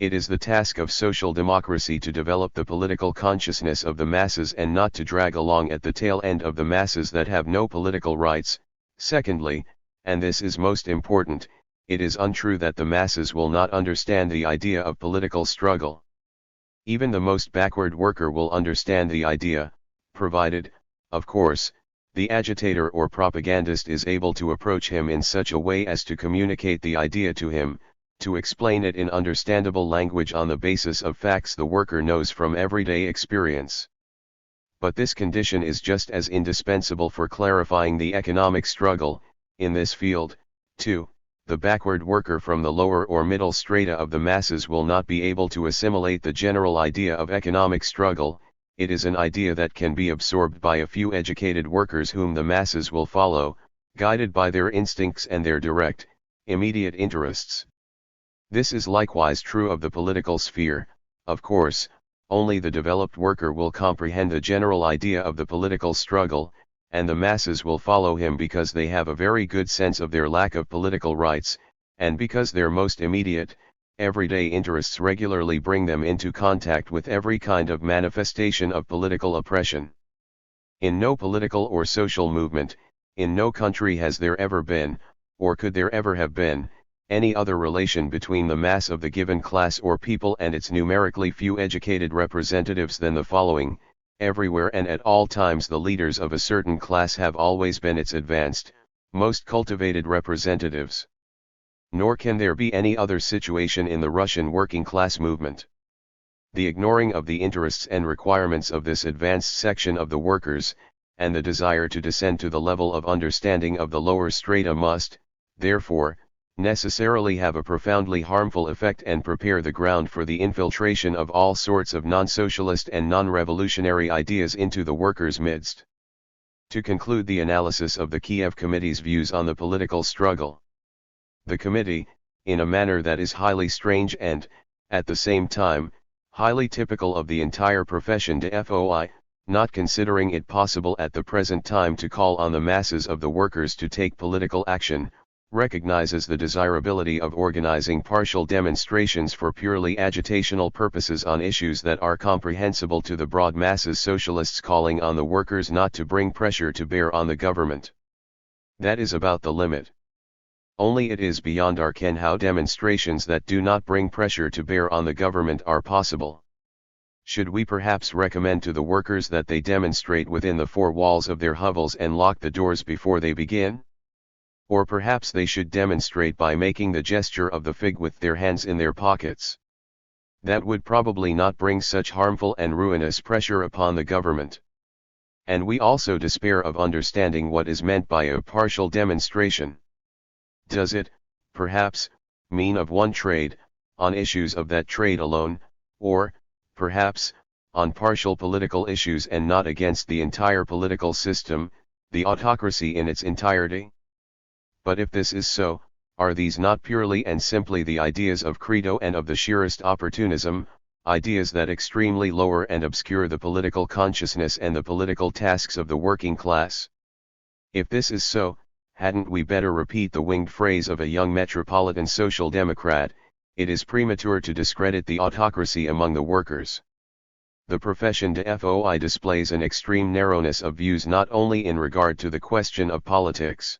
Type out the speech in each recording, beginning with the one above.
It is the task of social democracy to develop the political consciousness of the masses and not to drag along at the tail end of the masses that have no political rights. Secondly, and this is most important, it is untrue that the masses will not understand the idea of political struggle. Even the most backward worker will understand the idea, provided, of course, the agitator or propagandist is able to approach him in such a way as to communicate the idea to him, to explain it in understandable language on the basis of facts the worker knows from everyday experience. But this condition is just as indispensable for clarifying the economic struggle. In this field, too, the backward worker from the lower or middle strata of the masses will not be able to assimilate the general idea of economic struggle. It is an idea that can be absorbed by a few educated workers whom the masses will follow, guided by their instincts and their direct, immediate interests. This is likewise true of the political sphere. Of course, only the developed worker will comprehend the general idea of the political struggle, and the masses will follow him because they have a very good sense of their lack of political rights, and because their most immediate, everyday interests regularly bring them into contact with every kind of manifestation of political oppression. In no political or social movement, in no country has there ever been, or could there ever have been, any other relation between the mass of the given class or people and its numerically few educated representatives than the following. Everywhere and at all times the leaders of a certain class have always been its advanced, most cultivated representatives. Nor can there be any other situation in the Russian working class movement. The ignoring of the interests and requirements of this advanced section of the workers, and the desire to descend to the level of understanding of the lower strata must, therefore, necessarily have a profoundly harmful effect and prepare the ground for the infiltration of all sorts of non-socialist and non-revolutionary ideas into the workers' midst. To conclude the analysis of the Kiev Committee's views on the political struggle. The committee, in a manner that is highly strange and, at the same time, highly typical of the entire profession de foi, not considering it possible at the present time to call on the masses of the workers to take political action, recognizes the desirability of organizing partial demonstrations for purely agitational purposes on issues that are comprehensible to the broad masses. Socialists calling on the workers not to bring pressure to bear on the government. That is about the limit. Only it is beyond our ken how demonstrations that do not bring pressure to bear on the government are possible. Should we perhaps recommend to the workers that they demonstrate within the four walls of their hovels and lock the doors before they begin? Or perhaps they should demonstrate by making the gesture of the fig with their hands in their pockets. That would probably not bring such harmful and ruinous pressure upon the government. And we also despair of understanding what is meant by a partial demonstration. Does it, perhaps, mean of one trade, on issues of that trade alone, or, perhaps, on partial political issues and not against the entire political system, the autocracy in its entirety? But if this is so, are these not purely and simply the ideas of credo and of the sheerest opportunism, ideas that extremely lower and obscure the political consciousness and the political tasks of the working class? If this is so, hadn't we better repeat the winged phrase of a young metropolitan social democrat, it is premature to discredit the autocracy among the workers. The profession de foi displays an extreme narrowness of views not only in regard to the question of politics.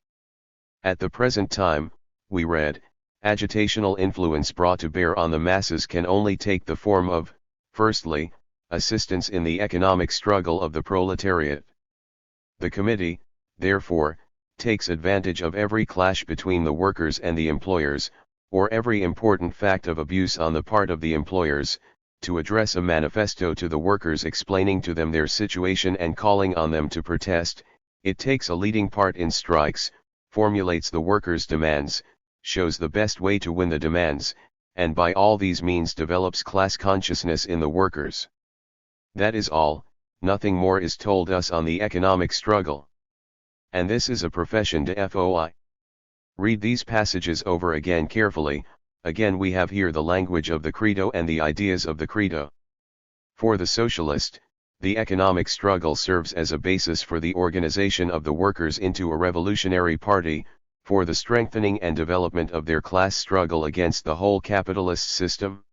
At the present time, we read, agitational influence brought to bear on the masses can only take the form of, firstly, assistance in the economic struggle of the proletariat. The committee, therefore, takes advantage of every clash between the workers and the employers, or every important fact of abuse on the part of the employers, to address a manifesto to the workers explaining to them their situation and calling on them to protest. It takes a leading part in strikes, formulates the workers' demands, shows the best way to win the demands, and by all these means develops class consciousness in the workers. That is all, nothing more is told us on the economic struggle. And this is a profession de foi. Read these passages over again carefully. Again we have here the language of the credo and the ideas of the credo. For the socialist, the economic struggle serves as a basis for the organization of the workers into a revolutionary party, for the strengthening and development of their class struggle against the whole capitalist system.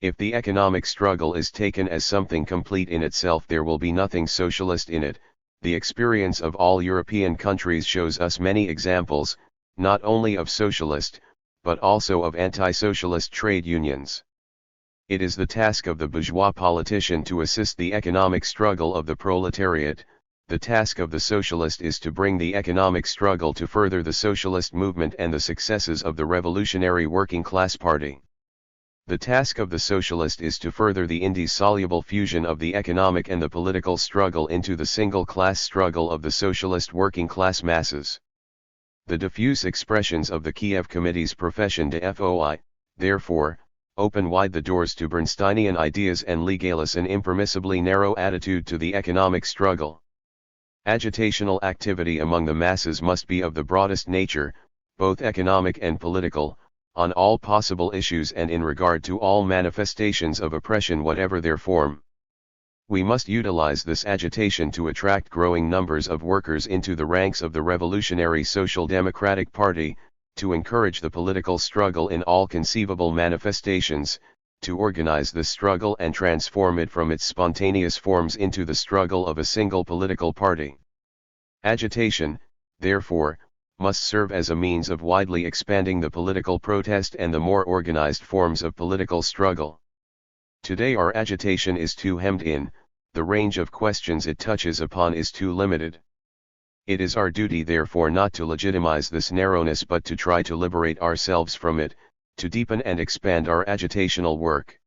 If the economic struggle is taken as something complete in itself, there will be nothing socialist in it. The experience of all European countries shows us many examples, not only of socialist, but also of anti-socialist trade unions. It is the task of the bourgeois politician to assist the economic struggle of the proletariat. The task of the socialist is to bring the economic struggle to further the socialist movement and the successes of the revolutionary working class party. The task of the socialist is to further the indissoluble fusion of the economic and the political struggle into the single class struggle of the socialist working class masses. The diffuse expressions of the Kiev Committee's profession de foi, therefore, open wide the doors to Bernsteinian ideas and legalise an impermissibly narrow attitude to the economic struggle. Agitational activity among the masses must be of the broadest nature, both economic and political, on all possible issues and in regard to all manifestations of oppression whatever their form. We must utilize this agitation to attract growing numbers of workers into the ranks of the Revolutionary Social Democratic Party, to encourage the political struggle in all conceivable manifestations, to organize the struggle and transform it from its spontaneous forms into the struggle of a single political party. Agitation, therefore, must serve as a means of widely expanding the political protest and the more organized forms of political struggle. Today our agitation is too hemmed in, the range of questions it touches upon is too limited. It is our duty therefore not to legitimize this narrowness but to try to liberate ourselves from it, to deepen and expand our agitational work.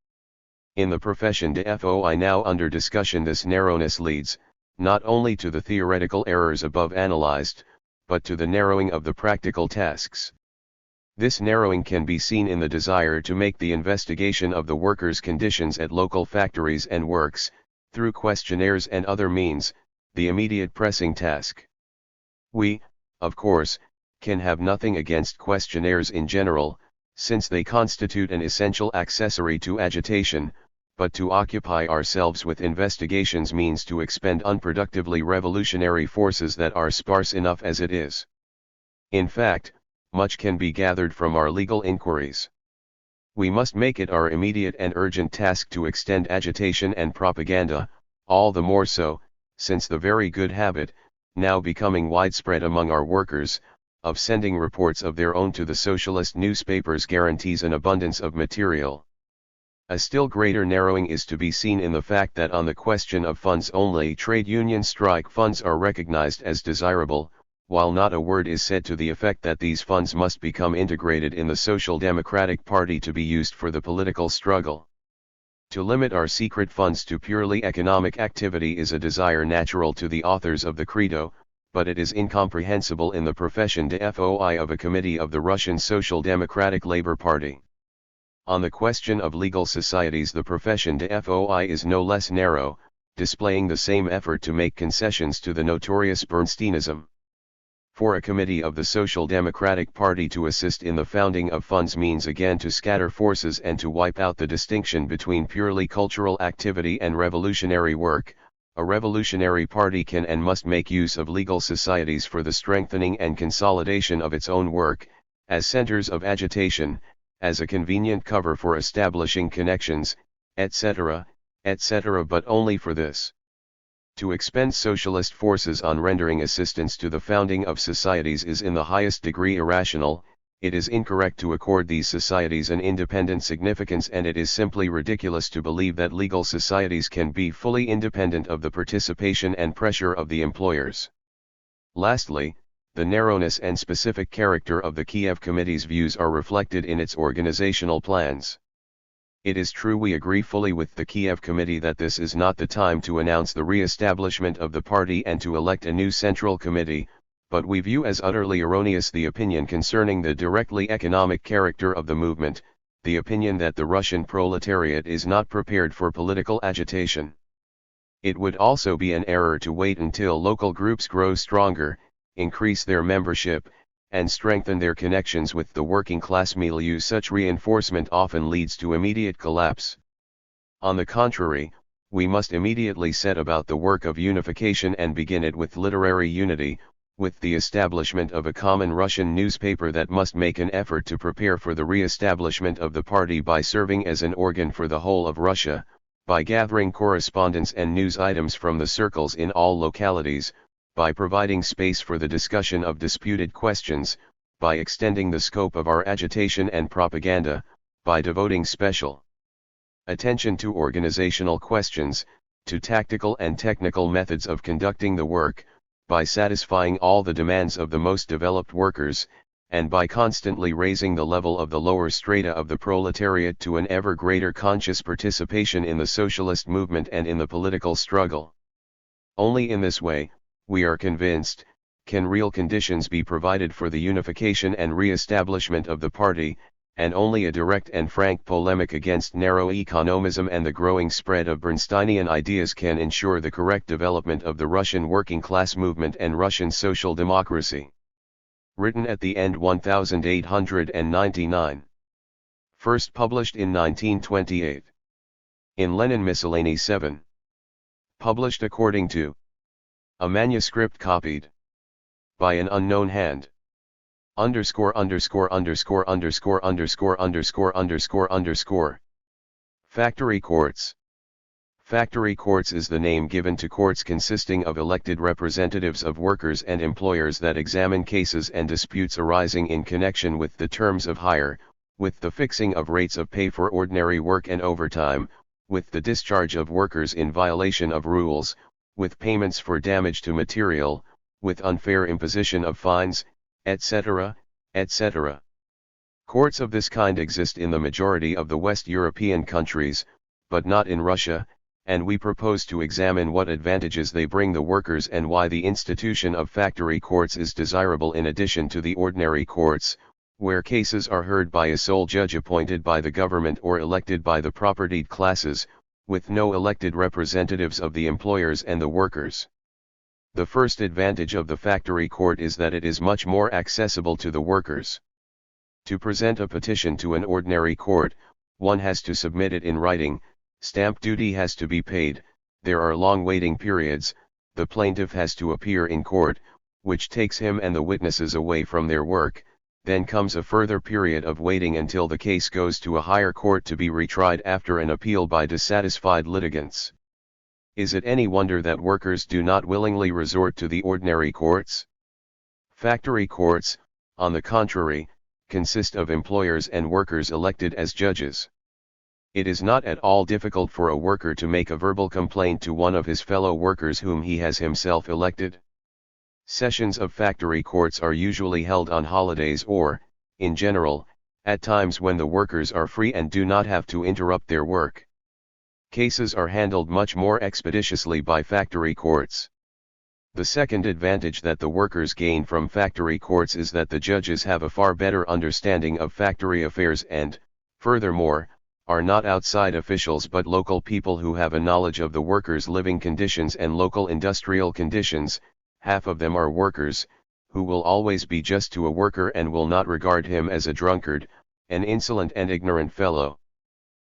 In the profession de foi now under discussion, this narrowness leads, not only to the theoretical errors above analyzed, but to the narrowing of the practical tasks. This narrowing can be seen in the desire to make the investigation of the workers' conditions at local factories and works, through questionnaires and other means, the immediate pressing task. We, of course, can have nothing against questionnaires in general, since they constitute an essential accessory to agitation, but to occupy ourselves with investigations means to expend unproductively revolutionary forces that are sparse enough as it is. In fact, much can be gathered from our legal inquiries. We must make it our immediate and urgent task to extend agitation and propaganda, all the more so, since the very good habit, now becoming widespread among our workers, of sending reports of their own to the socialist newspapers guarantees an abundance of material. A still greater narrowing is to be seen in the fact that on the question of funds only trade union strike funds are recognized as desirable, while not a word is said to the effect that these funds must become integrated in the Social Democratic Party to be used for the political struggle. To limit our secret funds to purely economic activity is a desire natural to the authors of the Credo, but it is incomprehensible in the profession de foi of a committee of the Russian Social Democratic Labor Party. On the question of legal societies, the profession de foi is no less narrow, displaying the same effort to make concessions to the notorious Bernsteinism. For a committee of the Social Democratic Party to assist in the founding of funds means again to scatter forces and to wipe out the distinction between purely cultural activity and revolutionary work. A revolutionary party can and must make use of legal societies for the strengthening and consolidation of its own work, as centers of agitation, as a convenient cover for establishing connections, etc., etc., but only for this. To expend socialist forces on rendering assistance to the founding of societies is in the highest degree irrational. It is incorrect to accord these societies an independent significance, and it is simply ridiculous to believe that legal societies can be fully independent of the participation and pressure of the employers. Lastly, the narrowness and specific character of the Kiev Committee's views are reflected in its organizational plans. It is true we agree fully with the Kiev Committee that this is not the time to announce the re-establishment of the party and to elect a new central committee, but we view as utterly erroneous the opinion concerning the directly economic character of the movement, the opinion that the Russian proletariat is not prepared for political agitation. It would also be an error to wait until local groups grow stronger, increase their membership, and strengthen their connections with the working class milieu. Such reinforcement often leads to immediate collapse. On the contrary, we must immediately set about the work of unification and begin it with literary unity, with the establishment of a common Russian newspaper that must make an effort to prepare for the re-establishment of the party by serving as an organ for the whole of Russia, by gathering correspondence and news items from the circles in all localities, by providing space for the discussion of disputed questions, by extending the scope of our agitation and propaganda, by devoting special attention to organizational questions, to tactical and technical methods of conducting the work, by satisfying all the demands of the most developed workers, and by constantly raising the level of the lower strata of the proletariat to an ever greater conscious participation in the socialist movement and in the political struggle. Only in this way, we are convinced, can real conditions be provided for the unification and re-establishment of the party, and only a direct and frank polemic against narrow economism and the growing spread of Bernsteinian ideas can ensure the correct development of the Russian working class movement and Russian social democracy. Written at the end 1899. First published in 1928. In Lenin Miscellany 7. Published according to a manuscript copied by an unknown hand. Underscore. Factory courts. Factory courts is the name given to courts consisting of elected representatives of workers and employers that examine cases and disputes arising in connection with the terms of hire, with the fixing of rates of pay for ordinary work and overtime, with the discharge of workers in violation of rules, with payments for damage to material, with unfair imposition of fines, etc., etc. Courts of this kind exist in the majority of the West European countries, but not in Russia, and we propose to examine what advantages they bring the workers and why the institution of factory courts is desirable in addition to the ordinary courts, where cases are heard by a sole judge appointed by the government or elected by the propertied classes, with no elected representatives of the employers and the workers. The first advantage of the factory court is that it is much more accessible to the workers. To present a petition to an ordinary court, one has to submit it in writing, stamp duty has to be paid, there are long waiting periods, the plaintiff has to appear in court, which takes him and the witnesses away from their work, then comes a further period of waiting until the case goes to a higher court to be retried after an appeal by dissatisfied litigants. Is it any wonder that workers do not willingly resort to the ordinary courts? Factory courts, on the contrary, consist of employers and workers elected as judges. It is not at all difficult for a worker to make a verbal complaint to one of his fellow workers whom he has himself elected. Sessions of factory courts are usually held on holidays or, in general, at times when the workers are free and do not have to interrupt their work. Cases are handled much more expeditiously by factory courts. The second advantage that the workers gain from factory courts is that the judges have a far better understanding of factory affairs and, furthermore, are not outside officials but local people who have a knowledge of the workers' living conditions and local industrial conditions. Half of them are workers, who will always be just to a worker and will not regard him as a drunkard, an insolent and ignorant fellow.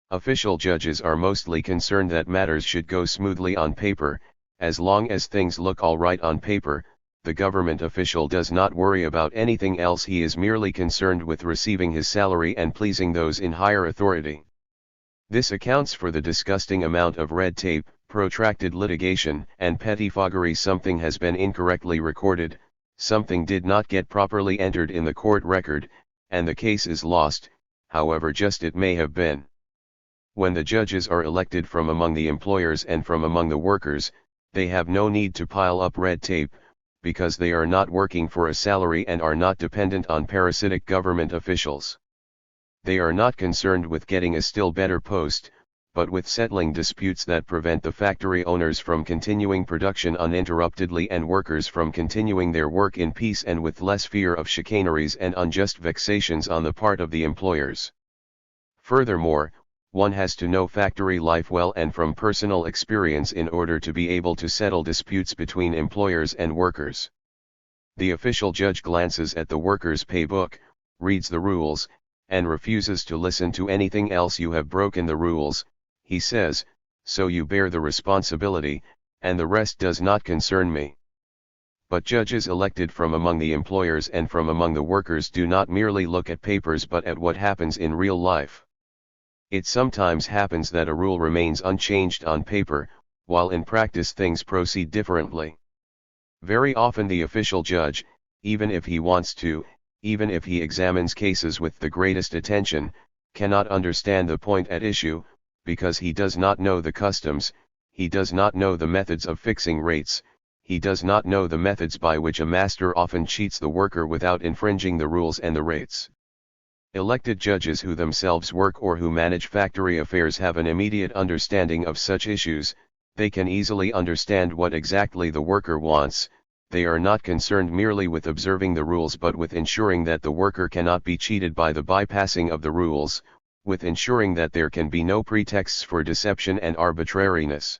Official judges are mostly concerned that matters should go smoothly on paper. As long as things look all right on paper, the government official does not worry about anything else. He is merely concerned with receiving his salary and pleasing those in higher authority. This accounts for the disgusting amount of red tape, protracted litigation, and pettifoggery. Something has been incorrectly recorded, something did not get properly entered in the court record, and the case is lost, however just it may have been. When the judges are elected from among the employers and from among the workers, they have no need to pile up red tape, because they are not working for a salary and are not dependent on parasitic government officials. They are not concerned with getting a still better post, but with settling disputes that prevent the factory owners from continuing production uninterruptedly and workers from continuing their work in peace and with less fear of chicaneries and unjust vexations on the part of the employers. Furthermore, one has to know factory life well and from personal experience in order to be able to settle disputes between employers and workers. The official judge glances at the workers' pay book, reads the rules, and refuses to listen to anything else. You have broken the rules, he says, so you bear the responsibility, and the rest does not concern me. But judges elected from among the employers and from among the workers do not merely look at papers but at what happens in real life. It sometimes happens that a rule remains unchanged on paper, while in practice things proceed differently. Very often the official judge, even if he wants to, even if he examines cases with the greatest attention, cannot understand the point at issue, because he does not know the customs, he does not know the methods of fixing rates, he does not know the methods by which a master often cheats the worker without infringing the rules and the rates. Elected judges who themselves work or who manage factory affairs have an immediate understanding of such issues. They can easily understand what exactly the worker wants. They are not concerned merely with observing the rules but with ensuring that the worker cannot be cheated by the bypassing of the rules, with ensuring that there can be no pretexts for deception and arbitrariness.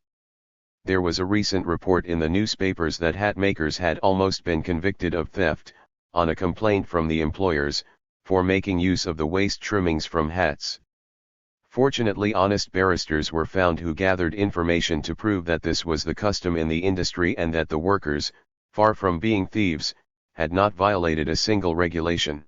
There was a recent report in the newspapers that hat makers had almost been convicted of theft, on a complaint from the employers, for making use of the waist trimmings from hats. Fortunately, honest barristers were found who gathered information to prove that this was the custom in the industry and that the workers, far from being thieves, had not violated a single regulation.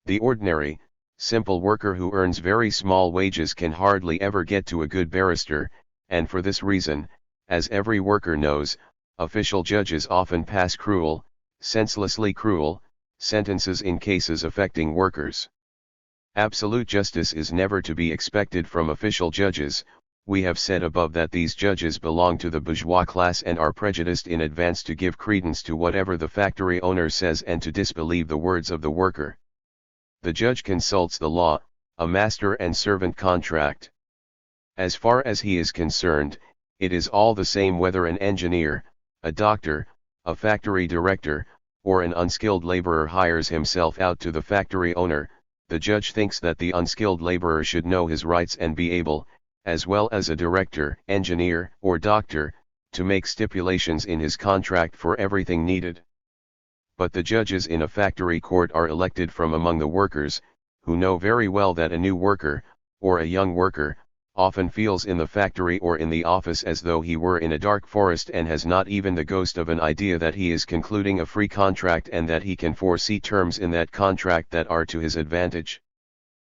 The ordinary, simple worker who earns very small wages can hardly ever get to a good barrister, and for this reason, as every worker knows, official judges often pass cruel, senselessly cruel, sentences in cases affecting workers. Absolute justice is never to be expected from official judges. We have said above that these judges belong to the bourgeois class and are prejudiced in advance to give credence to whatever the factory owner says and to disbelieve the words of the worker. The judge consults the law, a master and servant contract. As far as he is concerned, it is all the same whether an engineer, a doctor, a factory director, or an unskilled laborer hires himself out to the factory owner. The judge thinks that the unskilled laborer should know his rights and be able, as well as a director, engineer, or doctor, to make stipulations in his contract for everything needed. But the judges in a factory court are elected from among the workers, who know very well that a new worker, or a young worker, often feels in the factory or in the office as though he were in a dark forest and has not even the ghost of an idea that he is concluding a free contract and that he can foresee terms in that contract that are to his advantage.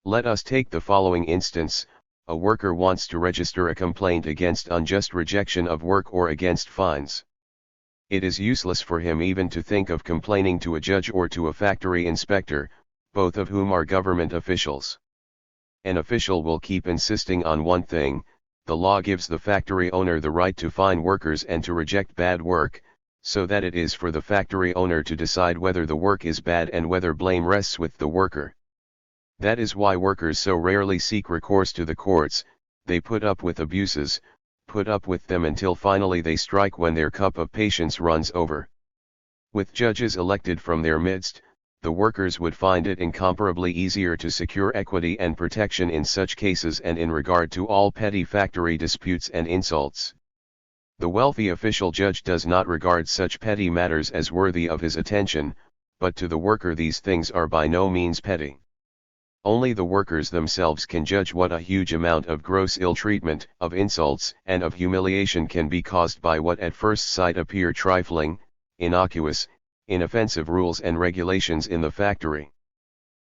Let us take the following instance. A worker wants to register a complaint against unjust rejection of work or against fines. It is useless for him even to think of complaining to a judge or to a factory inspector, both of whom are government officials. An official will keep insisting on one thing: the law gives the factory owner the right to fine workers and to reject bad work, so that it is for the factory owner to decide whether the work is bad and whether blame rests with the worker. That is why workers so rarely seek recourse to the courts. They put up with abuses, put up with them until finally they strike when their cup of patience runs over. With judges elected from their midst, the workers would find it incomparably easier to secure equity and protection in such cases and in regard to all petty factory disputes and insults. The wealthy official judge does not regard such petty matters as worthy of his attention, but to the worker these things are by no means petty. Only the workers themselves can judge what a huge amount of gross ill-treatment, of insults, and of humiliation can be caused by what at first sight appear trifling, innocuous, inoffensive rules and regulations in the factory.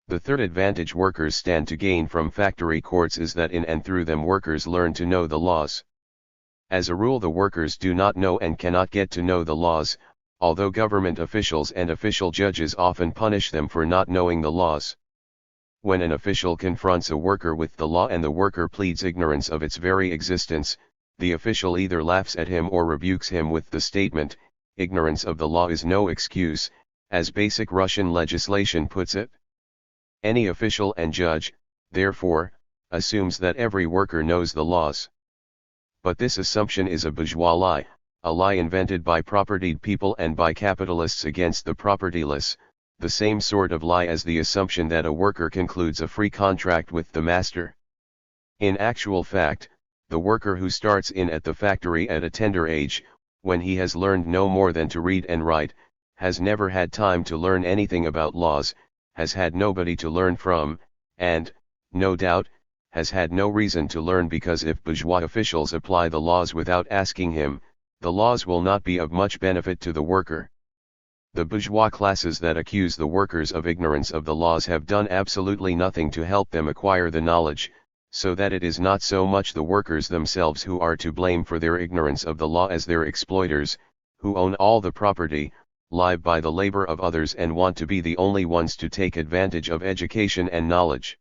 The third advantage workers stand to gain from factory courts is that in and through them workers learn to know the laws. As a rule, the workers do not know and cannot get to know the laws, although government officials and official judges often punish them for not knowing the laws. When an official confronts a worker with the law and the worker pleads ignorance of its very existence, the official either laughs at him or rebukes him with the statement, "Ignorance of the law is no excuse," as basic Russian legislation puts it. Any official and judge, therefore, assumes that every worker knows the laws. But this assumption is a bourgeois lie, a lie invented by propertied people and by capitalists against the propertyless, the same sort of lie as the assumption that a worker concludes a free contract with the master. In actual fact, the worker who starts in at the factory at a tender age, when he has learned no more than to read and write, has never had time to learn anything about laws, has had nobody to learn from, and, no doubt, has had no reason to learn, because if bourgeois officials apply the laws without asking him, the laws will not be of much benefit to the worker. The bourgeois classes that accuse the workers of ignorance of the laws have done absolutely nothing to help them acquire the knowledge, so that it is not so much the workers themselves who are to blame for their ignorance of the law as their exploiters, who own all the property, live by the labor of others and want to be the only ones to take advantage of education and knowledge.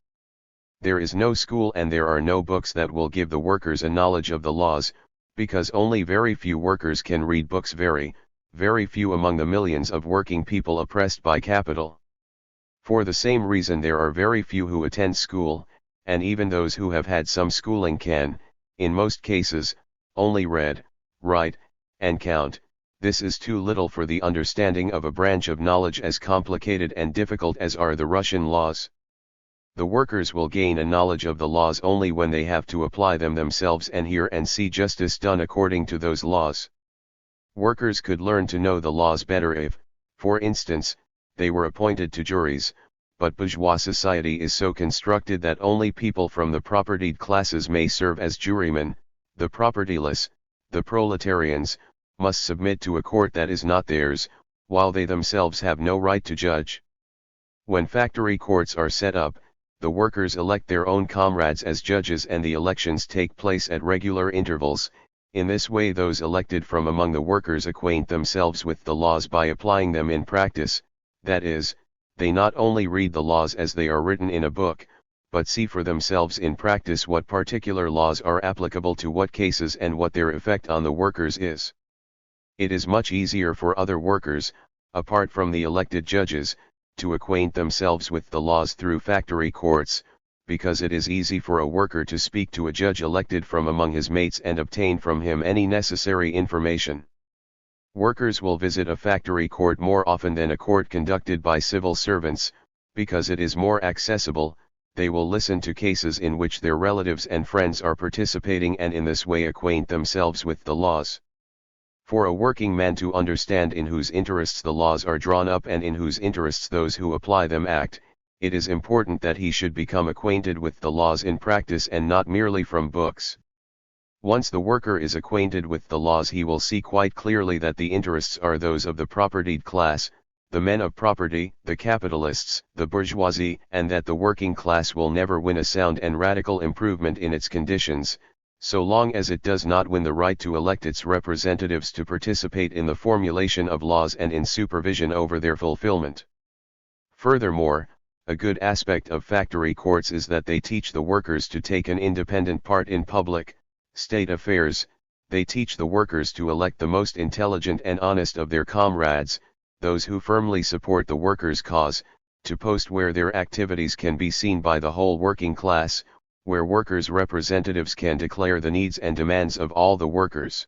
There is no school and there are no books that will give the workers a knowledge of the laws, because only very few workers can read books, very few among the millions of working people oppressed by capital. For the same reason there are very few who attend school, and even those who have had some schooling can, in most cases, only read, write, and count. This is too little for the understanding of a branch of knowledge as complicated and difficult as are the Russian laws. The workers will gain a knowledge of the laws only when they have to apply them themselves and hear and see justice done according to those laws. Workers could learn to know the laws better if, for instance, they were appointed to juries, but bourgeois society is so constructed that only people from the propertied classes may serve as jurymen. The propertyless, the proletarians, must submit to a court that is not theirs, while they themselves have no right to judge. When factory courts are set up, the workers elect their own comrades as judges and the elections take place at regular intervals. In this way those elected from among the workers acquaint themselves with the laws by applying them in practice, that is, they not only read the laws as they are written in a book, but see for themselves in practice what particular laws are applicable to what cases and what their effect on the workers is. It is much easier for other workers, apart from the elected judges, to acquaint themselves with the laws through factory courts, because it is easy for a worker to speak to a judge elected from among his mates and obtain from him any necessary information. Workers will visit a factory court more often than a court conducted by civil servants, because it is more accessible. They will listen to cases in which their relatives and friends are participating and in this way acquaint themselves with the laws. For a working man to understand in whose interests the laws are drawn up and in whose interests those who apply them act, it is important that he should become acquainted with the laws in practice and not merely from books. Once the worker is acquainted with the laws he will see quite clearly that the interests are those of the propertied class, the men of property, the capitalists, the bourgeoisie, and that the working class will never win a sound and radical improvement in its conditions, so long as it does not win the right to elect its representatives to participate in the formulation of laws and in supervision over their fulfillment. Furthermore, a good aspect of factory courts is that they teach the workers to take an independent part in public, state affairs. They teach the workers to elect the most intelligent and honest of their comrades, those who firmly support the workers' cause, to post where their activities can be seen by the whole working class, where workers' representatives can declare the needs and demands of all the workers.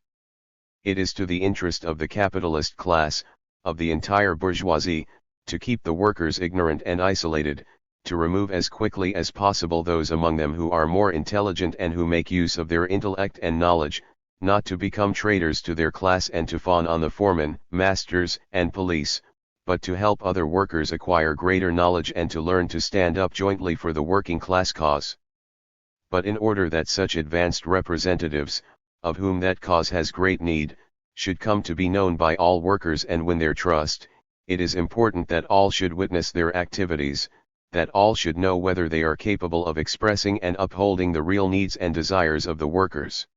It is to the interest of the capitalist class, of the entire bourgeoisie, to keep the workers ignorant and isolated, to remove as quickly as possible those among them who are more intelligent and who make use of their intellect and knowledge, not to become traitors to their class and to fawn on the foremen, masters, and police, but to help other workers acquire greater knowledge and to learn to stand up jointly for the working class cause. But in order that such advanced representatives, of whom that cause has great need, should come to be known by all workers and win their trust, it is important that all should witness their activities, that all should know whether they are capable of expressing and upholding the real needs and desires of the workers.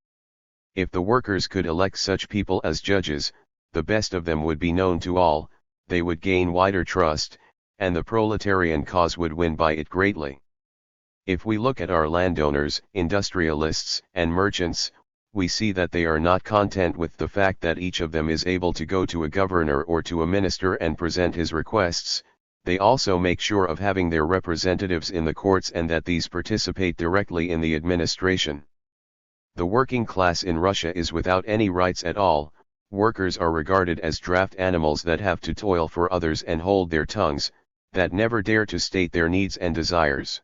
If the workers could elect such people as judges, the best of them would be known to all, they would gain wider trust, and the proletarian cause would win by it greatly. If we look at our landowners, industrialists, and merchants, we see that they are not content with the fact that each of them is able to go to a governor or to a minister and present his requests. They also make sure of having their representatives in the courts and that these participate directly in the administration. The working class in Russia is without any rights at all. Workers are regarded as draft animals that have to toil for others and hold their tongues, that never dare to state their needs and desires.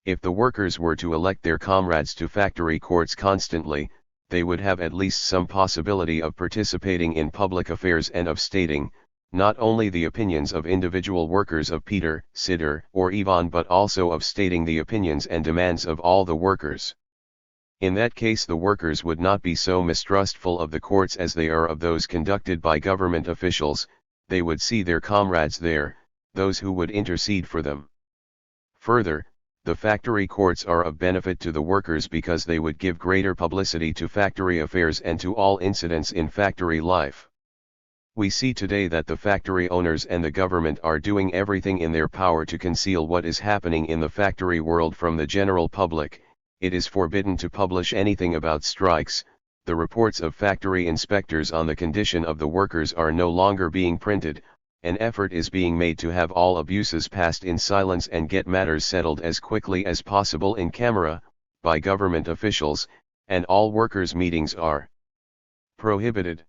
If the workers were to elect their comrades to factory courts constantly, they would have at least some possibility of participating in public affairs and of stating, not only the opinions of individual workers of Peter, Sidor, or Ivan but also of stating the opinions and demands of all the workers. In that case the workers would not be so mistrustful of the courts as they are of those conducted by government officials. they would see their comrades there, those who would intercede for them. Further, the factory courts are of benefit to the workers because they would give greater publicity to factory affairs and to all incidents in factory life. We see today that the factory owners and the government are doing everything in their power to conceal what is happening in the factory world from the general public. It is forbidden to publish anything about strikes. The reports of factory inspectors on the condition of the workers are no longer being printed. An effort is being made to have all abuses passed in silence and get matters settled as quickly as possible in camera, by government officials, and all workers' meetings are prohibited.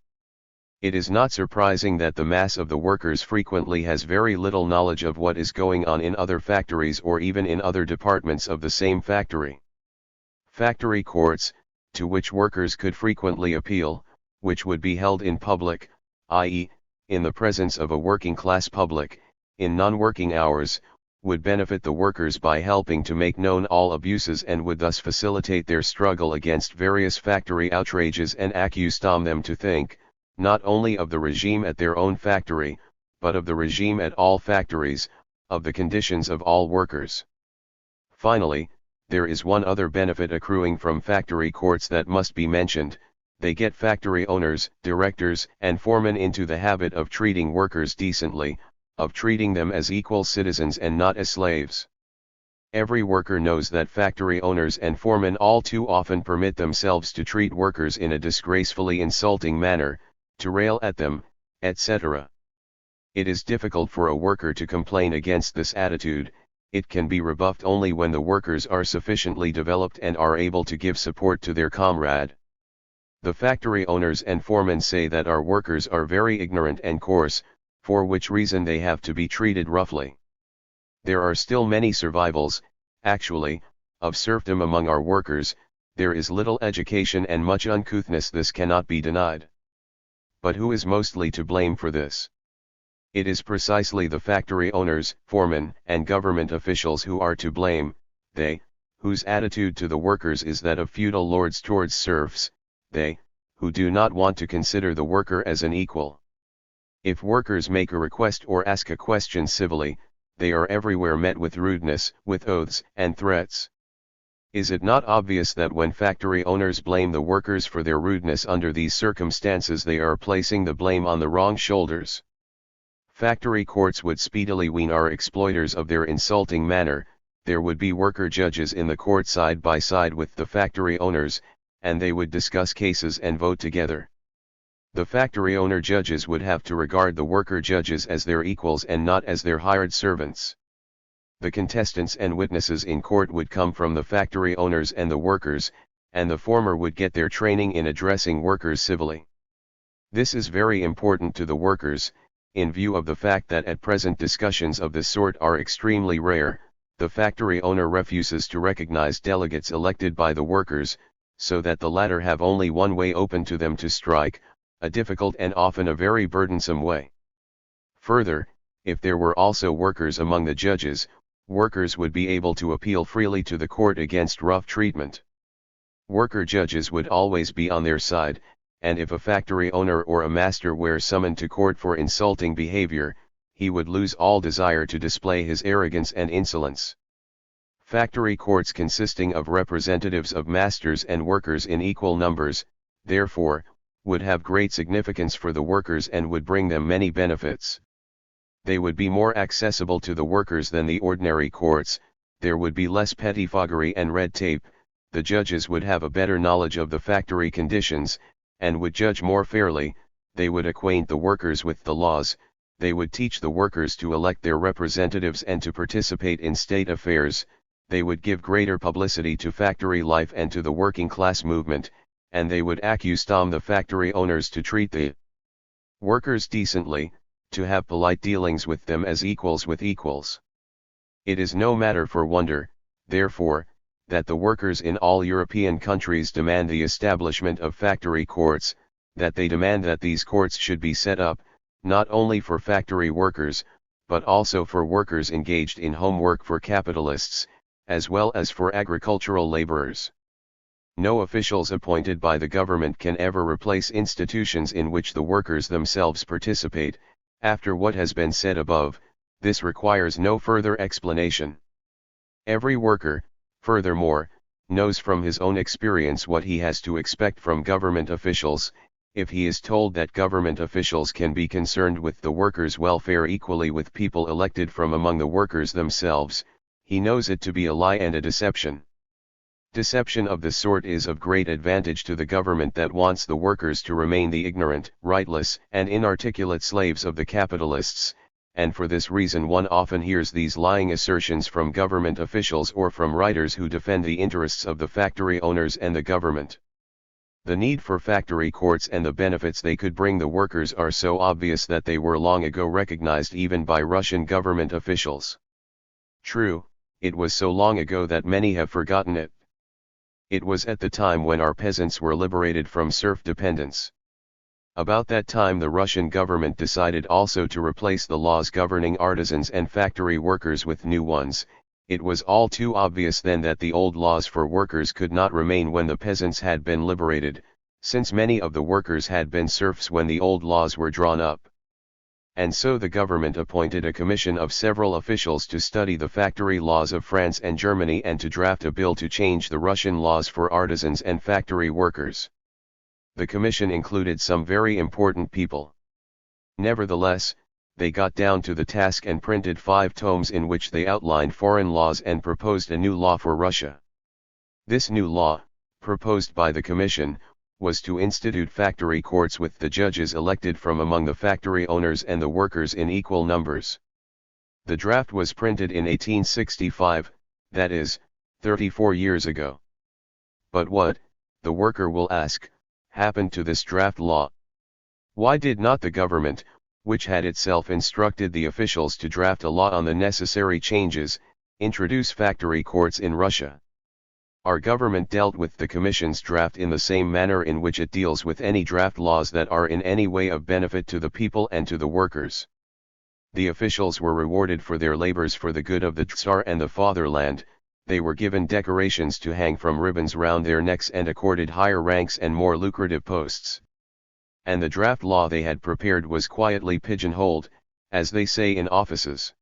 It is not surprising that the mass of the workers frequently has very little knowledge of what is going on in other factories or even in other departments of the same factory. Factory courts, to which workers could frequently appeal, which would be held in public, i.e., in the presence of a working-class public, in non-working hours, would benefit the workers by helping to make known all abuses and would thus facilitate their struggle against various factory outrages and accuse them to think, not only of the regime at their own factory, but of the regime at all factories, of the conditions of all workers. Finally, there is one other benefit accruing from factory courts that must be mentioned. They get factory owners, directors, and foremen into the habit of treating workers decently, of treating them as equal citizens and not as slaves. Every worker knows that factory owners and foremen all too often permit themselves to treat workers in a disgracefully insulting manner, to rail at them, etc. It is difficult for a worker to complain against this attitude. It can be rebuffed only when the workers are sufficiently developed and are able to give support to their comrade. The factory owners and foremen say that our workers are very ignorant and coarse, for which reason they have to be treated roughly. There are still many survivals, actually, of serfdom among our workers. There is little education and much uncouthness, this cannot be denied. But who is mostly to blame for this? It is precisely the factory owners, foremen, and government officials who are to blame, they, whose attitude to the workers is that of feudal lords towards serfs, they, who do not want to consider the worker as an equal. If workers make a request or ask a question civilly, they are everywhere met with rudeness, with oaths and threats. Is it not obvious that when factory owners blame the workers for their rudeness under these circumstances, they are placing the blame on the wrong shoulders? Factory courts would speedily wean our exploiters of their insulting manner. There would be worker judges in the court side by side with the factory owners, and they would discuss cases and vote together. The factory owner judges would have to regard the worker judges as their equals and not as their hired servants. The contestants and witnesses in court would come from the factory owners and the workers, and the former would get their training in addressing workers civilly. This is very important to the workers, in view of the fact that at present discussions of this sort are extremely rare. The factory owner refuses to recognize delegates elected by the workers, so that the latter have only one way open to them to strike, a difficult and often a very burdensome way. Further, if there were also workers among the judges, workers would be able to appeal freely to the court against rough treatment. Worker judges would always be on their side, and if a factory owner or a master were summoned to court for insulting behavior, he would lose all desire to display his arrogance and insolence. Factory courts consisting of representatives of masters and workers in equal numbers, therefore, would have great significance for the workers and would bring them many benefits. They would be more accessible to the workers than the ordinary courts, there would be less pettifoggery and red tape, the judges would have a better knowledge of the factory conditions, and would judge more fairly. They would acquaint the workers with the laws, they would teach the workers to elect their representatives and to participate in state affairs, they would give greater publicity to factory life and to the working class movement, and they would accuse the factory owners to treat the workers decently, to have polite dealings with them as equals with equals. It is no matter for wonder, therefore, that the workers in all European countries demand the establishment of factory courts, that they demand that these courts should be set up, not only for factory workers, but also for workers engaged in home work for capitalists, as well as for agricultural laborers. No officials appointed by the government can ever replace institutions in which the workers themselves participate, After what has been said above, this requires no further explanation. Every worker, furthermore, knows from his own experience what he has to expect from government officials. If he is told that government officials can be concerned with the workers' welfare equally with people elected from among the workers themselves, he knows it to be a lie and a deception. Deception of this sort is of great advantage to the government that wants the workers to remain the ignorant, rightless, and inarticulate slaves of the capitalists, and for this reason one often hears these lying assertions from government officials or from writers who defend the interests of the factory owners and the government. The need for factory courts and the benefits they could bring the workers are so obvious that they were long ago recognized even by Russian government officials. True, it was so long ago that many have forgotten it. It was at the time when our peasants were liberated from serf dependence. About that time the Russian government decided also to replace the laws governing artisans and factory workers with new ones. It was all too obvious then that the old laws for workers could not remain when the peasants had been liberated, since many of the workers had been serfs when the old laws were drawn up. And so the government appointed a commission of several officials to study the factory laws of France and Germany and to draft a bill to change the Russian laws for artisans and factory workers. The commission included some very important people. Nevertheless, they got down to the task and printed 5 tomes in which they outlined foreign laws and proposed a new law for Russia. This new law, proposed by the commission, was to institute factory courts with the judges elected from among the factory owners and the workers in equal numbers. The draft was printed in 1865, that is, 34 years ago. But what, the worker will ask, happened to this draft law? Why did not the government, which had itself instructed the officials to draft a law on the necessary changes, introduce factory courts in Russia? Our government dealt with the Commission's draft in the same manner in which it deals with any draft laws that are in any way of benefit to the people and to the workers. The officials were rewarded for their labors for the good of the Tsar and the fatherland, they were given decorations to hang from ribbons round their necks and accorded higher ranks and more lucrative posts. And the draft law they had prepared was quietly pigeonholed, as they say in offices.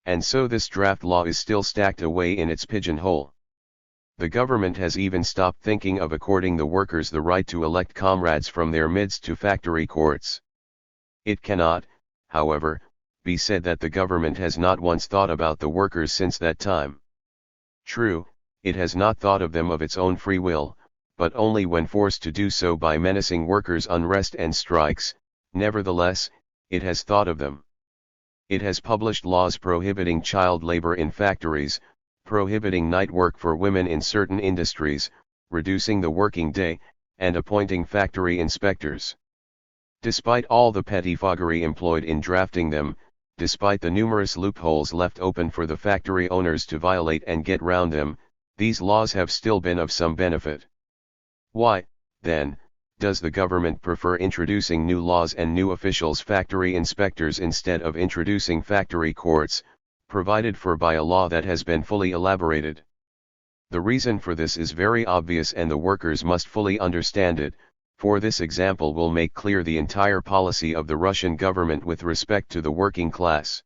And so this draft law is still stacked away in its pigeonhole. The government has even stopped thinking of according the workers the right to elect comrades from their midst to factory courts. It cannot, however, be said that the government has not once thought about the workers since that time. True, it has not thought of them of its own free will, but only when forced to do so by menacing workers' unrest and strikes. Nevertheless, it has thought of them. It has published laws prohibiting child labor in factories, prohibiting night work for women in certain industries, reducing the working day, and appointing factory inspectors. Despite all the pettifoggery employed in drafting them, despite the numerous loopholes left open for the factory owners to violate and get round them, these laws have still been of some benefit. Why, then, does the government prefer introducing new laws and new officials, factory inspectors, instead of introducing factory courts, provided for by a law that has been fully elaborated? The reason for this is very obvious and the workers must fully understand it, for this example will make clear the entire policy of the Russian government with respect to the working class.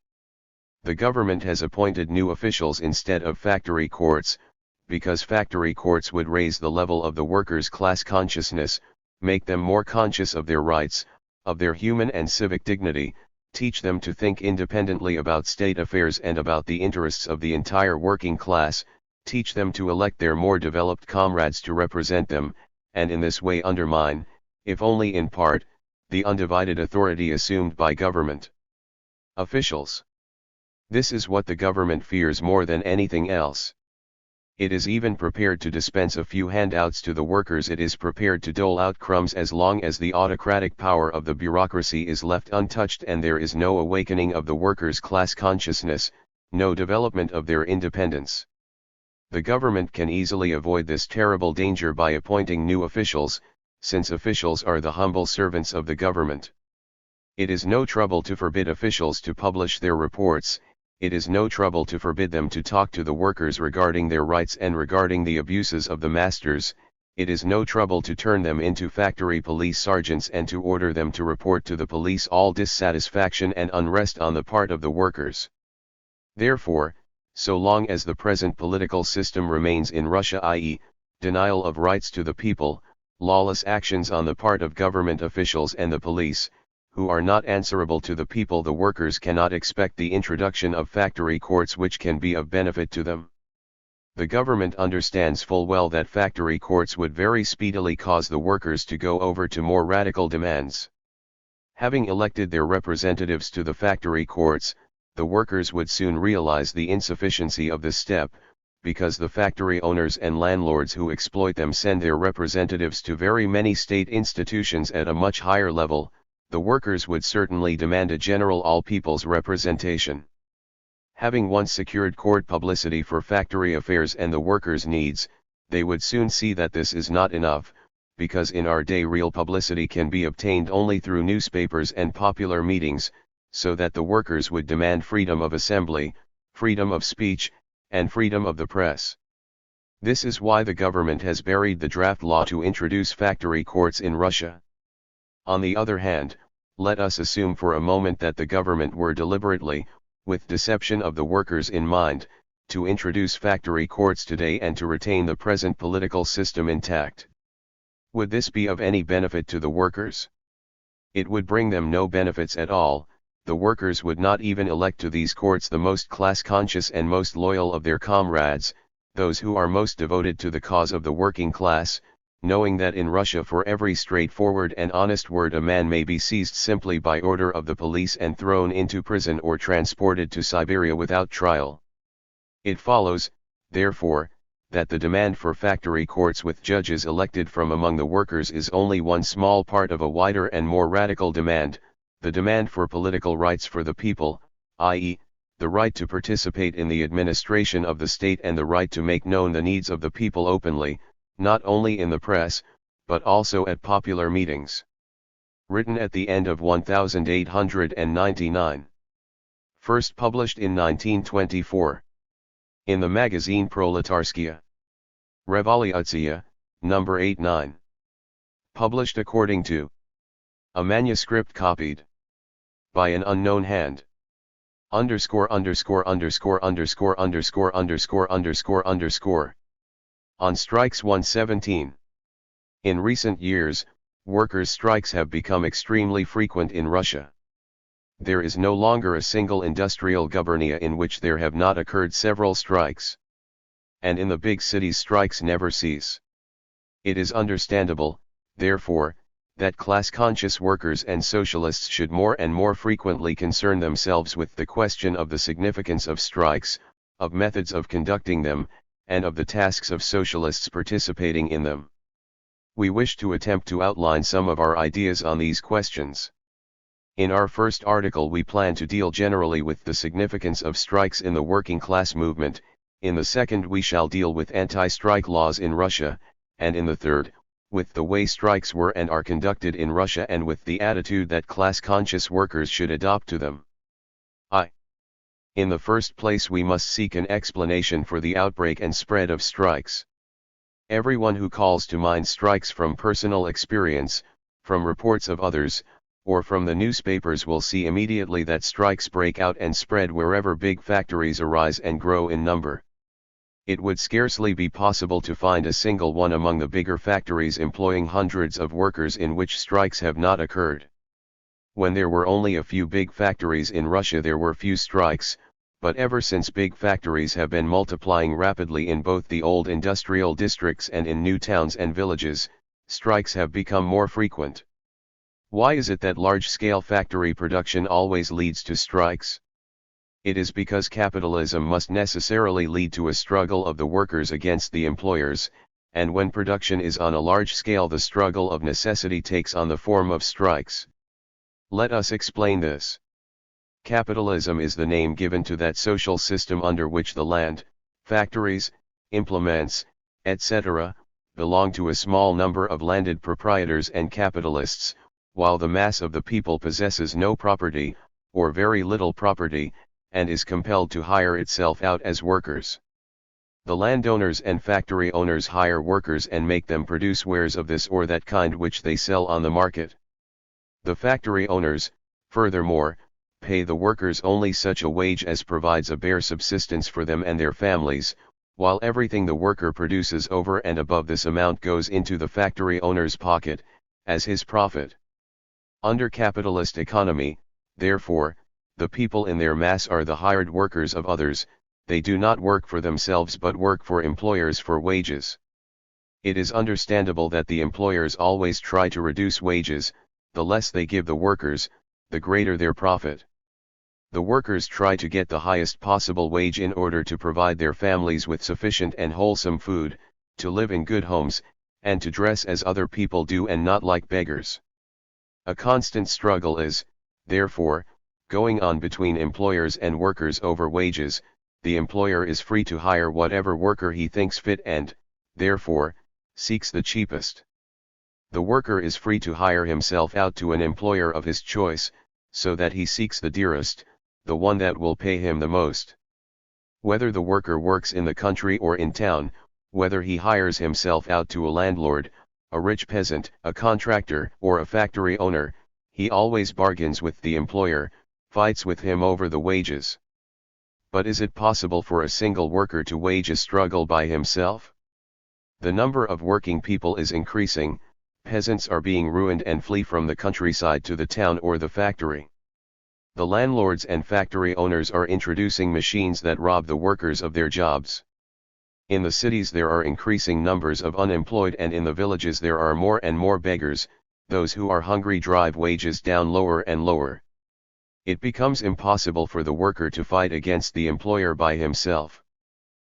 The government has appointed new officials instead of factory courts, because factory courts would raise the level of the workers' class consciousness, make them more conscious of their rights, of their human and civic dignity, teach them to think independently about state affairs and about the interests of the entire working class, teach them to elect their more developed comrades to represent them, and in this way undermine, if only in part, the undivided authority assumed by government officials. This is what the government fears more than anything else. It is even prepared to dispense a few handouts to the workers. It is prepared to dole out crumbs as long as the autocratic power of the bureaucracy is left untouched and there is no awakening of the workers' class consciousness, no development of their independence. The government can easily avoid this terrible danger by appointing new officials, since officials are the humble servants of the government. It is no trouble to forbid officials to publish their reports. It is no trouble to forbid them to talk to the workers regarding their rights and regarding the abuses of the masters. it is no trouble to turn them into factory police sergeants and to order them to report to the police all dissatisfaction and unrest on the part of the workers. Therefore, so long as the present political system remains in Russia, i.e., denial of rights to the people, lawless actions on the part of government officials and the police, who are not answerable to the people, the workers cannot expect the introduction of factory courts which can be of benefit to them. The government understands full well that factory courts would very speedily cause the workers to go over to more radical demands. Having elected their representatives to the factory courts, the workers would soon realize the insufficiency of this step, because the factory owners and landlords who exploit them send their representatives to very many state institutions at a much higher level. The workers would certainly demand a general all-people's representation. Having once secured court publicity for factory affairs and the workers' needs, they would soon see that this is not enough, because in our day real publicity can be obtained only through newspapers and popular meetings, so that the workers would demand freedom of assembly, freedom of speech, and freedom of the press. This is why the government has buried the draft law to introduce factory courts in Russia. On the other hand, let us assume for a moment that the government were deliberately, with deception of the workers in mind, to introduce factory courts today and to retain the present political system intact. Would this be of any benefit to the workers? It would bring them no benefits at all. The workers would not even elect to these courts the most class-conscious and most loyal of their comrades, those who are most devoted to the cause of the working class, knowing that in Russia for every straightforward and honest word a man may be seized simply by order of the police and thrown into prison or transported to Siberia without trial. It follows, therefore, that the demand for factory courts with judges elected from among the workers is only one small part of a wider and more radical demand, the demand for political rights for the people, i.e., the right to participate in the administration of the state and the right to make known the needs of the people openly, not only in the press, but also at popular meetings. Written at the end of 1899. First published in 1924. In the magazine Proletarskia. Revolutsiya, number 89. Published according to a manuscript copied by an unknown hand. Underscore. On strikes 117. In recent years, workers' strikes have become extremely frequent in Russia. There is no longer a single industrial gubernia in which there have not occurred several strikes. And in the big cities strikes never cease. It is understandable, therefore, that class-conscious workers and socialists should more and more frequently concern themselves with the question of the significance of strikes, of methods of conducting them, and of the tasks of socialists participating in them. We wish to attempt to outline some of our ideas on these questions. In our first article we plan to deal generally with the significance of strikes in the working class movement, in the second we shall deal with anti-strike laws in Russia, and in the third, with the way strikes were and are conducted in Russia and with the attitude that class-conscious workers should adopt to them. In the first place we must seek an explanation for the outbreak and spread of strikes. Everyone who calls to mind strikes from personal experience, from reports of others, or from the newspapers will see immediately that strikes break out and spread wherever big factories arise and grow in number. It would scarcely be possible to find a single one among the bigger factories employing hundreds of workers in which strikes have not occurred. When there were only a few big factories in Russia there were few strikes, but ever since big factories have been multiplying rapidly in both the old industrial districts and in new towns and villages, strikes have become more frequent. Why is it that large-scale factory production always leads to strikes? It is because capitalism must necessarily lead to a struggle of the workers against the employers, and when production is on a large scale the struggle of necessity takes on the form of strikes. Let us explain this. Capitalism is the name given to that social system under which the land, factories, implements, etc., belong to a small number of landed proprietors and capitalists, while the mass of the people possesses no property, or very little property, and is compelled to hire itself out as workers. The landowners and factory owners hire workers and make them produce wares of this or that kind which they sell on the market. The factory owners, furthermore, pay the workers only such a wage as provides a bare subsistence for them and their families, while everything the worker produces over and above this amount goes into the factory owner's pocket, as his profit. Under capitalist economy, therefore, the people in their mass are the hired workers of others. They do not work for themselves but work for employers for wages. It is understandable that the employers always try to reduce wages. The less they give the workers, the greater their profit. The workers try to get the highest possible wage in order to provide their families with sufficient and wholesome food, to live in good homes, and to dress as other people do and not like beggars. A constant struggle is, therefore, going on between employers and workers over wages. The employer is free to hire whatever worker he thinks fit and, therefore, seeks the cheapest. The worker is free to hire himself out to an employer of his choice, so that he seeks the dearest, the one that will pay him the most. Whether the worker works in the country or in town, whether he hires himself out to a landlord, a rich peasant, a contractor, or a factory owner, he always bargains with the employer, fights with him over the wages. But is it possible for a single worker to wage a struggle by himself? The number of working people is increasing. Peasants are being ruined and flee from the countryside to the town or the factory. The landlords and factory owners are introducing machines that rob the workers of their jobs. In the cities there are increasing numbers of unemployed, and in the villages there are more and more beggars. Those who are hungry drive wages down lower and lower. It becomes impossible for the worker to fight against the employer by himself.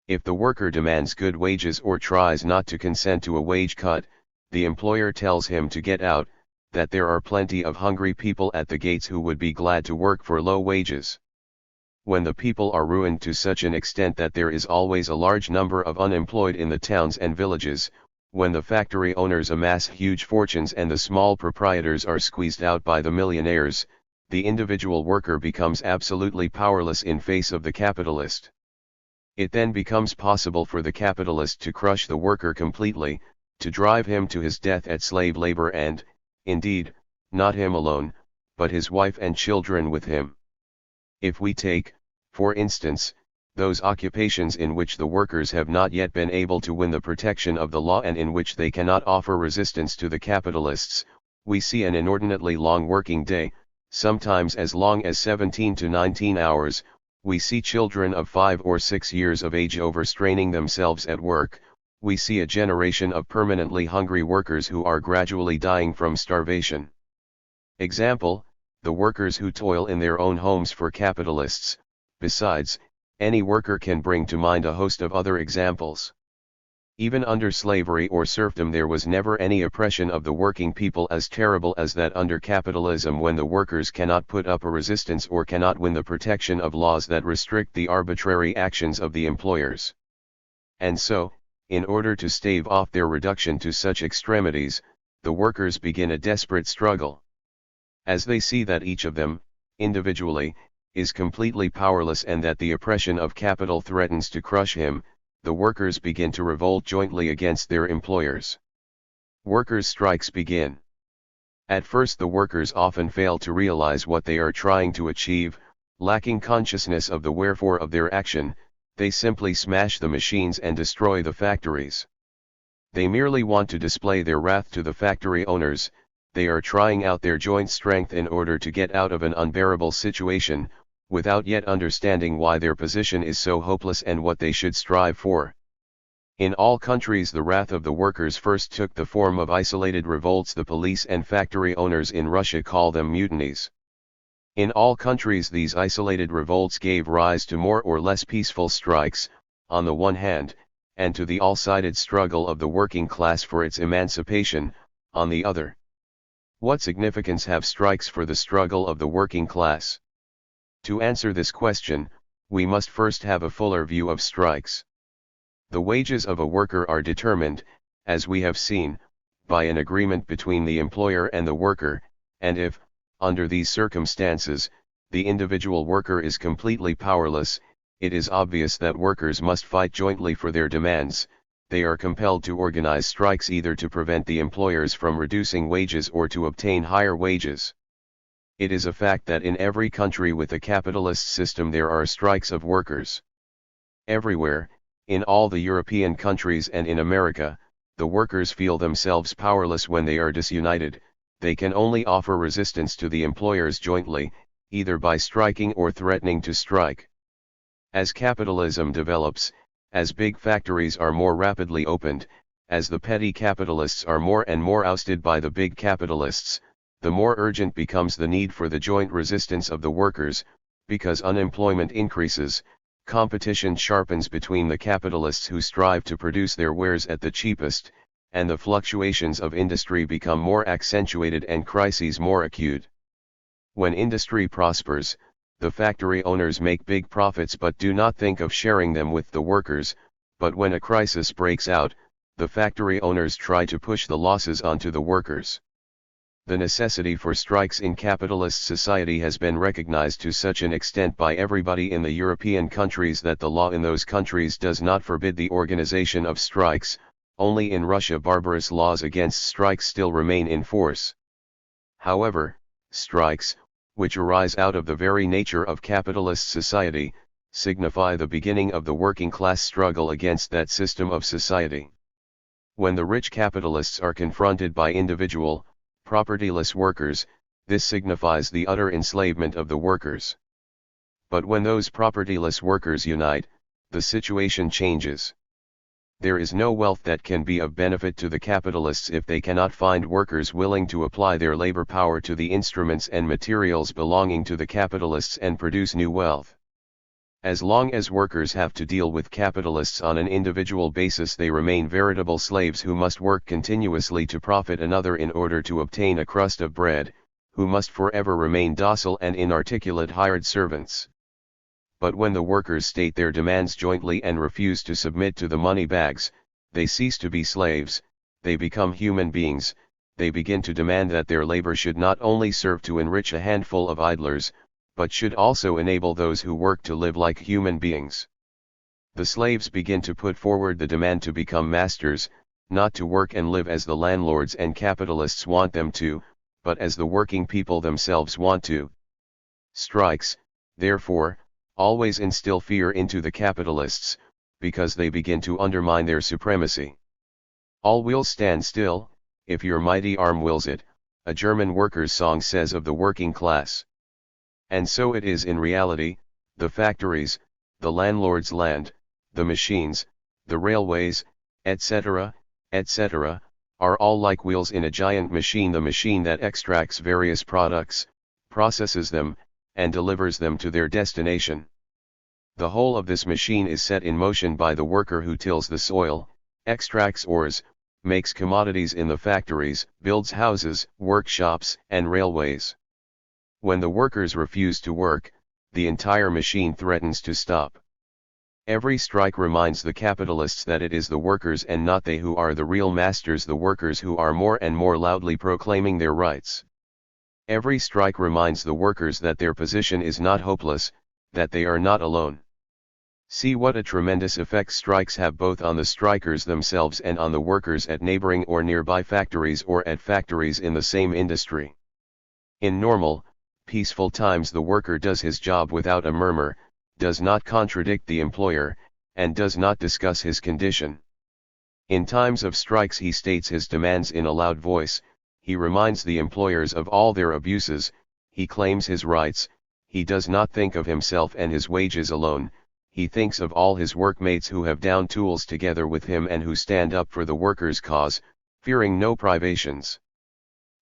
If the worker demands good wages or tries not to consent to a wage cut, the employer tells him to get out, that there are plenty of hungry people at the gates who would be glad to work for low wages. When the people are ruined to such an extent that there is always a large number of unemployed in the towns and villages, when the factory owners amass huge fortunes and the small proprietors are squeezed out by the millionaires, the individual worker becomes absolutely powerless in face of the capitalist. It then becomes possible for the capitalist to crush the worker completely, to drive him to his death at slave labor and, indeed, not him alone, but his wife and children with him. If we take, for instance, those occupations in which the workers have not yet been able to win the protection of the law and in which they cannot offer resistance to the capitalists, we see an inordinately long working day, sometimes as long as 17 to 19 hours, we see children of 5 or 6 years of age overstraining themselves at work. We see a generation of permanently hungry workers who are gradually dying from starvation. Example, the workers who toil in their own homes for capitalists. Besides, any worker can bring to mind a host of other examples. Even under slavery or serfdom there was never any oppression of the working people as terrible as that under capitalism, when the workers cannot put up a resistance or cannot win the protection of laws that restrict the arbitrary actions of the employers. And so, in order to stave off their reduction to such extremities, the workers begin a desperate struggle. As they see that each of them, individually, is completely powerless and that the oppression of capital threatens to crush him, the workers begin to revolt jointly against their employers. Workers' strikes begin. At first the workers often fail to realize what they are trying to achieve, lacking consciousness of the wherefore of their action. They simply smash the machines and destroy the factories. They merely want to display their wrath to the factory owners. They are trying out their joint strength in order to get out of an unbearable situation, without yet understanding why their position is so hopeless and what they should strive for. In all countries the wrath of the workers first took the form of isolated revolts. The police and factory owners in Russia call them mutinies. In all countries these isolated revolts gave rise to more or less peaceful strikes, on the one hand, and to the all-sided struggle of the working class for its emancipation, on the other. What significance have strikes for the struggle of the working class? To answer this question, we must first have a fuller view of strikes. The wages of a worker are determined, as we have seen, by an agreement between the employer and the worker, and if, under these circumstances, the individual worker is completely powerless, it is obvious that workers must fight jointly for their demands. They are compelled to organize strikes either to prevent the employers from reducing wages or to obtain higher wages. It is a fact that in every country with a capitalist system there are strikes of workers. Everywhere, in all the European countries and in America, the workers feel themselves powerless when they are disunited. They can only offer resistance to the employers jointly, either by striking or threatening to strike. As capitalism develops, as big factories are more rapidly opened, as the petty capitalists are more and more ousted by the big capitalists, the more urgent becomes the need for the joint resistance of the workers, because unemployment increases, competition sharpens between the capitalists who strive to produce their wares at the cheapest, and the fluctuations of industry become more accentuated and crises more acute. When industry prospers, the factory owners make big profits but do not think of sharing them with the workers, but when a crisis breaks out, the factory owners try to push the losses onto the workers. The necessity for strikes in capitalist society has been recognized to such an extent by everybody in the European countries that the law in those countries does not forbid the organization of strikes. Only in Russia barbarous laws against strikes still remain in force. However, strikes, which arise out of the very nature of capitalist society, signify the beginning of the working class struggle against that system of society. When the rich capitalists are confronted by individual, propertyless workers, this signifies the utter enslavement of the workers. But when those propertyless workers unite, the situation changes. There is no wealth that can be of benefit to the capitalists if they cannot find workers willing to apply their labor power to the instruments and materials belonging to the capitalists and produce new wealth. As long as workers have to deal with capitalists on an individual basis, they remain veritable slaves who must work continuously to profit another in order to obtain a crust of bread, who must forever remain docile and inarticulate hired servants. But when the workers state their demands jointly and refuse to submit to the money bags, they cease to be slaves, they become human beings. They begin to demand that their labor should not only serve to enrich a handful of idlers, but should also enable those who work to live like human beings. The slaves begin to put forward the demand to become masters, not to work and live as the landlords and capitalists want them to, but as the working people themselves want to. Strikes, therefore, always instill fear into the capitalists, because they begin to undermine their supremacy. All will stand still, if your mighty arm wills it, a German workers' song says of the working class. And so it is in reality. The factories, the landlord's land, the machines, the railways, etc., etc., are all like wheels in a giant machine, the machine that extracts various products, processes them, and delivers them to their destination. The whole of this machine is set in motion by the worker who tills the soil, extracts ores, makes commodities in the factories, builds houses, workshops, and railways. When the workers refuse to work, the entire machine threatens to stop. Every strike reminds the capitalists that it is the workers and not they who are the real masters, the workers who are more and more loudly proclaiming their rights. Every strike reminds the workers that their position is not hopeless, that they are not alone. See what a tremendous effect strikes have both on the strikers themselves and on the workers at neighboring or nearby factories or at factories in the same industry. In normal, peaceful times the worker does his job without a murmur, does not contradict the employer, and does not discuss his condition. In times of strikes he states his demands in a loud voice, he reminds the employers of all their abuses, he claims his rights, he does not think of himself and his wages alone, he thinks of all his workmates who have down tools together with him and who stand up for the workers' cause, fearing no privations.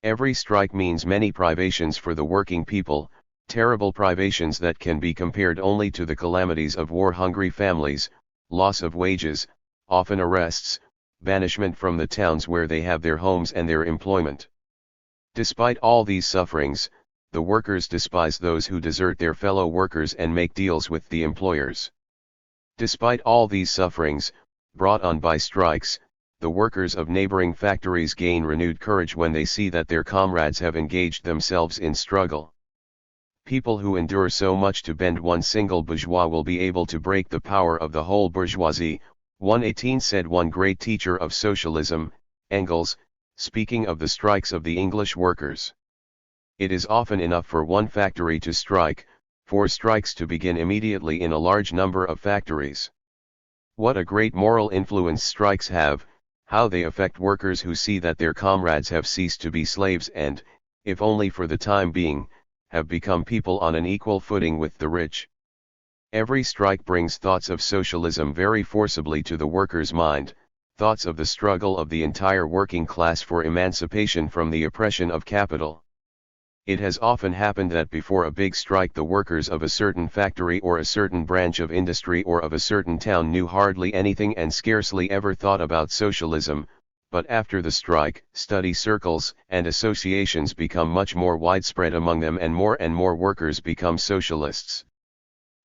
Every strike means many privations for the working people, terrible privations that can be compared only to the calamities of war-hungry families, loss of wages, often arrests, banishment from the towns where they have their homes and their employment. Despite all these sufferings, the workers despise those who desert their fellow workers and make deals with the employers. Despite all these sufferings, brought on by strikes, the workers of neighboring factories gain renewed courage when they see that their comrades have engaged themselves in struggle. People who endure so much to bend one single bourgeois will be able to break the power of the whole bourgeoisie, 118 said one great teacher of socialism, Engels, speaking of the strikes of the English workers. It is often enough for one factory to strike, 4 strikes to begin immediately in a large number of factories. What a great moral influence strikes have, how they affect workers who see that their comrades have ceased to be slaves and, if only for the time being, have become people on an equal footing with the rich. Every strike brings thoughts of socialism very forcibly to the worker's mind, thoughts of the struggle of the entire working class for emancipation from the oppression of capital. It has often happened that before a big strike the workers of a certain factory or a certain branch of industry or of a certain town knew hardly anything and scarcely ever thought about socialism, but after the strike, study circles and associations become much more widespread among them and more workers become socialists.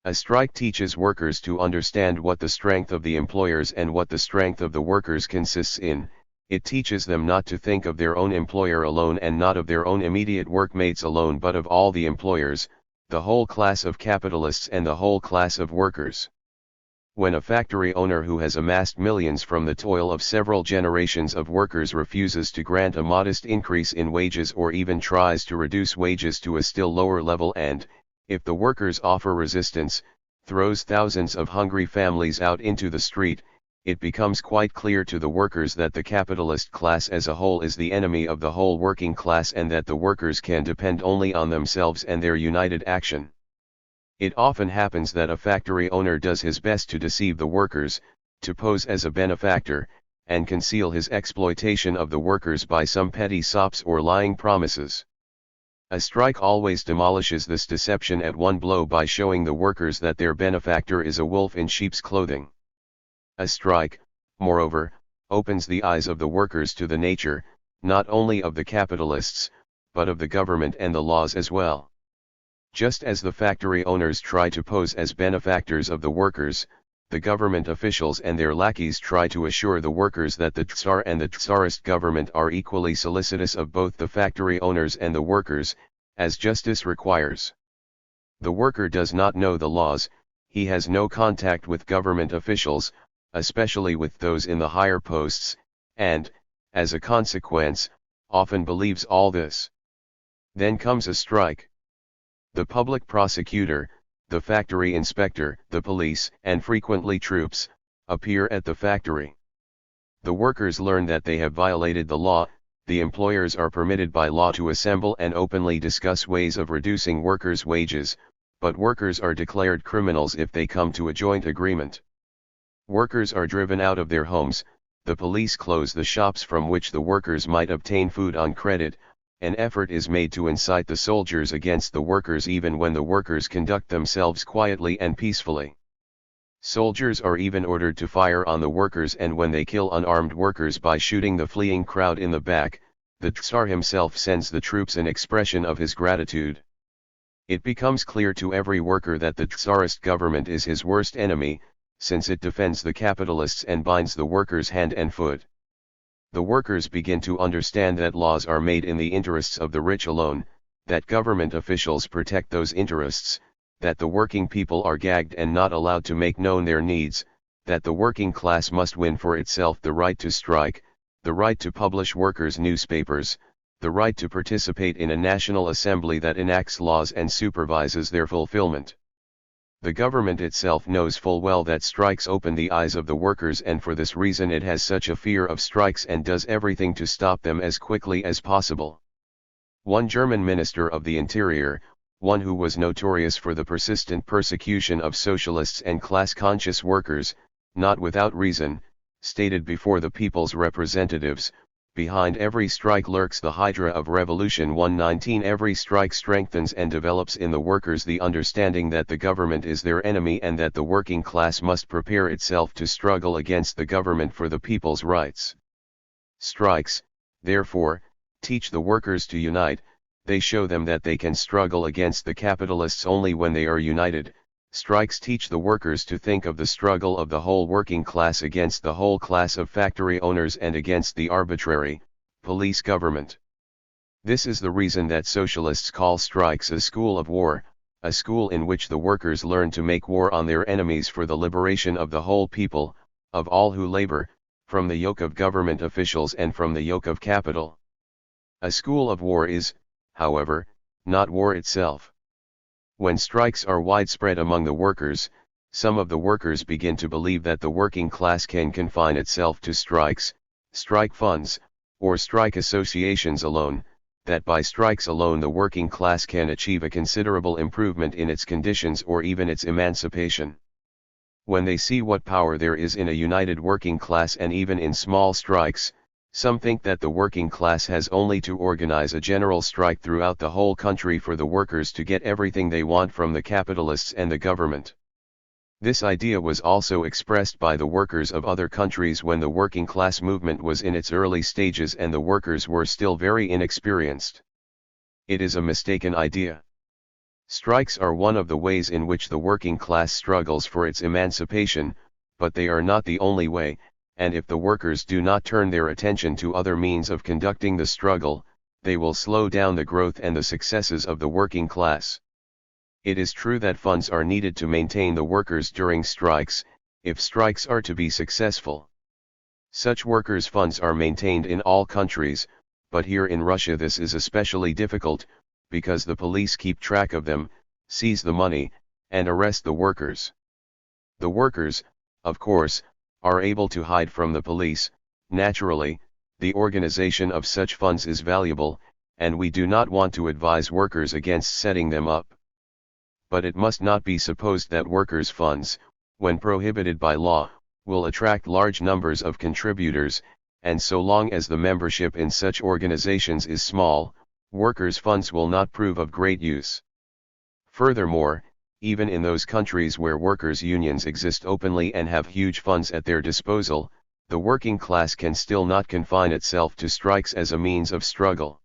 A strike teaches workers to understand what the strength of the employers and what the strength of the workers consists in. It teaches them not to think of their own employer alone and not of their own immediate workmates alone but of all the employers, the whole class of capitalists and the whole class of workers. When a factory owner who has amassed millions from the toil of several generations of workers refuses to grant a modest increase in wages or even tries to reduce wages to a still lower level and, if the workers offer resistance, throws thousands of hungry families out into the street, it becomes quite clear to the workers that the capitalist class as a whole is the enemy of the whole working class and that the workers can depend only on themselves and their united action. It often happens that a factory owner does his best to deceive the workers, to pose as a benefactor, and conceal his exploitation of the workers by some petty sops or lying promises. A strike always demolishes this deception at one blow by showing the workers that their benefactor is a wolf in sheep's clothing. A strike, moreover, opens the eyes of the workers to the nature, not only of the capitalists, but of the government and the laws as well. Just as the factory owners try to pose as benefactors of the workers, the government officials and their lackeys try to assure the workers that the Tsar and the Tsarist government are equally solicitous of both the factory owners and the workers, as justice requires. The worker does not know the laws, he has no contact with government officials, especially with those in the higher posts, and, as a consequence, often believes all this. Then comes a strike. The public prosecutor, the factory inspector, the police, and frequently troops, appear at the factory. The workers learn that they have violated the law, the employers are permitted by law to assemble and openly discuss ways of reducing workers' wages, but workers are declared criminals if they come to a joint agreement. Workers are driven out of their homes, the police close the shops from which the workers might obtain food on credit, an effort is made to incite the soldiers against the workers even when the workers conduct themselves quietly and peacefully. Soldiers are even ordered to fire on the workers, and when they kill unarmed workers by shooting the fleeing crowd in the back, the Tsar himself sends the troops an expression of his gratitude. It becomes clear to every worker that the Tsarist government is his worst enemy, since it defends the capitalists and binds the workers hand and foot. The workers begin to understand that laws are made in the interests of the rich alone, that government officials protect those interests, that the working people are gagged and not allowed to make known their needs, that the working class must win for itself the right to strike, the right to publish workers' newspapers, the right to participate in a national assembly that enacts laws and supervises their fulfillment. The government itself knows full well that strikes open the eyes of the workers, and for this reason it has such a fear of strikes and does everything to stop them as quickly as possible. One German minister of the Interior, one who was notorious for the persistent persecution of socialists and class-conscious workers, not without reason, stated before the people's representatives, "Behind every strike lurks the hydra of revolution." 119 Every strike strengthens and develops in the workers the understanding that the government is their enemy and that the working class must prepare itself to struggle against the government for the people's rights. Strikes, therefore, teach the workers to unite, they show them that they can struggle against the capitalists only when they are united. Strikes teach the workers to think of the struggle of the whole working class against the whole class of factory owners and against the arbitrary, police government. This is the reason that socialists call strikes a school of war, a school in which the workers learn to make war on their enemies for the liberation of the whole people, of all who labor, from the yoke of government officials and from the yoke of capital. A school of war is, however, not war itself. When strikes are widespread among the workers, some of the workers begin to believe that the working class can confine itself to strikes, strike funds, or strike associations alone, that by strikes alone the working class can achieve a considerable improvement in its conditions or even its emancipation. When they see what power there is in a united working class and even in small strikes, some think that the working class has only to organize a general strike throughout the whole country for the workers to get everything they want from the capitalists and the government. This idea was also expressed by the workers of other countries when the working class movement was in its early stages and the workers were still very inexperienced. It is a mistaken idea. Strikes are one of the ways in which the working class struggles for its emancipation, but they are not the only way, and if the workers do not turn their attention to other means of conducting the struggle, they will slow down the growth and the successes of the working class. It is true that funds are needed to maintain the workers during strikes, if strikes are to be successful. Such workers' funds are maintained in all countries, but here in Russia this is especially difficult, because the police keep track of them, seize the money, and arrest the workers. The workers, of course, are able to hide from the police. Naturally, the organization of such funds is valuable, and we do not want to advise workers against setting them up. But it must not be supposed that workers' funds, when prohibited by law, will attract large numbers of contributors, and so long as the membership in such organizations is small, workers' funds will not prove of great use. Furthermore, even in those countries where workers' unions exist openly and have huge funds at their disposal, the working class can still not confine itself to strikes as a means of struggle.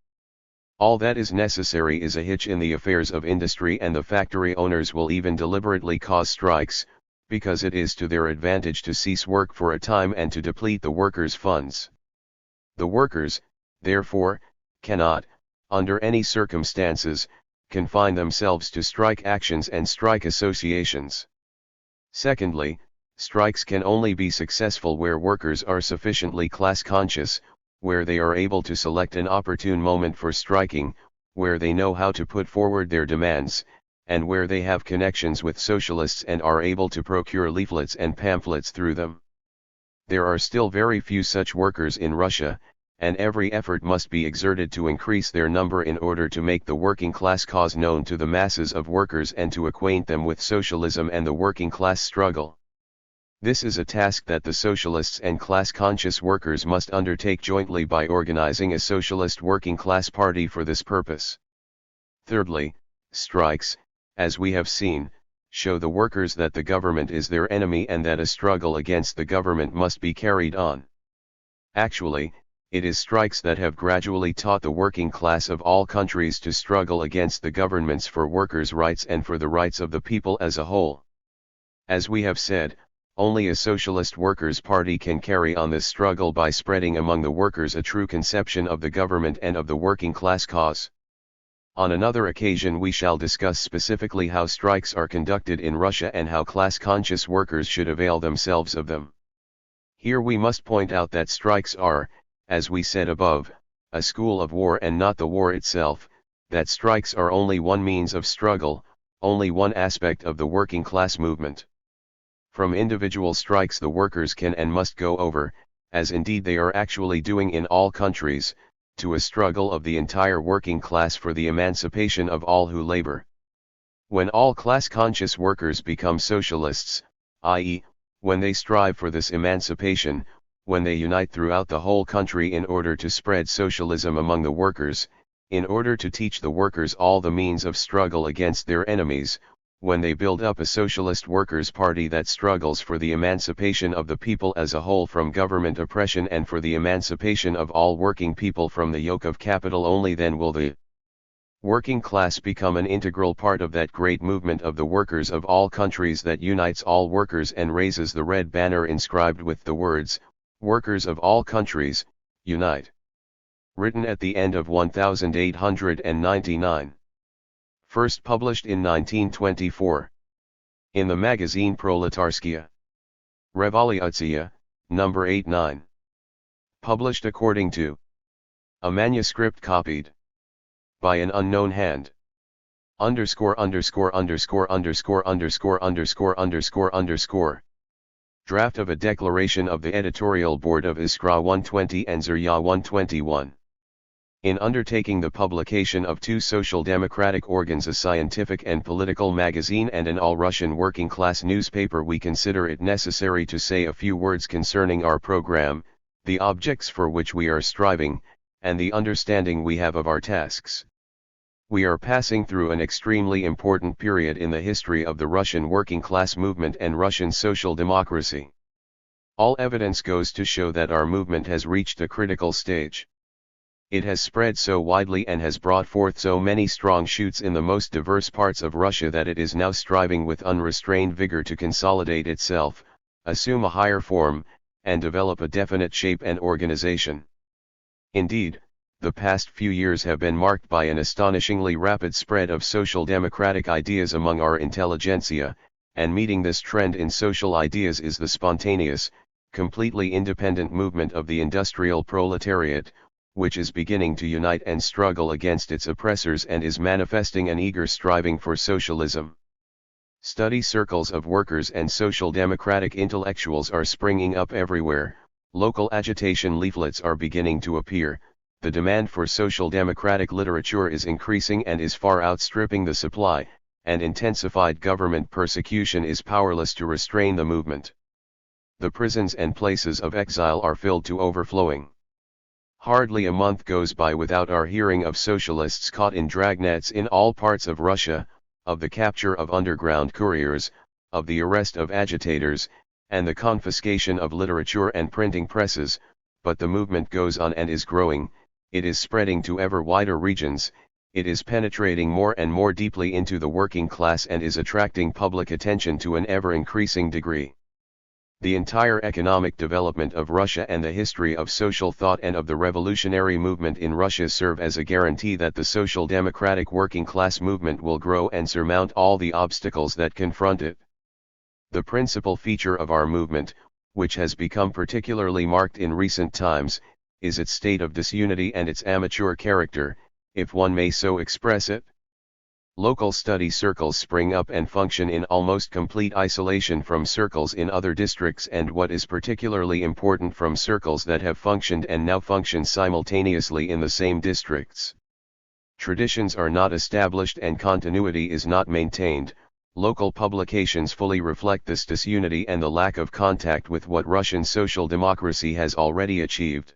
All that is necessary is a hitch in the affairs of industry, and the factory owners will even deliberately cause strikes, because it is to their advantage to cease work for a time and to deplete the workers' funds. The workers, therefore, cannot, under any circumstances, confine themselves to strike actions and strike associations. Secondly, strikes can only be successful where workers are sufficiently class-conscious, where they are able to select an opportune moment for striking, where they know how to put forward their demands, and where they have connections with socialists and are able to procure leaflets and pamphlets through them. There are still very few such workers in Russia, and every effort must be exerted to increase their number in order to make the working class cause known to the masses of workers and to acquaint them with socialism and the working class struggle. This is a task that the socialists and class-conscious workers must undertake jointly by organizing a socialist working class party for this purpose. Thirdly, strikes, as we have seen, show the workers that the government is their enemy and that a struggle against the government must be carried on. Actually, it is strikes that have gradually taught the working class of all countries to struggle against the governments for workers' rights and for the rights of the people as a whole. As we have said, only a socialist workers' party can carry on this struggle by spreading among the workers a true conception of the government and of the working class cause. On another occasion we shall discuss specifically how strikes are conducted in Russia and how class-conscious workers should avail themselves of them. Here we must point out that strikes are, as we said above, a school of war and not the war itself, that strikes are only one means of struggle, only one aspect of the working class movement. From individual strikes the workers can and must go over, as indeed they are actually doing in all countries, to a struggle of the entire working class for the emancipation of all who labor. When all class-conscious workers become socialists, i.e., when they strive for this emancipation, when they unite throughout the whole country in order to spread socialism among the workers, in order to teach the workers all the means of struggle against their enemies, when they build up a socialist workers' party that struggles for the emancipation of the people as a whole from government oppression and for the emancipation of all working people from the yoke of capital, only then will the working class become an integral part of that great movement of the workers of all countries that unites all workers and raises the red banner inscribed with the words, "Workers of all countries, unite," written at the end of 1899. First published in 1924. In the magazine Proletarskia. Revolutsiya, number 89. Published according to a manuscript copied by an unknown hand. Underscore. Draft of a declaration of the editorial board of Iskra 120 and Zarya 121. In undertaking the publication of two social democratic organs, a scientific and political magazine and an all-Russian working-class newspaper, we consider it necessary to say a few words concerning our program, the objects for which we are striving, and the understanding we have of our tasks. We are passing through an extremely important period in the history of the Russian working-class movement and Russian social democracy. All evidence goes to show that our movement has reached a critical stage. It has spread so widely and has brought forth so many strong shoots in the most diverse parts of Russia that it is now striving with unrestrained vigor to consolidate itself, assume a higher form, and develop a definite shape and organization. Indeed, the past few years have been marked by an astonishingly rapid spread of social democratic ideas among our intelligentsia, and meeting this trend in social ideas is the spontaneous, completely independent movement of the industrial proletariat, which is beginning to unite and struggle against its oppressors and is manifesting an eager striving for socialism. Study circles of workers and social democratic intellectuals are springing up everywhere, local agitation leaflets are beginning to appear, the demand for social democratic literature is increasing and is far outstripping the supply, and intensified government persecution is powerless to restrain the movement. The prisons and places of exile are filled to overflowing. Hardly a month goes by without our hearing of socialists caught in dragnets in all parts of Russia, of the capture of underground couriers, of the arrest of agitators, and the confiscation of literature and printing presses, but the movement goes on and is growing, it is spreading to ever wider regions, it is penetrating more and more deeply into the working class and is attracting public attention to an ever-increasing degree. The entire economic development of Russia and the history of social thought and of the revolutionary movement in Russia serve as a guarantee that the social democratic working class movement will grow and surmount all the obstacles that confront it. The principal feature of our movement, which has become particularly marked in recent times, is its state of disunity and its amateur character, if one may so express it. Local study circles spring up and function in almost complete isolation from circles in other districts and, what is particularly important, from circles that have functioned and now function simultaneously in the same districts. Traditions are not established and continuity is not maintained. Local publications fully reflect this disunity and the lack of contact with what Russian social democracy has already achieved.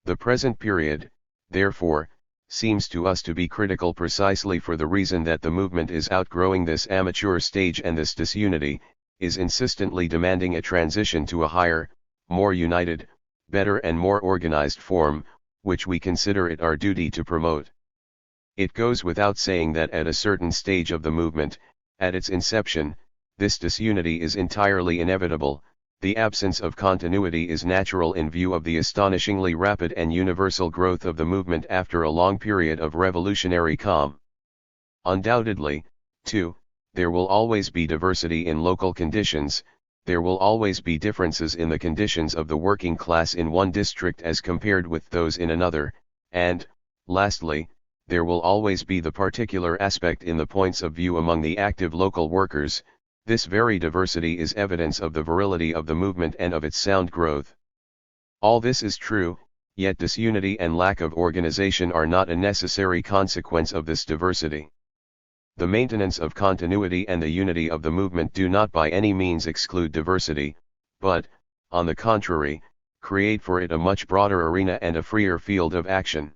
The present period, therefore, seems to us to be critical precisely for the reason that the movement is outgrowing this amateur stage and this disunity, is insistently demanding a transition to a higher, more united, better and more organized form, which we consider it our duty to promote. It goes without saying that at a certain stage of the movement, at its inception, this disunity is entirely inevitable. The absence of continuity is natural in view of the astonishingly rapid and universal growth of the movement after a long period of revolutionary calm. Undoubtedly, too, there will always be diversity in local conditions, there will always be differences in the conditions of the working class in one district as compared with those in another, and, lastly, there will always be the particular aspect in the points of view among the active local workers. This very diversity is evidence of the virility of the movement and of its sound growth. All this is true, yet disunity and lack of organization are not a necessary consequence of this diversity. The maintenance of continuity and the unity of the movement do not by any means exclude diversity, but, on the contrary, create for it a much broader arena and a freer field of action.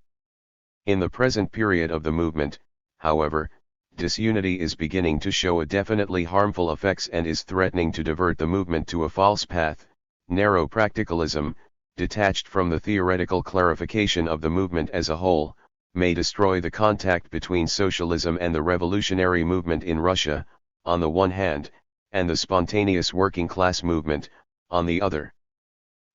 In the present period of the movement, however, disunity is beginning to show a definitely harmful effects and is threatening to divert the movement to a false path. Narrow practicalism, detached from the theoretical clarification of the movement as a whole, may destroy the contact between socialism and the revolutionary movement in Russia, on the one hand, and the spontaneous working class movement, on the other.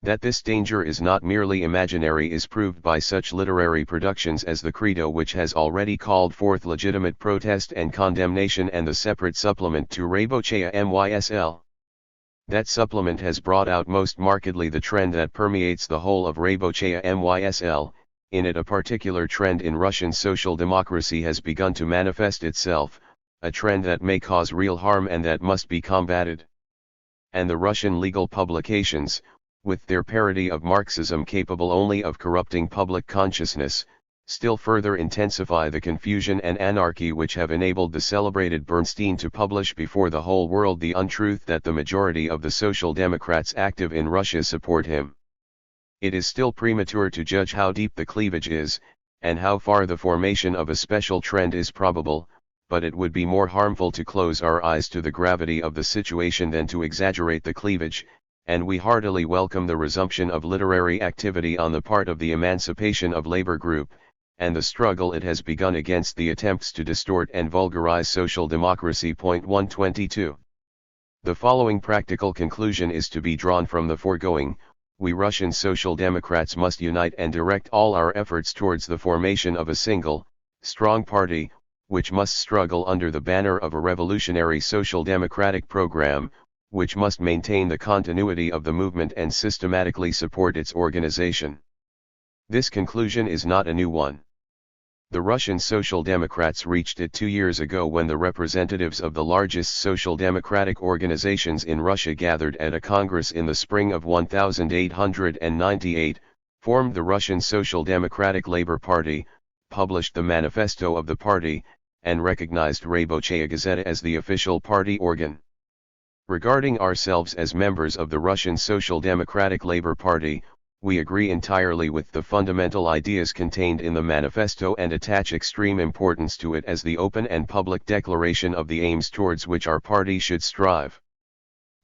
That this danger is not merely imaginary is proved by such literary productions as the Credo, which has already called forth legitimate protest and condemnation, and the separate supplement to Rabotchaya Mysl. That supplement has brought out most markedly the trend that permeates the whole of Rabotchaya Mysl. In it a particular trend in Russian social democracy has begun to manifest itself, a trend that may cause real harm and that must be combated. And the Russian legal publications, with their parody of Marxism capable only of corrupting public consciousness, still further intensify the confusion and anarchy which have enabled the celebrated Bernstein to publish before the whole world the untruth that the majority of the Social Democrats active in Russia support him. It is still premature to judge how deep the cleavage is, and how far the formation of a special trend is probable, but it would be more harmful to close our eyes to the gravity of the situation than to exaggerate the cleavage, and we heartily welcome the resumption of literary activity on the part of the Emancipation of Labor Group, and the struggle it has begun against the attempts to distort and vulgarize social democracy. 122. The following practical conclusion is to be drawn from the foregoing: we Russian Social Democrats must unite and direct all our efforts towards the formation of a single, strong party, which must struggle under the banner of a revolutionary social democratic program, which must maintain the continuity of the movement and systematically support its organization. This conclusion is not a new one. The Russian Social Democrats reached it 2 years ago when the representatives of the largest social democratic organizations in Russia gathered at a congress in the spring of 1898, formed the Russian Social Democratic Labor Party, published the manifesto of the party, and recognized Rabotchaya Gazeta as the official party organ. Regarding ourselves as members of the Russian Social Democratic Labor Party, we agree entirely with the fundamental ideas contained in the manifesto and attach extreme importance to it as the open and public declaration of the aims towards which our party should strive.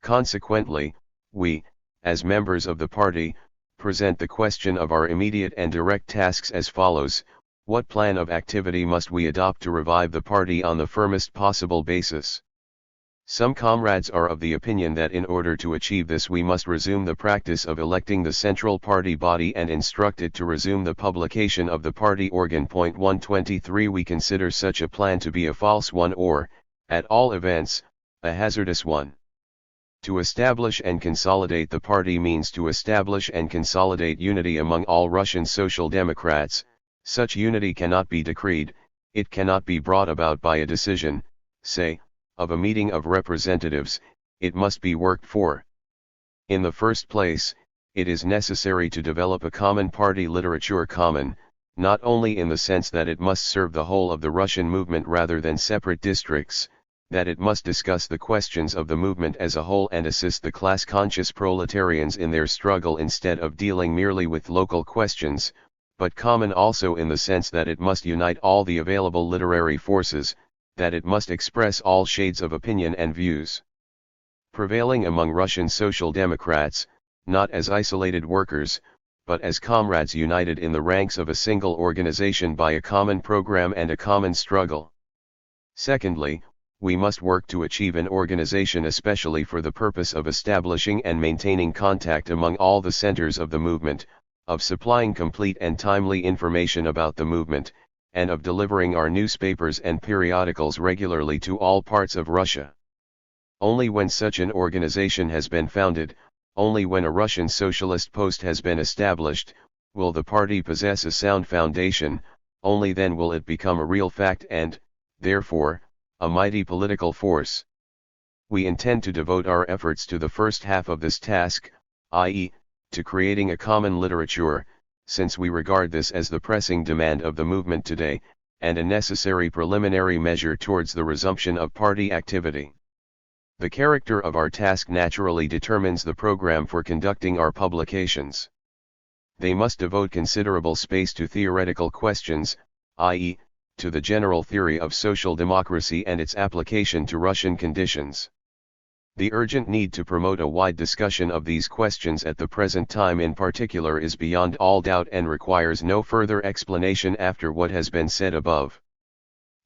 Consequently, we, as members of the party, present the question of our immediate and direct tasks as follows: what plan of activity must we adopt to revive the party on the firmest possible basis? Some comrades are of the opinion that in order to achieve this we must resume the practice of electing the central party body and instruct it to resume the publication of the party organ. 123. We consider such a plan to be a false one, or, at all events, a hazardous one. To establish and consolidate the party means to establish and consolidate unity among all Russian Social Democrats. Such unity cannot be decreed, it cannot be brought about by a decision, say, of a meeting of representatives, it must be worked for. In the first place, it is necessary to develop a common party literature, common, not only in the sense that it must serve the whole of the Russian movement rather than separate districts, that it must discuss the questions of the movement as a whole and assist the class-conscious proletarians in their struggle instead of dealing merely with local questions, but common also in the sense that it must unite all the available literary forces, that it must express all shades of opinion and views prevailing among Russian Social Democrats, not as isolated workers, but as comrades united in the ranks of a single organization by a common program and a common struggle. Secondly, we must work to achieve an organization especially for the purpose of establishing and maintaining contact among all the centers of the movement, of supplying complete and timely information about the movement, and of delivering our newspapers and periodicals regularly to all parts of Russia. Only when such an organization has been founded, only when a Russian socialist post has been established, will the party possess a sound foundation, only then will it become a real fact and, therefore, a mighty political force. We intend to devote our efforts to the first half of this task, i.e., to creating a common literature, since we regard this as the pressing demand of the movement today, and a necessary preliminary measure towards the resumption of party activity. The character of our task naturally determines the program for conducting our publications. They must devote considerable space to theoretical questions, i.e., to the general theory of social democracy and its application to Russian conditions. The urgent need to promote a wide discussion of these questions at the present time in particular is beyond all doubt and requires no further explanation after what has been said above.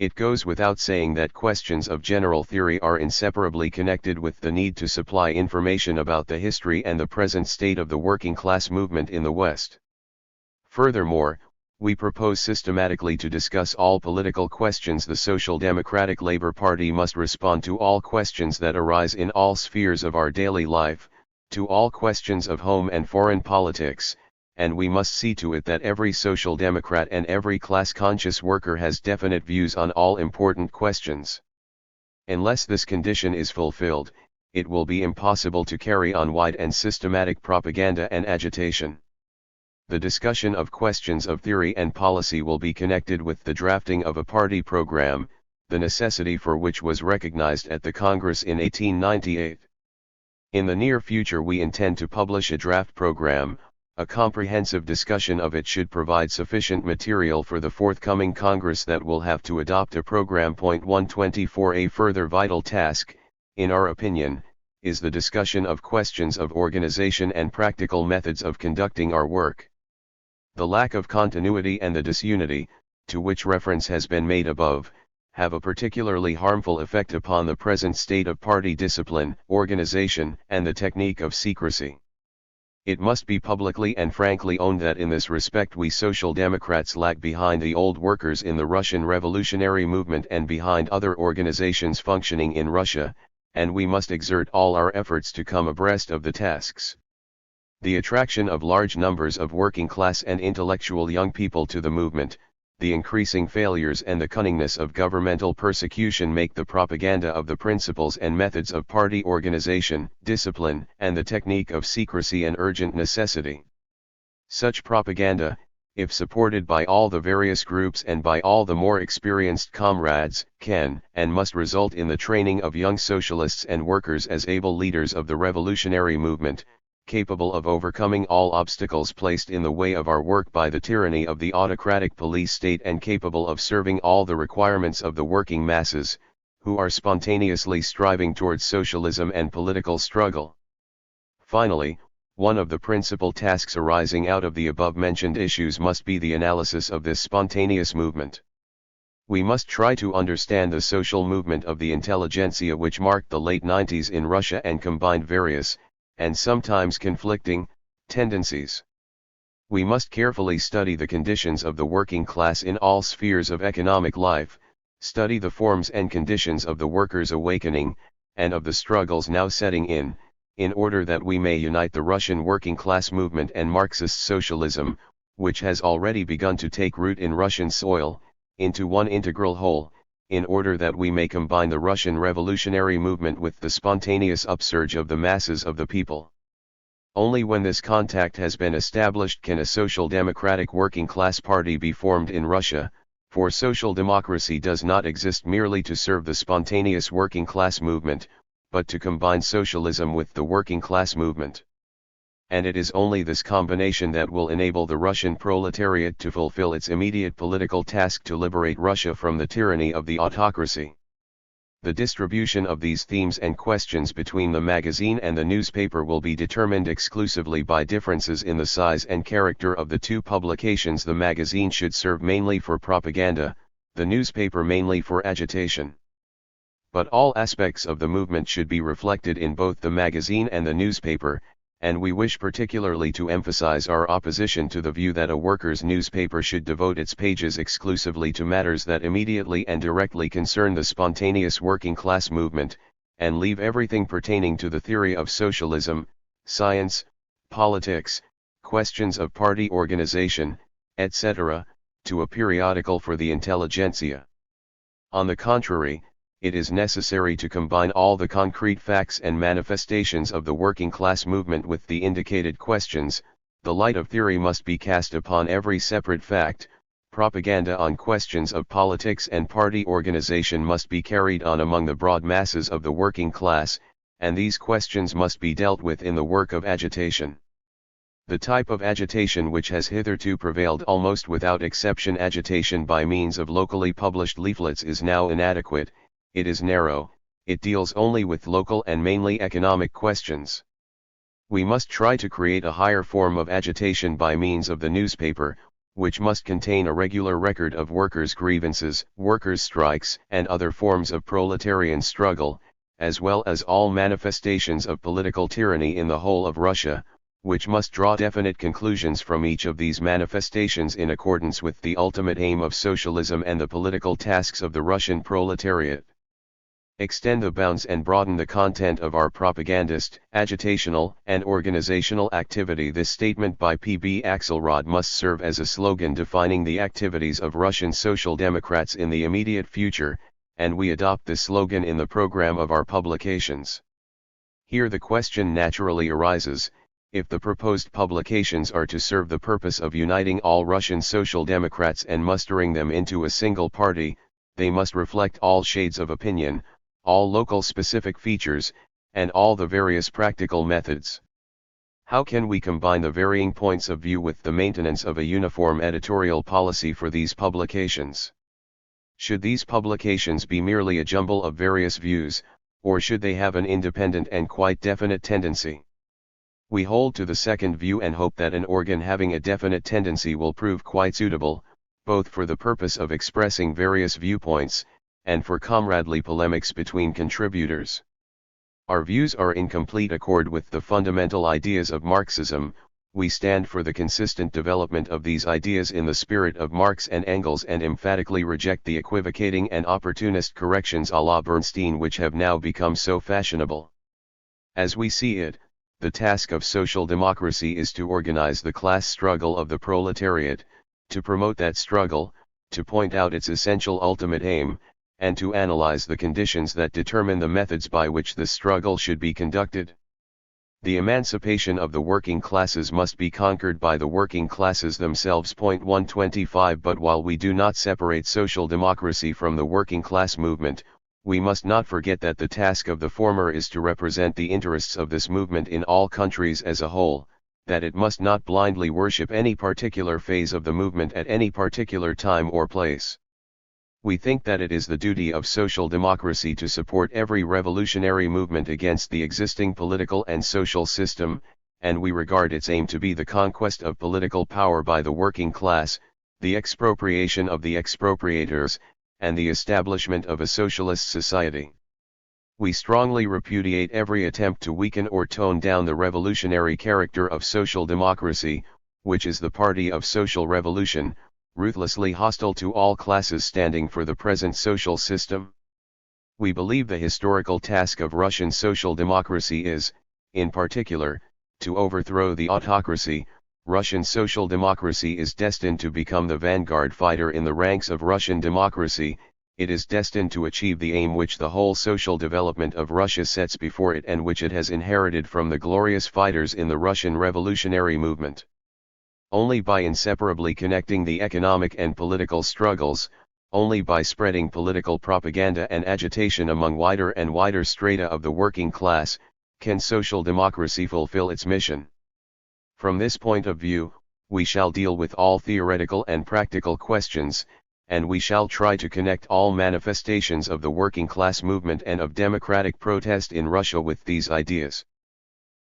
It goes without saying that questions of general theory are inseparably connected with the need to supply information about the history and the present state of the working class movement in the West. Furthermore, we propose systematically to discuss all political questions. The Social Democratic Labour Party must respond to all questions that arise in all spheres of our daily life, to all questions of home and foreign politics, and we must see to it that every social democrat and every class-conscious worker has definite views on all important questions. Unless this condition is fulfilled, it will be impossible to carry on wide and systematic propaganda and agitation. The discussion of questions of theory and policy will be connected with the drafting of a party program, the necessity for which was recognized at the Congress in 1898. In the near future we intend to publish a draft program. A comprehensive discussion of it should provide sufficient material for the forthcoming Congress that will have to adopt a program. 124. A further vital task, in our opinion, is the discussion of questions of organization and practical methods of conducting our work. The lack of continuity and the disunity, to which reference has been made above, have a particularly harmful effect upon the present state of party discipline, organization, and the technique of secrecy. It must be publicly and frankly owned that in this respect we Social Democrats lag behind the old workers in the Russian revolutionary movement and behind other organizations functioning in Russia, and we must exert all our efforts to come abreast of the tasks. The attraction of large numbers of working class and intellectual young people to the movement, the increasing failures and the cunningness of governmental persecution make the propaganda of the principles and methods of party organization, discipline, and the technique of secrecy an urgent necessity. Such propaganda, if supported by all the various groups and by all the more experienced comrades, can and must result in the training of young socialists and workers as able leaders of the revolutionary movement, capable of overcoming all obstacles placed in the way of our work by the tyranny of the autocratic police state and capable of serving all the requirements of the working masses, who are spontaneously striving towards socialism and political struggle. Finally, one of the principal tasks arising out of the above-mentioned issues must be the analysis of this spontaneous movement. We must try to understand the social movement of the intelligentsia which marked the late 90s in Russia and combined various, and sometimes conflicting, tendencies. We must carefully study the conditions of the working class in all spheres of economic life, study the forms and conditions of the workers' awakening, and of the struggles now setting in order that we may unite the Russian working class movement and Marxist socialism, which has already begun to take root in Russian soil, into one integral whole, in order that we may combine the Russian revolutionary movement with the spontaneous upsurge of the masses of the people. Only when this contact has been established can a social democratic working class party be formed in Russia, for social democracy does not exist merely to serve the spontaneous working class movement, but to combine socialism with the working class movement. And it is only this combination that will enable the Russian proletariat to fulfill its immediate political task to liberate Russia from the tyranny of the autocracy. The distribution of these themes and questions between the magazine and the newspaper will be determined exclusively by differences in the size and character of the two publications. The magazine should serve mainly for propaganda, the newspaper mainly for agitation. But all aspects of the movement should be reflected in both the magazine and the newspaper, and we wish particularly to emphasize our opposition to the view that a workers' newspaper should devote its pages exclusively to matters that immediately and directly concern the spontaneous working class movement, and leave everything pertaining to the theory of socialism, science, politics, questions of party organization, etc., to a periodical for the intelligentsia. On the contrary, it is necessary to combine all the concrete facts and manifestations of the working class movement with the indicated questions. The light of theory must be cast upon every separate fact, propaganda on questions of politics and party organization must be carried on among the broad masses of the working class, and these questions must be dealt with in the work of agitation. The type of agitation which has hitherto prevailed almost without exception, agitation by means of locally published leaflets, is now inadequate. It is narrow, it deals only with local and mainly economic questions. We must try to create a higher form of agitation by means of the newspaper, which must contain a regular record of workers' grievances, workers' strikes, and other forms of proletarian struggle, as well as all manifestations of political tyranny in the whole of Russia, which must draw definite conclusions from each of these manifestations in accordance with the ultimate aim of socialism and the political tasks of the Russian proletariat. Extend the bounds and broaden the content of our propagandist, agitational, and organizational activity. This statement by P.B. Axelrod must serve as a slogan defining the activities of Russian Social Democrats in the immediate future, and we adopt this slogan in the program of our publications. Here the question naturally arises: if the proposed publications are to serve the purpose of uniting all Russian Social Democrats and mustering them into a single party, they must reflect all shades of opinion, all local specific features, and all the various practical methods. How can we combine the varying points of view with the maintenance of a uniform editorial policy for these publications? Should these publications be merely a jumble of various views, or should they have an independent and quite definite tendency? We hold to the second view and hope that an organ having a definite tendency will prove quite suitable, both for the purpose of expressing various viewpoints, and for comradely polemics between contributors. Our views are in complete accord with the fundamental ideas of Marxism. We stand for the consistent development of these ideas in the spirit of Marx and Engels and emphatically reject the equivocating and opportunist corrections à la Bernstein which have now become so fashionable. As we see it, the task of social democracy is to organize the class struggle of the proletariat, to promote that struggle, to point out its essential ultimate aim, and to analyze the conditions that determine the methods by which the struggle should be conducted. The emancipation of the working classes must be conquered by the working classes themselves. 125 But while we do not separate social democracy from the working class movement, we must not forget that the task of the former is to represent the interests of this movement in all countries as a whole, that it must not blindly worship any particular phase of the movement at any particular time or place. We think that it is the duty of social democracy to support every revolutionary movement against the existing political and social system, and we regard its aim to be the conquest of political power by the working class, the expropriation of the expropriators, and the establishment of a socialist society. We strongly repudiate every attempt to weaken or tone down the revolutionary character of social democracy, which is the party of social revolution, ruthlessly hostile to all classes standing for the present social system. We believe the historical task of Russian social democracy is, in particular, to overthrow the autocracy. Russian social democracy is destined to become the vanguard fighter in the ranks of Russian democracy. It is destined to achieve the aim which the whole social development of Russia sets before it and which it has inherited from the glorious fighters in the Russian revolutionary movement. Only by inseparably connecting the economic and political struggles, only by spreading political propaganda and agitation among wider and wider strata of the working class, can social democracy fulfill its mission. From this point of view, we shall deal with all theoretical and practical questions, and we shall try to connect all manifestations of the working class movement and of democratic protest in Russia with these ideas.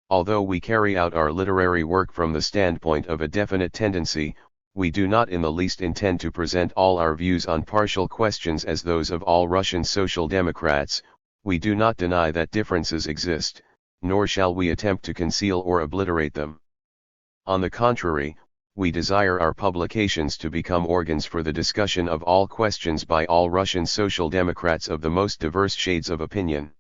Although we carry out our literary work from the standpoint of a definite tendency, we do not in the least intend to present all our views on partial questions as those of all Russian social democrats. We do not deny that differences exist, nor shall we attempt to conceal or obliterate them. On the contrary, we desire our publications to become organs for the discussion of all questions by all Russian social democrats of the most diverse shades of opinion.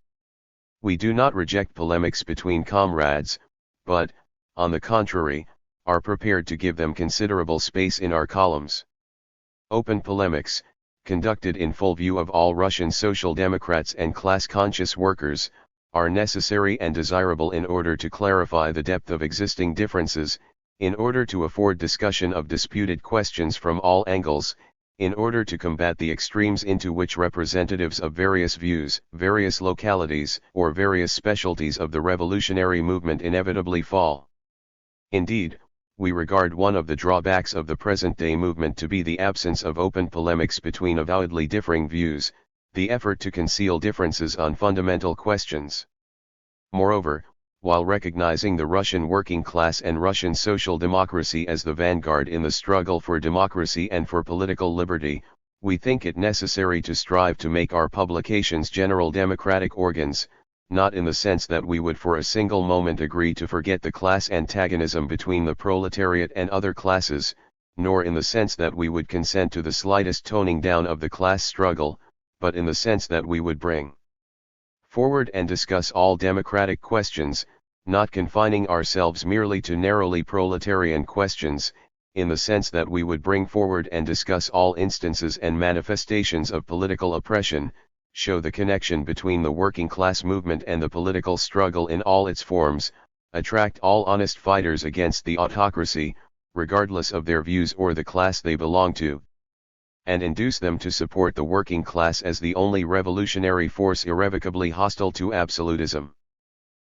We do not reject polemics between comrades, but, on the contrary, are prepared to give them considerable space in our columns. Open polemics, conducted in full view of all Russian social democrats and class-conscious workers, are necessary and desirable in order to clarify the depth of existing differences, in order to afford discussion of disputed questions from all angles, in order to combat the extremes into which representatives of various views, various localities, or various specialties of the revolutionary movement inevitably fall. Indeed, we regard one of the drawbacks of the present-day movement to be the absence of open polemics between avowedly differing views, the effort to conceal differences on fundamental questions. Moreover, while recognizing the Russian working class and Russian social democracy as the vanguard in the struggle for democracy and for political liberty, we think it necessary to strive to make our publications general democratic organs, not in the sense that we would for a single moment agree to forget the class antagonism between the proletariat and other classes, nor in the sense that we would consent to the slightest toning down of the class struggle, but in the sense that we would bring forward and discuss all democratic questions, not confining ourselves merely to narrowly proletarian questions, in the sense that we would bring forward and discuss all instances and manifestations of political oppression, show the connection between the working class movement and the political struggle in all its forms, attract all honest fighters against the autocracy, regardless of their views or the class they belong to, and induce them to support the working class as the only revolutionary force irrevocably hostile to absolutism.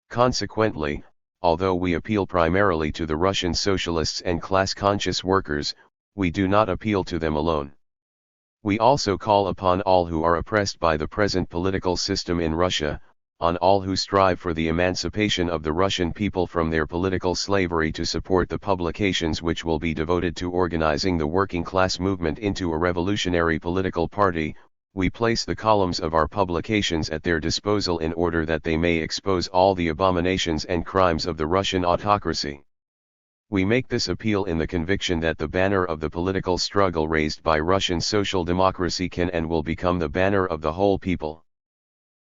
Consequently, although we appeal primarily to the Russian socialists and class-conscious workers, we do not appeal to them alone. We also call upon all who are oppressed by the present political system in Russia, on all who strive for the emancipation of the Russian people from their political slavery to support the publications which will be devoted to organizing the working class movement into a revolutionary political party. We place the columns of our publications at their disposal in order that they may expose all the abominations and crimes of the Russian autocracy. We make this appeal in the conviction that the banner of the political struggle raised by Russian social democracy can and will become the banner of the whole people.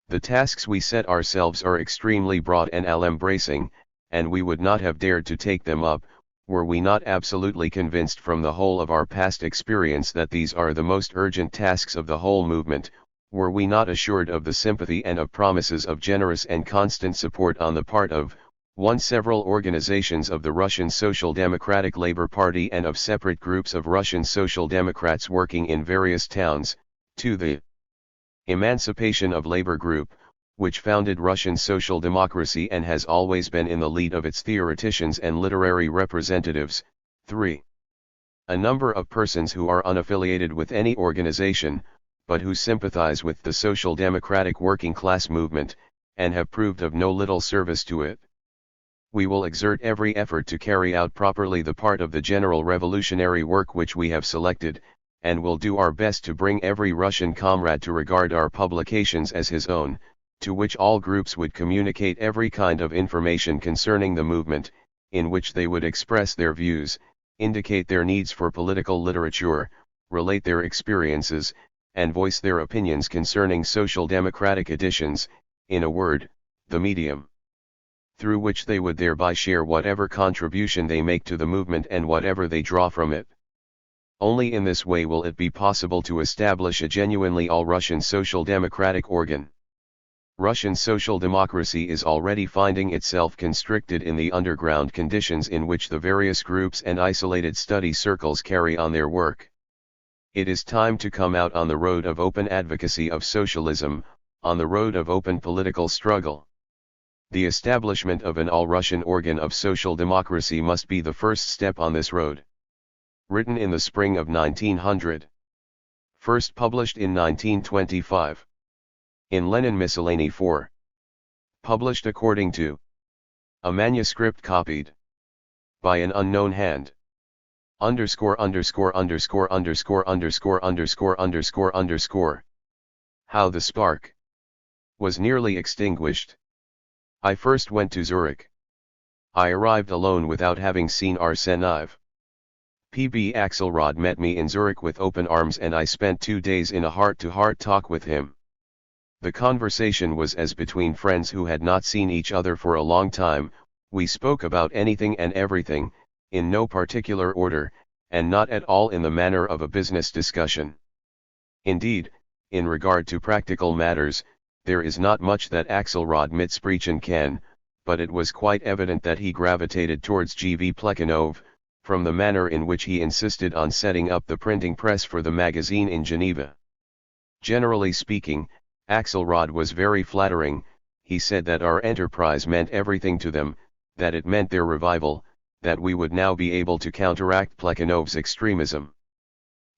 The tasks we set ourselves are extremely broad and all-embracing, and we would not have dared to take them up, were we not absolutely convinced from the whole of our past experience that these are the most urgent tasks of the whole movement, were we not assured of the sympathy and of promises of generous and constant support on the part of, 1. Several organizations of the Russian Social Democratic Labor Party and of separate groups of Russian Social Democrats working in various towns, 2. The Emancipation of Labor Group, which founded Russian social democracy and has always been in the lead of its theoreticians and literary representatives, 3. A number of persons who are unaffiliated with any organization, but who sympathize with the social democratic working class movement, and have proved of no little service to it. We will exert every effort to carry out properly the part of the general revolutionary work which we have selected, and will do our best to bring every Russian comrade to regard our publications as his own, to which all groups would communicate every kind of information concerning the movement, in which they would express their views, indicate their needs for political literature, relate their experiences, and voice their opinions concerning social democratic editions, in a word, the medium through which they would thereby share whatever contribution they make to the movement and whatever they draw from it. Only in this way will it be possible to establish a genuinely all-Russian social democratic organ. Russian social democracy is already finding itself constricted in the underground conditions in which the various groups and isolated study circles carry on their work. It is time to come out on the road of open advocacy of socialism, on the road of open political struggle. The establishment of an all-Russian organ of social democracy must be the first step on this road. Written in the spring of 1900. First published in 1925. In Lenin Miscellany 4. Published according to a manuscript copied by an unknown hand. Underscore underscore underscore underscore underscore underscore underscore underscore. How the spark was nearly extinguished. I first went to Zurich. I arrived alone without having seen Arsène Yves. P.B. Axelrod met me in Zurich with open arms and I spent 2 days in a heart-to-heart talk with him. The conversation was as between friends who had not seen each other for a long time. We spoke about anything and everything, in no particular order, and not at all in the manner of a business discussion. Indeed, in regard to practical matters, there is not much that Axelrod mitsprechen can, but it was quite evident that he gravitated towards G. V. Plekhanov, from the manner in which he insisted on setting up the printing press for the magazine in Geneva. Generally speaking, Axelrod was very flattering. He said that our enterprise meant everything to them, that it meant their revival, that we would now be able to counteract Plekhanov's extremism.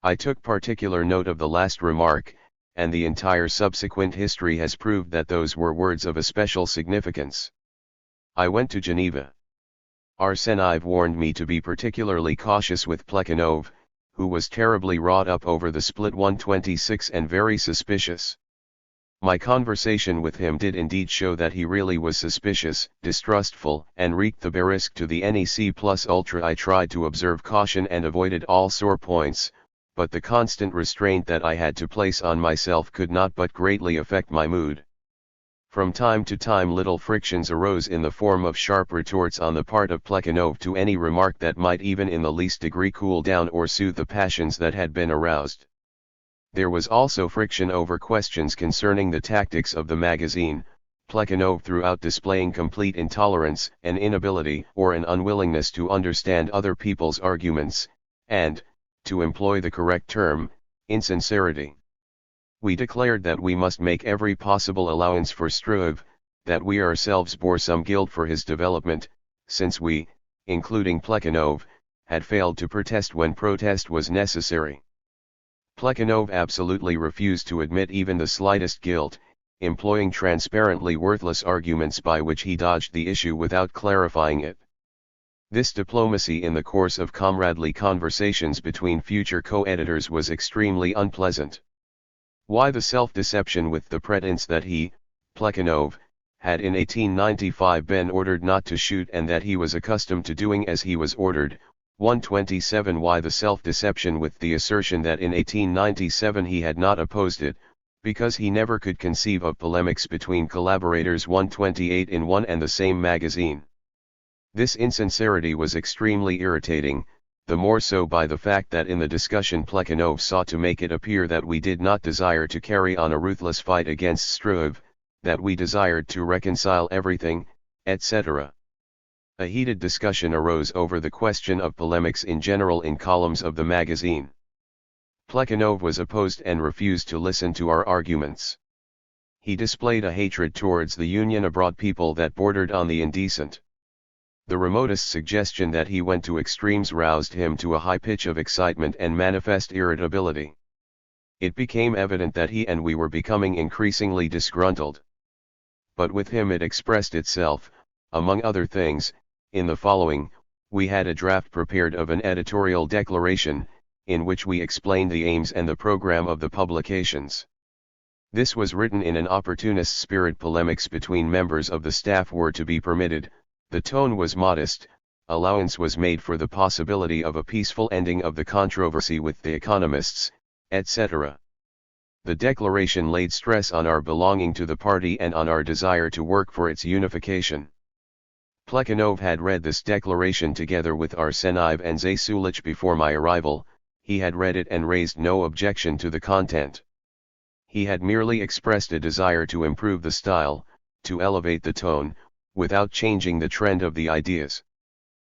I took particular note of the last remark, and the entire subsequent history has proved that those were words of especial significance. I went to Geneva. Arseniev warned me to be particularly cautious with Plekhanov, who was terribly wrought up over the split 126 and very suspicious. My conversation with him did indeed show that he really was suspicious, distrustful, and wreaked the barisk to the NEC plus ultra. I tried to observe caution and avoided all sore points, but the constant restraint that I had to place on myself could not but greatly affect my mood. From time to time little frictions arose in the form of sharp retorts on the part of Plekhanov to any remark that might even in the least degree cool down or soothe the passions that had been aroused. There was also friction over questions concerning the tactics of the magazine, Plekhanov throughout displaying complete intolerance, an inability or an unwillingness to understand other people's arguments, and, to employ the correct term, insincerity. We declared that we must make every possible allowance for Struve, that we ourselves bore some guilt for his development, since we, including Plekhanov, had failed to protest when protest was necessary. Plekhanov absolutely refused to admit even the slightest guilt, employing transparently worthless arguments by which he dodged the issue without clarifying it. This diplomacy in the course of comradely conversations between future co-editors was extremely unpleasant. Why the self-deception with the pretense that he, Plekhanov, had in 1895 been ordered not to shoot and that he was accustomed to doing as he was ordered, 127. Why the self-deception with the assertion that in 1897 he had not opposed it, because he never could conceive of polemics between collaborators 128 in one and the same magazine. This insincerity was extremely irritating, the more so by the fact that in the discussion Plekhanov sought to make it appear that we did not desire to carry on a ruthless fight against Struve, that we desired to reconcile everything, etc. A heated discussion arose over the question of polemics in general in columns of the magazine. Plekhanov was opposed and refused to listen to our arguments. He displayed a hatred towards the Union abroad people that bordered on the indecent. The remotest suggestion that he went to extremes roused him to a high pitch of excitement and manifest irritability. It became evident that he and we were becoming increasingly disgruntled. But with him it expressed itself, among other things, in the following: we had a draft prepared of an editorial declaration, in which we explained the aims and the program of the publications. This was written in an opportunist spirit. Polemics between members of the staff were to be permitted, the tone was modest, allowance was made for the possibility of a peaceful ending of the controversy with the economists, etc. The declaration laid stress on our belonging to the party and on our desire to work for its unification. Plekhanov had read this declaration together with Arseniev and Zasulich before my arrival. He had read it and raised no objection to the content. He had merely expressed a desire to improve the style, to elevate the tone, without changing the trend of the ideas.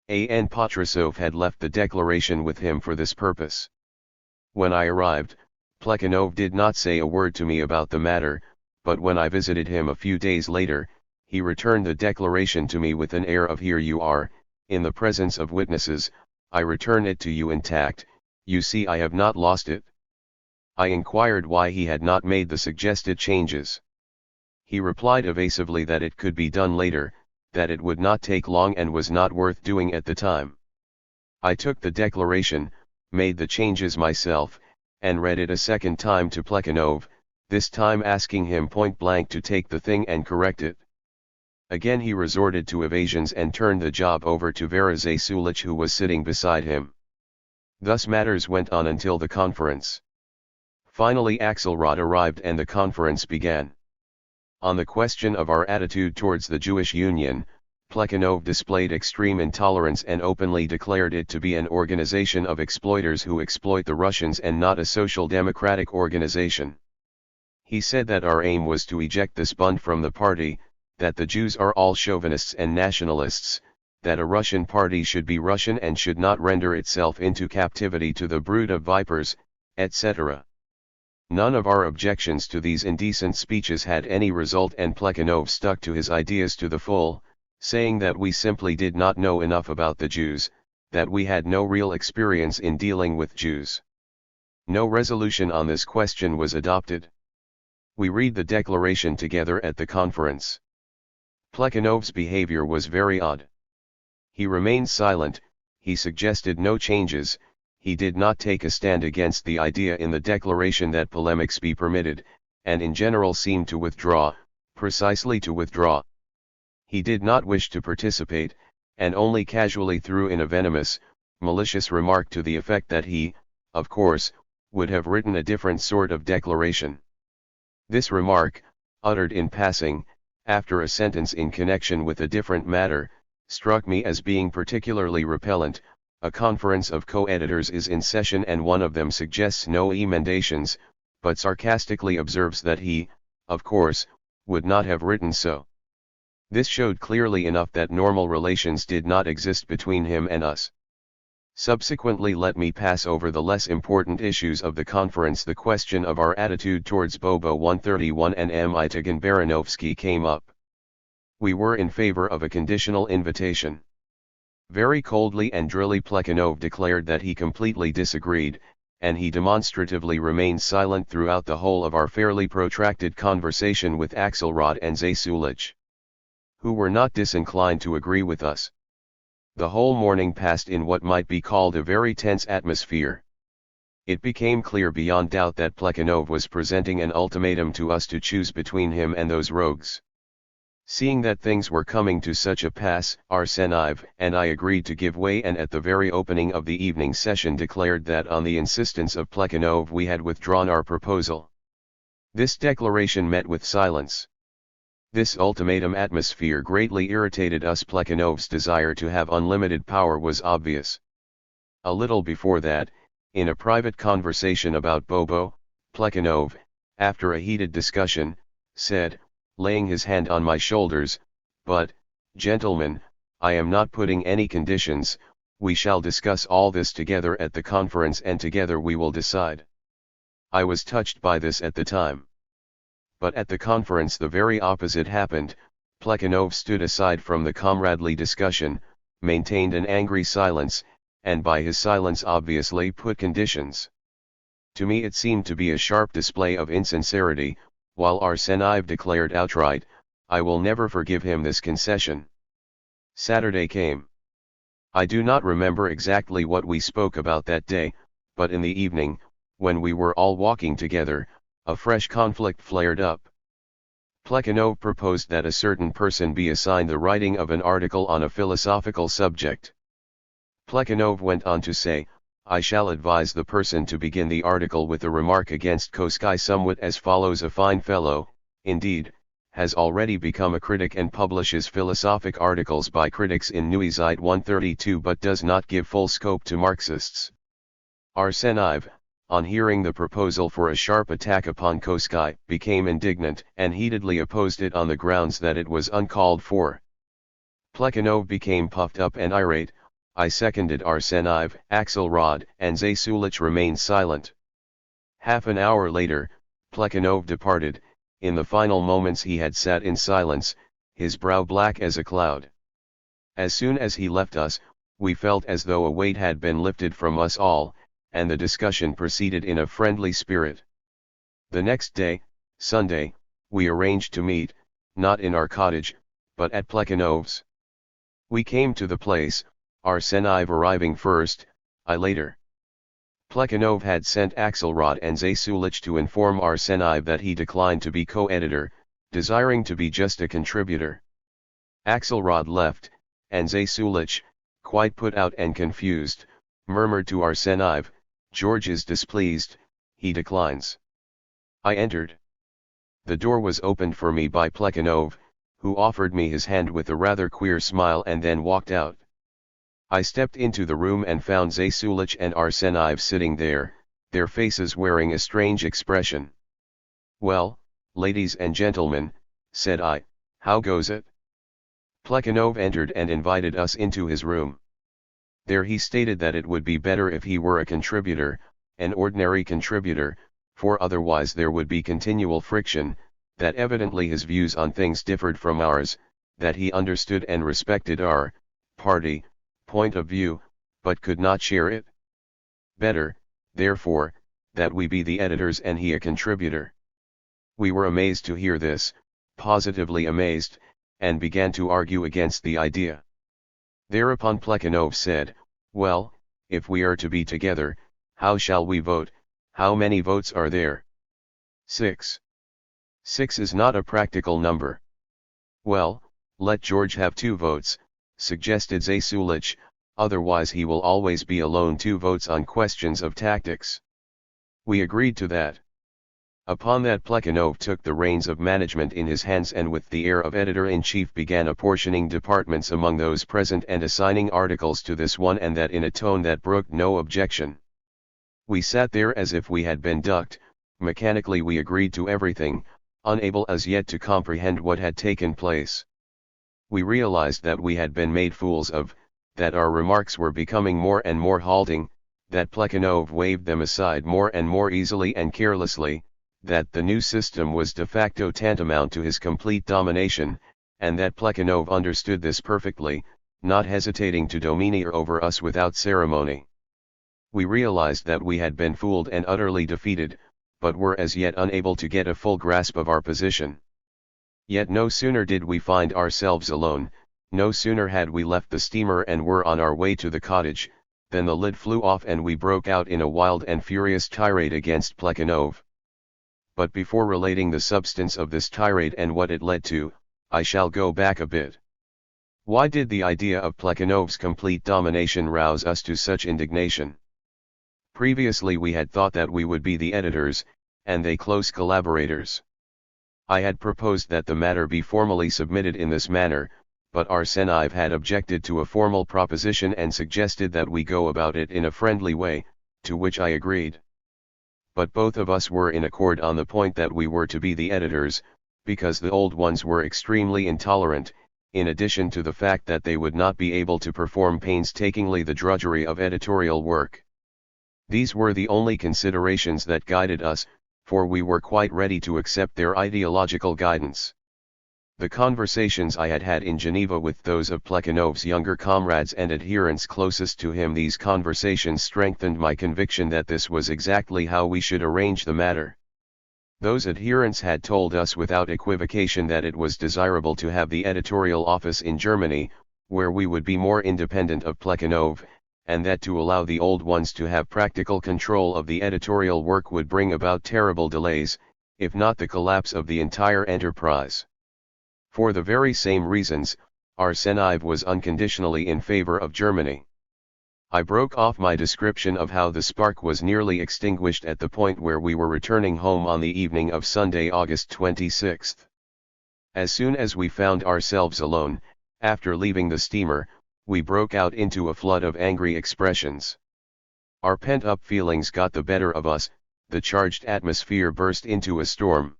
A.N. Patrasov had left the declaration with him for this purpose. When I arrived, Plekhanov did not say a word to me about the matter, but when I visited him a few days later, he returned the declaration to me with an air of "Here you are, in the presence of witnesses, I return it to you intact, you see I have not lost it." I inquired why he had not made the suggested changes. He replied evasively that it could be done later, that it would not take long and was not worth doing at the time. I took the declaration, made the changes myself, and read it a second time to Plekhanov, this time asking him point blank to take the thing and correct it. Again he resorted to evasions and turned the job over to Vera Zasulich, who was sitting beside him. Thus matters went on until the conference. Finally Axelrod arrived and the conference began. On the question of our attitude towards the Jewish Union, Plekhanov displayed extreme intolerance and openly declared it to be an organization of exploiters who exploit the Russians and not a social democratic organization. He said that our aim was to eject this Bund from the party, that the Jews are all chauvinists and nationalists, that a Russian party should be Russian and should not render itself into captivity to the brood of vipers, etc. None of our objections to these indecent speeches had any result, and Plekhanov stuck to his ideas to the full, saying that we simply did not know enough about the Jews, that we had no real experience in dealing with Jews. No resolution on this question was adopted. We read the declaration together at the conference. Plekhanov's behavior was very odd. He remained silent, he suggested no changes, he did not take a stand against the idea in the declaration that polemics be permitted, and in general seemed to withdraw, precisely to withdraw. He did not wish to participate, and only casually threw in a venomous, malicious remark to the effect that he, of course, would have written a different sort of declaration. This remark, uttered in passing, after a sentence in connection with a different matter, struck me as being particularly repellent. A conference of co-editors is in session and one of them suggests no emendations, but sarcastically observes that he, of course, would not have written so. This showed clearly enough that normal relations did not exist between him and us. Subsequently, let me pass over the less important issues of the conference. The question of our attitude towards Bobo 131 and Mitigan Baranovsky came up. We were in favor of a conditional invitation. Very coldly and drily Plekhanov declared that he completely disagreed, and he demonstratively remained silent throughout the whole of our fairly protracted conversation with Axelrod and Zasulich, who were not disinclined to agree with us. The whole morning passed in what might be called a very tense atmosphere. It became clear beyond doubt that Plekhanov was presenting an ultimatum to us to choose between him and those rogues. Seeing that things were coming to such a pass, Arseniev and I agreed to give way, and at the very opening of the evening session declared that on the insistence of Plekhanov we had withdrawn our proposal. This declaration met with silence. This ultimatum atmosphere greatly irritated us. Plekhanov's desire to have unlimited power was obvious. A little before that, in a private conversation about Bobo, Plekhanov, after a heated discussion, said, laying his hand on my shoulders, "But, gentlemen, I am not putting any conditions, we shall discuss all this together at the conference and together we will decide." I was touched by this at the time. But at the conference the very opposite happened. Plekhanov stood aside from the comradely discussion, maintained an angry silence, and by his silence obviously put conditions. To me it seemed to be a sharp display of insincerity, while Arseniev declared outright, "I will never forgive him this concession." Saturday came. I do not remember exactly what we spoke about that day, but in the evening, when we were all walking together, a fresh conflict flared up. Plekhanov proposed that a certain person be assigned the writing of an article on a philosophical subject. Plekhanov went on to say, "I shall advise the person to begin the article with a remark against Koskai somewhat as follows: a fine fellow, indeed, has already become a critic and publishes philosophic articles by critics in Neuzeit 132 but does not give full scope to Marxists." Arseniev, on hearing the proposal for a sharp attack upon Koskai, became indignant and heatedly opposed it on the grounds that it was uncalled for. Plekhanov became puffed up and irate. I seconded Arseniev. Axelrod and Zasulich remained silent. Half an hour later, Plekhanov departed. In the final moments he had sat in silence, his brow black as a cloud. As soon as he left us, we felt as though a weight had been lifted from us all, and the discussion proceeded in a friendly spirit. The next day, Sunday, we arranged to meet, not in our cottage, but at Plekhanov's. We came to the place, Arseniev arriving first, I later. Plekhanov had sent Axelrod and Zasulich to inform Arseniev that he declined to be co-editor, desiring to be just a contributor. Axelrod left, and Zasulich, quite put out and confused, murmured to Arseniev, "George is displeased, he declines." I entered. The door was opened for me by Plekhanov, who offered me his hand with a rather queer smile and then walked out. I stepped into the room and found Zasulich and Arseniev sitting there, their faces wearing a strange expression. "Well, ladies and gentlemen," said I, "how goes it?" Plekhanov entered and invited us into his room. There he stated that it would be better if he were a contributor, an ordinary contributor, for otherwise there would be continual friction, that evidently his views on things differed from ours, that he understood and respected our party point of view, but could not share it. Better, therefore, that we be the editors and he a contributor. We were amazed to hear this, positively amazed, and began to argue against the idea. Thereupon Plekhanov said, "Well, if we are to be together, how shall we vote? How many votes are there?" 6. 6 is not a practical number. "Well, let George have 2 votes, suggested Zasulich, "otherwise he will always be alone 2 votes on questions of tactics." We agreed to that. Upon that Plekhanov took the reins of management in his hands and with the air of editor-in-chief began apportioning departments among those present and assigning articles to this one and that in a tone that brooked no objection. We sat there as if we had been ducked. Mechanically we agreed to everything, unable as yet to comprehend what had taken place. We realized that we had been made fools of, that our remarks were becoming more and more halting, that Plekhanov waved them aside more and more easily and carelessly, that the new system was de facto tantamount to his complete domination, and that Plekhanov understood this perfectly, not hesitating to domineer over us without ceremony. We realized that we had been fooled and utterly defeated, but were as yet unable to get a full grasp of our position. Yet no sooner did we find ourselves alone, no sooner had we left the steamer and were on our way to the cottage, than the lid flew off and we broke out in a wild and furious tirade against Plekhanov. But before relating the substance of this tirade and what it led to, I shall go back a bit. Why did the idea of Plekhanov's complete domination rouse us to such indignation? Previously we had thought that we would be the editors, and they close collaborators. I had proposed that the matter be formally submitted in this manner, but Arseniev had objected to a formal proposition and suggested that we go about it in a friendly way, to which I agreed. But both of us were in accord on the point that we were to be the editors, because the old ones were extremely intolerant, in addition to the fact that they would not be able to perform painstakingly the drudgery of editorial work. These were the only considerations that guided us, for we were quite ready to accept their ideological guidance. The conversations I had had in Geneva with those of Plekhanov's younger comrades and adherents closest to him, these conversations strengthened my conviction that this was exactly how we should arrange the matter. Those adherents had told us without equivocation that it was desirable to have the editorial office in Germany, where we would be more independent of Plekhanov, and that to allow the old ones to have practical control of the editorial work would bring about terrible delays, if not the collapse of the entire enterprise. For the very same reasons, Arseniev was unconditionally in favor of Germany. I broke off my description of how the spark was nearly extinguished at the point where we were returning home on the evening of Sunday, August 26. As soon as we found ourselves alone, after leaving the steamer, we broke out into a flood of angry expressions. Our pent-up feelings got the better of us, the charged atmosphere burst into a storm.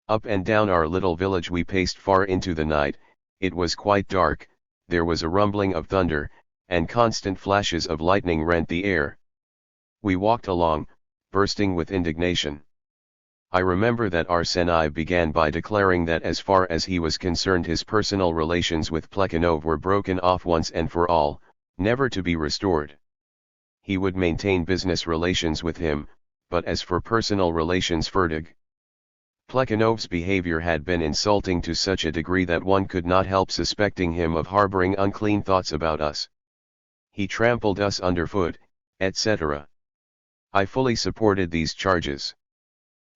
Up and down our little village we paced far into the night. It was quite dark, there was a rumbling of thunder, and constant flashes of lightning rent the air. We walked along, bursting with indignation. I remember that Arseniev began by declaring that as far as he was concerned his personal relations with Plekhanov were broken off once and for all, never to be restored. He would maintain business relations with him, but as for personal relations, fertig. Plekhanov's behavior had been insulting to such a degree that one could not help suspecting him of harboring unclean thoughts about us. He trampled us underfoot, etc. I fully supported these charges.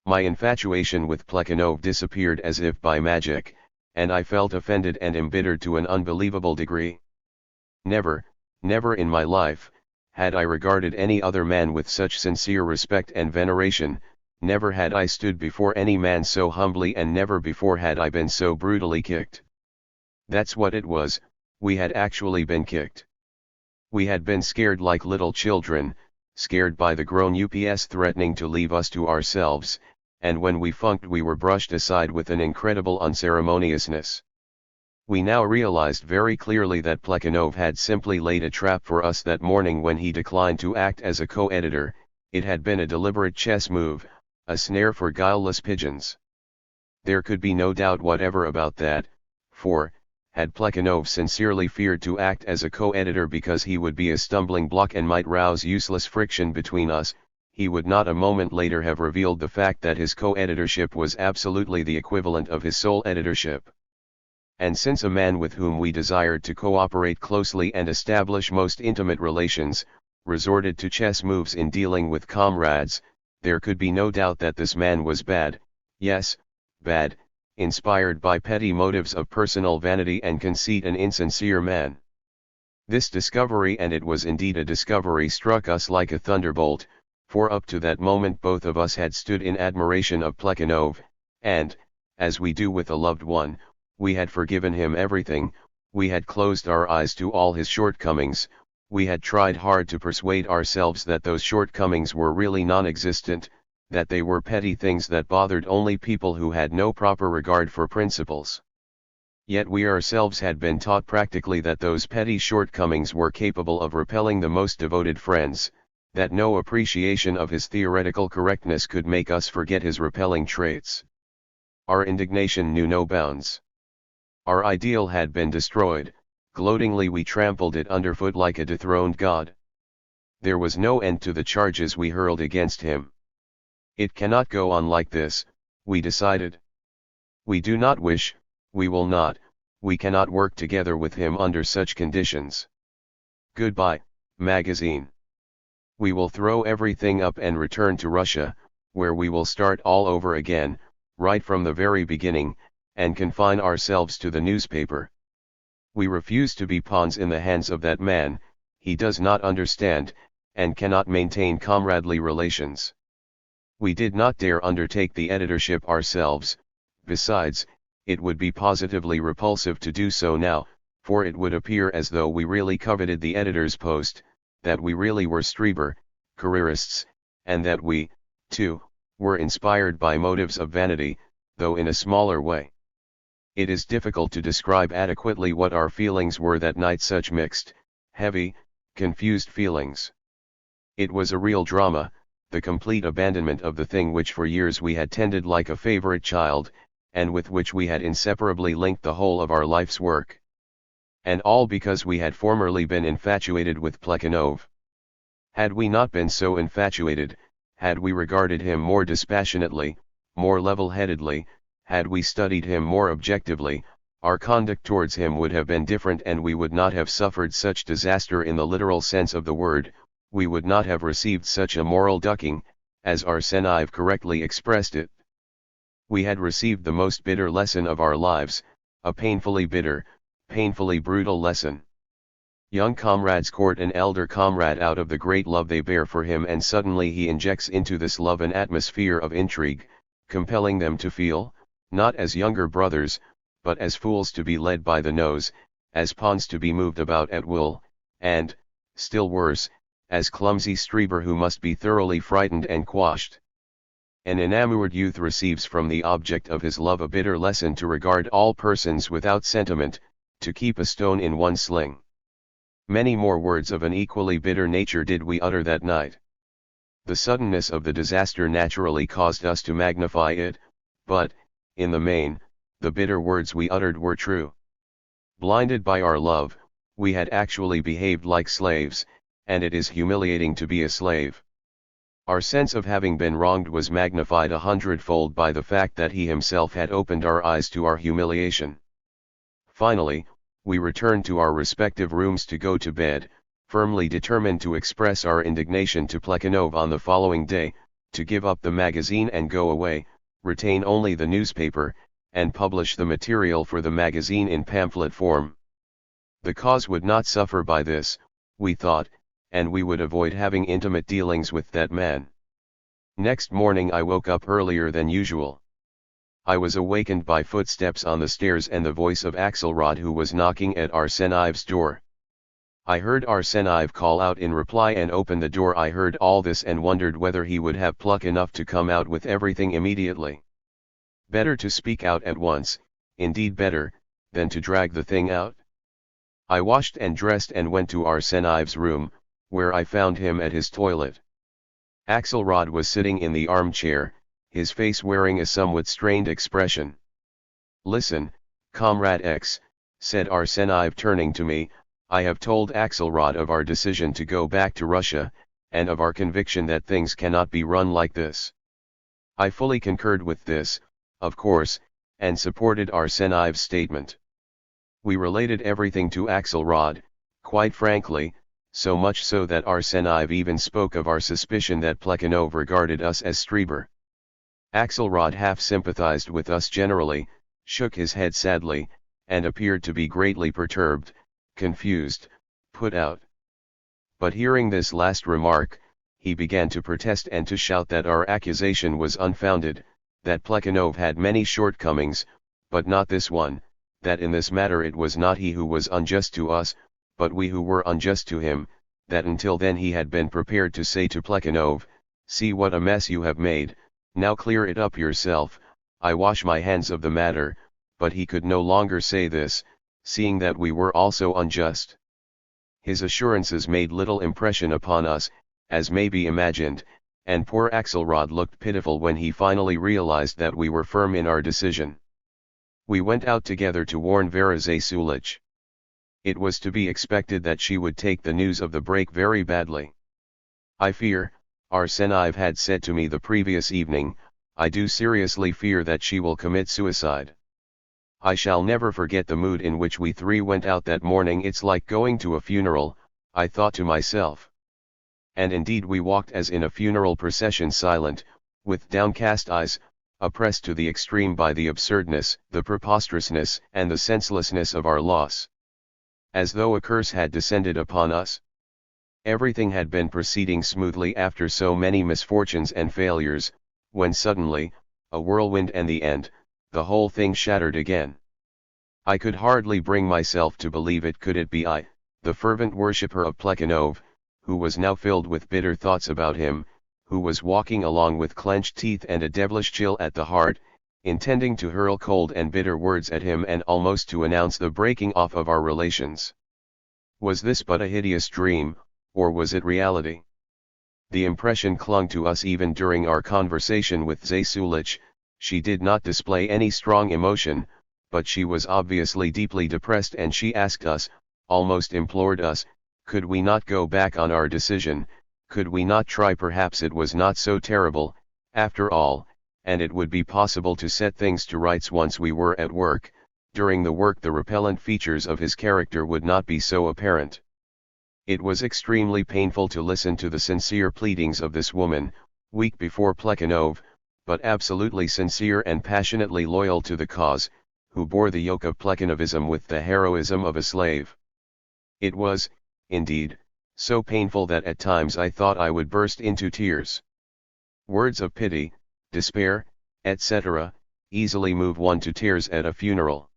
My infatuation with Plekhanov disappeared as if by magic, and I felt offended and embittered to an unbelievable degree. Never, never in my life, had I regarded any other man with such sincere respect and veneration. Never had I stood before any man so humbly, and never before had I been so brutally kicked. That's what it was, we had actually been kicked. We had been scared like little children, scared by the grown ups threatening to leave us to ourselves, and when we funked we were brushed aside with an incredible unceremoniousness. We now realized very clearly that Plekhanov had simply laid a trap for us that morning when he declined to act as a co-editor. It had been a deliberate chess move, a snare for guileless pigeons. There could be no doubt whatever about that, for, had Plekhanov sincerely feared to act as a co-editor because he would be a stumbling block and might rouse useless friction between us, he would not a moment later have revealed the fact that his co-editorship was absolutely the equivalent of his sole editorship. and since a man with whom we desired to cooperate closely and establish most intimate relations, resorted to chess moves in dealing with comrades, there could be no doubt that this man was bad, yes, bad, inspired by petty motives of personal vanity and conceit, an insincere man. This discovery, and it was indeed a discovery, struck us like a thunderbolt, for up to that moment both of us had stood in admiration of Plekhanov, and, as we do with a loved one, we had forgiven him everything, we had closed our eyes to all his shortcomings, we had tried hard to persuade ourselves that those shortcomings were really non-existent, that they were petty things that bothered only people who had no proper regard for principles. Yet we ourselves had been taught practically that those petty shortcomings were capable of repelling the most devoted friends, that no appreciation of his theoretical correctness could make us forget his repelling traits. Our indignation knew no bounds. Our ideal had been destroyed, gloatingly we trampled it underfoot like a dethroned god. There was no end to the charges we hurled against him. It cannot go on like this, we decided. We do not wish, we will not, we cannot work together with him under such conditions. Goodbye, magazine. We will throw everything up and return to Russia, where we will start all over again, right from the very beginning, and confine ourselves to the newspaper. We refuse to be pawns in the hands of that man, he does not understand, and cannot maintain comradely relations. We did not dare undertake the editorship ourselves, besides, it would be positively repulsive to do so now, for it would appear as though we really coveted the editor's post, that we really were Streiber, careerists, and that we, too, were inspired by motives of vanity, though in a smaller way. It is difficult to describe adequately what our feelings were that night, such mixed, heavy, confused feelings. It was a real drama, the complete abandonment of the thing which for years we had tended like a favorite child, and with which we had inseparably linked the whole of our life's work. And all because we had formerly been infatuated with Plekhanov. Had we not been so infatuated, had we regarded him more dispassionately, more level-headedly, had we studied him more objectively, our conduct towards him would have been different, and we would not have suffered such disaster in the literal sense of the word, we would not have received such a moral ducking, as Arseniev correctly expressed it. We had received the most bitter lesson of our lives, a painfully bitter, painfully brutal lesson. Young comrades court an elder comrade out of the great love they bear for him, and suddenly he injects into this love an atmosphere of intrigue, compelling them to feel, not as younger brothers, but as fools to be led by the nose, as pawns to be moved about at will, and, still worse, as clumsy Streiber who must be thoroughly frightened and quashed. An enamoured youth receives from the object of his love a bitter lesson to regard all persons without sentiment, to keep a stone in one sling. Many more words of an equally bitter nature did we utter that night. The suddenness of the disaster naturally caused us to magnify it, but, in the main, the bitter words we uttered were true. Blinded by our love, we had actually behaved like slaves, and it is humiliating to be a slave. Our sense of having been wronged was magnified 100-fold by the fact that he himself had opened our eyes to our humiliation. Finally, we returned to our respective rooms to go to bed, firmly determined to express our indignation to Plekhanov on the following day, to give up the magazine and go away, retain only the newspaper, and publish the material for the magazine in pamphlet form. The cause would not suffer by this, we thought, and we would avoid having intimate dealings with that man. Next morning I woke up earlier than usual. I was awakened by footsteps on the stairs and the voice of Axelrod, who was knocking at Arseniev's door. I heard Arseniev call out in reply and opened the door. I heard all this and wondered whether he would have pluck enough to come out with everything immediately. Better to speak out at once, indeed better, than to drag the thing out. I washed and dressed and went to Arseniev's room, where I found him at his toilet. Axelrod was sitting in the armchair, his face wearing a somewhat strained expression. "Listen, Comrade X," said Arseniev, turning to me, "I have told Axelrod of our decision to go back to Russia, and of our conviction that things cannot be run like this." I fully concurred with this, of course, and supported Arseniev's statement. We related everything to Axelrod, quite frankly, so much so that Arsenyev even spoke of our suspicion that Plekhanov regarded us as Strieber. Axelrod half sympathized with us generally, shook his head sadly, and appeared to be greatly perturbed, confused, put out. But hearing this last remark, he began to protest and to shout that our accusation was unfounded, that Plekhanov had many shortcomings, but not this one, that in this matter it was not he who was unjust to us, but we who were unjust to him, that until then he had been prepared to say to Plekhanov, "See what a mess you have made, now clear it up yourself, I wash my hands of the matter," but he could no longer say this, seeing that we were also unjust. His assurances made little impression upon us, as may be imagined, and poor Axelrod looked pitiful when he finally realized that we were firm in our decision. We went out together to warn Vera Zasulich. It was to be expected that she would take the news of the break very badly. "I fear," Arsenyev had said to me the previous evening, "I do seriously fear that she will commit suicide." I shall never forget the mood in which we three went out that morning. "It's like going to a funeral," I thought to myself. And indeed we walked as in a funeral procession, silent, with downcast eyes, oppressed to the extreme by the absurdness, the preposterousness, and the senselessness of our loss. As though a curse had descended upon us. Everything had been proceeding smoothly after so many misfortunes and failures, when suddenly, a whirlwind and the end, the whole thing shattered again. I could hardly bring myself to believe it. Could it be I, the fervent worshipper of Plekhanov, who was now filled with bitter thoughts about him, who was walking along with clenched teeth and a devilish chill at the heart, intending to hurl cold and bitter words at him and almost to announce the breaking off of our relations? Was this but a hideous dream, or was it reality? The impression clung to us even during our conversation with Zasulich. She did not display any strong emotion, but she was obviously deeply depressed, and she asked us, almost implored us, could we not go back on our decision, could we not try? Perhaps it was not so terrible, after all, and it would be possible to set things to rights once we were at work. During the work the repellent features of his character would not be so apparent. It was extremely painful to listen to the sincere pleadings of this woman, weak before Plekhanov, but absolutely sincere and passionately loyal to the cause, who bore the yoke of Plekhanovism with the heroism of a slave. It was, indeed, so painful that at times I thought I would burst into tears. Words of pity, despair, etc., easily move one to tears at a funeral.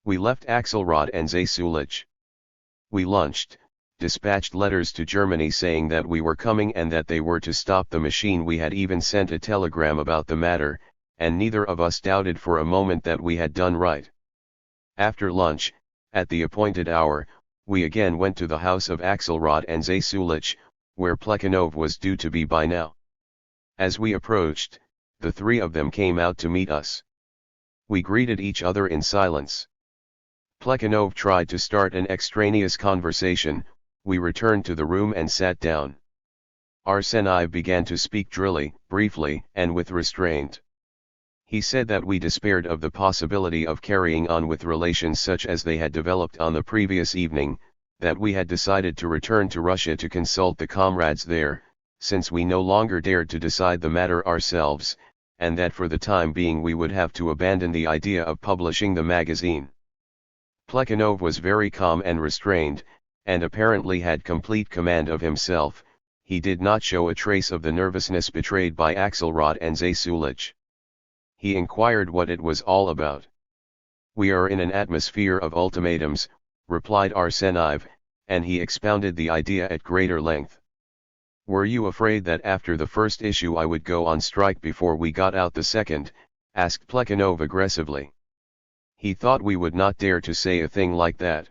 We left Axelrod and Zasulich. We lunched, dispatched letters to Germany saying that we were coming and that they were to stop the machine. We had even sent a telegram about the matter, and neither of us doubted for a moment that we had done right. After lunch, at the appointed hour, we again went to the house of Axelrod and Zasulich, where Plekhanov was due to be by now. As we approached, the three of them came out to meet us. We greeted each other in silence. Plekhanov tried to start an extraneous conversation. We returned to the room and sat down. Arsenyev began to speak drily, briefly, and with restraint. He said that we despaired of the possibility of carrying on with relations such as they had developed on the previous evening, that we had decided to return to Russia to consult the comrades there, since we no longer dared to decide the matter ourselves, and that for the time being we would have to abandon the idea of publishing the magazine. Plekhanov was very calm and restrained, and apparently had complete command of himself. He did not show a trace of the nervousness betrayed by Axelrod and Zasulich. He inquired what it was all about. "We are in an atmosphere of ultimatums," replied Arsenyev, and he expounded the idea at greater length. "Were you afraid that after the first issue I would go on strike before we got out the second?" asked Plekhanov aggressively. He thought we would not dare to say a thing like that.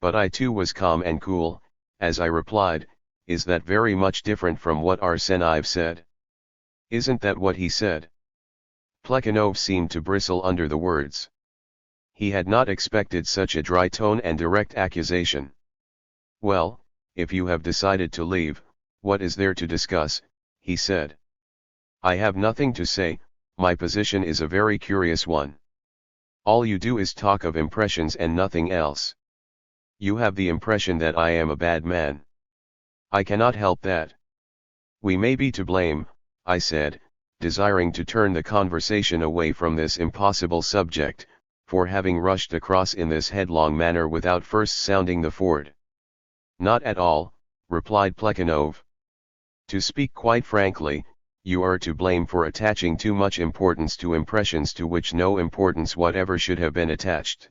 But I too was calm and cool, as I replied, "Is that very much different from what Arsenyev said?" "Isn't that what he said?" Plekhanov seemed to bristle under the words. He had not expected such a dry tone and direct accusation. "Well, if you have decided to leave, what is there to discuss?" he said. "I have nothing to say. My position is a very curious one." All you do is talk of impressions and nothing else. You have the impression that I am a bad man. I cannot help that. We may be to blame, I said, desiring to turn the conversation away from this impossible subject, for having rushed across in this headlong manner without first sounding the ford. Not at all, replied Plekhanov. To speak quite frankly, you are to blame for attaching too much importance to impressions to which no importance whatever should have been attached.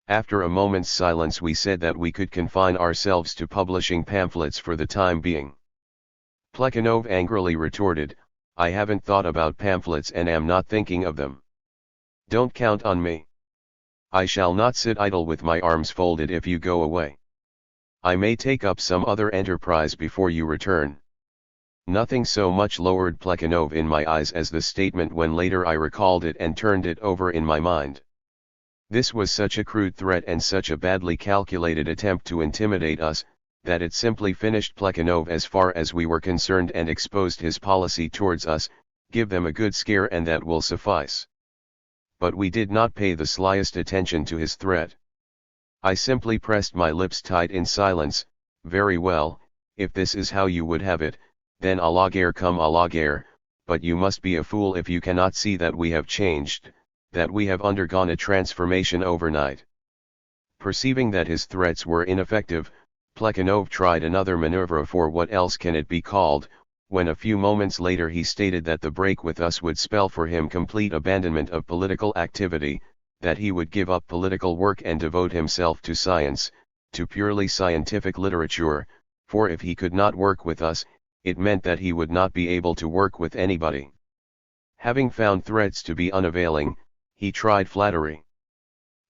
After a moment's silence we said that we could confine ourselves to publishing pamphlets for the time being. Plekhanov angrily retorted, I haven't thought about pamphlets and am not thinking of them. Don't count on me. I shall not sit idle with my arms folded if you go away. I may take up some other enterprise before you return. Nothing so much lowered Plekhanov in my eyes as the statement when later I recalled it and turned it over in my mind. This was such a crude threat and such a badly calculated attempt to intimidate us, that it simply finished Plekhanov as far as we were concerned and exposed his policy towards us, give them a good scare and that will suffice. But we did not pay the slightest attention to his threat. I simply pressed my lips tight in silence. Very well, if this is how you would have it, then à la guerre come à la guerre, but you must be a fool if you cannot see that we have changed, that we have undergone a transformation overnight. Perceiving that his threats were ineffective, Plekhanov tried another maneuver, for what else can it be called, when a few moments later he stated that the break with us would spell for him complete abandonment of political activity, that he would give up political work and devote himself to science, to purely scientific literature, for if he could not work with us, it meant that he would not be able to work with anybody. Having found threats to be unavailing, he tried flattery.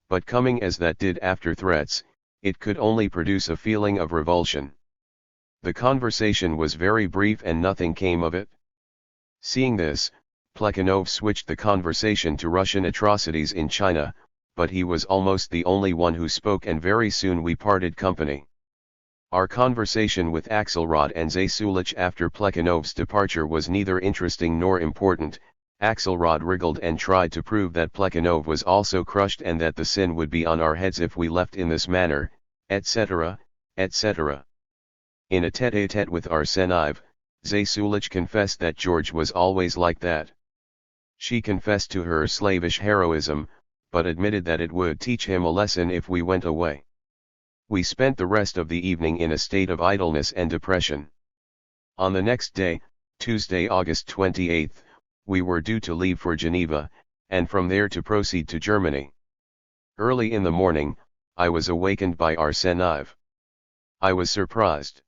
But coming as that did after threats, it could only produce a feeling of revulsion. The conversation was very brief and nothing came of it. Seeing this, Plekhanov switched the conversation to Russian atrocities in China, but he was almost the only one who spoke and very soon we parted company. Our conversation with Axelrod and Zasulich after Plekhanov's departure was neither interesting nor important. Axelrod wriggled and tried to prove that Plekhanov was also crushed and that the sin would be on our heads if we left in this manner, etc., etc. In a tête-à-tête with Arseniev, Zasulich confessed that George was always like that. She confessed to her slavish heroism, but admitted that it would teach him a lesson if we went away. We spent the rest of the evening in a state of idleness and depression. On the next day, Tuesday, August 28th, we were due to leave for Geneva, and from there to proceed to Germany. Early in the morning, I was awakened by Arseniev. I was surprised.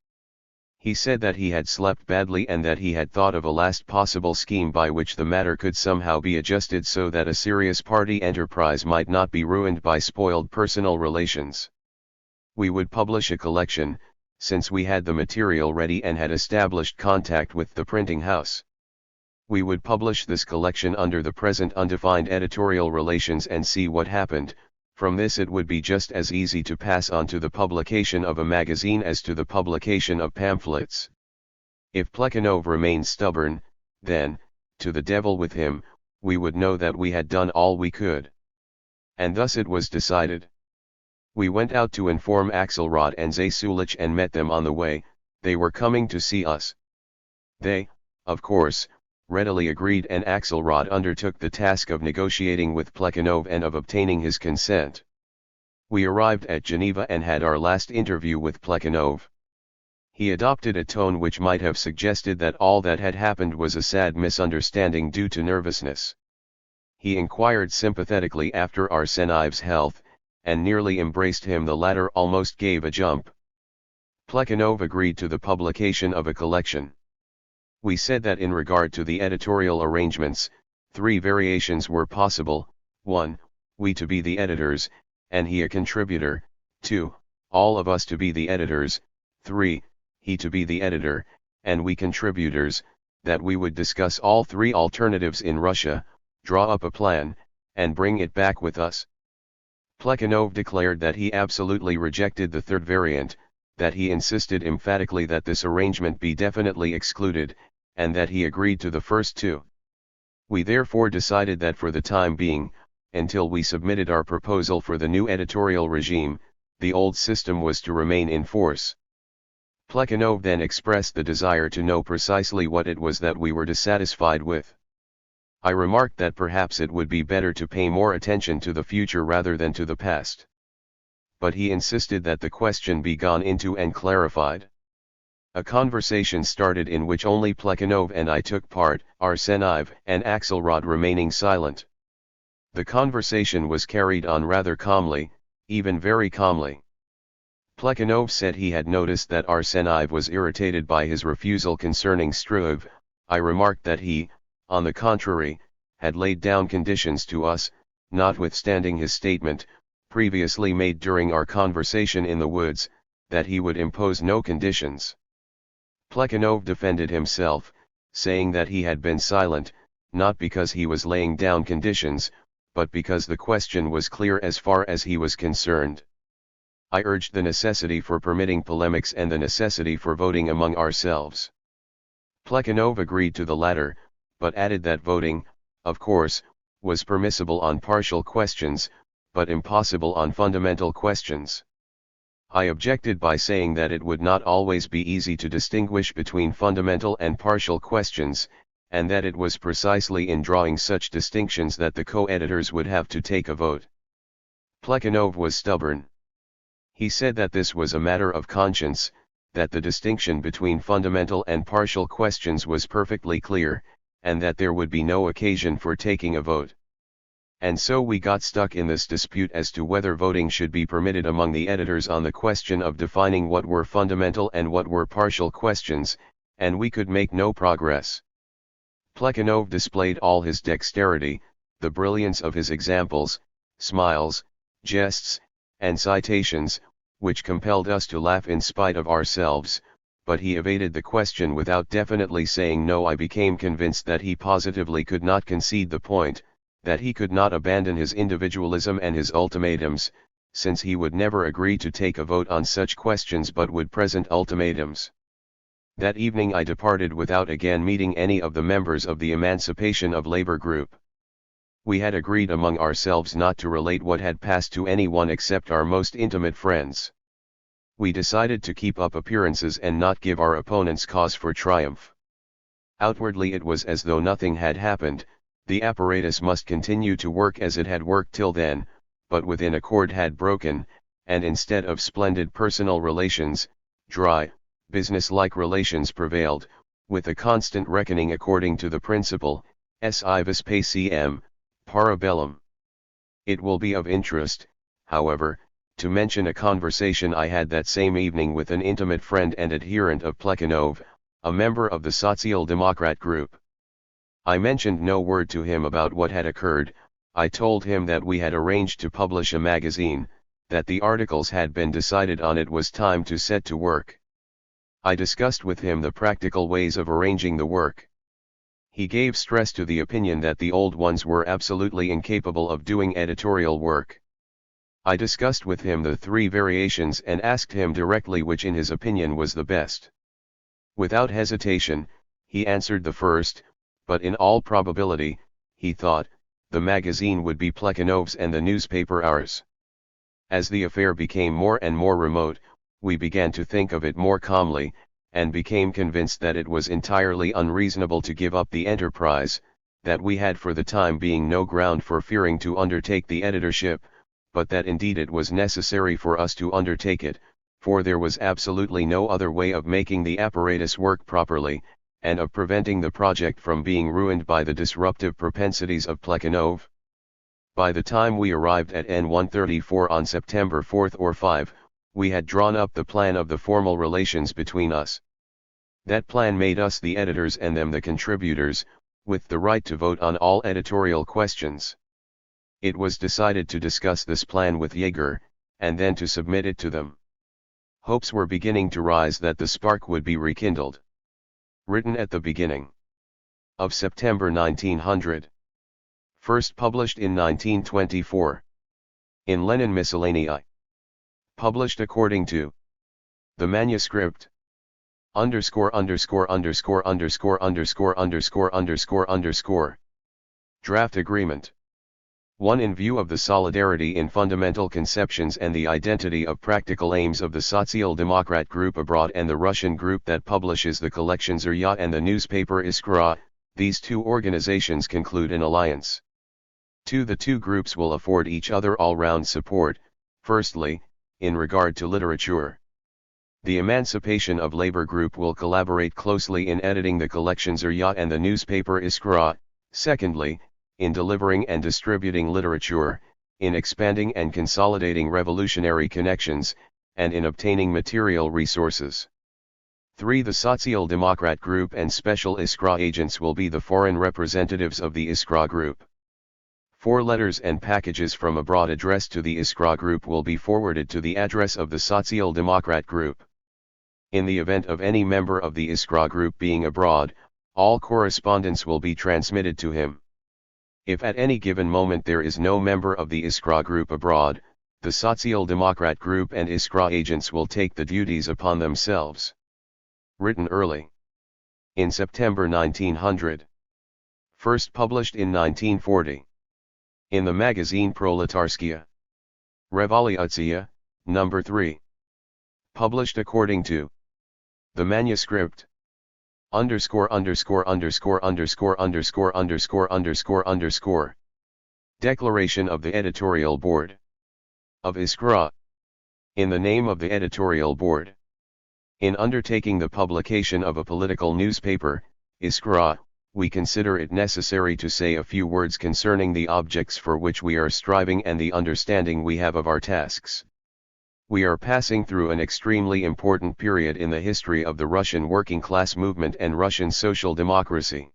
He said that he had slept badly and that he had thought of a last possible scheme by which the matter could somehow be adjusted so that a serious party enterprise might not be ruined by spoiled personal relations. We would publish a collection, since we had the material ready and had established contact with the printing house. We would publish this collection under the present undefined editorial relations and see what happened. From this it would be just as easy to pass on to the publication of a magazine as to the publication of pamphlets. If Plekhanov remained stubborn, then, to the devil with him, we would know that we had done all we could. And thus it was decided. We went out to inform Axelrod and Zasulich and met them on the way. They were coming to see us. They, of course, readily agreed, and Axelrod undertook the task of negotiating with Plekhanov and of obtaining his consent. We arrived at Geneva and had our last interview with Plekhanov. He adopted a tone which might have suggested that all that had happened was a sad misunderstanding due to nervousness. He inquired sympathetically after Arseniev's health, and nearly embraced him. The latter almost gave a jump. Plekhanov agreed to the publication of a collection. We said that in regard to the editorial arrangements, 3 variations were possible: 1, we to be the editors, and he a contributor; 2, all of us to be the editors; 3, he to be the editor, and we contributors; that we would discuss all 3 alternatives in Russia, draw up a plan, and bring it back with us. Plekhanov declared that he absolutely rejected the third variant, that he insisted emphatically that this arrangement be definitely excluded, and that he agreed to the first 2. We therefore decided that for the time being, until we submitted our proposal for the new editorial regime, the old system was to remain in force. Plekhanov then expressed the desire to know precisely what it was that we were dissatisfied with. I remarked that perhaps it would be better to pay more attention to the future rather than to the past. But he insisted that the question be gone into and clarified. A conversation started in which only Plekhanov and I took part, Arseniev and Axelrod remaining silent. The conversation was carried on rather calmly, even very calmly. Plekhanov said he had noticed that Arseniev was irritated by his refusal concerning Struve. I remarked that he, on the contrary, had laid down conditions to us, notwithstanding his statement, previously made during our conversation in the woods, that he would impose no conditions. Plekhanov defended himself, saying that he had been silent, not because he was laying down conditions, but because the question was clear as far as he was concerned. I urged the necessity for permitting polemics and the necessity for voting among ourselves. Plekhanov agreed to the latter, but added that voting, of course, was permissible on partial questions, but impossible on fundamental questions. I objected by saying that it would not always be easy to distinguish between fundamental and partial questions, and that it was precisely in drawing such distinctions that the co-editors would have to take a vote. Plekhanov was stubborn. He said that this was a matter of conscience, that the distinction between fundamental and partial questions was perfectly clear, and that there would be no occasion for taking a vote. And so we got stuck in this dispute as to whether voting should be permitted among the editors on the question of defining what were fundamental and what were partial questions, and we could make no progress. Plekhanov displayed all his dexterity, the brilliance of his examples, smiles, jests, and citations, which compelled us to laugh in spite of ourselves, but he evaded the question without definitely saying no. I became convinced that he positively could not concede the point, that he could not abandon his individualism and his ultimatums, since he would never agree to take a vote on such questions but would present ultimatums. That evening I departed without again meeting any of the members of the Emancipation of Labor group. We had agreed among ourselves not to relate what had passed to anyone except our most intimate friends. We decided to keep up appearances and not give our opponents cause for triumph. Outwardly it was as though nothing had happened. The apparatus must continue to work as it had worked till then, but within a cord had broken, and instead of splendid personal relations, dry, business-like relations prevailed, with a constant reckoning according to the principle, si vis pacem, para bellum. It will be of interest, however, to mention a conversation I had that same evening with an intimate friend and adherent of Plekhanov, a member of the Social Democrat group. I mentioned no word to him about what had occurred. I told him that we had arranged to publish a magazine, that the articles had been decided on, it was time to set to work. I discussed with him the practical ways of arranging the work. He gave stress to the opinion that the old ones were absolutely incapable of doing editorial work. I discussed with him the three variations and asked him directly which in his opinion was the best. Without hesitation, he answered the first, but in all probability, he thought, the magazine would be Plekhanov's and the newspaper ours. As the affair became more and more remote, we began to think of it more calmly, and became convinced that it was entirely unreasonable to give up the enterprise, that we had for the time being no ground for fearing to undertake the editorship, but that indeed it was necessary for us to undertake it, for there was absolutely no other way of making the apparatus work properly, and of preventing the project from being ruined by the disruptive propensities of Plekhanov. By the time we arrived at N134 on September 4 or 5, we had drawn up the plan of the formal relations between us. That plan made us the editors and them the contributors, with the right to vote on all editorial questions. It was decided to discuss this plan with Jaeger, and then to submit it to them. Hopes were beginning to rise that the spark would be rekindled. Written at the beginning of September 1900. First published in 1924. In Lenin Miscellanea. Published according to the manuscript. Underscore. Draft agreement. 1. In view of the solidarity in fundamental conceptions and the identity of practical aims of the Social Democrat group abroad and the Russian group that publishes the collection Zhirya and the newspaper Iskra, these two organizations conclude an alliance. 2. The two groups will afford each other all-round support, firstly, in regard to literature. The Emancipation of Labor group will collaborate closely in editing the collection Zhirya and the newspaper Iskra, secondly, in delivering and distributing literature, in expanding and consolidating revolutionary connections, and in obtaining material resources. 3. The Social Democrat group and special Iskra agents will be the foreign representatives of the Iskra group. 4. Letters and packages from abroad addressed to the Iskra group will be forwarded to the address of the Social Democrat group. In the event of any member of the Iskra group being abroad, all correspondence will be transmitted to him. If at any given moment there is no member of the Iskra group abroad, the Social Democrat group and Iskra agents will take the duties upon themselves. Written early. In September 1900. First published in 1940. In the magazine Proletarskia. Revolutsiya, No. 3. Published according to the manuscript. Declaration of the Editorial Board of Iskra. In the name of the Editorial Board. In undertaking the publication of a political newspaper, Iskra, we consider it necessary to say a few words concerning the objects for which we are striving and the understanding we have of our tasks. We are passing through an extremely important period in the history of the Russian working class movement and Russian social democracy.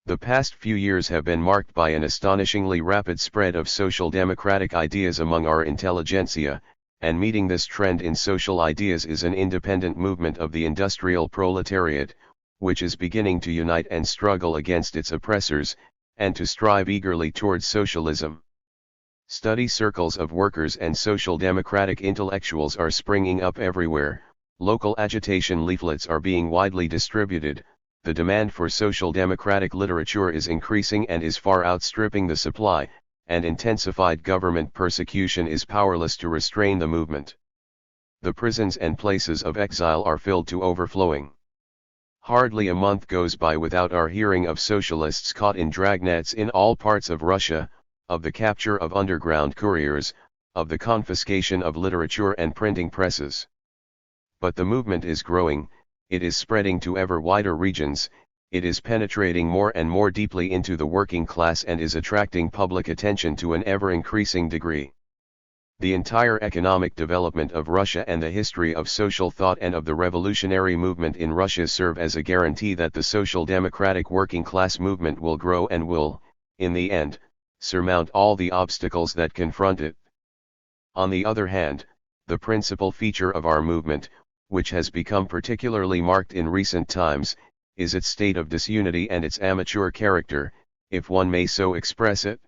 The past few years have been marked by an astonishingly rapid spread of social democratic ideas among our intelligentsia, and meeting this trend in social ideas is an independent movement of the industrial proletariat, which is beginning to unite and struggle against its oppressors, and to strive eagerly towards socialism. Study circles of workers and social democratic intellectuals are springing up everywhere, local agitation leaflets are being widely distributed, the demand for social democratic literature is increasing and is far outstripping the supply, and intensified government persecution is powerless to restrain the movement. The prisons and places of exile are filled to overflowing. Hardly a month goes by without our hearing of socialists caught in dragnets in all parts of Russia, of the capture of underground couriers, of the confiscation of literature and printing presses. But the movement is growing, it is spreading to ever wider regions, it is penetrating more and more deeply into the working class and is attracting public attention to an ever-increasing degree. The entire economic development of Russia and the history of social thought and of the revolutionary movement in Russia serve as a guarantee that the social democratic working class movement will grow and will, in the end, surmount all the obstacles that confront it. On the other hand, the principal feature of our movement, which has become particularly marked in recent times, is its state of disunity and its amateur character, if one may so express it.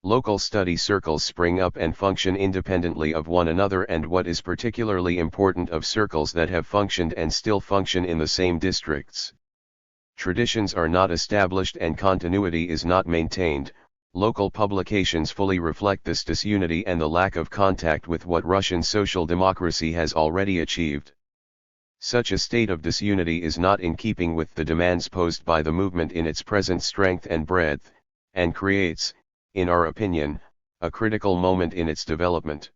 Local study circles spring up and function independently of one another, and what is particularly important, of circles that have functioned and still function in the same districts. Traditions are not established and continuity is not maintained. Local publications fully reflect this disunity and the lack of contact with what Russian social democracy has already achieved. Such a state of disunity is not in keeping with the demands posed by the movement in its present strength and breadth, and creates, in our opinion, a critical moment in its development.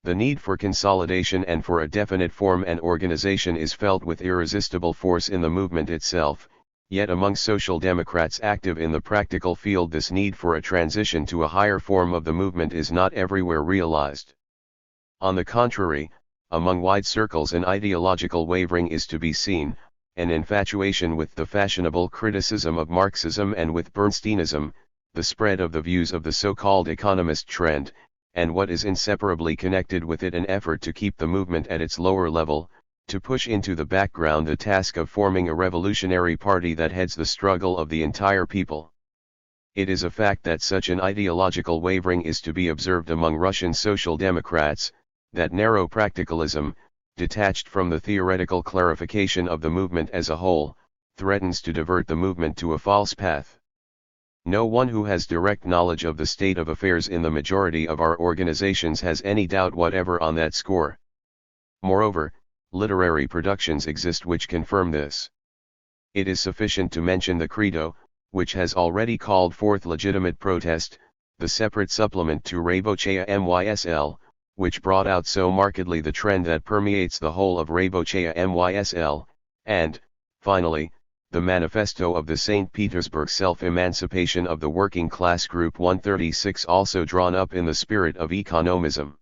The need for consolidation and for a definite form and organization is felt with irresistible force in the movement itself. Yet among social democrats active in the practical field, this need for a transition to a higher form of the movement is not everywhere realized. On the contrary, among wide circles an ideological wavering is to be seen, an infatuation with the fashionable criticism of Marxism and with Bernsteinism, the spread of the views of the so-called economist trend, and what is inseparably connected with it, an effort to keep the movement at its lower level, to push into the background the task of forming a revolutionary party that heads the struggle of the entire people. It is a fact that such an ideological wavering is to be observed among Russian social democrats, that narrow practicalism, detached from the theoretical clarification of the movement as a whole, threatens to divert the movement to a false path. No one who has direct knowledge of the state of affairs in the majority of our organizations has any doubt whatever on that score. Moreover, literary productions exist which confirm this. It is sufficient to mention the Credo, which has already called forth legitimate protest, the separate supplement to Rabotchaya Mysl, which brought out so markedly the trend that permeates the whole of Rabotchaya Mysl, and, finally, the manifesto of the St. Petersburg Self-Emancipation of the Working Class Group 136, also drawn up in the spirit of economism.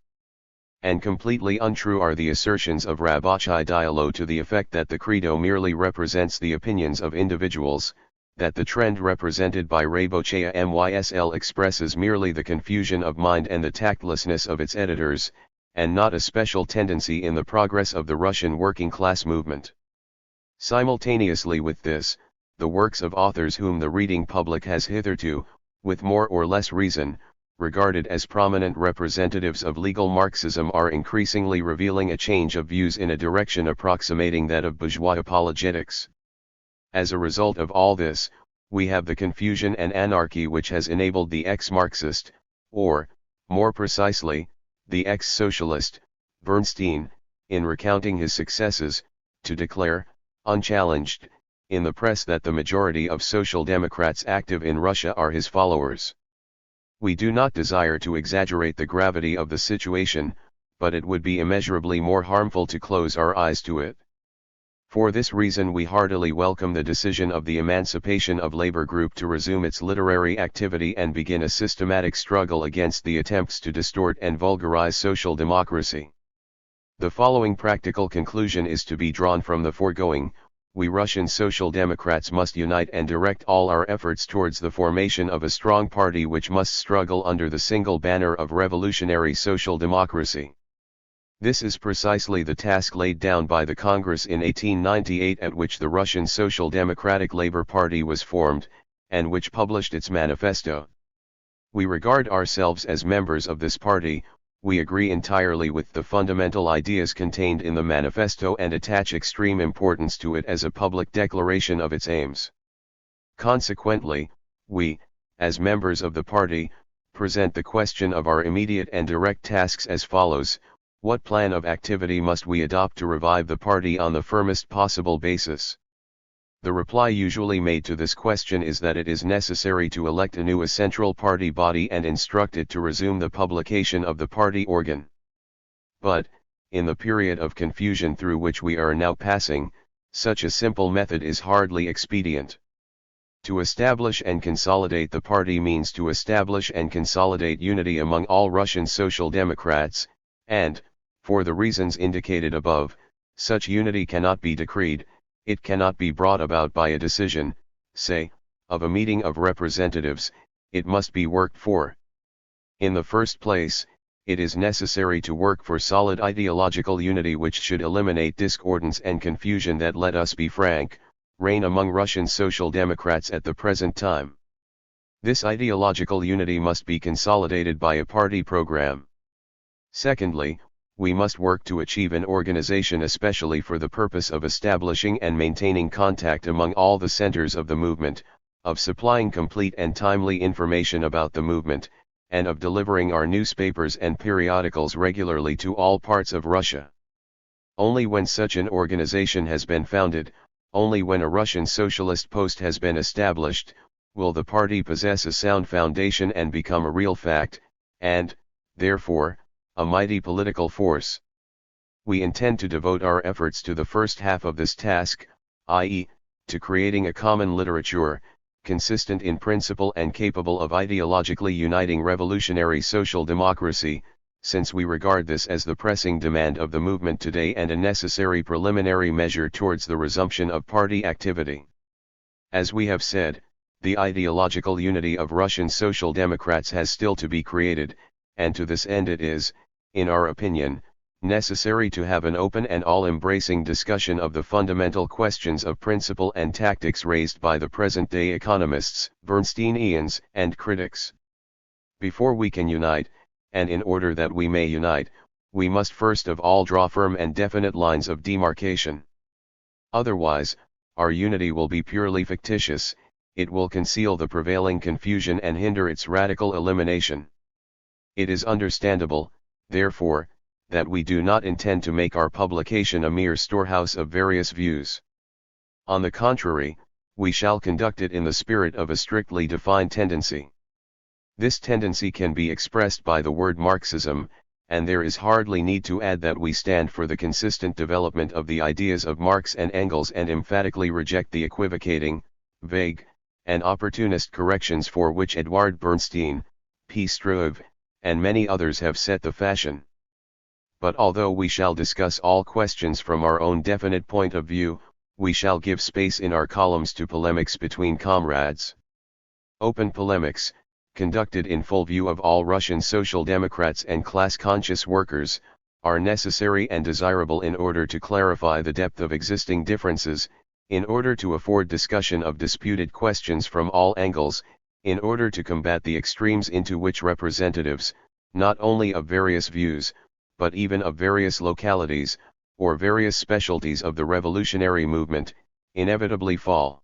And completely untrue are the assertions of Rabotchai Diallo to the effect that the Credo merely represents the opinions of individuals, that the trend represented by Rabotchaya Mysl expresses merely the confusion of mind and the tactlessness of its editors, and not a special tendency in the progress of the Russian working class movement. Simultaneously with this, the works of authors whom the reading public has hitherto, with more or less reason, regarded as prominent representatives of legal Marxism are increasingly revealing a change of views in a direction approximating that of bourgeois apologetics. As a result of all this, we have the confusion and anarchy which has enabled the ex-Marxist, or, more precisely, the ex-socialist, Bernstein, in recounting his successes, to declare, unchallenged, in the press that the majority of social democrats active in Russia are his followers. We do not desire to exaggerate the gravity of the situation, but it would be immeasurably more harmful to close our eyes to it. For this reason we heartily welcome the decision of the Emancipation of Labor Group to resume its literary activity and begin a systematic struggle against the attempts to distort and vulgarize social democracy. The following practical conclusion is to be drawn from the foregoing: we Russian Social Democrats must unite and direct all our efforts towards the formation of a strong party which must struggle under the single banner of revolutionary social democracy. This is precisely the task laid down by the Congress in 1898, at which the Russian Social Democratic Labor Party was formed, and which published its manifesto. We regard ourselves as members of this party. We agree entirely with the fundamental ideas contained in the manifesto and attach extreme importance to it as a public declaration of its aims. Consequently, we, as members of the party, present the question of our immediate and direct tasks as follows: what plan of activity must we adopt to revive the party on the firmest possible basis? The reply usually made to this question is that it is necessary to elect anew a central party body and instruct it to resume the publication of the party organ. But, in the period of confusion through which we are now passing, such a simple method is hardly expedient. To establish and consolidate the party means to establish and consolidate unity among all Russian Social Democrats, and, for the reasons indicated above, such unity cannot be decreed. It cannot be brought about by a decision, say, of a meeting of representatives. It must be worked for. In the first place, it is necessary to work for solid ideological unity which should eliminate discordance and confusion that, let us be frank, reign among Russian Social Democrats at the present time. This ideological unity must be consolidated by a party program. Secondly, we must work to achieve an organization especially for the purpose of establishing and maintaining contact among all the centers of the movement, of supplying complete and timely information about the movement, and of delivering our newspapers and periodicals regularly to all parts of Russia. Only when such an organization has been founded, only when a Russian socialist post has been established, will the party possess a sound foundation and become a real fact, and, therefore, a mighty political force. We intend to devote our efforts to the first half of this task, i.e., to creating a common literature, consistent in principle and capable of ideologically uniting revolutionary social democracy, since we regard this as the pressing demand of the movement today and a necessary preliminary measure towards the resumption of party activity. As we have said, the ideological unity of Russian Social Democrats has still to be created, and to this end it is, in our opinion, necessary to have an open and all-embracing discussion of the fundamental questions of principle and tactics raised by the present-day economists, Bernsteinians, and critics. Before we can unite, and in order that we may unite, we must first of all draw firm and definite lines of demarcation. Otherwise, our unity will be purely fictitious, it will conceal the prevailing confusion and hinder its radical elimination. It is understandable, therefore, that we do not intend to make our publication a mere storehouse of various views. On the contrary, we shall conduct it in the spirit of a strictly defined tendency. This tendency can be expressed by the word Marxism, and there is hardly need to add that we stand for the consistent development of the ideas of Marx and Engels and emphatically reject the equivocating, vague, and opportunist corrections for which Edward Bernstein, P. Struve, and many others have set the fashion. But although we shall discuss all questions from our own definite point of view, we shall give space in our columns to polemics between comrades. Open polemics, conducted in full view of all Russian social democrats and class-conscious workers, are necessary and desirable in order to clarify the depth of existing differences, in order to afford discussion of disputed questions from all angles, in order to combat the extremes into which representatives, not only of various views, but even of various localities, or various specialties of the revolutionary movement, inevitably fall.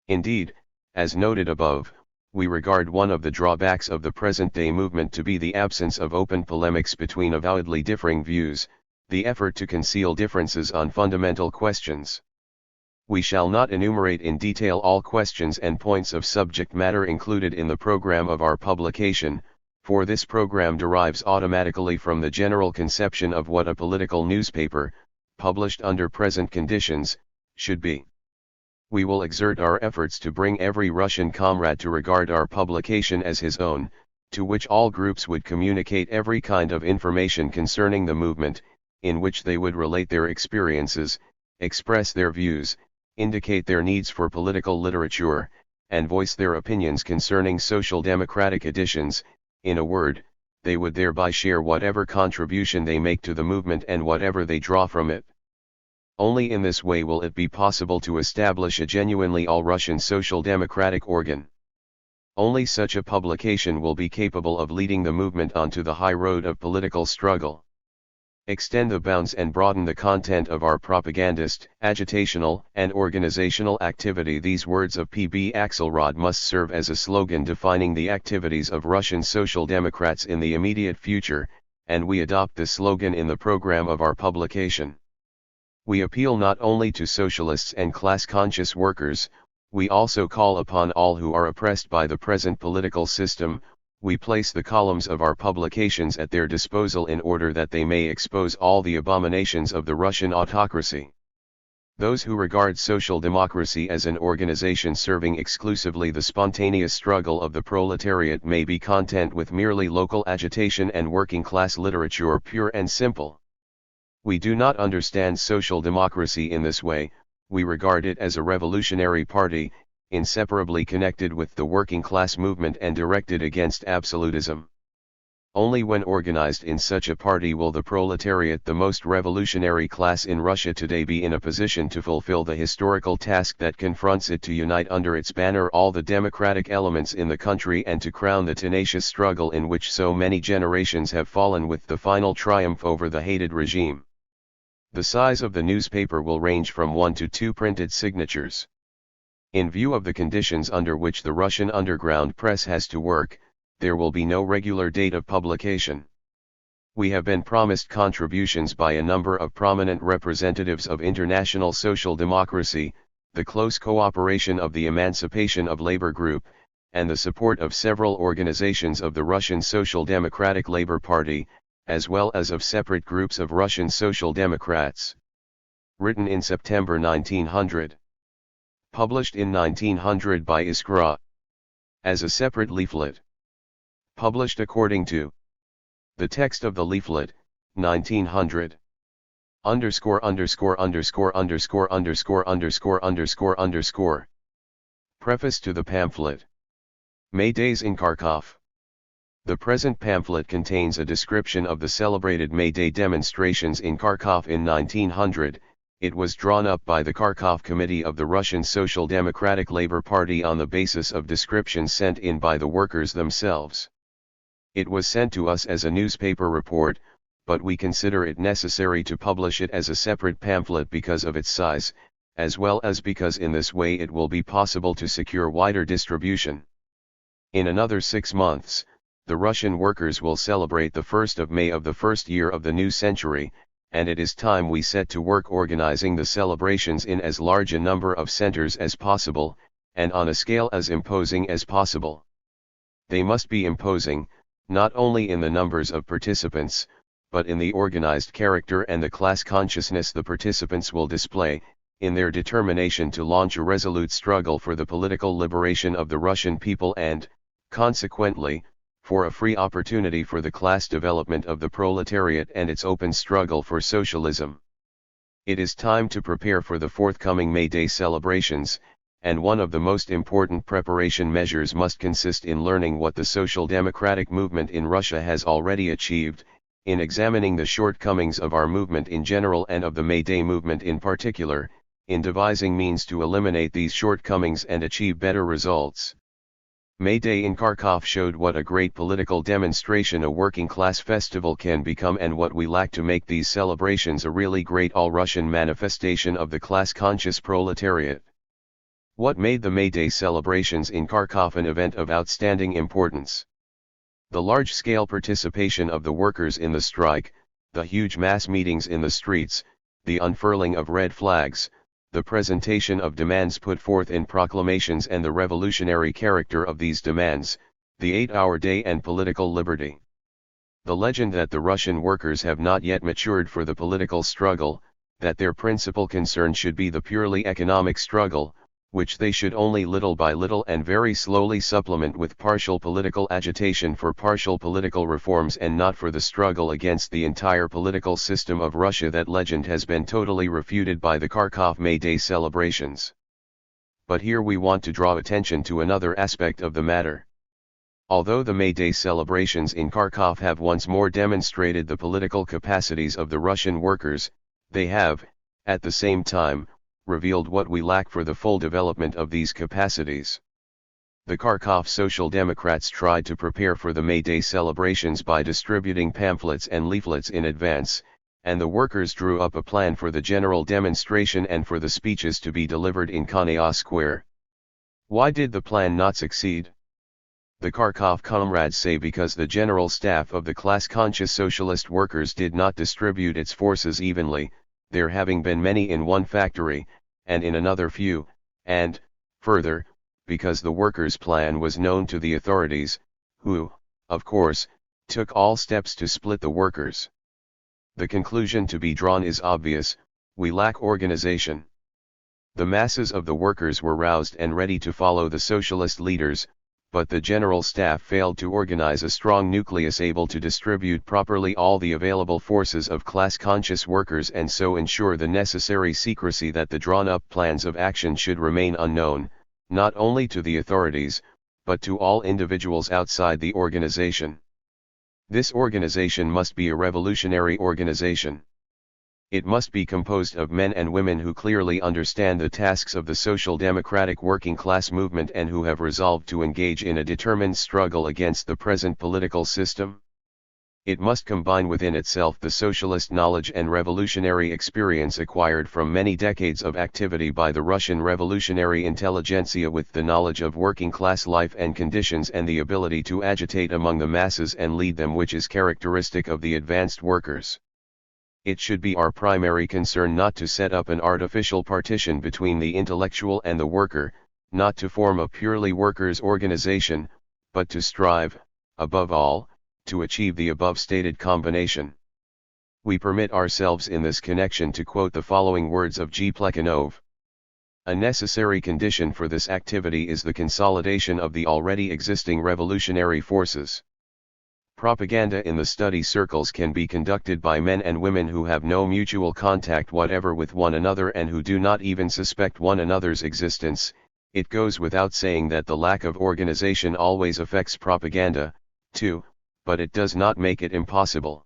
Indeed, as noted above, we regard one of the drawbacks of the present-day movement to be the absence of open polemics between avowedly differing views, the effort to conceal differences on fundamental questions. We shall not enumerate in detail all questions and points of subject matter included in the program of our publication, for this program derives automatically from the general conception of what a political newspaper, published under present conditions, should be. We will exert our efforts to bring every Russian comrade to regard our publication as his own, to which all groups would communicate every kind of information concerning the movement, in which they would relate their experiences, express their views, indicate their needs for political literature, and voice their opinions concerning social democratic editions. In a word, they would thereby share whatever contribution they make to the movement and whatever they draw from it. Only in this way will it be possible to establish a genuinely all-Russian social democratic organ. Only such a publication will be capable of leading the movement onto the high road of political struggle. Extend the bounds and broaden the content of our propagandist, agitational, and organizational activity. These words of P.B. Axelrod must serve as a slogan defining the activities of Russian Social Democrats in the immediate future, and we adopt this slogan in the program of our publication. We appeal not only to socialists and class-conscious workers, we also call upon all who are oppressed by the present political system. We place the columns of our publications at their disposal in order that they may expose all the abominations of the Russian autocracy. Those who regard social democracy as an organization serving exclusively the spontaneous struggle of the proletariat may be content with merely local agitation and working-class literature pure and simple. We do not understand social democracy in this way. We regard it as a revolutionary party, inseparably connected with the working class movement and directed against absolutism. Only when organized in such a party will the proletariat, the most revolutionary class in Russia today, be in a position to fulfill the historical task that confronts it, to unite under its banner all the democratic elements in the country and to crown the tenacious struggle in which so many generations have fallen with the final triumph over the hated regime. The size of the newspaper will range from 1 to 2 printed signatures. In view of the conditions under which the Russian underground press has to work, there will be no regular date of publication. We have been promised contributions by a number of prominent representatives of international social democracy, the close cooperation of the Emancipation of Labor Group, and the support of several organizations of the Russian Social Democratic Labor Party, as well as of separate groups of Russian Social Democrats. Written in September 1900. Published in 1900 by Iskra. As a separate leaflet. Published according to the text of the leaflet, 1900. Underscore. Preface to the pamphlet. May Days in Kharkov. The present pamphlet contains a description of the celebrated May Day demonstrations in Kharkov in 1900. It was drawn up by the Kharkov Committee of the Russian Social Democratic Labor Party on the basis of descriptions sent in by the workers themselves. It was sent to us as a newspaper report, but we consider it necessary to publish it as a separate pamphlet because of its size, as well as because in this way it will be possible to secure wider distribution. In another 6 months, the Russian workers will celebrate the 1st of May of the first year of the new century, and it is time we set to work organizing the celebrations in as large a number of centers as possible, and on a scale as imposing as possible. They must be imposing, not only in the numbers of participants, but in the organized character and the class consciousness the participants will display, in their determination to launch a resolute struggle for the political liberation of the Russian people and, consequently, for a free opportunity for the class development of the proletariat and its open struggle for socialism. It is time to prepare for the forthcoming May Day celebrations, and one of the most important preparation measures must consist in learning what the social democratic movement in Russia has already achieved, in examining the shortcomings of our movement in general and of the May Day movement in particular, in devising means to eliminate these shortcomings and achieve better results. May Day in Kharkov showed what a great political demonstration a working-class festival can become and what we lack to make these celebrations a really great all-Russian manifestation of the class-conscious proletariat. What made the May Day celebrations in Kharkov an event of outstanding importance? The large-scale participation of the workers in the strike, the huge mass meetings in the streets, the unfurling of red flags, the presentation of demands put forth in proclamations and the revolutionary character of these demands, the 8-hour day and political liberty. The legend that the Russian workers have not yet matured for the political struggle, that their principal concern should be the purely economic struggle, which they should only little by little and very slowly supplement with partial political agitation for partial political reforms and not for the struggle against the entire political system of Russia. That legend has been totally refuted by the Kharkov May Day celebrations. But here we want to draw attention to another aspect of the matter. Although the May Day celebrations in Kharkov have once more demonstrated the political capacities of the Russian workers, they have, at the same time, revealed what we lack for the full development of these capacities. The Kharkov Social Democrats tried to prepare for the May Day celebrations by distributing pamphlets and leaflets in advance, and the workers drew up a plan for the general demonstration and for the speeches to be delivered in Khanaya Square. Why did the plan not succeed? The Kharkov comrades say because the general staff of the class-conscious socialist workers did not distribute its forces evenly, there having been many in one factory, and in another few, and, further, because the workers' plan was known to the authorities, who, of course, took all steps to split the workers. The conclusion to be drawn is obvious: we lack organization. The masses of the workers were roused and ready to follow the socialist leaders, but the general staff failed to organize a strong nucleus able to distribute properly all the available forces of class-conscious workers and so ensure the necessary secrecy that the drawn-up plans of action should remain unknown, not only to the authorities, but to all individuals outside the organization. This organization must be a revolutionary organization. It must be composed of men and women who clearly understand the tasks of the social democratic working class movement and who have resolved to engage in a determined struggle against the present political system. It must combine within itself the socialist knowledge and revolutionary experience acquired from many decades of activity by the Russian revolutionary intelligentsia with the knowledge of working class life and conditions and the ability to agitate among the masses and lead them, which is characteristic of the advanced workers. It should be our primary concern not to set up an artificial partition between the intellectual and the worker, not to form a purely workers' organization, but to strive, above all, to achieve the above-stated combination. We permit ourselves in this connection to quote the following words of G. Plekhanov. A necessary condition for this activity is the consolidation of the already existing revolutionary forces. Propaganda in the study circles can be conducted by men and women who have no mutual contact whatever with one another and who do not even suspect one another's existence. It goes without saying that the lack of organization always affects propaganda, too, but it does not make it impossible.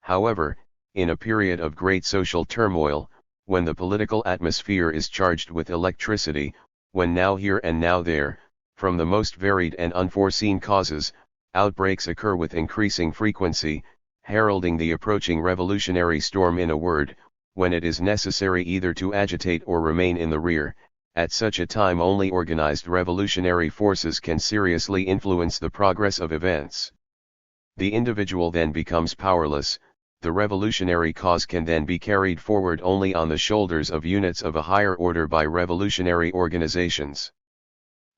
However, in a period of great social turmoil, when the political atmosphere is charged with electricity, when now here and now there, from the most varied and unforeseen causes, outbreaks occur with increasing frequency, heralding the approaching revolutionary storm. In a word, when it is necessary either to agitate or remain in the rear. At such a time only organized revolutionary forces can seriously influence the progress of events. The individual then becomes powerless. The revolutionary cause can then be carried forward only on the shoulders of units of a higher order by revolutionary organizations.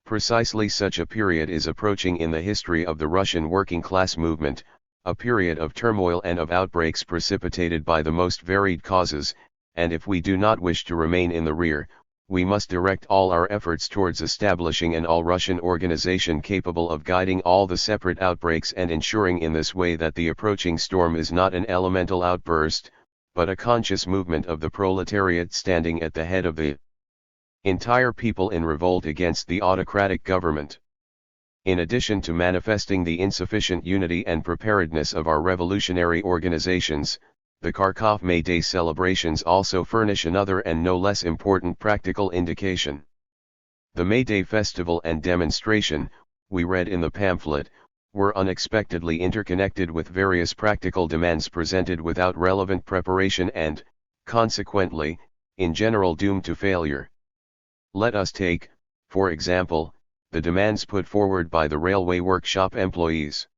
Precisely such a period is approaching in the history of the Russian working class movement, a period of turmoil and of outbreaks precipitated by the most varied causes, and if we do not wish to remain in the rear, we must direct all our efforts towards establishing an all-Russian organization capable of guiding all the separate outbreaks and ensuring in this way that the approaching storm is not an elemental outburst, but a conscious movement of the proletariat standing at the head of the entire people in revolt against the autocratic government. In addition to manifesting the insufficient unity and preparedness of our revolutionary organizations, the Kharkov May Day celebrations also furnish another and no less important practical indication. The May Day festival and demonstration, we read in the pamphlet, were unexpectedly interconnected with various practical demands presented without relevant preparation and, consequently, in general doomed to failure. Let us take, for example, the demands put forward by the railway workshop employees.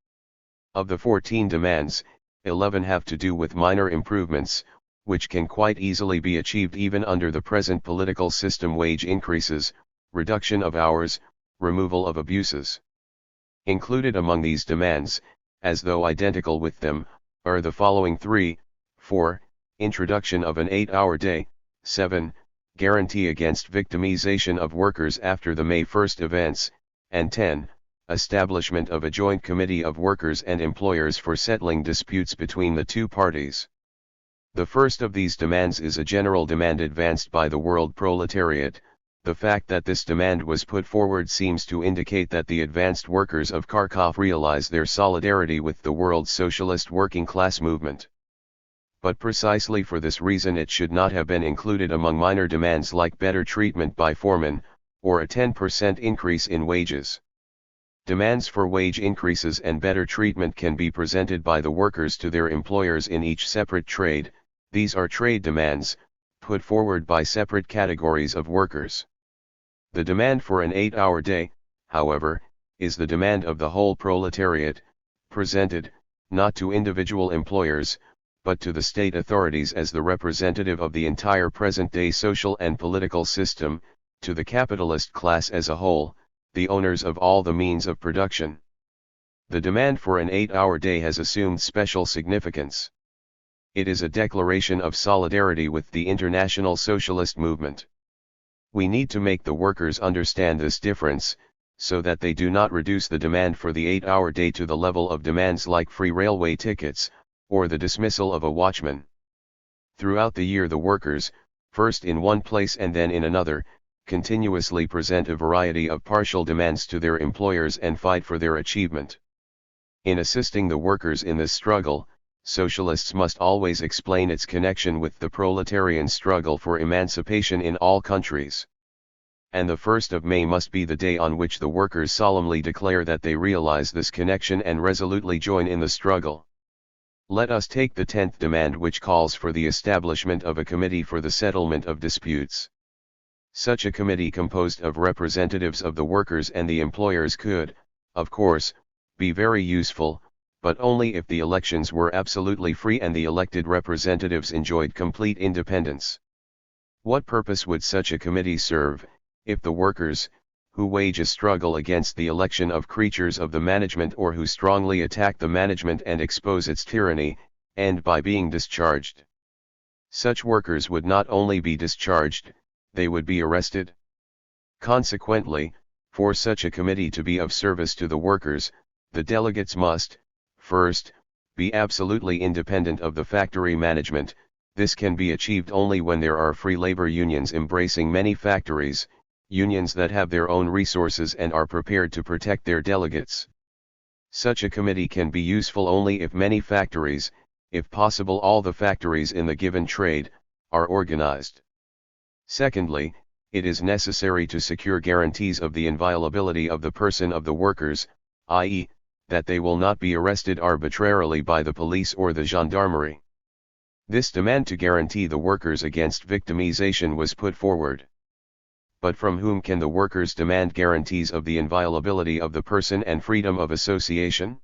Of the 14 demands, 11 have to do with minor improvements, which can quite easily be achieved even under the present political system: wage increases, reduction of hours, removal of abuses. Included among these demands, as though identical with them, are the following 3, 4, introduction of an 8-hour day, 7, guarantee against victimization of workers after the May 1st events, and 10, establishment of a joint committee of workers and employers for settling disputes between the two parties. The first of these demands is a general demand advanced by the world proletariat. The fact that this demand was put forward seems to indicate that the advanced workers of Kharkov realize their solidarity with the world's socialist working class movement. But precisely for this reason it should not have been included among minor demands like better treatment by foremen, or a 10% increase in wages. Demands for wage increases and better treatment can be presented by the workers to their employers in each separate trade. These are trade demands, put forward by separate categories of workers. The demand for an 8-hour day, however, is the demand of the whole proletariat, presented, not to individual employers, but to the state authorities as the representative of the entire present-day social and political system, to the capitalist class as a whole, the owners of all the means of production. The demand for an 8-hour day has assumed special significance. It is a declaration of solidarity with the international socialist movement. We need to make the workers understand this difference, so that they do not reduce the demand for the 8-hour day to the level of demands like free railway tickets, or the dismissal of a watchman. Throughout the year the workers, first in one place and then in another, continuously present a variety of partial demands to their employers and fight for their achievement. In assisting the workers in this struggle, socialists must always explain its connection with the proletarian struggle for emancipation in all countries. And the 1st of May must be the day on which the workers solemnly declare that they realize this connection and resolutely join in the struggle. Let us take the 10th demand, which calls for the establishment of a committee for the settlement of disputes. Such a committee composed of representatives of the workers and the employers could, of course, be very useful, but only if the elections were absolutely free and the elected representatives enjoyed complete independence. What purpose would such a committee serve, if the workers, who wage a struggle against the election of creatures of the management or who strongly attack the management and expose its tyranny, end by being discharged? Such workers would not only be discharged, they would be arrested. Consequently, for such a committee to be of service to the workers, the delegates must, first, be absolutely independent of the factory management. This can be achieved only when there are free labor unions embracing many factories, unions that have their own resources and are prepared to protect their delegates. Such a committee can be useful only if many factories, if possible all the factories in the given trade, are organized. Secondly, it is necessary to secure guarantees of the inviolability of the person of the workers, i.e., that they will not be arrested arbitrarily by the police or the gendarmerie. This demand to guarantee the workers against victimization was put forward. But from whom can the workers demand guarantees of the inviolability of the person and freedom of association?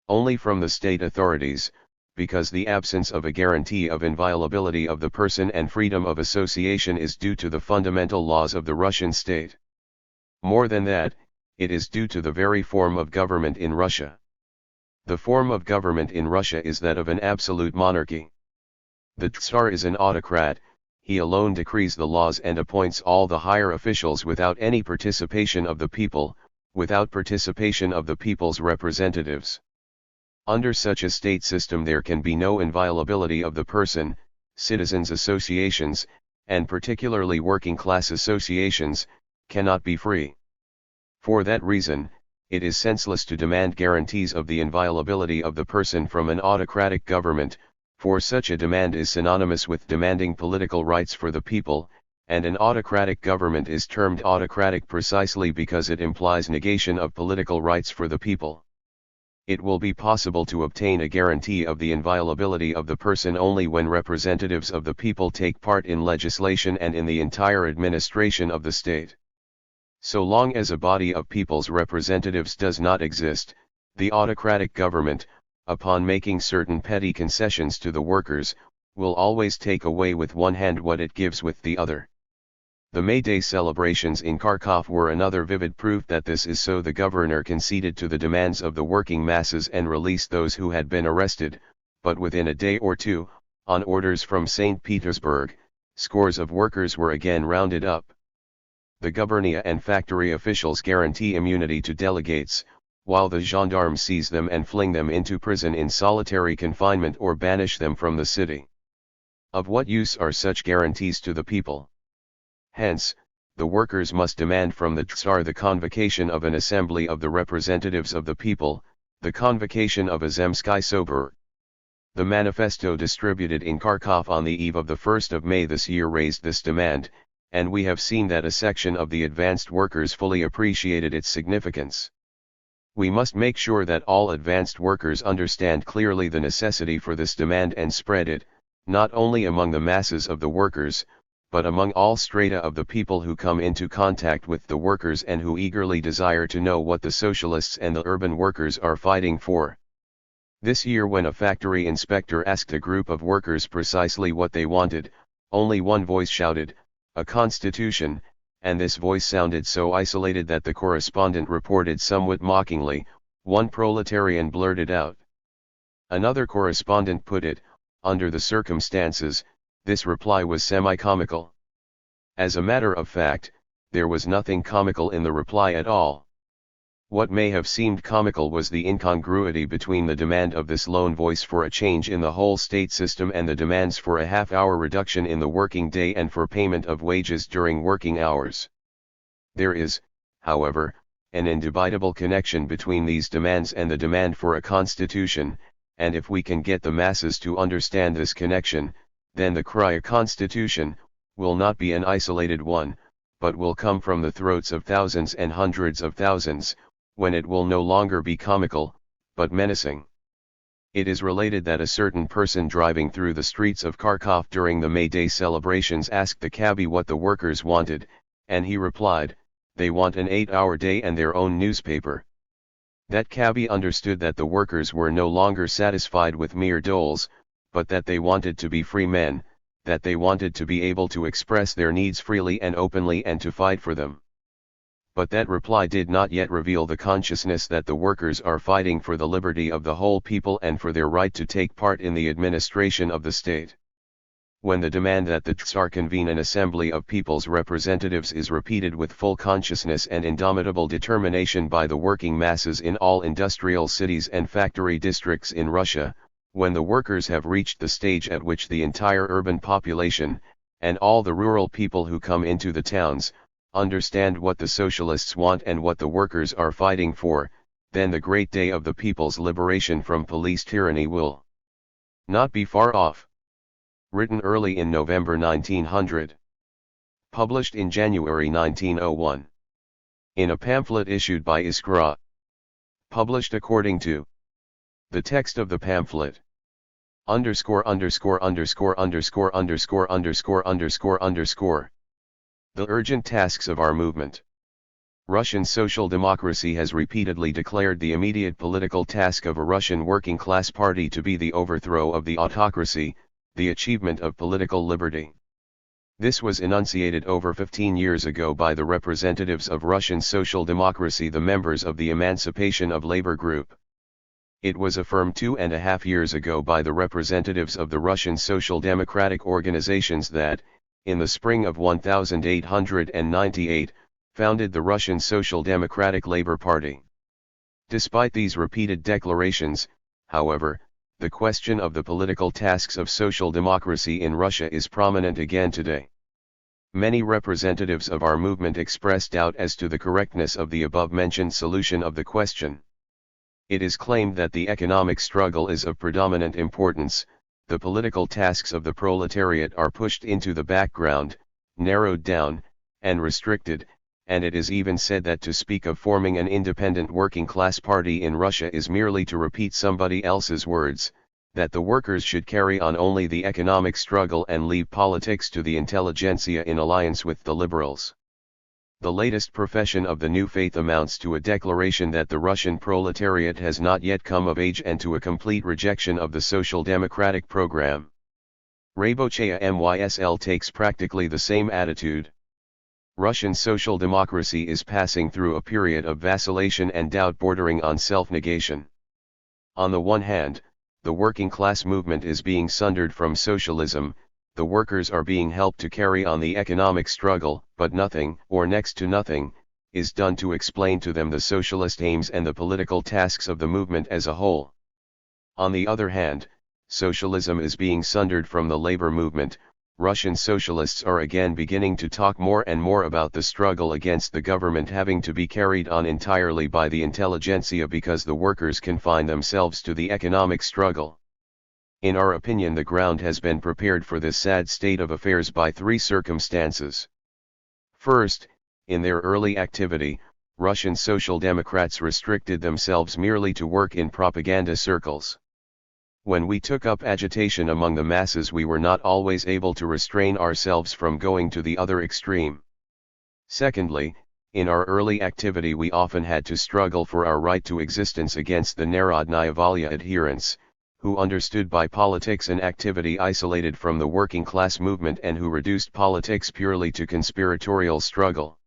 Only from the state authorities, because the absence of a guarantee of inviolability of the person and freedom of association is due to the fundamental laws of the Russian state. More than that, it is due to the very form of government in Russia. The form of government in Russia is that of an absolute monarchy. The Tsar is an autocrat. He alone decrees the laws and appoints all the higher officials without any participation of the people, without participation of the people's representatives. Under such a state system there can be no inviolability of the person. Citizens' associations, and particularly working-class associations, cannot be free. For that reason, it is senseless to demand guarantees of the inviolability of the person from an autocratic government, for such a demand is synonymous with demanding political rights for the people, and an autocratic government is termed autocratic precisely because it implies negation of political rights for the people. It will be possible to obtain a guarantee of the inviolability of the person only when representatives of the people take part in legislation and in the entire administration of the state. So long as a body of people's representatives does not exist, the autocratic government, upon making certain petty concessions to the workers, will always take away with one hand what it gives with the other. The May Day celebrations in Kharkov were another vivid proof that this is so. The governor conceded to the demands of the working masses and released those who had been arrested, but within a day or two, on orders from St. Petersburg, scores of workers were again rounded up. The gubernia and factory officials guarantee immunity to delegates, while the gendarmes seize them and fling them into prison in solitary confinement or banish them from the city. Of what use are such guarantees to the people? Hence, the workers must demand from the Tsar the convocation of an assembly of the representatives of the people, the convocation of a Zemsky Sobor. The manifesto distributed in Kharkov on the eve of the 1st of May this year raised this demand, and we have seen that a section of the advanced workers fully appreciated its significance. We must make sure that all advanced workers understand clearly the necessity for this demand and spread it, not only among the masses of the workers, but among all strata of the people who come into contact with the workers and who eagerly desire to know what the socialists and the urban workers are fighting for. This year, when a factory inspector asked a group of workers precisely what they wanted, only one voice shouted, "A constitution," and this voice sounded so isolated that the correspondent reported somewhat mockingly, "One proletarian blurted out." Another correspondent put it, "Under the circumstances, this reply was semi-comical." As a matter of fact, there was nothing comical in the reply at all. What may have seemed comical was the incongruity between the demand of this lone voice for a change in the whole state system and the demands for a half-hour reduction in the working day and for payment of wages during working hours. There is, however, an indubitable connection between these demands and the demand for a constitution, and if we can get the masses to understand this connection, then the cry "a constitution" will not be an isolated one, but will come from the throats of thousands and hundreds of thousands, when it will no longer be comical, but menacing. It is related that a certain person driving through the streets of Kharkov during the May Day celebrations asked the cabbie what the workers wanted, and he replied, "They want an 8-hour day and their own newspaper." That cabbie understood that the workers were no longer satisfied with mere doles, but that they wanted to be free men, that they wanted to be able to express their needs freely and openly and to fight for them. But that reply did not yet reveal the consciousness that the workers are fighting for the liberty of the whole people and for their right to take part in the administration of the state. When the demand that the Tsar convene an assembly of people's representatives is repeated with full consciousness and indomitable determination by the working masses in all industrial cities and factory districts in Russia, when the workers have reached the stage at which the entire urban population, and all the rural people who come into the towns, understand what the socialists want and what the workers are fighting for, then the great day of the people's liberation from police tyranny will not be far off. Written early in November 1900. Published in January 1901. In a pamphlet issued by Iskra. Published according to the text of the pamphlet. underscore underscore underscore underscore underscore underscore underscore underscore. The urgent tasks of our movement. Russian social democracy has repeatedly declared the immediate political task of a Russian working class party to be the overthrow of the autocracy, the achievement of political liberty. This was enunciated over 15 years ago by the representatives of Russian social democracy, the members of the Emancipation of Labor Group. It was affirmed 2.5 years ago by the representatives of the Russian social democratic organizations that, in the spring of 1898, founded the Russian Social Democratic Labor Party. Despite these repeated declarations, however, the question of the political tasks of social democracy in Russia is prominent again today. Many representatives of our movement express doubt as to the correctness of the above-mentioned solution of the question. It is claimed that the economic struggle is of predominant importance, the political tasks of the proletariat are pushed into the background, narrowed down, and restricted, and it is even said that to speak of forming an independent working class party in Russia is merely to repeat somebody else's words, that the workers should carry on only the economic struggle and leave politics to the intelligentsia in alliance with the liberals. The latest profession of the new faith amounts to a declaration that the Russian proletariat has not yet come of age and to a complete rejection of the social democratic program. Rabochaya MYSL takes practically the same attitude. Russian social democracy is passing through a period of vacillation and doubt bordering on self-negation. On the one hand, the working class movement is being sundered from socialism, the workers are being helped to carry on the economic struggle, but nothing, or next to nothing, is done to explain to them the socialist aims and the political tasks of the movement as a whole. On the other hand, socialism is being sundered from the labor movement. Russian socialists are again beginning to talk more and more about the struggle against the government having to be carried on entirely by the intelligentsia because the workers confine themselves to the economic struggle. In our opinion, the ground has been prepared for this sad state of affairs by three circumstances. First, in their early activity, Russian Social Democrats restricted themselves merely to work in propaganda circles. When we took up agitation among the masses, we were not always able to restrain ourselves from going to the other extreme. Secondly, in our early activity we often had to struggle for our right to existence against the Narodnaya Volya adherents, who understood by politics an activity isolated from the working class movement and who reduced politics purely to conspiratorial struggle.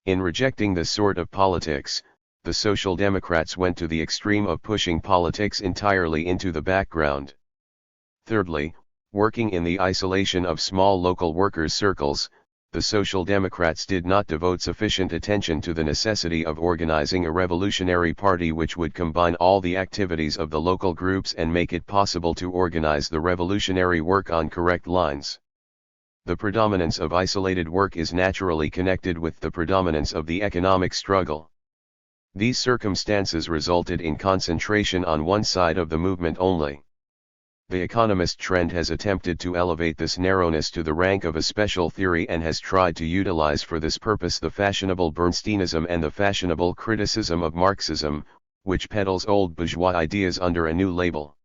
In rejecting this sort of politics, the Social Democrats went to the extreme of pushing politics entirely into the background. Thirdly, working in the isolation of small local workers' circles, the Social Democrats did not devote sufficient attention to the necessity of organizing a revolutionary party which would combine all the activities of the local groups and make it possible to organize the revolutionary work on correct lines. The predominance of isolated work is naturally connected with the predominance of the economic struggle. These circumstances resulted in concentration on one side of the movement only. The economist trend has attempted to elevate this narrowness to the rank of a special theory and has tried to utilize for this purpose the fashionable Bernsteinism and the fashionable criticism of Marxism, which peddles old bourgeois ideas under a new label.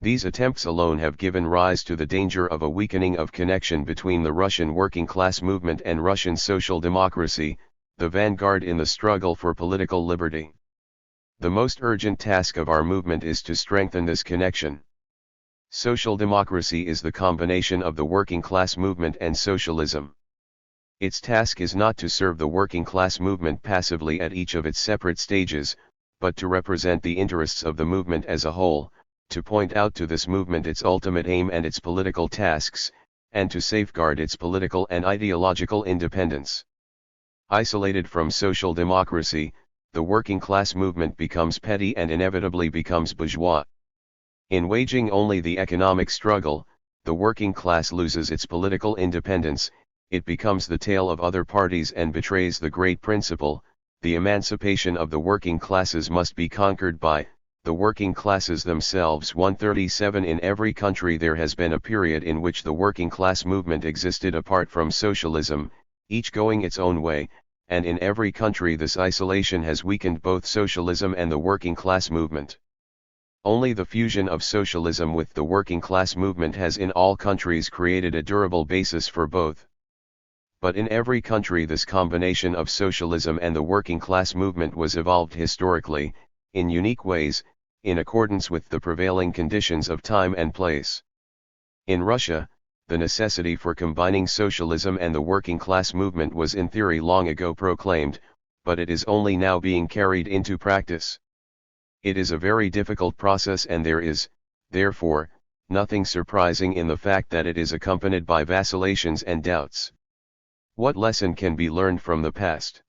These attempts alone have given rise to the danger of a weakening of connection between the Russian working class movement and Russian social democracy, the vanguard in the struggle for political liberty. The most urgent task of our movement is to strengthen this connection. Social democracy is the combination of the working class movement and socialism. Its task is not to serve the working class movement passively at each of its separate stages, but to represent the interests of the movement as a whole, to point out to this movement its ultimate aim and its political tasks, and to safeguard its political and ideological independence. Isolated from social democracy, the working class movement becomes petty and inevitably becomes bourgeois. In waging only the economic struggle, the working class loses its political independence, it becomes the tail of other parties and betrays the great principle: the emancipation of the working classes must be conquered by the working classes themselves. 137 In every country there has been a period in which the working class movement existed apart from socialism, each going its own way, and in every country this isolation has weakened both socialism and the working class movement. Only the fusion of socialism with the working class movement has in all countries created a durable basis for both. But in every country this combination of socialism and the working class movement was evolved historically, in unique ways, in accordance with the prevailing conditions of time and place. In Russia, the necessity for combining socialism and the working class movement was in theory long ago proclaimed, but it is only now being carried into practice. It is a very difficult process, and there is, therefore, nothing surprising in the fact that it is accompanied by vacillations and doubts. What lesson can be learned from the past?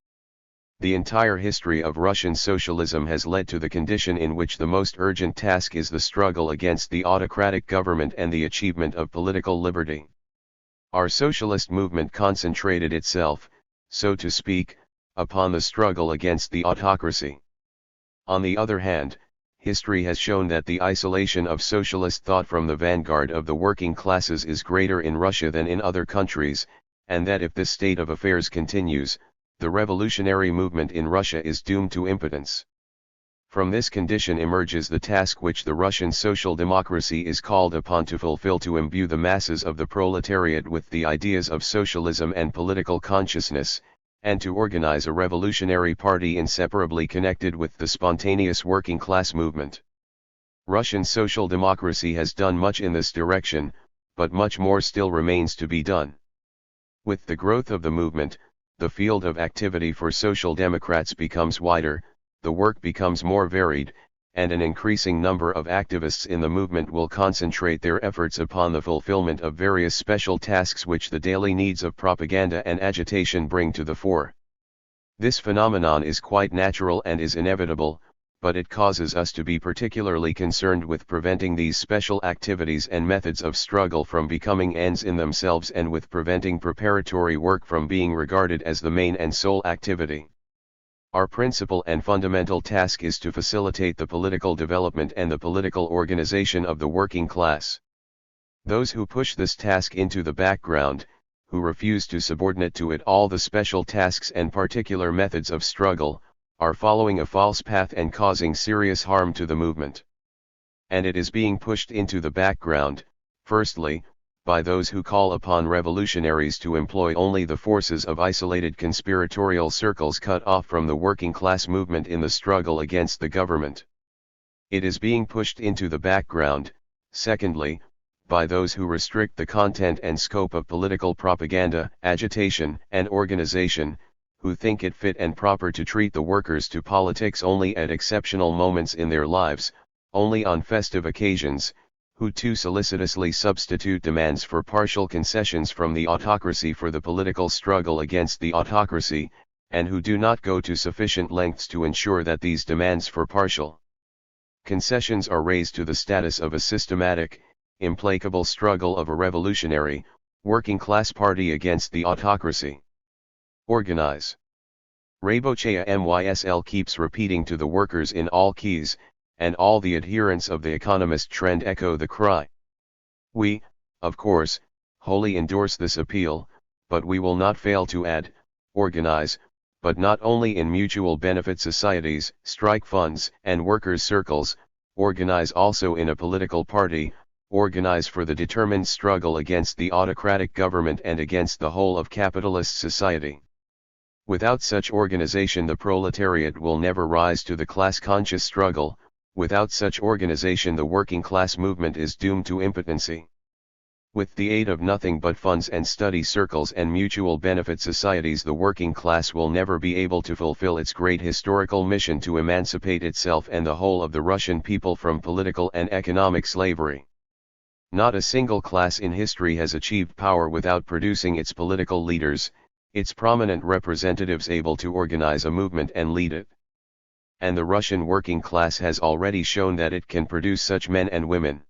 The entire history of Russian socialism has led to the condition in which the most urgent task is the struggle against the autocratic government and the achievement of political liberty. Our socialist movement concentrated itself, so to speak, upon the struggle against the autocracy. On the other hand, history has shown that the isolation of socialist thought from the vanguard of the working classes is greater in Russia than in other countries, and that if this state of affairs continues, the revolutionary movement in Russia is doomed to impotence. From this condition emerges the task which the Russian social democracy is called upon to fulfill, to imbue the masses of the proletariat with the ideas of socialism and political consciousness, and to organize a revolutionary party inseparably connected with the spontaneous working class movement. Russian social democracy has done much in this direction, but much more still remains to be done. With the growth of the movement, the field of activity for social democrats becomes wider, the work becomes more varied, and an increasing number of activists in the movement will concentrate their efforts upon the fulfillment of various special tasks which the daily needs of propaganda and agitation bring to the fore. This phenomenon is quite natural and is inevitable, but it causes us to be particularly concerned with preventing these special activities and methods of struggle from becoming ends in themselves, and with preventing preparatory work from being regarded as the main and sole activity. Our principal and fundamental task is to facilitate the political development and the political organization of the working class. Those who push this task into the background, who refuse to subordinate to it all the special tasks and particular methods of struggle, are following a false path and causing serious harm to the movement. And it is being pushed into the background, firstly, by those who call upon revolutionaries to employ only the forces of isolated conspiratorial circles cut off from the working class movement in the struggle against the government. It is being pushed into the background, secondly, by those who restrict the content and scope of political propaganda, agitation, and organization, who think it fit and proper to treat the workers to politics only at exceptional moments in their lives, only on festive occasions, who too solicitously substitute demands for partial concessions from the autocracy for the political struggle against the autocracy, and who do not go to sufficient lengths to ensure that these demands for partial concessions are raised to the status of a systematic, implacable struggle of a revolutionary, working class party against the autocracy. Organize. Rabochaya MYSL keeps repeating to the workers in all keys, and all the adherents of the economist trend echo the cry. We, of course, wholly endorse this appeal, but we will not fail to add, organize, but not only in mutual benefit societies, strike funds, and workers' circles, organize also in a political party, organize for the determined struggle against the autocratic government and against the whole of capitalist society. Without such organization the proletariat will never rise to the class-conscious struggle, without such organization the working class movement is doomed to impotency. With the aid of nothing but funds and study circles and mutual benefit societies the working class will never be able to fulfill its great historical mission to emancipate itself and the whole of the Russian people from political and economic slavery. Not a single class in history has achieved power without producing its political leaders, its prominent representatives able to organize a movement and lead it. And the Russian working class has already shown that it can produce such men and women.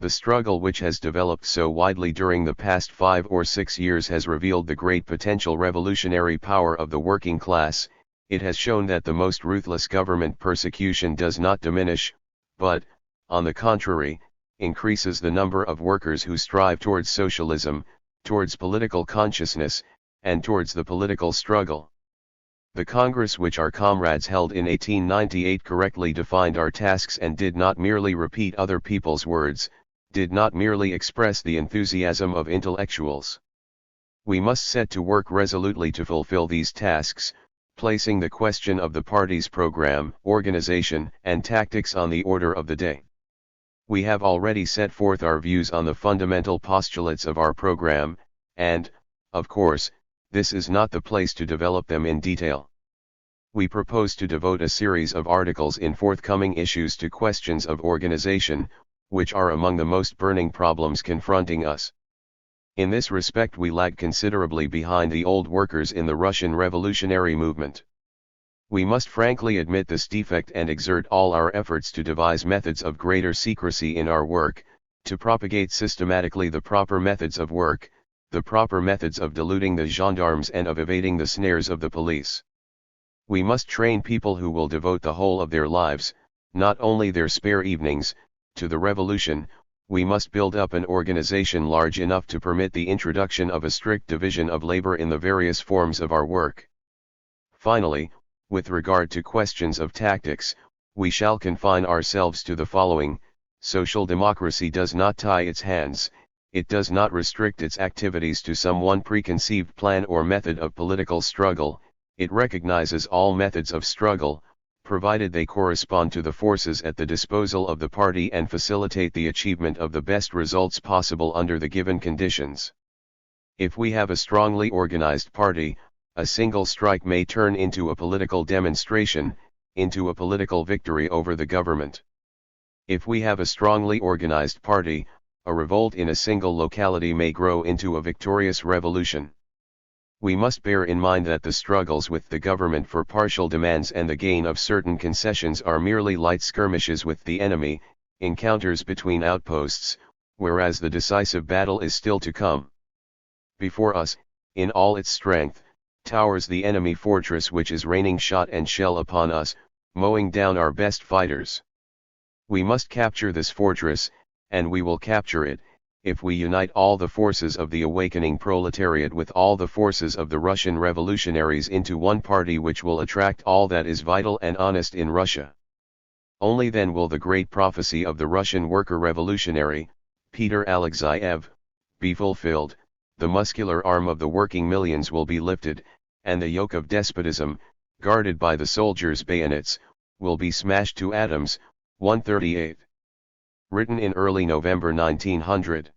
The struggle which has developed so widely during the past 5 or 6 years has revealed the great potential revolutionary power of the working class. It has shown that the most ruthless government persecution does not diminish, but, on the contrary, increases the number of workers who strive towards socialism, towards political consciousness, and towards the political struggle. The Congress which our comrades held in 1898 correctly defined our tasks and did not merely repeat other people's words, did not merely express the enthusiasm of intellectuals. We must set to work resolutely to fulfill these tasks, placing the question of the party's program, organization, and tactics on the order of the day. We have already set forth our views on the fundamental postulates of our program, and, of course, this is not the place to develop them in detail. We propose to devote a series of articles in forthcoming issues to questions of organization, which are among the most burning problems confronting us. In this respect we lag considerably behind the old workers in the Russian revolutionary movement. We must frankly admit this defect and exert all our efforts to devise methods of greater secrecy in our work, to propagate systematically the proper methods of work, the proper methods of deluding the gendarmes and of evading the snares of the police. We must train people who will devote the whole of their lives, not only their spare evenings, to the revolution. We must build up an organization large enough to permit the introduction of a strict division of labor in the various forms of our work. Finally, with regard to questions of tactics, we shall confine ourselves to the following. Social democracy does not tie its hands, it does not restrict its activities to some one preconceived plan or method of political struggle, it recognizes all methods of struggle, provided they correspond to the forces at the disposal of the party and facilitate the achievement of the best results possible under the given conditions. If we have a strongly organized party, a single strike may turn into a political demonstration, into a political victory over the government. If we have a strongly organized party, a revolt in a single locality may grow into a victorious revolution. We must bear in mind that the struggles with the government for partial demands and the gain of certain concessions are merely light skirmishes with the enemy, encounters between outposts, whereas the decisive battle is still to come. Before us, in all its strength, towers the enemy fortress which is raining shot and shell upon us, mowing down our best fighters. We must capture this fortress, and we will capture it, if we unite all the forces of the awakening proletariat with all the forces of the Russian revolutionaries into one party which will attract all that is vital and honest in Russia. Only then will the great prophecy of the Russian worker revolutionary, Peter Alexeyev, be fulfilled, the muscular arm of the working millions will be lifted, and the yoke of despotism, guarded by the soldiers' bayonets, will be smashed to atoms. 138. Written in early November 1900.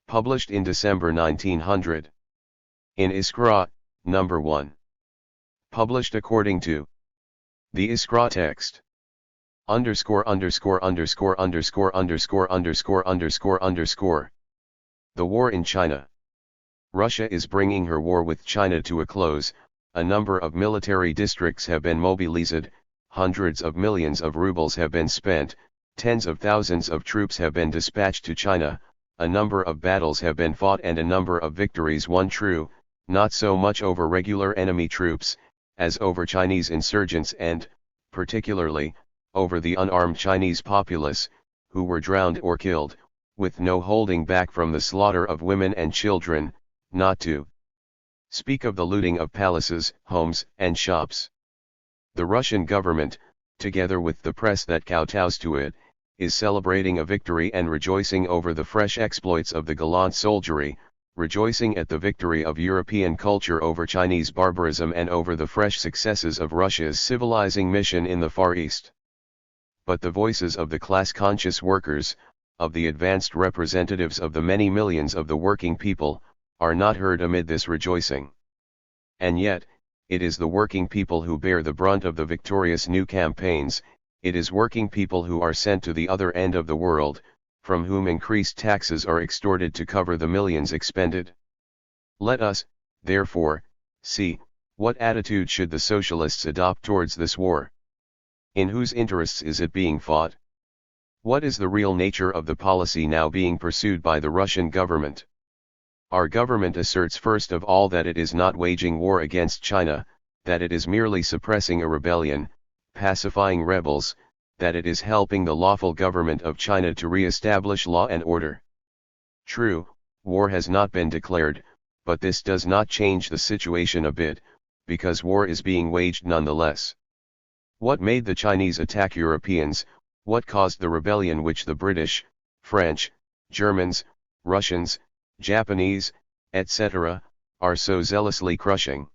Published in December 1900. In Iskra, No. 1. Published according to the Iskra text. _________________. The war in China. Russia is bringing her war with China to a close. A number of military districts have been mobilized, hundreds of millions of rubles have been spent, tens of thousands of troops have been dispatched to China, a number of battles have been fought and a number of victories won. True, not so much over regular enemy troops, as over Chinese insurgents and, particularly, over the unarmed Chinese populace, who were drowned or killed, with no holding back from the slaughter of women and children, not to speak of the looting of palaces, homes, and shops. The Russian government, together with the press that kowtows to it, is celebrating a victory and rejoicing over the fresh exploits of the gallant soldiery, rejoicing at the victory of European culture over Chinese barbarism and over the fresh successes of Russia's civilizing mission in the Far East. But the voices of the class-conscious workers, of the advanced representatives of the many millions of the working people, are not heard amid this rejoicing. And yet, it is the working people who bear the brunt of the victorious new campaigns, it is working people who are sent to the other end of the world, from whom increased taxes are extorted to cover the millions expended. Let us, therefore, see, what attitude should the socialists adopt towards this war? In whose interests is it being fought? What is the real nature of the policy now being pursued by the Russian government? Our government asserts first of all that it is not waging war against China, that it is merely suppressing a rebellion, pacifying rebels, that it is helping the lawful government of China to re-establish law and order. True, war has not been declared, but this does not change the situation a bit. because war is being waged nonetheless. What made the Chinese attack Europeans, what caused the rebellion which the British, French, Germans, Russians, Japanese, etc., are so zealously crushing?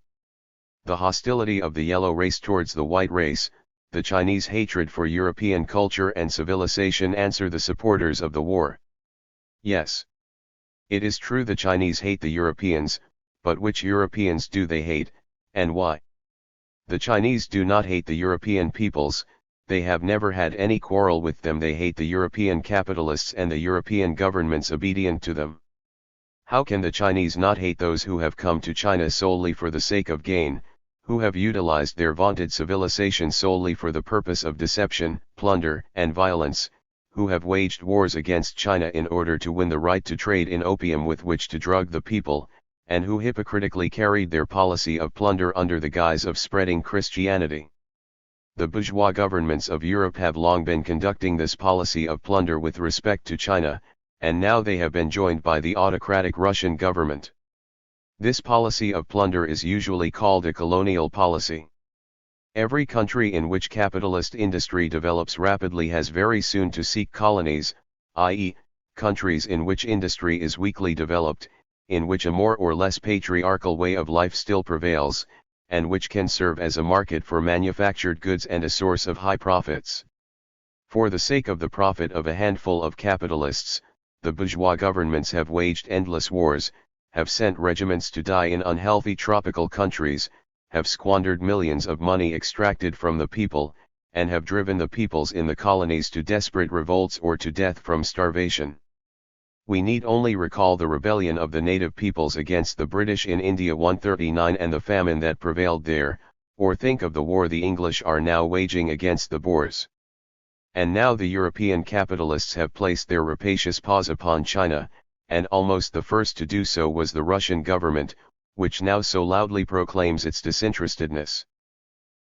The hostility of the yellow race towards the white race, the Chinese hatred for European culture and civilization answer the supporters of the war. Yes. It is true the Chinese hate the Europeans, but which Europeans do they hate, and why? The Chinese do not hate the European peoples, they have never had any quarrel with them. They hate the European capitalists and the European governments obedient to them. How can the Chinese not hate those who have come to China solely for the sake of gain, who have utilized their vaunted civilization solely for the purpose of deception, plunder, and violence, who have waged wars against China in order to win the right to trade in opium with which to drug the people, and who hypocritically carried their policy of plunder under the guise of spreading Christianity? The bourgeois governments of Europe have long been conducting this policy of plunder with respect to China, and now they have been joined by the autocratic Russian government. This policy of plunder is usually called a colonial policy. Every country in which capitalist industry develops rapidly has very soon to seek colonies, i.e., countries in which industry is weakly developed, in which a more or less patriarchal way of life still prevails, and which can serve as a market for manufactured goods and a source of high profits. For the sake of the profit of a handful of capitalists, the bourgeois governments have waged endless wars, have sent regiments to die in unhealthy tropical countries, have squandered millions of money extracted from the people, and have driven the peoples in the colonies to desperate revolts or to death from starvation. We need only recall the rebellion of the native peoples against the British in India 139 and the famine that prevailed there, or think of the war the English are now waging against the Boers. And now the European capitalists have placed their rapacious paws upon China, and almost the first to do so was the Russian government, which now so loudly proclaims its disinterestedness.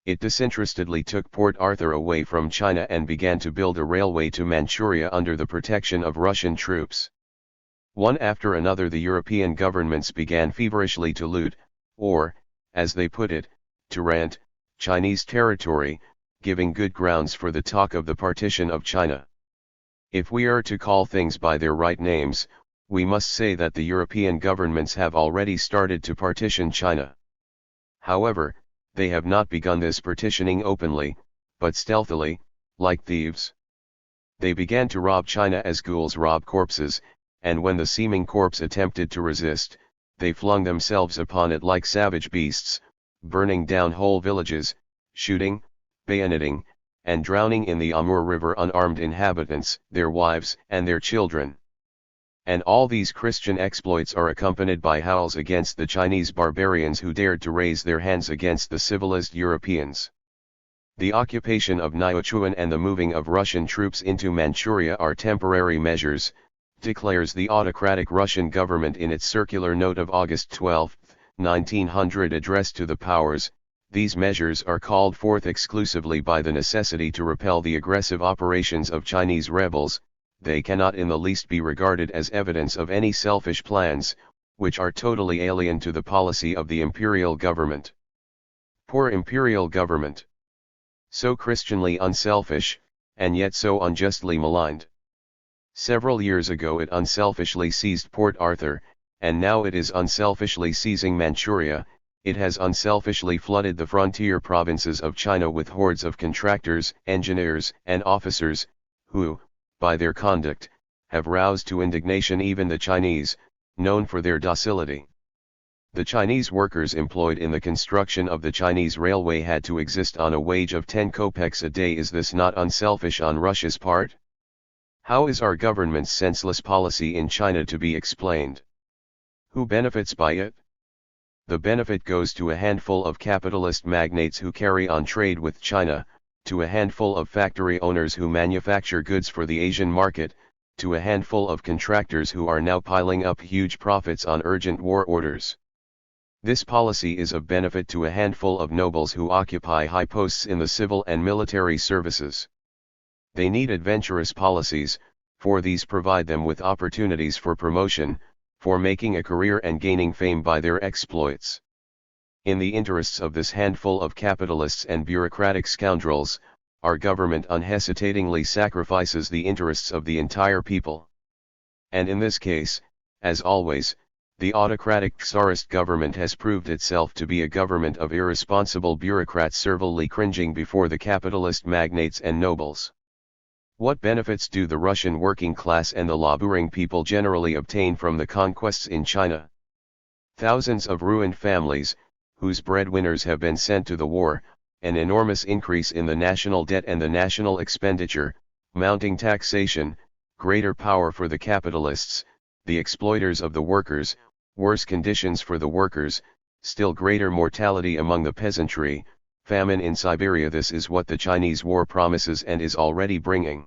It disinterestedly took Port Arthur away from China and began to build a railway to Manchuria under the protection of Russian troops. One after another the European governments began feverishly to loot, or, as they put it, to rent, Chinese territory, giving good grounds for the talk of the partition of China. If we are to call things by their right names, we must say that the European governments have already started to partition China. However, they have not begun this partitioning openly, but stealthily, like thieves. They began to rob China as ghouls rob corpses, and when the seeming corpse attempted to resist, they flung themselves upon it like savage beasts, burning down whole villages, shooting, bayoneting, and drowning in the Amur River unarmed inhabitants, their wives and their children. And all these Christian exploits are accompanied by howls against the Chinese barbarians who dared to raise their hands against the civilized Europeans. The occupation of Niuechuan and the moving of Russian troops into Manchuria are temporary measures, declares the autocratic Russian government in its circular note of August 12, 1900 addressed to the powers. These measures are called forth exclusively by the necessity to repel the aggressive operations of Chinese rebels. They cannot in the least be regarded as evidence of any selfish plans, which are totally alien to the policy of the imperial government. Poor imperial government! So Christianly unselfish, and yet so unjustly maligned. Several years ago it unselfishly seized Port Arthur, and now it is unselfishly seizing Manchuria. It has unselfishly flooded the frontier provinces of China with hordes of contractors, engineers, and officers, who, by their conduct, have roused to indignation even the Chinese, known for their docility. The Chinese workers employed in the construction of the Chinese railway had to exist on a wage of 10 kopecks a day. Is this not unselfish on Russia's part? How is our government's senseless policy in China to be explained? Who benefits by it? The benefit goes to a handful of capitalist magnates who carry on trade with China, to a handful of factory owners who manufacture goods for the Asian market, to a handful of contractors who are now piling up huge profits on urgent war orders. This policy is of benefit to a handful of nobles who occupy high posts in the civil and military services. They need adventurous policies, for these provide them with opportunities for promotion, for making a career and gaining fame by their exploits. In the interests of this handful of capitalists and bureaucratic scoundrels, our government unhesitatingly sacrifices the interests of the entire people. And in this case, as always, the autocratic Tsarist government has proved itself to be a government of irresponsible bureaucrats servilely cringing before the capitalist magnates and nobles. What benefits do the Russian working class and the laboring people generally obtain from the conquests in China? Thousands of ruined families, whose breadwinners have been sent to the war, an enormous increase in the national debt and the national expenditure, mounting taxation, greater power for the capitalists, the exploiters of the workers, worse conditions for the workers, still greater mortality among the peasantry, famine in Siberia. This is what the Chinese war promises and is already bringing.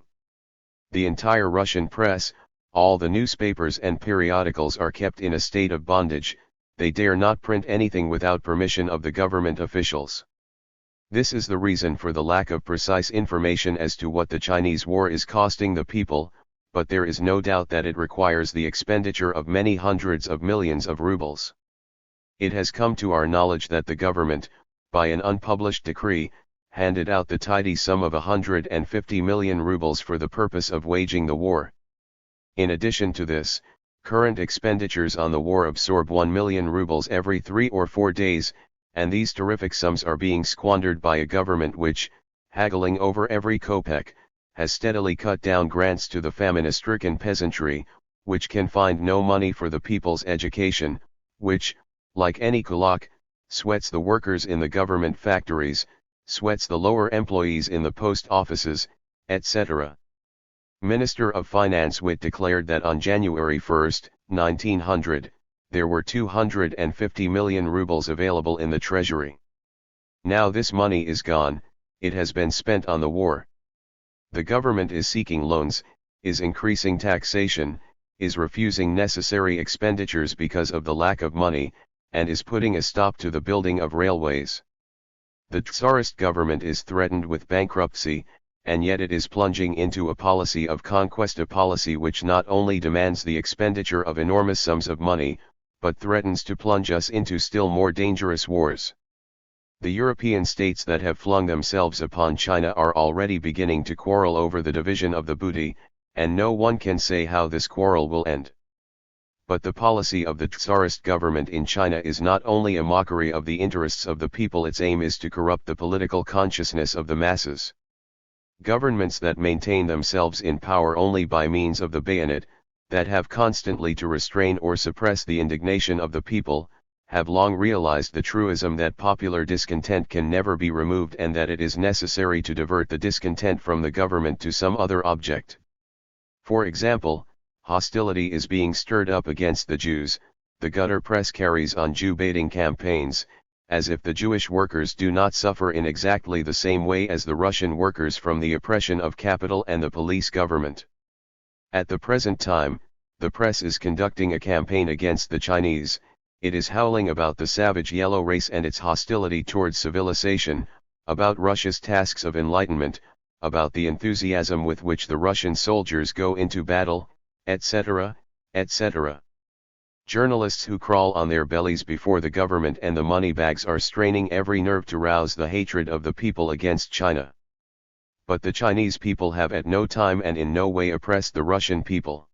The entire Russian press, all the newspapers and periodicals are kept in a state of bondage. They dare not print anything without permission of the government officials. This is the reason for the lack of precise information as to what the Chinese war is costing the people, but there is no doubt that it requires the expenditure of many hundreds of millions of rubles. It has come to our knowledge that the government, by an unpublished decree, handed out the tidy sum of 150 million rubles for the purpose of waging the war. In addition to this, current expenditures on the war absorb 1 million rubles every 3 or 4 days, and these terrific sums are being squandered by a government which, haggling over every kopeck, has steadily cut down grants to the famine-stricken peasantry, which can find no money for the people's education, which, like any kulak, sweats the workers in the government factories, sweats the lower employees in the post offices, etc. Minister of Finance Witt declared that on January 1, 1900, there were 250 million rubles available in the treasury. Now this money is gone, it has been spent on the war. The government is seeking loans, is increasing taxation, is refusing necessary expenditures because of the lack of money, and is putting a stop to the building of railways. The Tsarist government is threatened with bankruptcy, and yet it is plunging into a policy of conquest, a policy which not only demands the expenditure of enormous sums of money, but threatens to plunge us into still more dangerous wars. The European states that have flung themselves upon China are already beginning to quarrel over the division of the booty, and no one can say how this quarrel will end. But the policy of the Tsarist government in China is not only a mockery of the interests of the people, its aim is to corrupt the political consciousness of the masses. Governments that maintain themselves in power only by means of the bayonet, that have constantly to restrain or suppress the indignation of the people, have long realized the truism that popular discontent can never be removed and that it is necessary to divert the discontent from the government to some other object. For example, hostility is being stirred up against the Jews, the gutter press carries on Jew-baiting campaigns, as if the Jewish workers do not suffer in exactly the same way as the Russian workers from the oppression of capital and the police government. At the present time, the press is conducting a campaign against the Chinese. It is howling about the savage yellow race and its hostility towards civilization, about Russia's tasks of enlightenment, about the enthusiasm with which the Russian soldiers go into battle, etc., etc. Journalists who crawl on their bellies before the government and the moneybags are straining every nerve to rouse the hatred of the people against China. But the Chinese people have at no time and in no way oppressed the Russian people.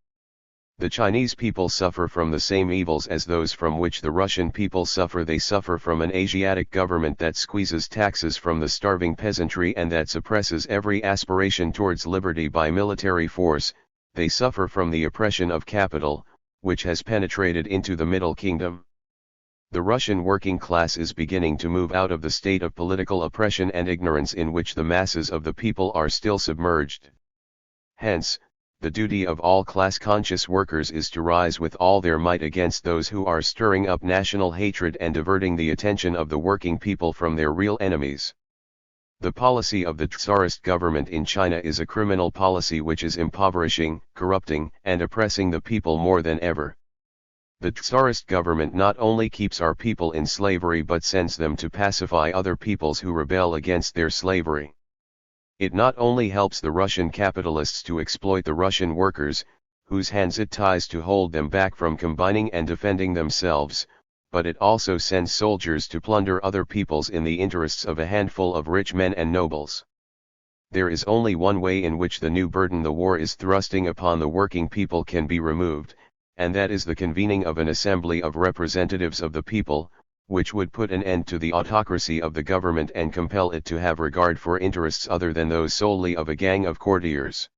The Chinese people suffer from the same evils as those from which the Russian people suffer. They suffer from an Asiatic government that squeezes taxes from the starving peasantry and that suppresses every aspiration towards liberty by military force. They suffer from the oppression of capital, which has penetrated into the Middle Kingdom. The Russian working class is beginning to move out of the state of political oppression and ignorance in which the masses of the people are still submerged. Hence, the duty of all class-conscious workers is to rise with all their might against those who are stirring up national hatred and diverting the attention of the working people from their real enemies. The policy of the Tsarist government in China is a criminal policy which is impoverishing, corrupting, and oppressing the people more than ever. The Tsarist government not only keeps our people in slavery but sends them to pacify other peoples who rebel against their slavery. It not only helps the Russian capitalists to exploit the Russian workers, whose hands it ties to hold them back from combining and defending themselves, but it also sends soldiers to plunder other peoples in the interests of a handful of rich men and nobles. There is only one way in which the new burden the war is thrusting upon the working people can be removed, and that is the convening of an assembly of representatives of the people, which would put an end to the autocracy of the government and compel it to have regard for interests other than those solely of a gang of courtiers.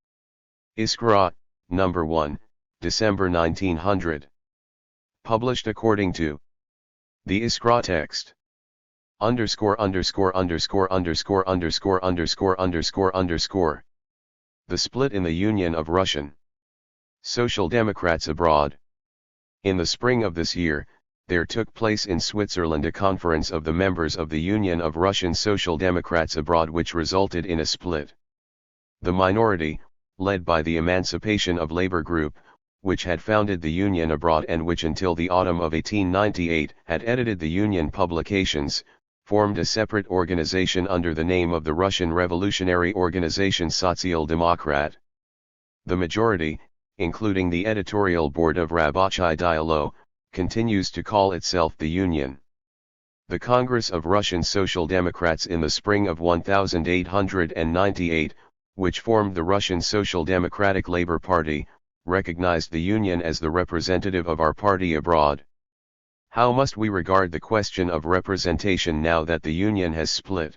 Iskra, No. 1, December 1900. Published according to the Iskra text. The split in the Union of Russian Social Democrats abroad. In the spring of this year, there took place in Switzerland a conference of the members of the Union of Russian Social Democrats abroad, which resulted in a split. The minority, led by the Emancipation of Labor Group, which had founded the Union abroad and which until the autumn of 1898 had edited the Union publications, formed a separate organization under the name of the Russian Revolutionary Organization Sotsial-Demokrat. The majority, including the editorial board of Rabotchi Dialo, continues to call itself the Union. The Congress of Russian Social Democrats in the spring of 1898, which formed the Russian Social Democratic Labor Party, recognized the Union as the representative of our party abroad. How must we regard the question of representation now that the Union has split?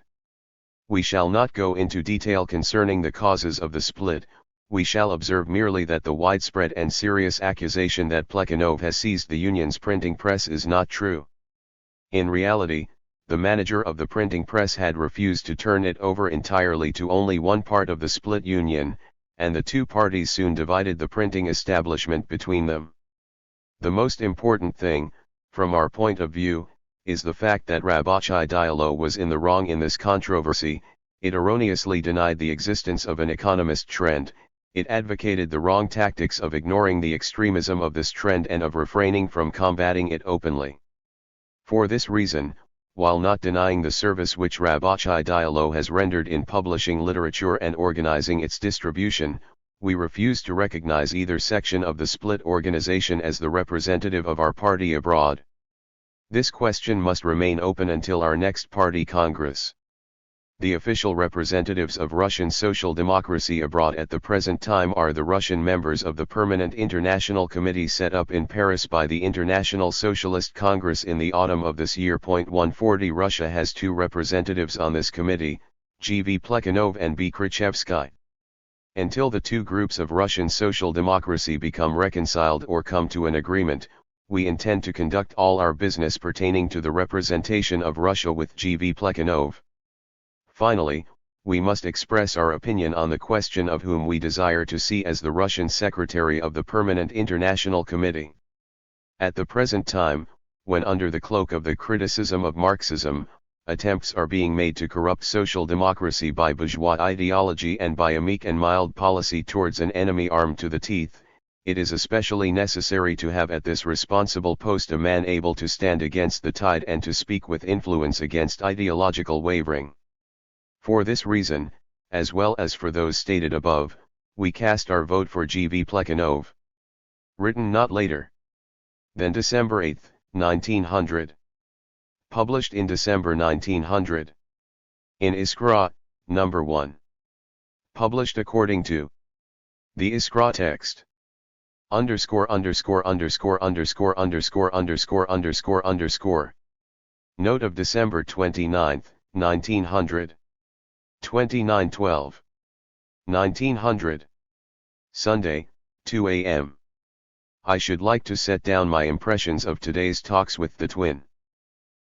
We shall not go into detail concerning the causes of the split. We shall observe merely that the widespread and serious accusation that Plekhanov has seized the Union's printing press is not true. In reality, the manager of the printing press had refused to turn it over entirely to only one part of the split Union, and the two parties soon divided the printing establishment between them. The most important thing, from our point of view, is the fact that Rabotchi Dialo was in the wrong in this controversy. It erroneously denied the existence of an economist trend. It advocated the wrong tactics of ignoring the extremism of this trend and of refraining from combating it openly. For this reason, while not denying the service which Rabotchi Dialo has rendered in publishing literature and organizing its distribution, we refuse to recognize either section of the split organization as the representative of our party abroad. This question must remain open until our next party congress. The official representatives of Russian social democracy abroad at the present time are the Russian members of the Permanent International Committee set up in Paris by the International Socialist Congress in the autumn of this year. 140 Russia has two representatives on this committee, G.V. Plekhanov and B. Khrushchevsky. Until the two groups of Russian social democracy become reconciled or come to an agreement, we intend to conduct all our business pertaining to the representation of Russia with G.V. Plekhanov. Finally, we must express our opinion on the question of whom we desire to see as the Russian Secretary of the Permanent International Committee. At the present time, when under the cloak of the criticism of Marxism, attempts are being made to corrupt social democracy by bourgeois ideology and by a meek and mild policy towards an enemy armed to the teeth, it is especially necessary to have at this responsible post a man able to stand against the tide and to speak with influence against ideological wavering. For this reason, as well as for those stated above, we cast our vote for G.V. Plekhanov. Written not later than December 8, 1900. Published in December 1900. In Iskra, No. 1. Published according to the Iskra text. Note of December 29, 1900. 29/12. 1900. Sunday, 2 a.m. I should like to set down my impressions of today's talks with the twin.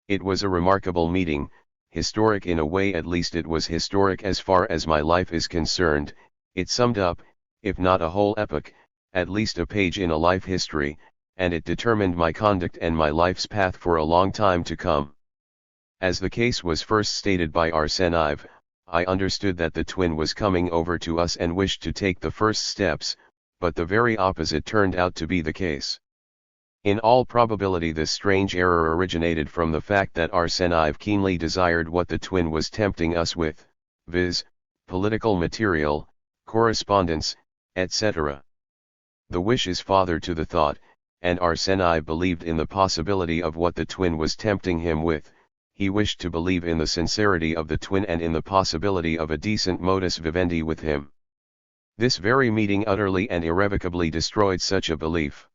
It was a remarkable meeting, historic in a way. At least it was historic as far as my life is concerned. It summed up, if not a whole epoch, at least a page in a life history, and it determined my conduct and my life's path for a long time to come. As the case was first stated by Arseniev, I understood that the twin was coming over to us and wished to take the first steps, but the very opposite turned out to be the case. In all probability this strange error originated from the fact that Arseniev keenly desired what the twin was tempting us with, viz., political material, correspondence, etc. The wish is father to the thought, and Arseni believed in the possibility of what the twin was tempting him with. He wished to believe in the sincerity of the twin and in the possibility of a decent modus vivendi with him. This very meeting utterly and irrevocably destroyed such a belief.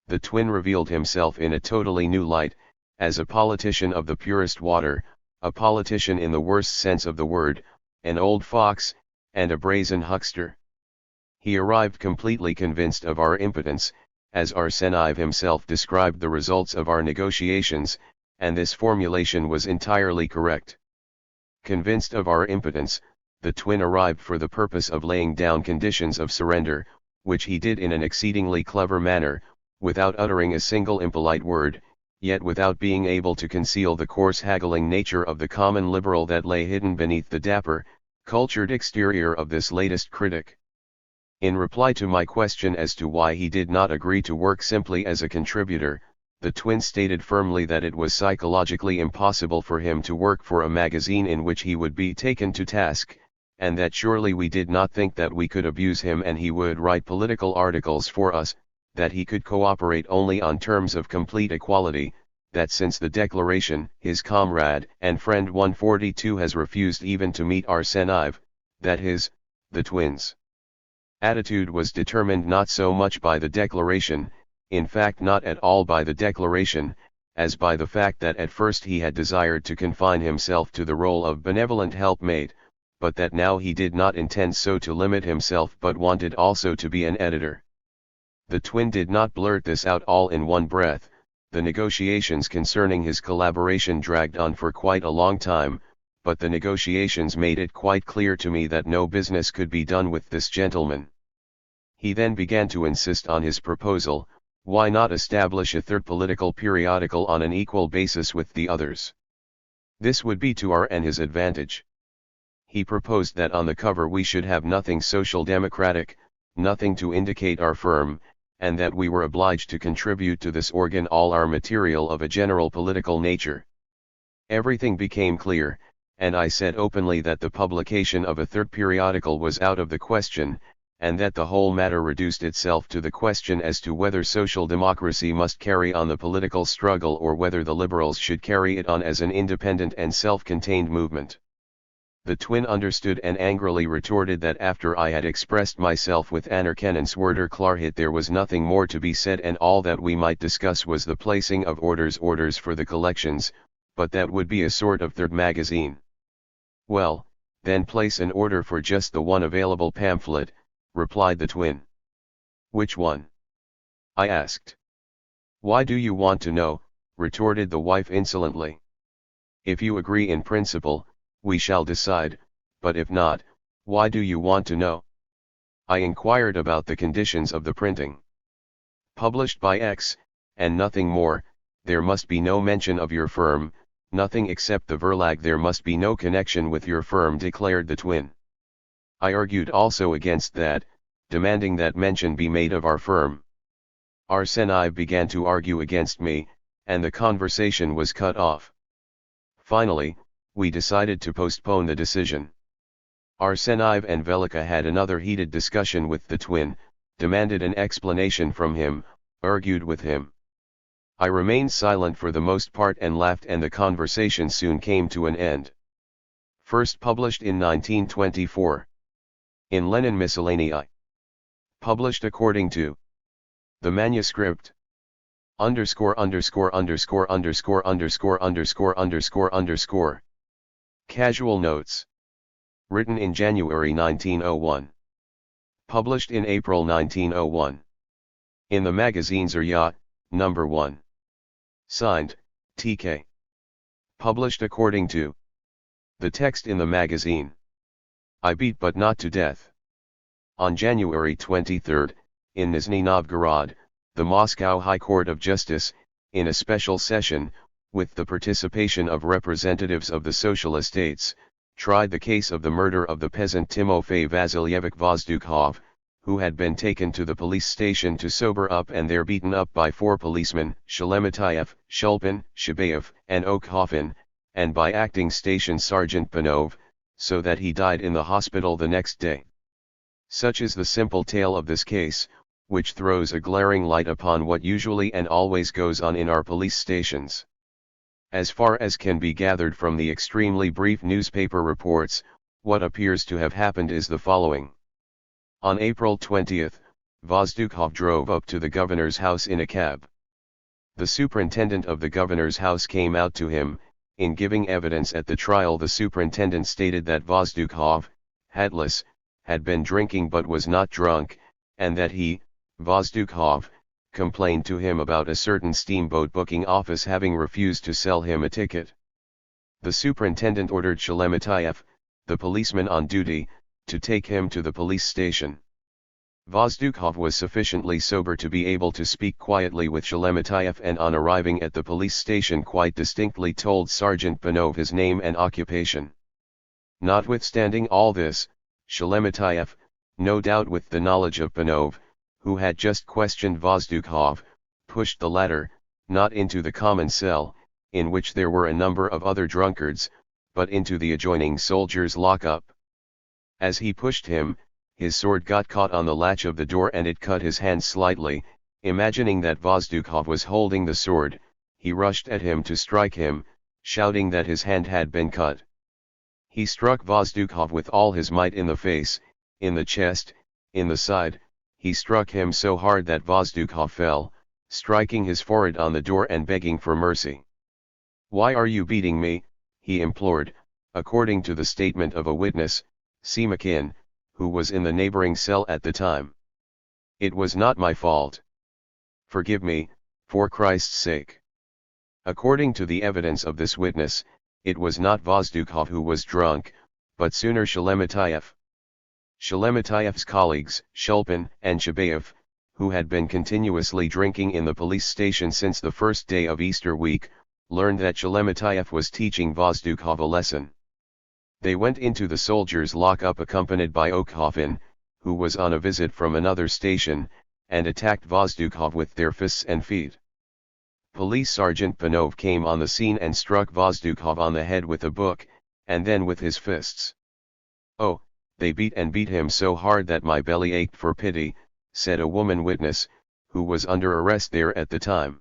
The twin revealed himself in a totally new light, as a politician of the purest water, a politician in the worst sense of the word, an old fox, and a brazen huckster. He arrived completely convinced of our impotence, as Arseni himself described the results of our negotiations, and this formulation was entirely correct. Convinced of our impotence, the twin arrived for the purpose of laying down conditions of surrender, which he did in an exceedingly clever manner, without uttering a single impolite word, yet without being able to conceal the coarse haggling nature of the common liberal that lay hidden beneath the dapper, cultured exterior of this latest critic. In reply to my question as to why he did not agree to work simply as a contributor, the twin stated firmly that it was psychologically impossible for him to work for a magazine in which he would be taken to task, and that surely we did not think that we could abuse him and he would write political articles for us, that he could cooperate only on terms of complete equality, that since the declaration, his comrade and friend 142 has refused even to meet Arseni, that the twins' attitude was determined not so much by the declaration, in fact not at all by the declaration, as by the fact that at first he had desired to confine himself to the role of benevolent helpmate, but that now he did not intend so to limit himself but wanted also to be an editor. The twin did not blurt this out all in one breath. The negotiations concerning his collaboration dragged on for quite a long time, but the negotiations made it quite clear to me that no business could be done with this gentleman. He then began to insist on his proposal: why not establish a third political periodical on an equal basis with the others? This would be to our and his advantage. He proposed that on the cover we should have nothing social democratic, nothing to indicate our firm, and that we were obliged to contribute to this organ all our material of a general political nature. Everything became clear, and I said openly that the publication of a third periodical was out of the question, and that the whole matter reduced itself to the question as to whether social democracy must carry on the political struggle or whether the liberals should carry it on as an independent and self-contained movement. The twin understood and angrily retorted that after I had expressed myself with anerkennens worden klarhet there was nothing more to be said and all that we might discuss was the placing of orders for the collections, but that would be a sort of third magazine. Well, then place an order for just the one available pamphlet, replied the twin. Which one? I asked. Why do you want to know? Retorted the wife insolently. If you agree in principle, we shall decide, but if not, why do you want to know? I inquired about the conditions of the printing. Published by X, and nothing more, there must be no mention of your firm, nothing except the verlag, there must be no connection with your firm, declared the twin. I argued also against that, demanding that mention be made of our firm. Arseni began to argue against me, and the conversation was cut off. Finally, we decided to postpone the decision. Arseni and Velika had another heated discussion with the twin, demanded an explanation from him, argued with him. I remained silent for the most part and laughed, and the conversation soon came to an end. First published in 1924. In Lenin Miscellanea. Published according to the manuscript. _______________________________________________________________________________________________ Casual notes. Written in January 1901. Published in April 1901. In the magazine Zerya, No. 1. Signed, TK. Published according to the text in the magazine. I beat but not to death. On January 23, in Nizhny Novgorod, the Moscow High Court of Justice, in a special session, with the participation of representatives of the social estates, tried the case of the murder of the peasant Timofey Vasilyevich Vozdukhov, who had been taken to the police station to sober up and there beaten up by 4 policemen, Shelemetayev, Shulpin, Shabayev, and Okhoffin, and by acting station sergeant Panov, so that he died in the hospital the next day. Such is the simple tale of this case, which throws a glaring light upon what usually and always goes on in our police stations. As far as can be gathered from the extremely brief newspaper reports, what appears to have happened is the following. On April 20, Vozdukov drove up to the governor's house in a cab. The superintendent of the governor's house came out to him. In giving evidence at the trial, the superintendent stated that Vozdukov, hatless, had been drinking but was not drunk, and that he, Vozdukov, complained to him about a certain steamboat booking office having refused to sell him a ticket. The superintendent ordered Sheremetyev, the policeman on duty, to take him to the police station. Vozdukov was sufficiently sober to be able to speak quietly with Sheremetyev, and on arriving at the police station quite distinctly told Sergeant Panov his name and occupation. Notwithstanding all this, Sheremetyev, no doubt with the knowledge of Panov, who had just questioned Vozdukov, pushed the latter, not into the common cell, in which there were a number of other drunkards, but into the adjoining soldiers' lockup. As he pushed him, his sword got caught on the latch of the door and it cut his hand slightly. Imagining that Vozdukov was holding the sword, he rushed at him to strike him, shouting that his hand had been cut. He struck Vozdukov with all his might in the face, in the chest, in the side. He struck him so hard that Vozdukov fell, striking his forehead on the door and begging for mercy. "Why are you beating me?" he implored, according to the statement of a witness, Semakin, who was in the neighboring cell at the time. "It was not my fault. Forgive me, for Christ's sake." According to the evidence of this witness, it was not Vozdukov who was drunk, but sooner Sheremetyev. Sheremetyev's colleagues, Shulpin and Shabayev, who had been continuously drinking in the police station since the first day of Easter week, learned that Sheremetyev was teaching Vozdukov a lesson. They went into the soldiers' lock-up accompanied by Okhoffin, who was on a visit from another station, and attacked Vozdukov with their fists and feet. Police Sergeant Panov came on the scene and struck Vozdukov on the head with a book, and then with his fists. "Oh, they beat him so hard that my belly ached for pity," said a woman witness, who was under arrest there at the time.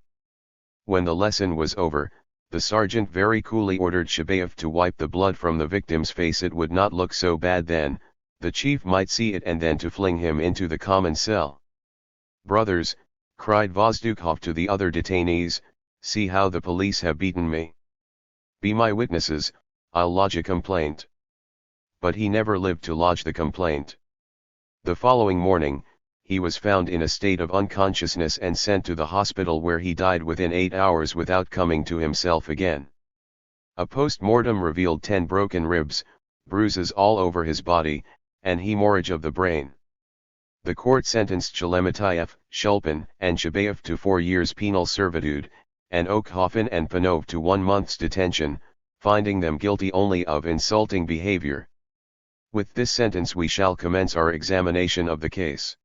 When the lesson was over, the sergeant very coolly ordered Shabayev to wipe the blood from the victim's face. It would not look so bad then, the chief might see it, and then to fling him into the common cell. "Brothers," cried Vozdukov to the other detainees, "see how the police have beaten me. Be my witnesses, I'll lodge a complaint." But he never lived to lodge the complaint. The following morning, he was found in a state of unconsciousness and sent to the hospital, where he died within 8 hours without coming to himself again. A post-mortem revealed 10 broken ribs, bruises all over his body, and hemorrhage of the brain. The court sentenced Sheremetyev, Shulpin and Shabayev to 4 years penal servitude, and Okhoffin and Panov to 1 month's detention, finding them guilty only of insulting behavior. With this sentence we shall commence our examination of the case.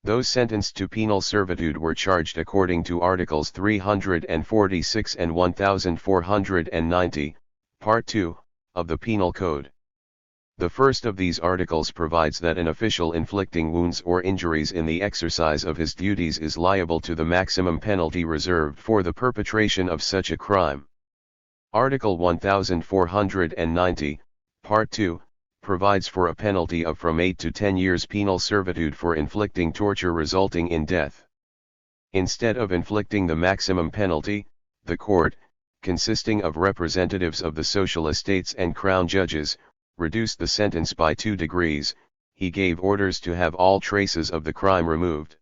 Those sentenced to penal servitude were charged according to Articles 346 and 1490, Part 2, of the Penal Code. The first of these articles provides that an official inflicting wounds or injuries in the exercise of his duties is liable to the maximum penalty reserved for the perpetration of such a crime. Article 1490, Part 2, provides for a penalty of from 8 to 10 years penal servitude for inflicting torture resulting in death. Instead of inflicting the maximum penalty, the court, consisting of representatives of the social estates and crown judges, reduced the sentence by 2 degrees. He gave orders to have all traces of the crime removed.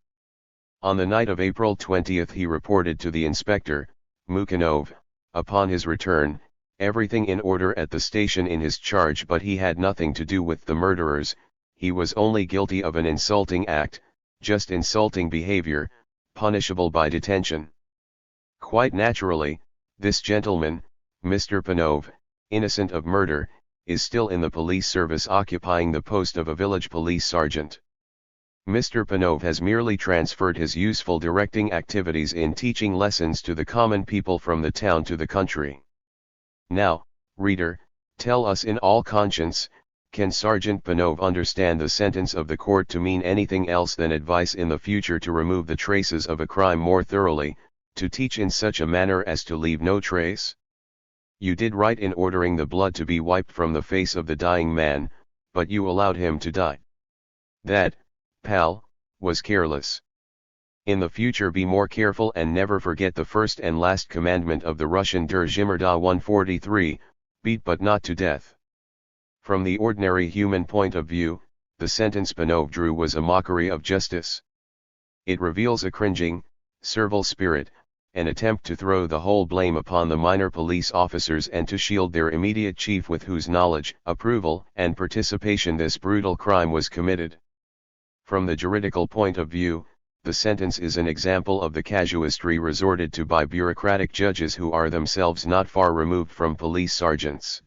On the night of April 20 he reported to the inspector, Mukhanov, upon his return, everything in order at the station in his charge, but he had nothing to do with the murderers. He was only guilty of an insulting act, just insulting behavior, punishable by detention. Quite naturally, this gentleman, Mr. Panov, innocent of murder, is still in the police service, occupying the post of a village police sergeant. Mr. Panov has merely transferred his useful directing activities in teaching lessons to the common people from the town to the country. Now, reader, tell us in all conscience, Can Sergeant Panov understand the sentence of the court to mean anything else than advice in the future to remove the traces of a crime more thoroughly, to teach in such a manner as to leave no trace? You did right in ordering the blood to be wiped from the face of the dying man, but you allowed him to die. That, pal, was careless. In the future be more careful and never forget the first and last commandment of the Russian Der Zimmerda 143, beat but not to death. From the ordinary human point of view, the sentence Panov drew was a mockery of justice. It reveals a cringing, servile spirit, an attempt to throw the whole blame upon the minor police officers and to shield their immediate chief with whose knowledge, approval, and participation this brutal crime was committed. From the juridical point of view, the sentence is an example of the casuistry resorted to by bureaucratic judges who are themselves not far removed from police sergeants.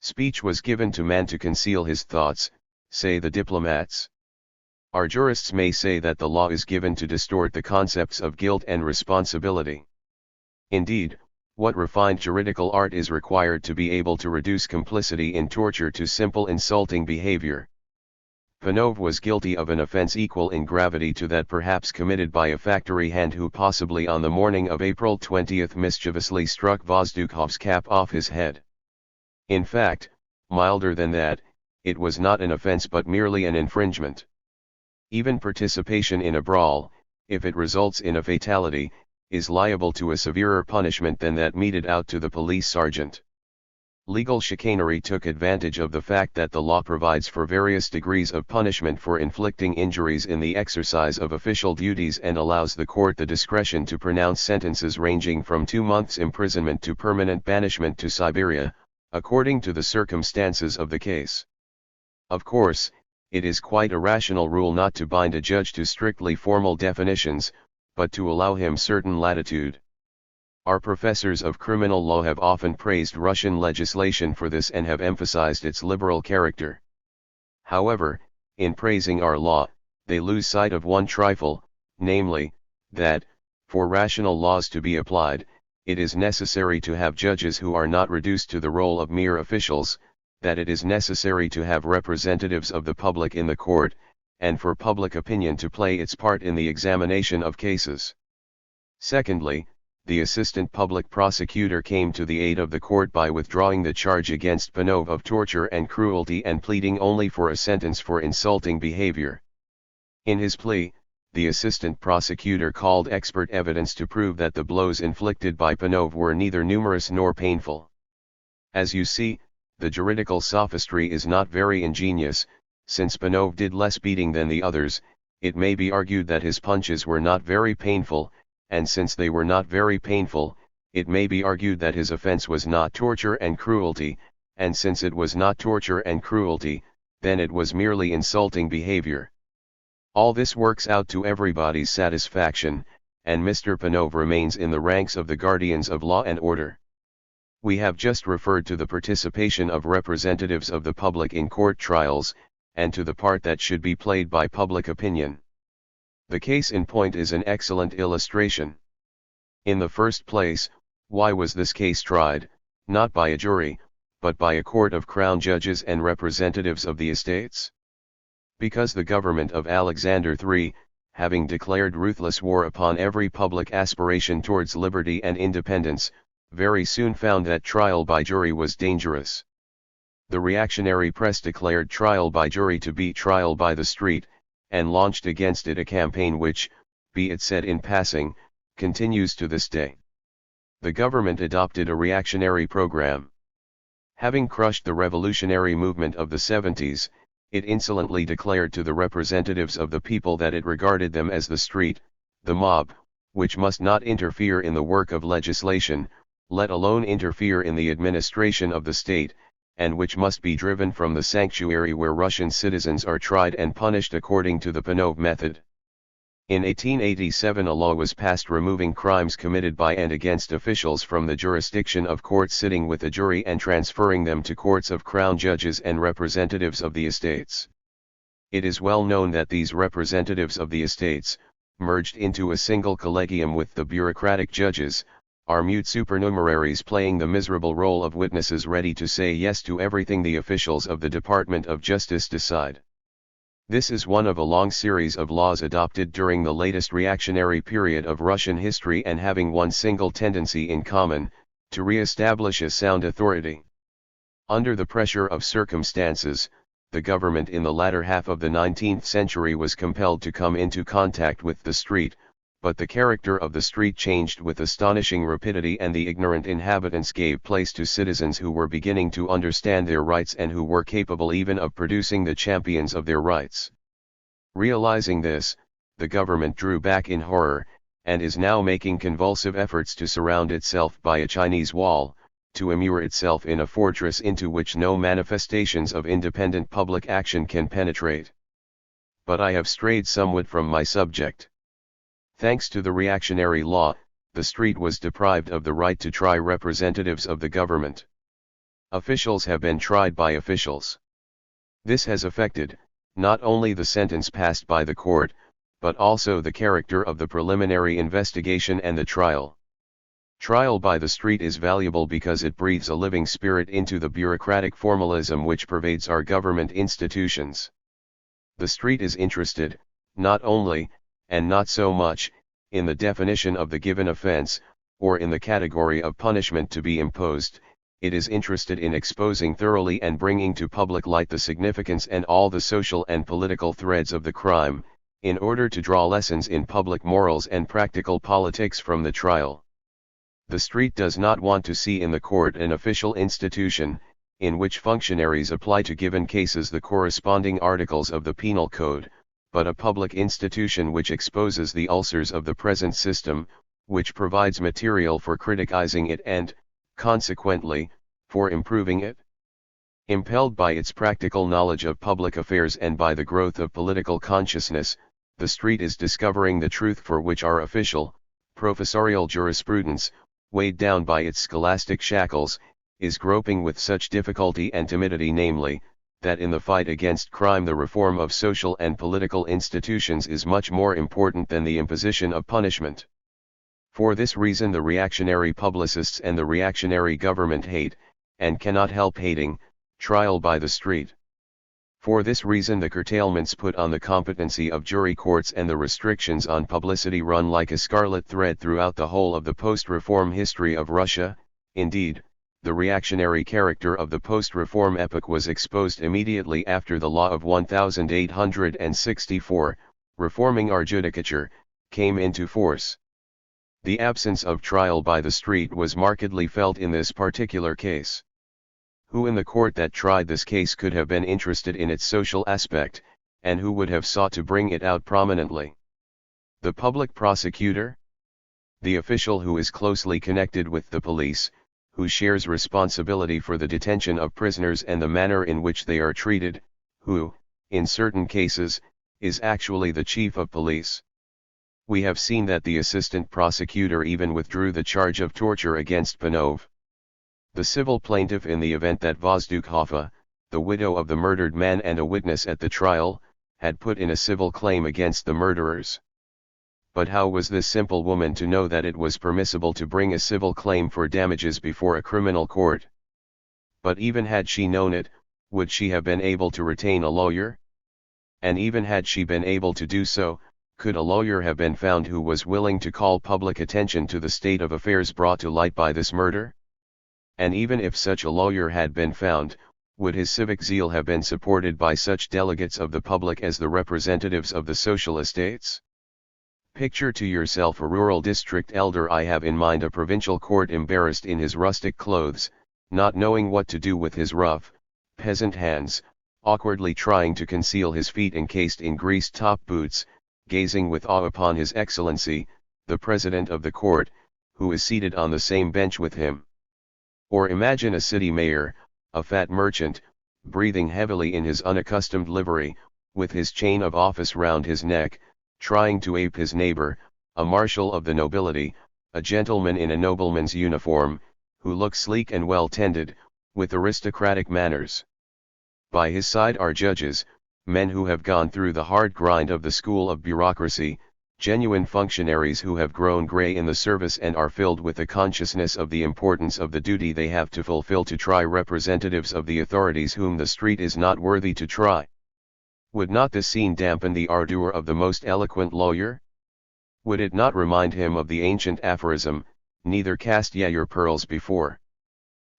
Speech was given to man to conceal his thoughts, say the diplomats. Our jurists may say that the law is given to distort the concepts of guilt and responsibility. Indeed, what refined juridical art is required to be able to reduce complicity in torture to simple insulting behavior. Panov was guilty of an offense equal in gravity to that perhaps committed by a factory hand who possibly on the morning of April 20 mischievously struck Vozdukhov's cap off his head. In fact, milder than that, it was not an offense but merely an infringement. Even participation in a brawl, if it results in a fatality, is liable to a severer punishment than that meted out to the police sergeant. Legal chicanery took advantage of the fact that the law provides for various degrees of punishment for inflicting injuries in the exercise of official duties and allows the court the discretion to pronounce sentences ranging from 2 months' imprisonment to permanent banishment to Siberia, according to the circumstances of the case. Of course, it is quite a rational rule not to bind a judge to strictly formal definitions, but to allow him certain latitude. Our professors of criminal law have often praised Russian legislation for this and have emphasized its liberal character. However, in praising our law, they lose sight of one trifle, namely, that, for rational laws to be applied, it is necessary to have judges who are not reduced to the role of mere officials, that it is necessary to have representatives of the public in the court, and for public opinion to play its part in the examination of cases. Secondly, the assistant public prosecutor came to the aid of the court by withdrawing the charge against Panov of torture and cruelty and pleading only for a sentence for insulting behavior. In his plea, the assistant prosecutor called expert evidence to prove that the blows inflicted by Panov were neither numerous nor painful. As you see, the juridical sophistry is not very ingenious. Since Panov did less beating than the others, it may be argued that his punches were not very painful, and since they were not very painful, it may be argued that his offense was not torture and cruelty, and since it was not torture and cruelty, then it was merely insulting behavior. All this works out to everybody's satisfaction, and Mr. Panov remains in the ranks of the guardians of law and order. We have just referred to the participation of representatives of the public in court trials, and to the part that should be played by public opinion. The case in point is an excellent illustration. In the first place, why was this case tried, not by a jury, but by a court of crown judges and representatives of the estates? Because the government of Alexander III, having declared ruthless war upon every public aspiration towards liberty and independence, very soon found that trial by jury was dangerous. The reactionary press declared trial by jury to be trial by the street, and launched against it a campaign which, be it said in passing, continues to this day. The government adopted a reactionary program. Having crushed the revolutionary movement of the 70s, it insolently declared to the representatives of the people that it regarded them as the street, the mob, which must not interfere in the work of legislation, let alone interfere in the administration of the state, and which must be driven from the sanctuary where Russian citizens are tried and punished according to the Panov method. In 1887 a law was passed removing crimes committed by and against officials from the jurisdiction of courts sitting with a jury and transferring them to courts of crown judges and representatives of the estates. It is well known that these representatives of the estates, merged into a single collegium with the bureaucratic judges, are mute supernumeraries playing the miserable role of witnesses ready to say yes to everything the officials of the Department of Justice decide. This is one of a long series of laws adopted during the latest reactionary period of Russian history and having one single tendency in common, to re-establish a sound authority. Under the pressure of circumstances, the government in the latter half of the 19th century was compelled to come into contact with the street, but the character of the street changed with astonishing rapidity and the ignorant inhabitants gave place to citizens who were beginning to understand their rights and who were capable even of producing the champions of their rights. Realizing this, the government drew back in horror, and is now making convulsive efforts to surround itself by a Chinese wall, to immure itself in a fortress into which no manifestations of independent public action can penetrate. But I have strayed somewhat from my subject. Thanks to the reactionary law, the street was deprived of the right to try representatives of the government. Officials have been tried by officials. This has affected, not only the sentence passed by the court, but also the character of the preliminary investigation and the trial. Trial by the street is valuable because it breathes a living spirit into the bureaucratic formalism which pervades our government institutions. The street is interested, not only, and not so much, in the definition of the given offense, or in the category of punishment to be imposed, it is interested in exposing thoroughly and bringing to public light the significance and all the social and political threads of the crime, in order to draw lessons in public morals and practical politics from the trial. The street does not want to see in the court an official institution, in which functionaries apply to given cases the corresponding articles of the penal code, but a public institution which exposes the ulcers of the present system, which provides material for criticizing it and, consequently, for improving it. Impelled by its practical knowledge of public affairs and by the growth of political consciousness, the street is discovering the truth for which our official, professorial jurisprudence, weighed down by its scholastic shackles, is groping with such difficulty and timidity, namely, that in the fight against crime the reform of social and political institutions is much more important than the imposition of punishment. For this reason the reactionary publicists and the reactionary government hate, and cannot help hating, trial by the street. For this reason the curtailments put on the competency of jury courts and the restrictions on publicity run like a scarlet thread throughout the whole of the post-reform history of Russia. Indeed, the reactionary character of the post-reform epoch was exposed immediately after the law of 1864, reforming our judicature, came into force. The absence of trial by the street was markedly felt in this particular case. Who in the court that tried this case could have been interested in its social aspect, and who would have sought to bring it out prominently? The public prosecutor? The official who is closely connected with the police, who shares responsibility for the detention of prisoners and the manner in which they are treated, who, in certain cases, is actually the chief of police. We have seen that the assistant prosecutor even withdrew the charge of torture against Panov. The civil plaintiff in the event that Vozdukova, the widow of the murdered man and a witness at the trial, had put in a civil claim against the murderers. But how was this simple woman to know that it was permissible to bring a civil claim for damages before a criminal court? But even had she known it, would she have been able to retain a lawyer? And even had she been able to do so, could a lawyer have been found who was willing to call public attention to the state of affairs brought to light by this murder? And even if such a lawyer had been found, would his civic zeal have been supported by such delegates of the public as the representatives of the social estates? Picture to yourself a rural district elder. I have in mind a provincial court embarrassed in his rustic clothes, not knowing what to do with his rough, peasant hands, awkwardly trying to conceal his feet encased in greased top boots, gazing with awe upon His Excellency, the President of the court, who is seated on the same bench with him. Or imagine a city mayor, a fat merchant, breathing heavily in his unaccustomed livery, with his chain of office round his neck, trying to ape his neighbor, a marshal of the nobility, a gentleman in a nobleman's uniform, who looks sleek and well-tended, with aristocratic manners. By his side are judges, men who have gone through the hard grind of the school of bureaucracy, Genuine functionaries who have grown gray in the service and are filled with the consciousness of the importance of the duty they have to fulfill to try representatives of the authorities whom the street is not worthy to try. Would not this scene dampen the ardor of the most eloquent lawyer? Would it not remind him of the ancient aphorism, neither cast ye your pearls before?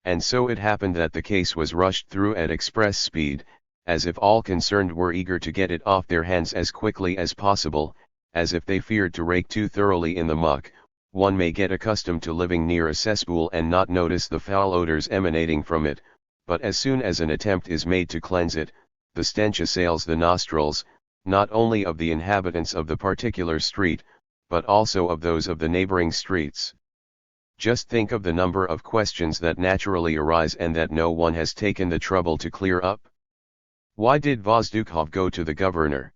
And so it happened that the case was rushed through at express speed, as if all concerned were eager to get it off their hands as quickly as possible, as if they feared to rake too thoroughly in the muck. One may get accustomed to living near a cesspool and not notice the foul odors emanating from it, but as soon as an attempt is made to cleanse it, the stench assails the nostrils, not only of the inhabitants of the particular street, but also of those of the neighboring streets. Just think of the number of questions that naturally arise and that no one has taken the trouble to clear up. Why did Vozdukov go to the governor?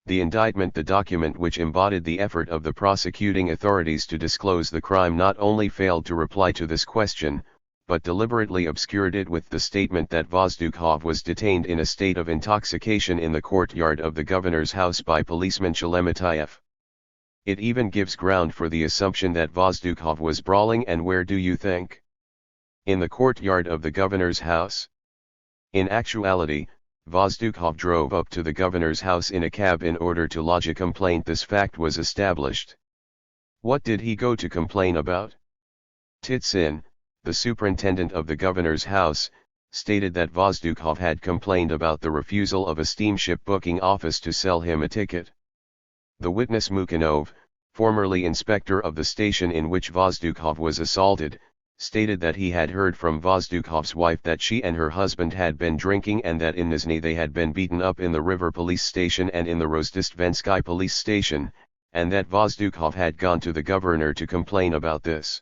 The indictment, the document which embodied the effort of the prosecuting authorities to disclose the crime, not only failed to reply to this question, but deliberately obscured it with the statement that Vozdukov was detained in a state of intoxication in the courtyard of the governor's house by policeman Sheremetyev. It even gives ground for the assumption that Vozdukov was brawling, and where do you think? In the courtyard of the governor's house. In actuality, Vozdukov drove up to the governor's house in a cab in order to lodge a complaint. This fact was established. What did he go to complain about? Titsin, the superintendent of the governor's house, stated that Vozdukov had complained about the refusal of a steamship booking office to sell him a ticket. The witness Mukhanov, formerly inspector of the station in which Vozdukov was assaulted, stated that he had heard from Vozdukov's wife that she and her husband had been drinking and that in Nizhny they had been beaten up in the river police station and in the Rozdestvensky police station, and that Vozdukov had gone to the governor to complain about this.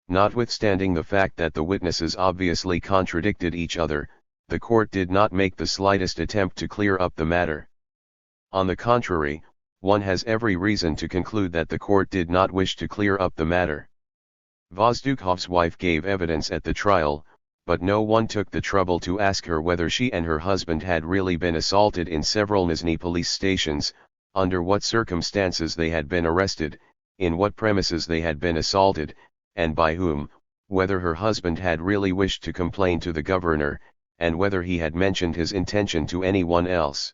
Notwithstanding the fact that the witnesses obviously contradicted each other, the court did not make the slightest attempt to clear up the matter. On the contrary, one has every reason to conclude that the court did not wish to clear up the matter. Vozdukov's wife gave evidence at the trial, but no one took the trouble to ask her whether she and her husband had really been assaulted in several Nizhny police stations, under what circumstances they had been arrested, in what premises they had been assaulted, and by whom, whether her husband had really wished to complain to the governor, and whether he had mentioned his intention to anyone else.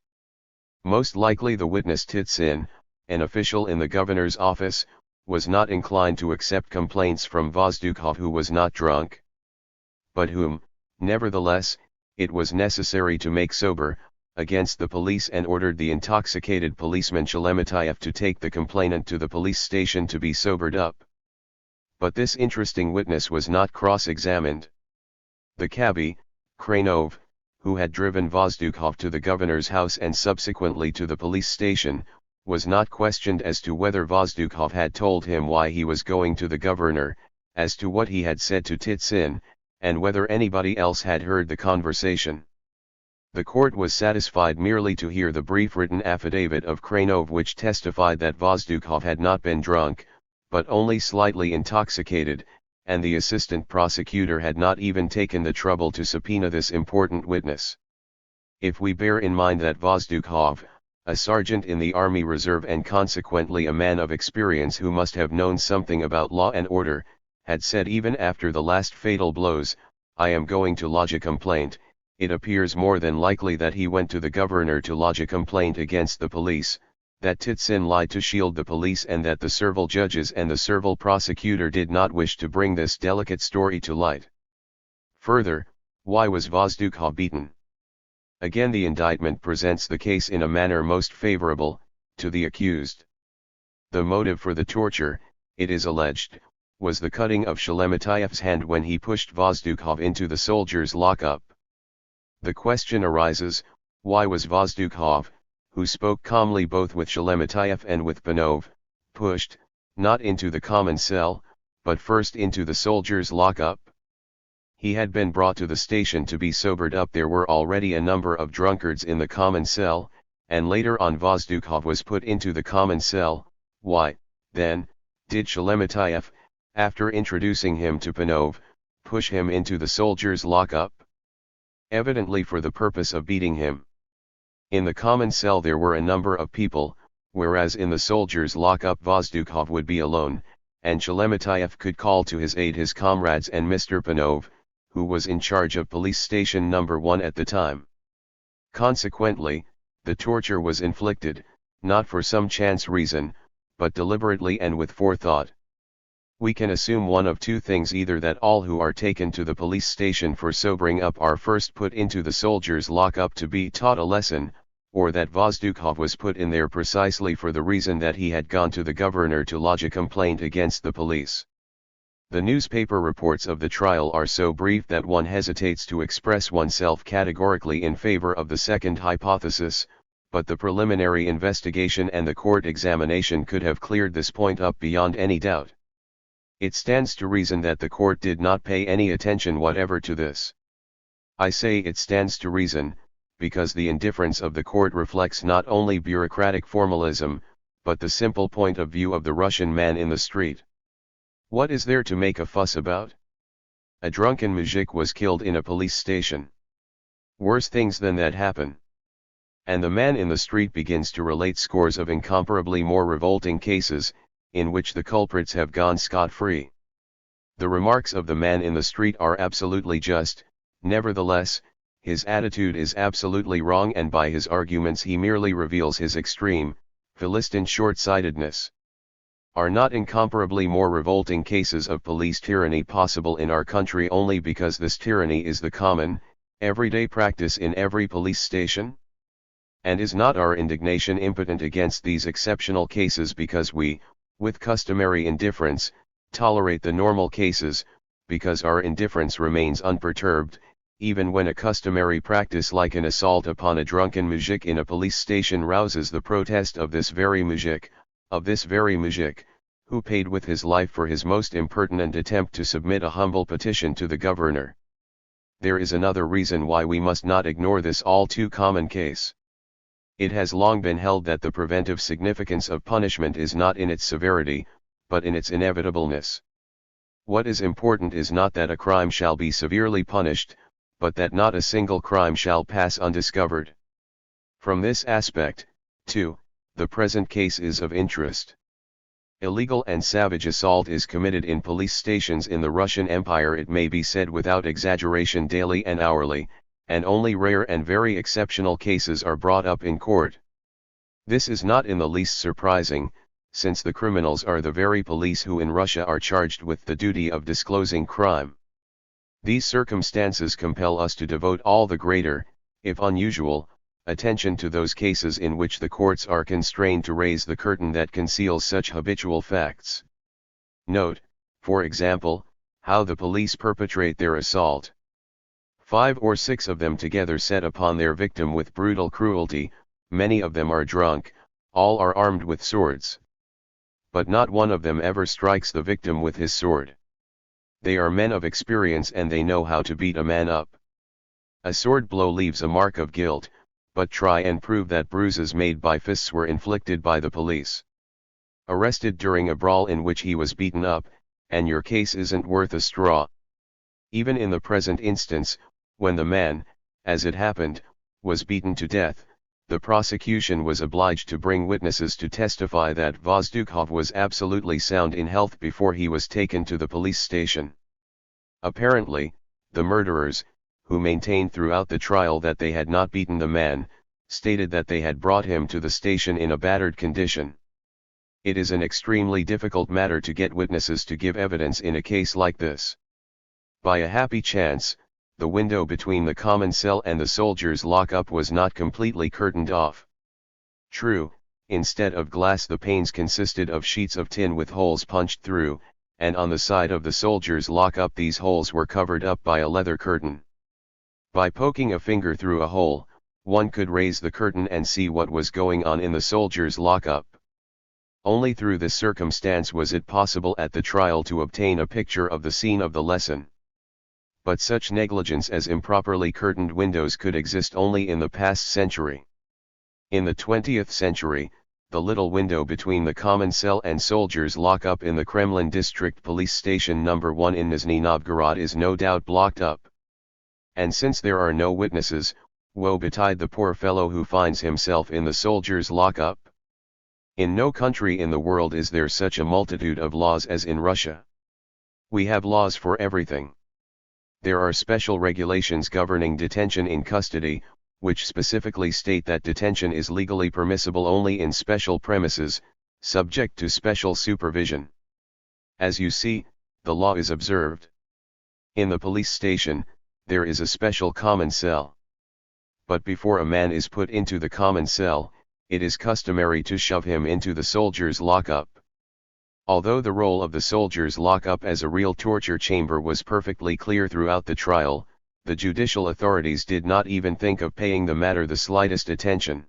Most likely the witness Titsin, an official in the governor's office, was not inclined to accept complaints from Vozdukov, who was not drunk, but whom, nevertheless, it was necessary to make sober, against the police, and ordered the intoxicated policeman Sheremetyev to take the complainant to the police station to be sobered up. But this interesting witness was not cross-examined. The cabby, Kranov, who had driven Vozdukov to the governor's house and subsequently to the police station, was not questioned as to whether Vozdukov had told him why he was going to the governor, as to what he had said to Titsin, and whether anybody else had heard the conversation. The court was satisfied merely to hear the brief written affidavit of Kranov, which testified that Vozdukov had not been drunk, but only slightly intoxicated, and the assistant prosecutor had not even taken the trouble to subpoena this important witness. If we bear in mind that Vozdukov, a sergeant in the Army Reserve and consequently a man of experience who must have known something about law and order, had said even after the last fatal blows, "I am going to lodge a complaint," it appears more than likely that he went to the governor to lodge a complaint against the police, that Titsin lied to shield the police, and that the servile judges and the servile prosecutor did not wish to bring this delicate story to light. Further, why was Vozdukov beaten? Again, the indictment presents the case in a manner most favorable to the accused. The motive for the torture, it is alleged, was the cutting of Sheremetyev's hand when he pushed Vozdukov into the soldiers' lockup. The question arises, why was Vozdukov, who spoke calmly both with Sheremetyev and with Panov, pushed, not into the common cell, but first into the soldiers' lockup? He had been brought to the station to be sobered up. There were already a number of drunkards in the common cell, and later on Vozdukov was put into the common cell. Why, then, did Sheremetyev, after introducing him to Panov, push him into the soldiers' lockup? Evidently for the purpose of beating him. In the common cell there were a number of people, whereas in the soldiers' lockup Vozdukov would be alone, and Sheremetyev could call to his aid his comrades and Mr. Panov, who was in charge of police station number 1 at the time. Consequently, the torture was inflicted, not for some chance reason, but deliberately and with forethought. We can assume one of two things: either that all who are taken to the police station for sobering up are first put into the soldiers' lockup to be taught a lesson, or that Vozdukov was put in there precisely for the reason that he had gone to the governor to lodge a complaint against the police. The newspaper reports of the trial are so brief that one hesitates to express oneself categorically in favor of the second hypothesis, but the preliminary investigation and the court examination could have cleared this point up beyond any doubt. It stands to reason that the court did not pay any attention whatever to this. I say it stands to reason, because the indifference of the court reflects not only bureaucratic formalism, but the simple point of view of the Russian man in the street. What is there to make a fuss about? A drunken muzhik was killed in a police station. Worse things than that happen. And the man in the street begins to relate scores of incomparably more revolting cases, in which the culprits have gone scot-free. The remarks of the man in the street are absolutely just, nevertheless, his attitude is absolutely wrong, and by his arguments he merely reveals his extreme, Philistine short-sightedness. Are not incomparably more revolting cases of police tyranny possible in our country only because this tyranny is the common, everyday practice in every police station? And is not our indignation impotent against these exceptional cases because we, with customary indifference, tolerate the normal cases, because our indifference remains unperturbed, even when a customary practice like an assault upon a drunken muzhik in a police station rouses the protest of this very muzhik, who paid with his life for his most impertinent attempt to submit a humble petition to the governor? There is another reason why we must not ignore this all too common case. It has long been held that the preventive significance of punishment is not in its severity, but in its inevitableness. What is important is not that a crime shall be severely punished, but that not a single crime shall pass undiscovered. From this aspect, too, the present case is of interest. Illegal and savage assault is committed in police stations in the Russian Empire, it may be said without exaggeration, daily and hourly, and only rare and very exceptional cases are brought up in court. This is not in the least surprising, since the criminals are the very police who in Russia are charged with the duty of disclosing crime. These circumstances compel us to devote all the greater, if unusual, attention to those cases in which the courts are constrained to raise the curtain that conceals such habitual facts. Note, for example, how the police perpetrate their assault. 5 or 6 of them together set upon their victim with brutal cruelty, many of them are drunk, all are armed with swords. But not one of them ever strikes the victim with his sword. They are men of experience and they know how to beat a man up. A sword blow leaves a mark of guilt, but try and prove that bruises made by fists were inflicted by the police. Arrested during a brawl in which he was beaten up, and your case isn't worth a straw. Even in the present instance, when the man, as it happened, was beaten to death, the prosecution was obliged to bring witnesses to testify that Vozdukov was absolutely sound in health before he was taken to the police station. Apparently, the murderers, who maintained throughout the trial that they had not beaten the man, stated that they had brought him to the station in a battered condition. It is an extremely difficult matter to get witnesses to give evidence in a case like this. By a happy chance, the window between the common cell and the soldiers' lockup was not completely curtained off. True, instead of glass the panes consisted of sheets of tin with holes punched through, and on the side of the soldiers' lockup these holes were covered up by a leather curtain. By poking a finger through a hole, one could raise the curtain and see what was going on in the soldiers' lockup. Only through this circumstance was it possible at the trial to obtain a picture of the scene of the lesson. But such negligence as improperly curtained windows could exist only in the past century. In the 20th century, the little window between the common cell and soldiers' lockup in the Kremlin District Police Station No. 1 in Nizhny Novgorod is no doubt blocked up. And since there are no witnesses, woe betide the poor fellow who finds himself in the soldiers' lockup. In no country in the world is there such a multitude of laws as in Russia. We have laws for everything. There are special regulations governing detention in custody, which specifically state that detention is legally permissible only in special premises, subject to special supervision. As you see, the law is observed. In the police station, there is a special common cell. But before a man is put into the common cell, it is customary to shove him into the soldiers' lockup. Although the role of the soldiers' lockup as a real torture chamber was perfectly clear throughout the trial, the judicial authorities did not even think of paying the matter the slightest attention.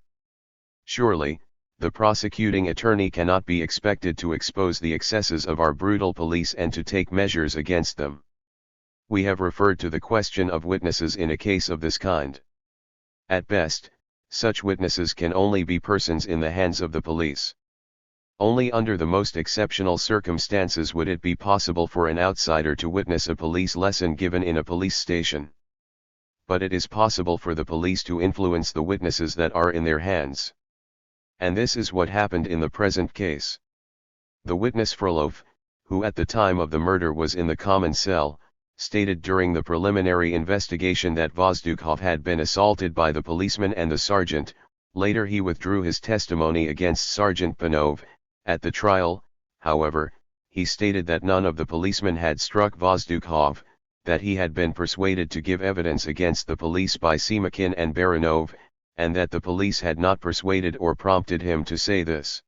Surely, the prosecuting attorney cannot be expected to expose the excesses of our brutal police and to take measures against them. We have referred to the question of witnesses in a case of this kind. At best, such witnesses can only be persons in the hands of the police. Only under the most exceptional circumstances would it be possible for an outsider to witness a police lesson given in a police station. But it is possible for the police to influence the witnesses that are in their hands. And this is what happened in the present case. The witness Frolov, who at the time of the murder was in the common cell, stated during the preliminary investigation that Vozdukov had been assaulted by the policeman and the sergeant. Later he withdrew his testimony against Sergeant Panov. At the trial, however, he stated that none of the policemen had struck Vozdukov, that he had been persuaded to give evidence against the police by Semakin and Baranov, and that the police had not persuaded or prompted him to say this.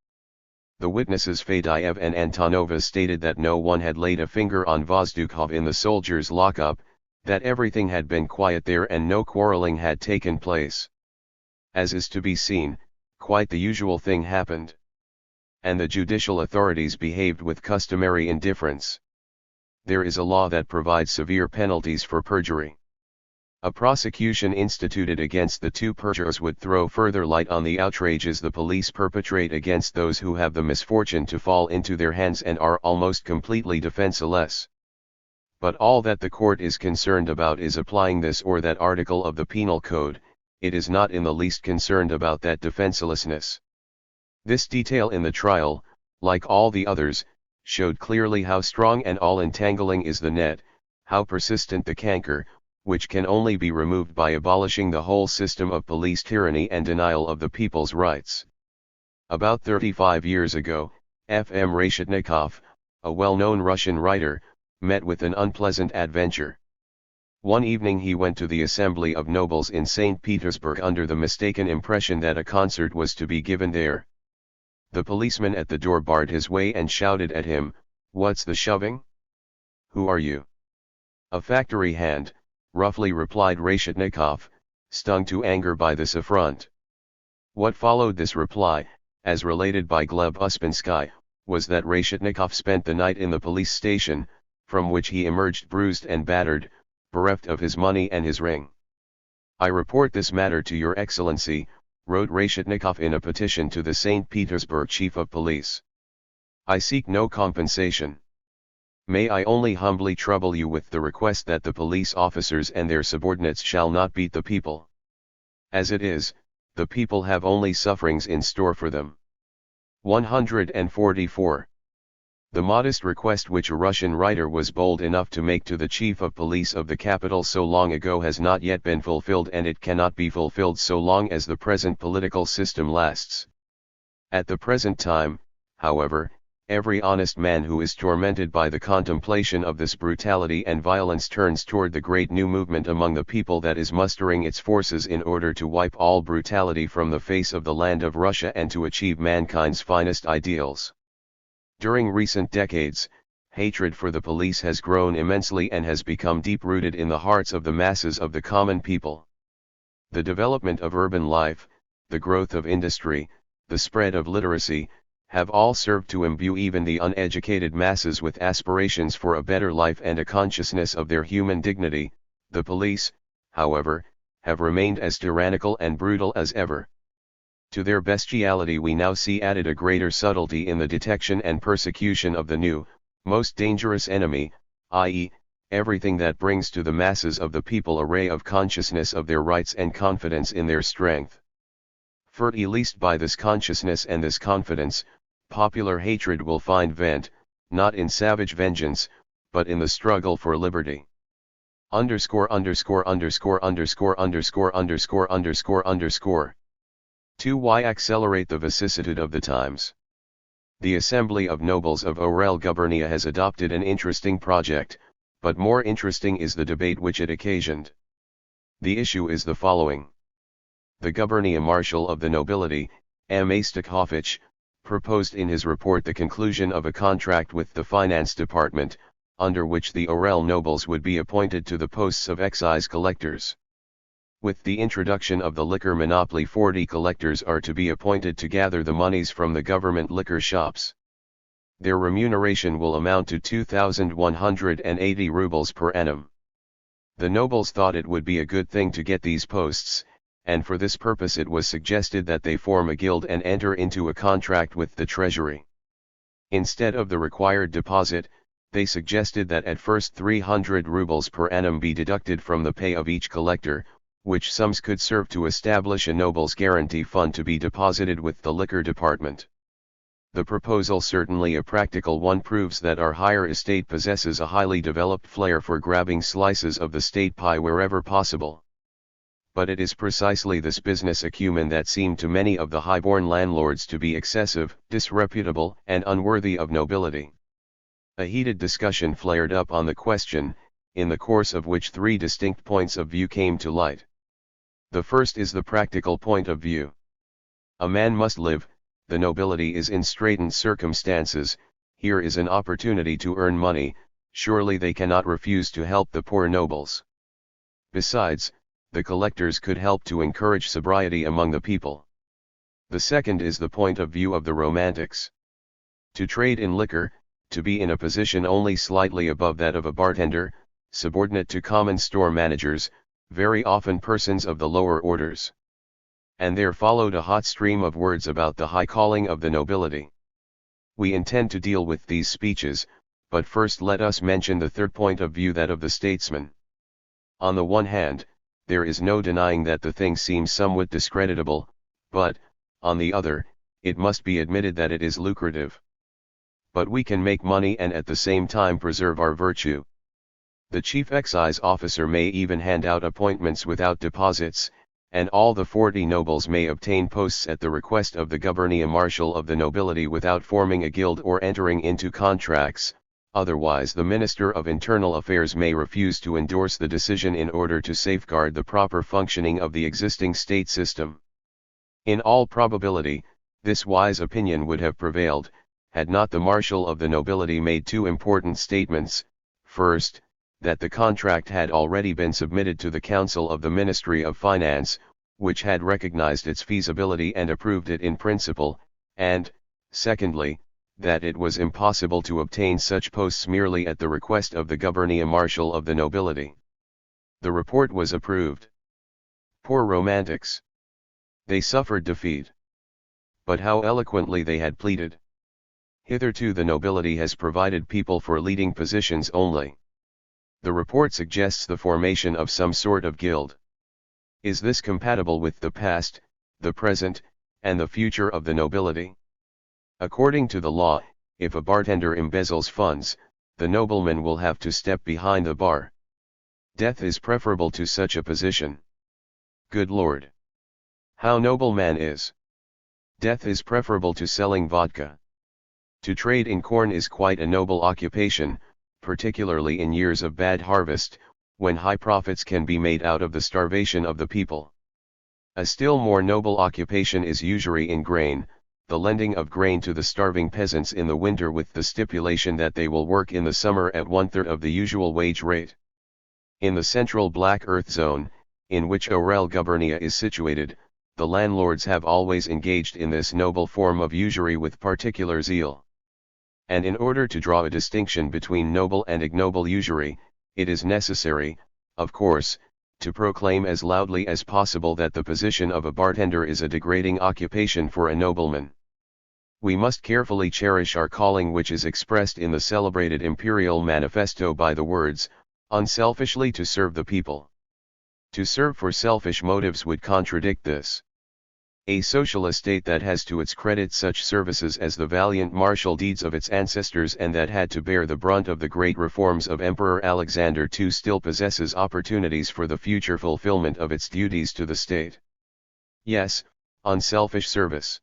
The witnesses Fedyaev and Antonova stated that no one had laid a finger on Vozdukov in the soldiers' lockup, that everything had been quiet there and no quarreling had taken place. As is to be seen, quite the usual thing happened. And the judicial authorities behaved with customary indifference. There is a law that provides severe penalties for perjury. A prosecution instituted against the two perjurers would throw further light on the outrages the police perpetrate against those who have the misfortune to fall into their hands and are almost completely defenseless. But all that the court is concerned about is applying this or that article of the Penal Code. It is not in the least concerned about that defenselessness. This detail in the trial, like all the others, showed clearly how strong and all-entangling is the net, how persistent the canker, which can only be removed by abolishing the whole system of police tyranny and denial of the people's rights. About 35 years ago, F.M. Reshetnikov, a well-known Russian writer, met with an unpleasant adventure. One evening he went to the Assembly of Nobles in St. Petersburg under the mistaken impression that a concert was to be given there. The policeman at the door barred his way and shouted at him, "What's the shoving? Who are you?" "A factory hand," roughly replied Reshetnikov, stung to anger by this affront. What followed this reply, as related by Gleb Uspinsky, was that Reshetnikov spent the night in the police station, from which he emerged bruised and battered, bereft of his money and his ring. "I report this matter to your Excellency," wrote Reshetnikov in a petition to the St. Petersburg Chief of Police. "I seek no compensation. May I only humbly trouble you with the request that the police officers and their subordinates shall not beat the people. As it is, the people have only sufferings in store for them." 144. The modest request which a Russian writer was bold enough to make to the chief of police of the capital so long ago has not yet been fulfilled, and it cannot be fulfilled so long as the present political system lasts. At the present time, however, every honest man who is tormented by the contemplation of this brutality and violence turns toward the great new movement among the people that is mustering its forces in order to wipe all brutality from the face of the land of Russia and to achieve mankind's finest ideals. During recent decades, hatred for the police has grown immensely and has become deep-rooted in the hearts of the masses of the common people. The development of urban life, the growth of industry, the spread of literacy, have all served to imbue even the uneducated masses with aspirations for a better life and a consciousness of their human dignity. The police, however, have remained as tyrannical and brutal as ever. To their bestiality we now see added a greater subtlety in the detection and persecution of the new, most dangerous enemy, i.e., everything that brings to the masses of the people a ray of consciousness of their rights and confidence in their strength. For at least by this consciousness and this confidence, popular hatred will find vent, not in savage vengeance, but in the struggle for liberty. Underscore underscore underscore underscore underscore underscore underscore underscore. 2. Accelerate the vicissitude of the times. The Assembly of Nobles of Aurel Gubernia has adopted an interesting project, but more interesting is the debate which it occasioned. The issue is the following. The Gubernia Marshal of the Nobility, M. A. Stakhovich, proposed in his report the conclusion of a contract with the Finance Department, under which the Aurel nobles would be appointed to the posts of excise collectors. With the introduction of the liquor monopoly, 40 collectors are to be appointed to gather the monies from the government liquor shops. Their remuneration will amount to 2,180 rubles per annum. The nobles thought it would be a good thing to get these posts, and for this purpose it was suggested that they form a guild and enter into a contract with the treasury. Instead of the required deposit, they suggested that at first 300 rubles per annum be deducted from the pay of each collector, which sums could serve to establish a nobles' guarantee fund to be deposited with the liquor department. The proposal, certainly a practical one, proves that our higher estate possesses a highly developed flair for grabbing slices of the state pie wherever possible. But it is precisely this business acumen that seemed to many of the high-born landlords to be excessive, disreputable, and unworthy of nobility. A heated discussion flared up on the question, in the course of which 3 distinct points of view came to light. The first is the practical point of view. A man must live, the nobility is in straitened circumstances, here is an opportunity to earn money, surely they cannot refuse to help the poor nobles. Besides, the collectors could help to encourage sobriety among the people. The second is the point of view of the romantics. To trade in liquor, to be in a position only slightly above that of a bartender, subordinate to common store managers, very often persons of the lower orders. And there followed a hot stream of words about the high calling of the nobility. We intend to deal with these speeches, but first let us mention the third point of view, that of the statesman. On the one hand, there is no denying that the thing seems somewhat discreditable, but, on the other, it must be admitted that it is lucrative. But we can make money and at the same time preserve our virtue. The chief excise officer may even hand out appointments without deposits, and all the 40 nobles may obtain posts at the request of the Gubernia Marshal of the Nobility without forming a guild or entering into contracts, otherwise the Minister of Internal Affairs may refuse to endorse the decision in order to safeguard the proper functioning of the existing state system. In all probability, this wise opinion would have prevailed, had not the Marshal of the Nobility made 2 important statements. First, that the contract had already been submitted to the Council of the Ministry of Finance, which had recognized its feasibility and approved it in principle, and, secondly, that it was impossible to obtain such posts merely at the request of the Gubernia Marshal of the Nobility. The report was approved. Poor romantics! They suffered defeat. But how eloquently they had pleaded! Hitherto the nobility has provided people for leading positions only. The report suggests the formation of some sort of guild. Is this compatible with the past, the present, and the future of the nobility? According to the law, if a bartender embezzles funds, the nobleman will have to step behind the bar. Death is preferable to such a position. Good Lord! How noble man is! Death is preferable to selling vodka. To trade in corn is quite a noble occupation, particularly in years of bad harvest, when high profits can be made out of the starvation of the people. A still more noble occupation is usury in grain, the lending of grain to the starving peasants in the winter with the stipulation that they will work in the summer at 1/3 of the usual wage rate. In the central Black Earth Zone, in which Aurel Gubernia is situated, the landlords have always engaged in this noble form of usury with particular zeal. And in order to draw a distinction between noble and ignoble usury, it is necessary, of course, to proclaim as loudly as possible that the position of a bartender is a degrading occupation for a nobleman. We must carefully cherish our calling, which is expressed in the celebrated Imperial Manifesto by the words, "unselfishly to serve the people." To serve for selfish motives would contradict this. A socialist state that has to its credit such services as the valiant martial deeds of its ancestors and that had to bear the brunt of the great reforms of Emperor Alexander II still possesses opportunities for the future fulfillment of its duties to the state. Yes, unselfish service.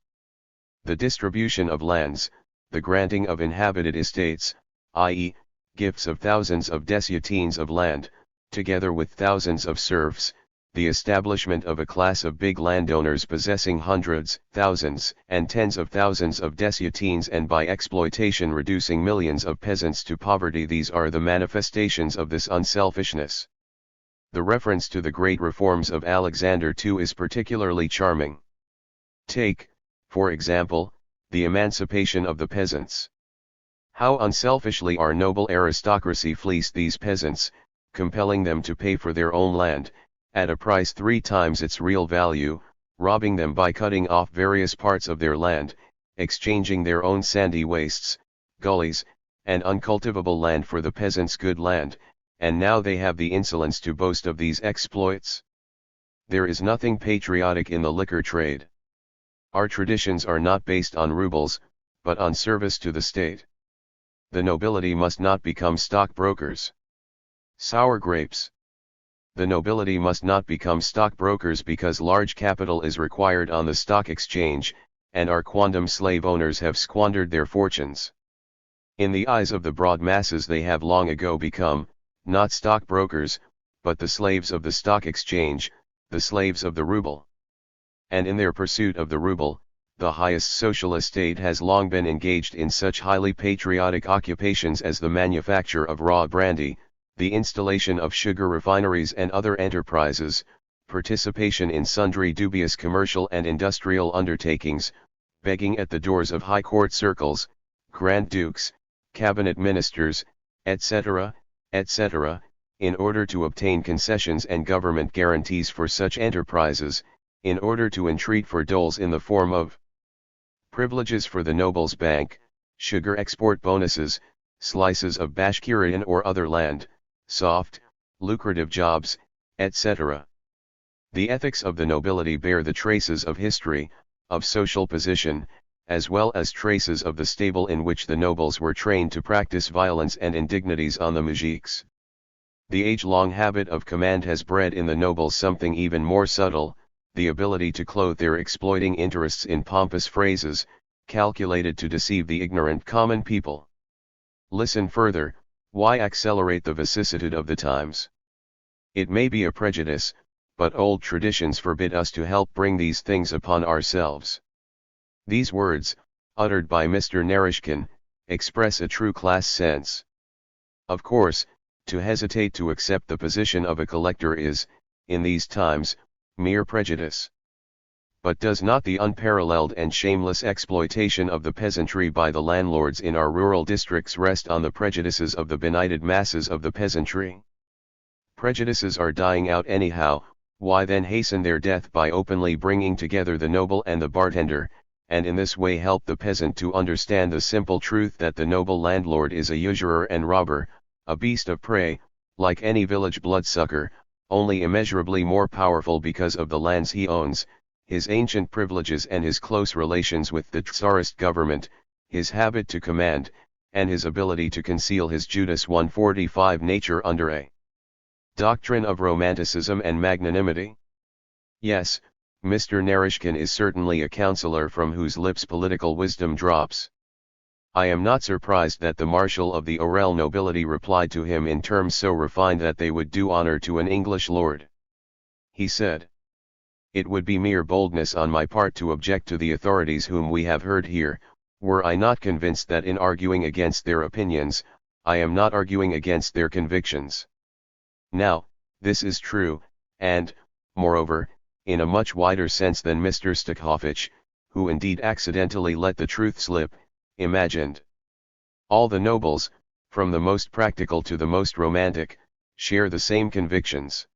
The distribution of lands, the granting of inhabited estates, i.e., gifts of thousands of dessiatines of land, together with thousands of serfs, the establishment of a class of big landowners possessing hundreds, thousands, and tens of thousands of dessiatines and by exploitation reducing millions of peasants to poverty, these are the manifestations of this unselfishness. The reference to the great reforms of Alexander II is particularly charming. Take, for example, the emancipation of the peasants. How unselfishly our noble aristocracy fleeced these peasants, compelling them to pay for their own land, at a price 3 times its real value, robbing them by cutting off various parts of their land, exchanging their own sandy wastes, gullies, and uncultivable land for the peasants' good land, and now they have the insolence to boast of these exploits. There is nothing patriotic in the liquor trade. Our traditions are not based on rubles, but on service to the state. The nobility must not become stockbrokers. Sour grapes. The nobility must not become stockbrokers because large capital is required on the stock exchange, and our quondam slave owners have squandered their fortunes. In the eyes of the broad masses they have long ago become, not stockbrokers, but the slaves of the stock exchange, the slaves of the ruble. And in their pursuit of the ruble, the highest socialist state has long been engaged in such highly patriotic occupations as the manufacture of raw brandy, the installation of sugar refineries and other enterprises, participation in sundry dubious commercial and industrial undertakings, begging at the doors of high court circles, grand dukes, cabinet ministers, etc., etc., in order to obtain concessions and government guarantees for such enterprises, in order to entreat for doles in the form of privileges for the nobles' bank, sugar export bonuses, slices of Bashkirian or other land, soft, lucrative jobs, etc. The ethics of the nobility bear the traces of history, of social position, as well as traces of the stable in which the nobles were trained to practice violence and indignities on the moujiks. The age-long habit of command has bred in the nobles something even more subtle, the ability to clothe their exploiting interests in pompous phrases, calculated to deceive the ignorant common people. Listen further, why accelerate the vicissitude of the times? It may be a prejudice, but old traditions forbid us to help bring these things upon ourselves. These words, uttered by Mr. Naryshkin, express a true class sense. Of course, to hesitate to accept the position of a collector is, in these times, mere prejudice. But does not the unparalleled and shameless exploitation of the peasantry by the landlords in our rural districts rest on the prejudices of the benighted masses of the peasantry? Prejudices are dying out anyhow, why then hasten their death by openly bringing together the noble and the bartender, and in this way help the peasant to understand the simple truth that the noble landlord is a usurer and robber, a beast of prey, like any village bloodsucker, only immeasurably more powerful because of the lands he owns, his ancient privileges and his close relations with the Tsarist government, his habit to command, and his ability to conceal his Judas 145 nature under a doctrine of romanticism and magnanimity. Yes, Mr. Naryshkin is certainly a counselor from whose lips political wisdom drops. I am not surprised that the marshal of the Orel nobility replied to him in terms so refined that they would do honor to an English lord. He said, "It would be mere boldness on my part to object to the authorities whom we have heard here, were I not convinced that in arguing against their opinions, I am not arguing against their convictions. Now, this is true, and, moreover, in a much wider sense than Mr. Stakhovich, who indeed accidentally let the truth slip, imagined. All the nobles, from the most practical to the most romantic, share the same convictions.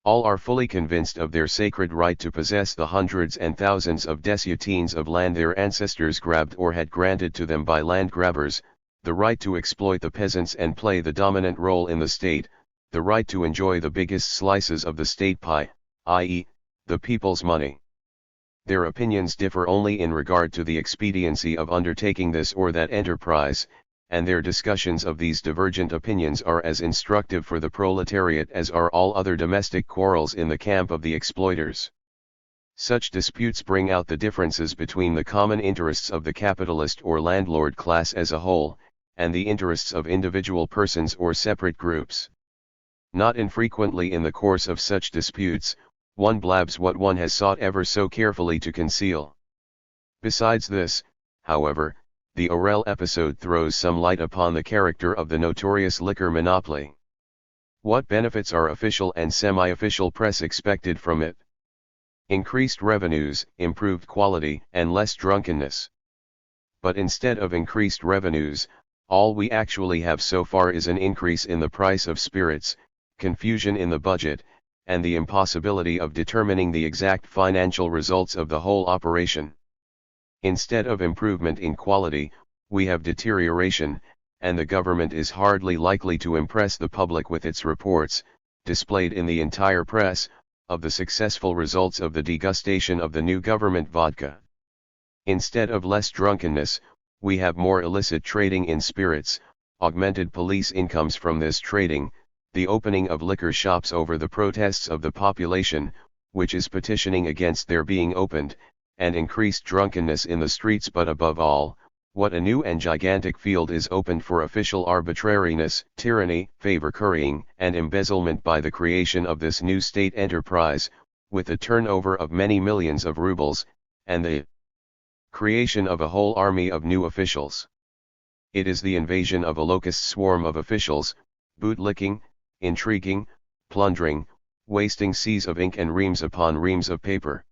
All are fully convinced of their sacred right to possess the hundreds and thousands of dessiatines of land their ancestors grabbed or had granted to them by land grabbers, the right to exploit the peasants and play the dominant role in the state, the right to enjoy the biggest slices of the state pie, i.e., the people's money. Their opinions differ only in regard to the expediency of undertaking this or that enterprise, and their discussions of these divergent opinions are as instructive for the proletariat as are all other domestic quarrels in the camp of the exploiters. Such disputes bring out the differences between the common interests of the capitalist or landlord class as a whole, and the interests of individual persons or separate groups. Not infrequently in the course of such disputes, one blabs what one has sought ever so carefully to conceal. Besides this, however, the Orel episode throws some light upon the character of the notorious liquor monopoly. What benefits are official and semi-official press expected from it? Increased revenues, improved quality, and less drunkenness. But instead of increased revenues, all we actually have so far is an increase in the price of spirits, confusion in the budget, and the impossibility of determining the exact financial results of the whole operation. Instead of improvement in quality, we have deterioration, and the government is hardly likely to impress the public with its reports, displayed in the entire press, of the successful results of the degustation of the new government vodka. Instead of less drunkenness, we have more illicit trading in spirits, augmented police incomes from this trading, the opening of liquor shops over the protests of the population, which is petitioning against their being opened, and increased drunkenness in the streets. But above all, what a new and gigantic field is opened for official arbitrariness, tyranny, favor currying, and embezzlement by the creation of this new state enterprise, with a turnover of many millions of rubles, and the creation of a whole army of new officials. It is the invasion of a locust swarm of officials, bootlicking, intriguing, plundering, wasting seas of ink and reams upon reams of paper.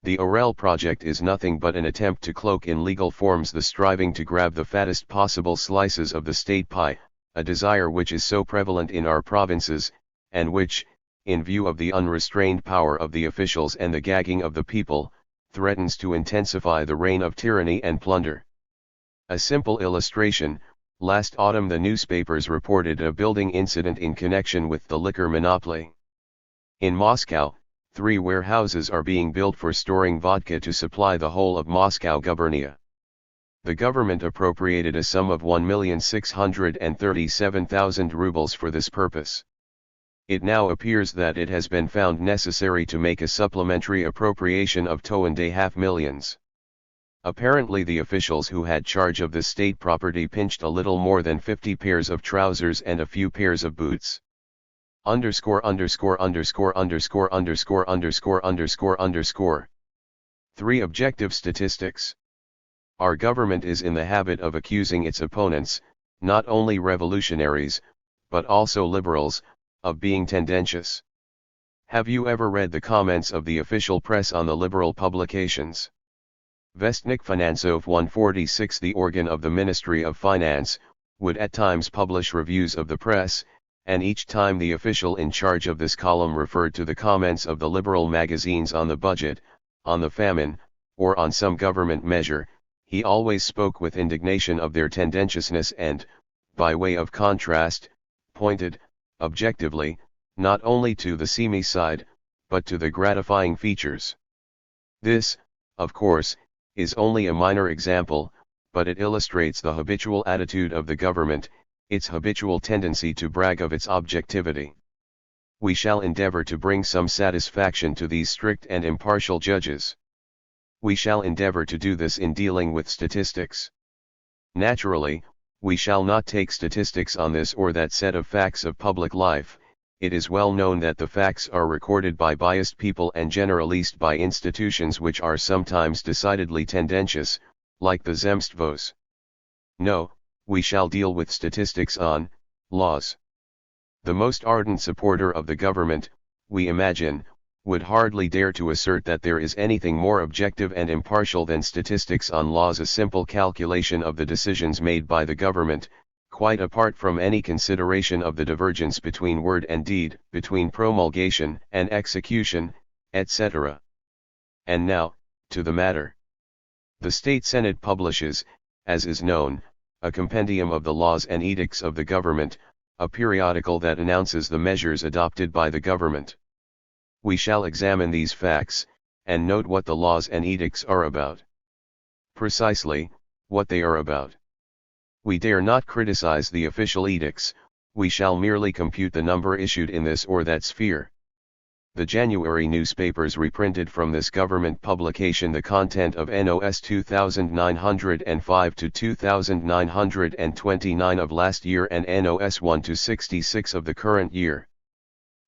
The Orel project is nothing but an attempt to cloak in legal forms the striving to grab the fattest possible slices of the state pie, a desire which is so prevalent in our provinces, and which, in view of the unrestrained power of the officials and the gagging of the people, threatens to intensify the reign of tyranny and plunder. A simple illustration: last autumn the newspapers reported a building incident in connection with the liquor monopoly. In Moscow, 3 warehouses are being built for storing vodka to supply the whole of Moscow gubernia. The government appropriated a sum of 1,637,000 rubles for this purpose. It now appears that it has been found necessary to make a supplementary appropriation of 2.5 millions. Apparently the officials who had charge of the state property pinched a little more than 50 pairs of trousers and a few pairs of boots. Underscore. 3 Objective statistics. Our government is in the habit of accusing its opponents, not only revolutionaries, but also liberals, of being tendentious. Have you ever read the comments of the official press on the liberal publications? Vestnik Finansov 146, the organ of the Ministry of Finance, would at times publish reviews of the press, and each time the official in charge of this column referred to the comments of the liberal magazines on the budget, on the famine, or on some government measure, he always spoke with indignation of their tendentiousness and, by way of contrast, pointed, objectively, not only to the seamy side, but to the gratifying features. This, of course, is only a minor example, but it illustrates the habitual attitude of the government, its habitual tendency to brag of its objectivity. We shall endeavor to bring some satisfaction to these strict and impartial judges. We shall endeavor to do this in dealing with statistics. Naturally, we shall not take statistics on this or that set of facts of public life. It is well known that the facts are recorded by biased people and generalized by institutions which are sometimes decidedly tendentious, like the Zemstvos. No, we shall deal with statistics on laws. The most ardent supporter of the government, we imagine, would hardly dare to assert that there is anything more objective and impartial than statistics on laws, a simple calculation of the decisions made by the government, quite apart from any consideration of the divergence between word and deed, between promulgation and execution, etc. And now, to the matter. The State Senate publishes, as is known, a compendium of the laws and edicts of the government, a periodical that announces the measures adopted by the government. We shall examine these facts, and note what the laws and edicts are about. Precisely, what they are about. We dare not criticize the official edicts, we shall merely compute the number issued in this or that sphere. The January newspapers reprinted from this government publication the content of NOS 2905 to 2929 of last year and NOS 1 to 66 of the current year.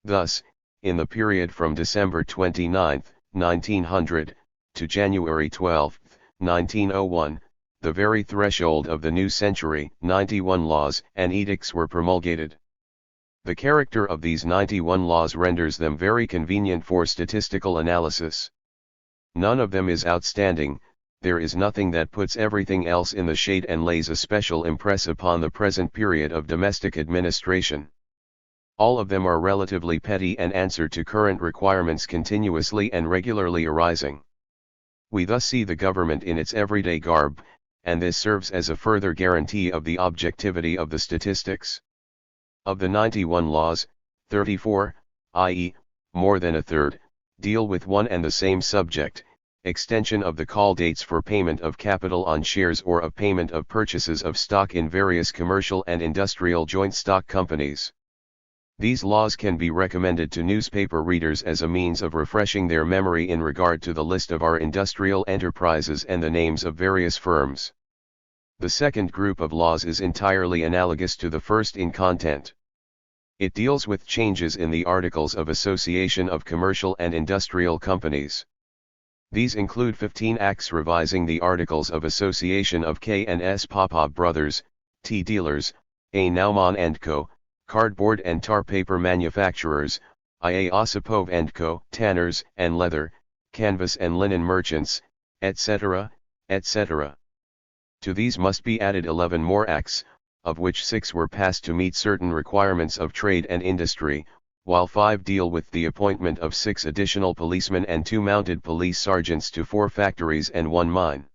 Thus, in the period from December 29, 1900, to January 12, 1901, the very threshold of the new century, 91 laws and edicts were promulgated. The character of these 91 laws renders them very convenient for statistical analysis. None of them is outstanding, there is nothing that puts everything else in the shade and lays a special impress upon the present period of domestic administration. All of them are relatively petty and answer to current requirements continuously and regularly arising. We thus see the government in its everyday garb, and this serves as a further guarantee of the objectivity of the statistics. Of the 91 laws, 34, i.e., more than a third, deal with one and the same subject, extension of the call dates for payment of capital on shares or of payment of purchases of stock in various commercial and industrial joint stock companies. These laws can be recommended to newspaper readers as a means of refreshing their memory in regard to the list of our industrial enterprises and the names of various firms. The second group of laws is entirely analogous to the first in content. It deals with changes in the Articles of Association of Commercial and Industrial Companies. These include 15 acts revising the Articles of Association of K&S Popov Brothers, Tea Dealers, A. Naumann & Co., Cardboard and Tar Paper Manufacturers, I.A. Osipov & Co., Tanners and Leather, Canvas and Linen Merchants, etc., etc. To these must be added 11 more acts, of which 6 were passed to meet certain requirements of trade and industry, while 5 deal with the appointment of 6 additional policemen and 2 mounted police sergeants to 4 factories and 1 mine.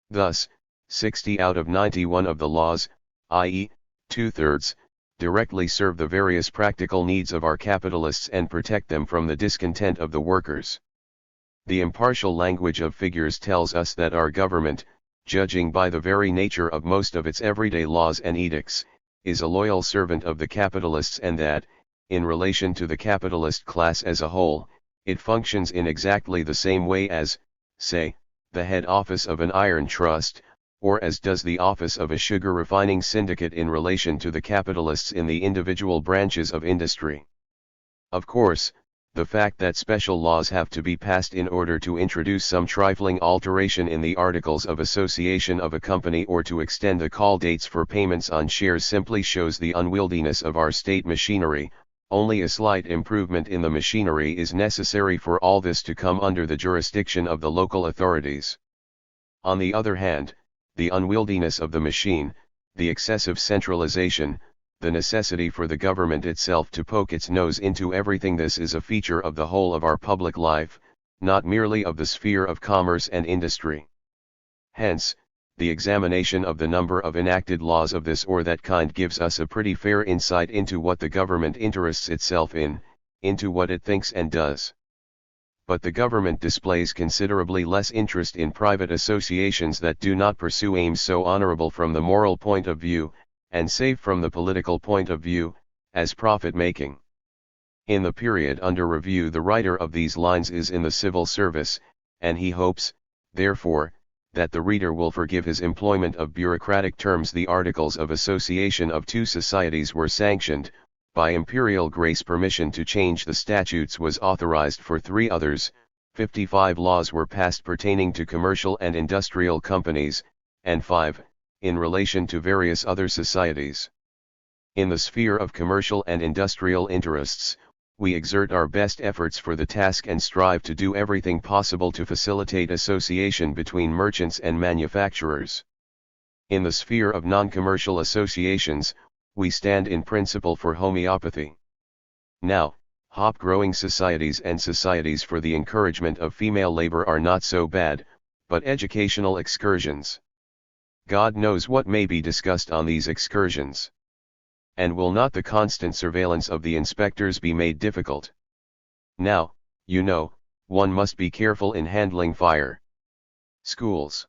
Thus, 60 out of 91 of the laws, i.e., 2/3, directly serve the various practical needs of our capitalists and protect them from the discontent of the workers. The impartial language of figures tells us that our government, judging by the very nature of most of its everyday laws and edicts, is a loyal servant of the capitalists and that, in relation to the capitalist class as a whole, it functions in exactly the same way as, say, the head office of an iron trust, or as does the office of a sugar refining syndicate in relation to the capitalists in the individual branches of industry. Of course, the fact that special laws have to be passed in order to introduce some trifling alteration in the Articles of Association of a company or to extend the call dates for payments on shares simply shows the unwieldiness of our state machinery. Only a slight improvement in the machinery is necessary for all this to come under the jurisdiction of the local authorities. On the other hand, the unwieldiness of the machine, the excessive centralization, the necessity for the government itself to poke its nose into everything, this is a feature of the whole of our public life, not merely of the sphere of commerce and industry. Hence, the examination of the number of enacted laws of this or that kind gives us a pretty fair insight into what the government interests itself in, into what it thinks and does. But the government displays considerably less interest in private associations that do not pursue aims so honorable from the moral point of view, and safe from the political point of view, as profit-making. In the period under review, the writer of these lines is in the civil service, and he hopes, therefore, that the reader will forgive his employment of bureaucratic terms. The Articles of Association of 2 societies were sanctioned, by imperial grace permission to change the statutes was authorized for 3 others, 55 laws were passed pertaining to commercial and industrial companies, and 5, in relation to various other societies. In the sphere of commercial and industrial interests, we exert our best efforts for the task and strive to do everything possible to facilitate association between merchants and manufacturers. In the sphere of non-commercial associations, we stand in principle for homeopathy. Now, hop-growing societies and societies for the encouragement of female labor are not so bad, but educational excursions. God knows what may be discussed on these excursions. And will not the constant surveillance of the inspectors be made difficult? Now, you know, one must be careful in handling fire. Schools.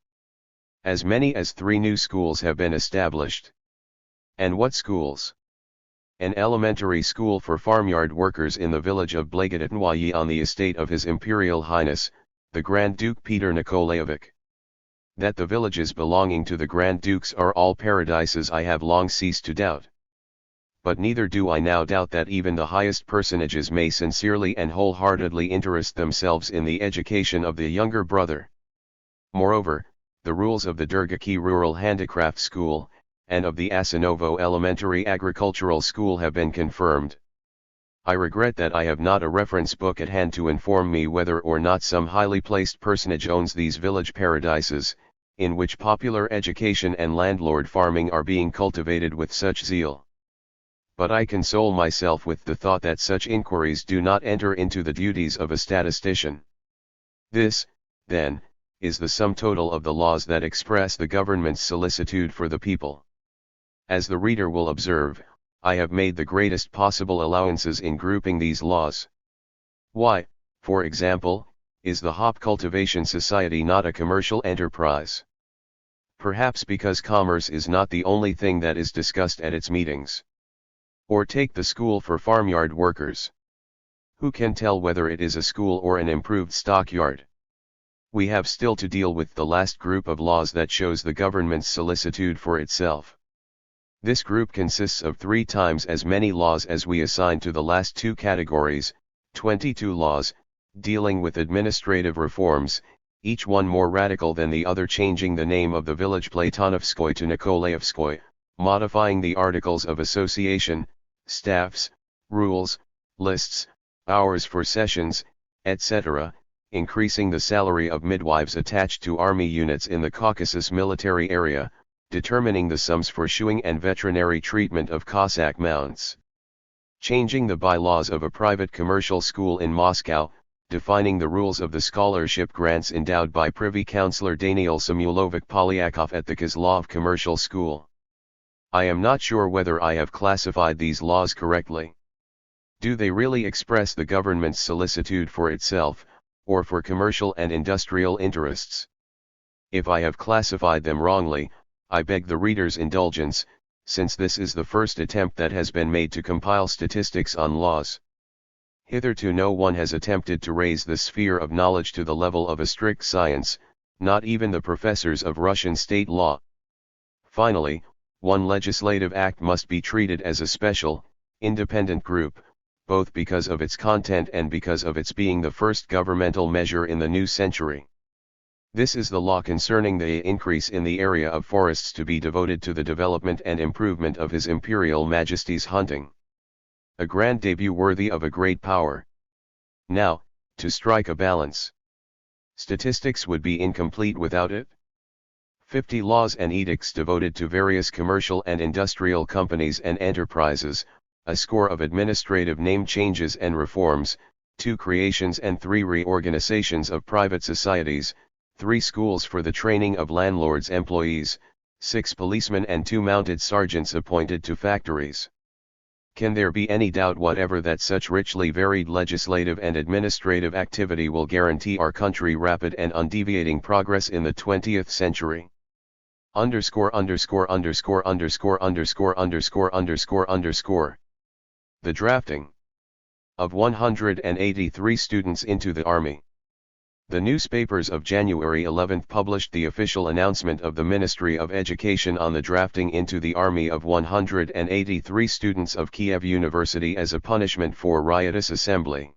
As many as 3 new schools have been established. And what schools? An elementary school for farmyard workers in the village of Blagodatnoye on the estate of His Imperial Highness, the Grand Duke Peter Nikolaevich. That the villages belonging to the Grand Dukes are all paradises I have long ceased to doubt. But neither do I now doubt that even the highest personages may sincerely and wholeheartedly interest themselves in the education of the younger brother. Moreover, the rules of the Durgaki Rural Handicraft School, and of the Asinovo Elementary Agricultural School have been confirmed. I regret that I have not a reference book at hand to inform me whether or not some highly placed personage owns these village paradises, in which popular education and landlord farming are being cultivated with such zeal. But I console myself with the thought that such inquiries do not enter into the duties of a statistician. This, then, is the sum total of the laws that express the government's solicitude for the people. As the reader will observe, I have made the greatest possible allowances in grouping these laws. Why, for example, is the Hop Cultivation Society not a commercial enterprise? Perhaps because commerce is not the only thing that is discussed at its meetings. Or take the school for farmyard workers. Who can tell whether it is a school or an improved stockyard? We have still to deal with the last group of laws that shows the government's solicitude for itself. This group consists of 3 times as many laws as we assign to the last 2 categories, 22 laws, dealing with administrative reforms, each one more radical than the other, changing the name of the village Platonovskoy to Nikolaevskoy, modifying the articles of association, staffs, rules, lists, hours for sessions, etc., increasing the salary of midwives attached to army units in the Caucasus military area, determining the sums for shoeing and veterinary treatment of Cossack mounts. Changing the bylaws of a private commercial school in Moscow, defining the rules of the scholarship grants endowed by Privy Councillor Daniil Samuilovich Polyakov at the Kozlov Commercial School. I am not sure whether I have classified these laws correctly. Do they really express the government's solicitude for itself, or for commercial and industrial interests? If I have classified them wrongly, I beg the reader's indulgence, since this is the first attempt that has been made to compile statistics on laws. Hitherto no one has attempted to raise the sphere of knowledge to the level of a strict science, not even the professors of Russian state law. Finally, one legislative act must be treated as a special, independent group, both because of its content and because of its being the first governmental measure in the new century. This is the law concerning the increase in the area of forests to be devoted to the development and improvement of His Imperial Majesty's hunting. A grand debut worthy of a great power. Now, to strike a balance. Statistics would be incomplete without it. 50 laws and edicts devoted to various commercial and industrial companies and enterprises, a score of administrative name changes and reforms, 2 creations and 3 reorganizations of private societies, 3 schools for the training of landlords' employees, 6 policemen and 2 mounted sergeants appointed to factories. Can there be any doubt whatever that such richly varied legislative and administrative activity will guarantee our country rapid and undeviating progress in the 20th century? The drafting of 183 students into the Army. The newspapers of January 11 published the official announcement of the Ministry of Education on the drafting into the Army of 183 students of Kiev University as a punishment for riotous assembly.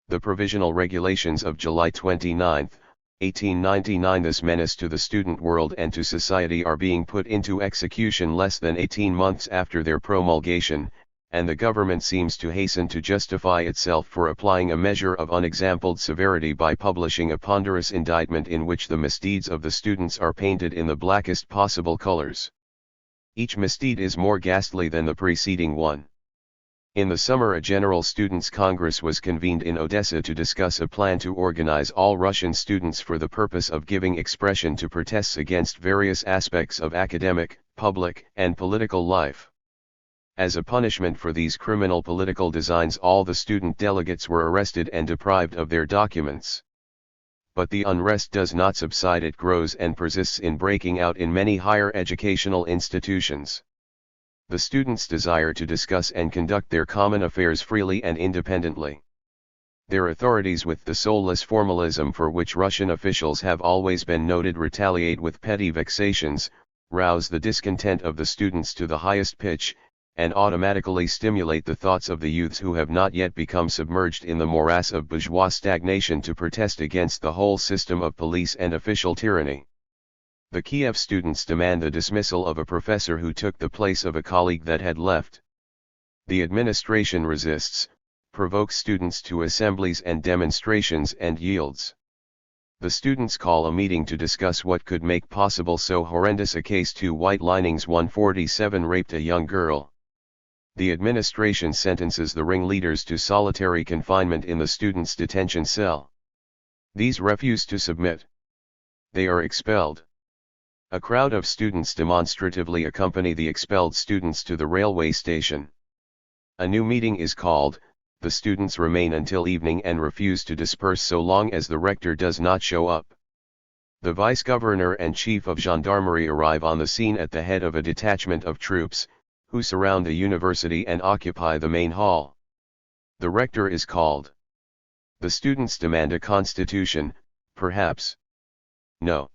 The provisional regulations of July 29, 1899. This menace to the student world and to society are being put into execution less than 18 months after their promulgation, and the government seems to hasten to justify itself for applying a measure of unexampled severity by publishing a ponderous indictment in which the misdeeds of the students are painted in the blackest possible colors. Each misdeed is more ghastly than the preceding one. In the summer a General Students' Congress was convened in Odessa to discuss a plan to organize all Russian students for the purpose of giving expression to protests against various aspects of academic, public, and political life. As a punishment for these criminal political designs, all the student delegates were arrested and deprived of their documents. But the unrest does not subside, it grows and persists in breaking out in many higher educational institutions. The students desire to discuss and conduct their common affairs freely and independently. Their authorities, with the soulless formalism for which Russian officials have always been noted, retaliate with petty vexations, rouse the discontent of the students to the highest pitch, and automatically stimulate the thoughts of the youths who have not yet become submerged in the morass of bourgeois stagnation to protest against the whole system of police and official tyranny. The Kiev students demand the dismissal of a professor who took the place of a colleague that had left. The administration resists, provokes students to assemblies and demonstrations and yields. The students call a meeting to discuss what could make possible so horrendous a case. 2 White Linings 147 raped a young girl. The administration sentences the ringleaders to solitary confinement in the students' detention cell. These refuse to submit. They are expelled. A crowd of students demonstratively accompany the expelled students to the railway station. A new meeting is called. The students remain until evening and refuse to disperse so long as the rector does not show up. The vice-governor and chief of gendarmerie arrive on the scene at the head of a detachment of troops, who surround the university and occupy the main hall. The rector is called. The students demand a constitution, perhaps. No.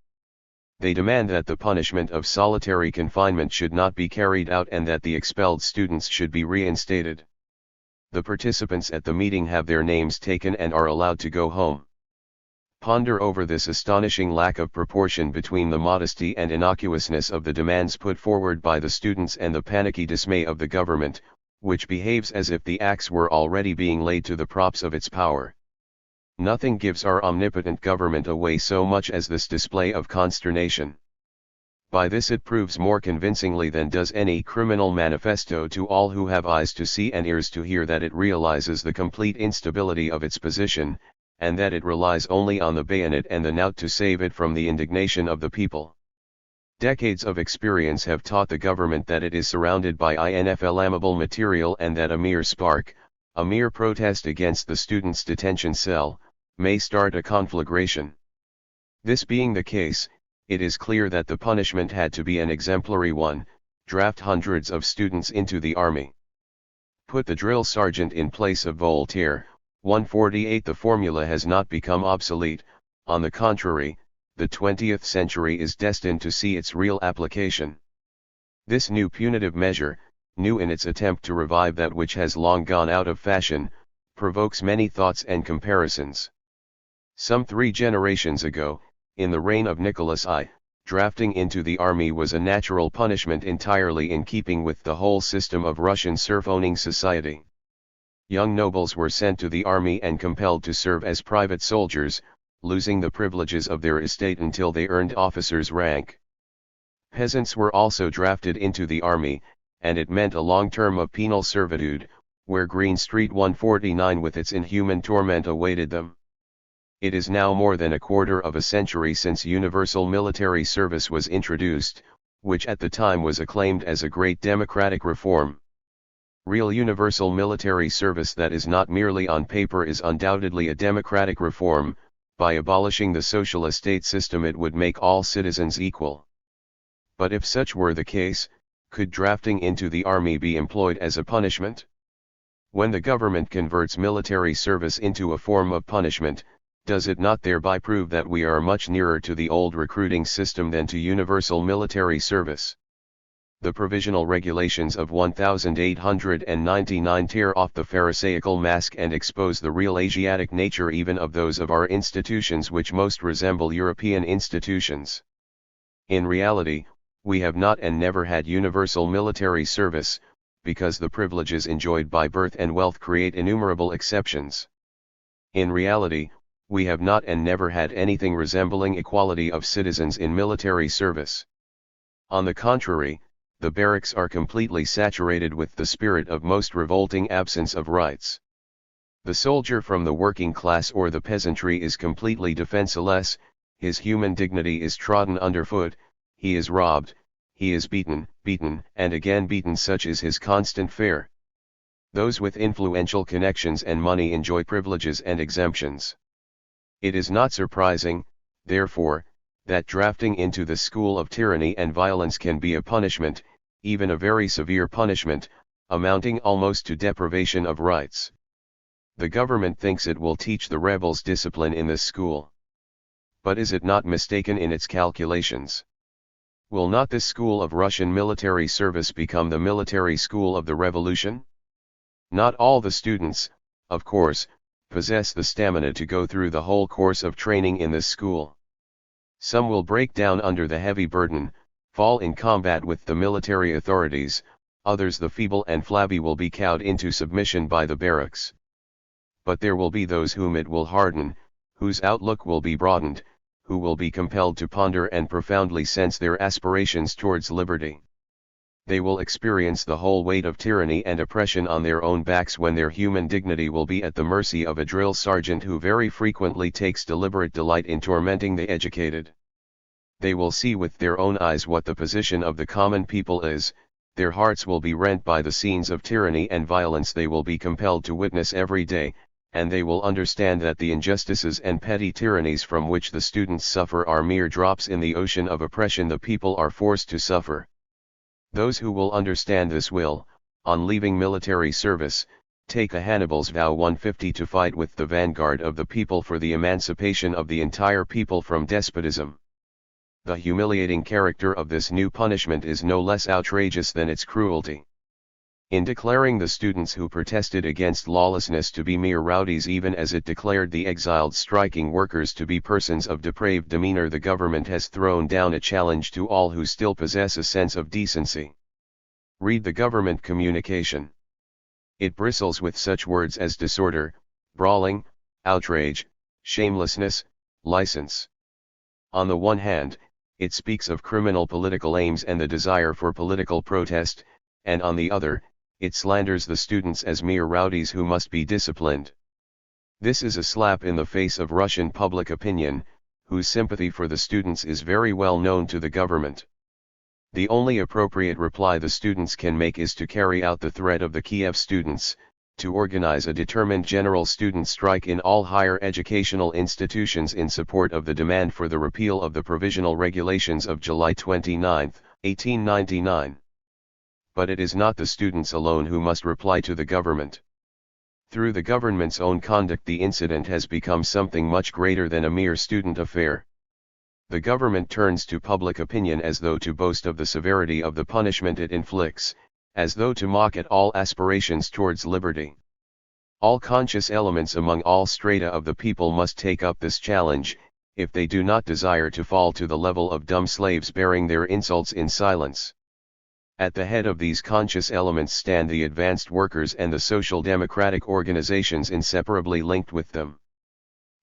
They demand that the punishment of solitary confinement should not be carried out and that the expelled students should be reinstated. The participants at the meeting have their names taken and are allowed to go home. Ponder over this astonishing lack of proportion between the modesty and innocuousness of the demands put forward by the students and the panicky dismay of the government, which behaves as if the axe were already being laid to the props of its power. Nothing gives our omnipotent government away so much as this display of consternation. By this it proves more convincingly than does any criminal manifesto to all who have eyes to see and ears to hear that it realizes the complete instability of its position, and that it relies only on the bayonet and the knout to save it from the indignation of the people. Decades of experience have taught the government that it is surrounded by inflammable material and that a mere spark, a mere protest against the student's detention cell, may start a conflagration. This being the case, it is clear that the punishment had to be an exemplary one: draft hundreds of students into the army. Put the drill sergeant in place of Voltaire. 148 The formula has not become obsolete, on the contrary, the 20th century is destined to see its real application. This new punitive measure, new in its attempt to revive that which has long gone out of fashion, provokes many thoughts and comparisons. Some 3 generations ago, in the reign of Nicholas I, drafting into the army was a natural punishment entirely in keeping with the whole system of Russian serf-owning society. Young nobles were sent to the army and compelled to serve as private soldiers, losing the privileges of their estate until they earned officer's rank. Peasants were also drafted into the army, and it meant a long term of penal servitude, where Green Street 149 with its inhuman torment awaited them. It is now more than a quarter of a century since universal military service was introduced, which at the time was acclaimed as a great democratic reform. Real universal military service that is not merely on paper is undoubtedly a democratic reform. By abolishing the social estate system it would make all citizens equal. But if such were the case, could drafting into the army be employed as a punishment? When the government converts military service into a form of punishment, does it not thereby prove that we are much nearer to the old recruiting system than to universal military service? The provisional regulations of 1899 tear off the pharisaical mask and expose the real Asiatic nature even of those of our institutions which most resemble European institutions. In reality, we have not and never had universal military service, because the privileges enjoyed by birth and wealth create innumerable exceptions. In reality, we have not and never had anything resembling equality of citizens in military service. On the contrary, the barracks are completely saturated with the spirit of most revolting absence of rights. The soldier from the working class or the peasantry is completely defenseless, his human dignity is trodden underfoot, he is robbed, he is beaten, and again beaten, such is his constant fare. Those with influential connections and money enjoy privileges and exemptions. It is not surprising, therefore, that drafting into the school of tyranny and violence can be a punishment, even a very severe punishment, amounting almost to deprivation of rights. The government thinks it will teach the rebels discipline in this school. But is it not mistaken in its calculations? Will not this school of Russian military service become the military school of the revolution? Not all the students, of course, possess the stamina to go through the whole course of training in this school. Some will break down under the heavy burden, fall in combat with the military authorities, others, the feeble and flabby, will be cowed into submission by the barracks. But there will be those whom it will harden, whose outlook will be broadened, who will be compelled to ponder and profoundly sense their aspirations towards liberty. They will experience the whole weight of tyranny and oppression on their own backs, when their human dignity will be at the mercy of a drill sergeant who very frequently takes deliberate delight in tormenting the educated. They will see with their own eyes what the position of the common people is, their hearts will be rent by the scenes of tyranny and violence they will be compelled to witness every day, and they will understand that the injustices and petty tyrannies from which the students suffer are mere drops in the ocean of oppression the people are forced to suffer. Those who will understand this will, on leaving military service, take a Hannibal's vow 150 to fight with the vanguard of the people for the emancipation of the entire people from despotism. The humiliating character of this new punishment is no less outrageous than its cruelty. In declaring the students who protested against lawlessness to be mere rowdies, even as it declared the exiled striking workers to be persons of depraved demeanor, the government has thrown down a challenge to all who still possess a sense of decency. Read the government communication. It bristles with such words as disorder, brawling, outrage, shamelessness, license. On the one hand, it speaks of criminal political aims and the desire for political protest, and on the other, it slanders the students as mere rowdies who must be disciplined. This is a slap in the face of Russian public opinion, whose sympathy for the students is very well known to the government. The only appropriate reply the students can make is to carry out the threat of the Kiev students, to organize a determined general student strike in all higher educational institutions in support of the demand for the repeal of the provisional regulations of July 29, 1899. But it is not the students alone who must reply to the government. Through the government's own conduct, the incident has become something much greater than a mere student affair. The government turns to public opinion as though to boast of the severity of the punishment it inflicts, as though to mock at all aspirations towards liberty. All conscious elements among all strata of the people must take up this challenge, if they do not desire to fall to the level of dumb slaves bearing their insults in silence. At the head of these conscious elements stand the advanced workers and the social democratic organizations inseparably linked with them.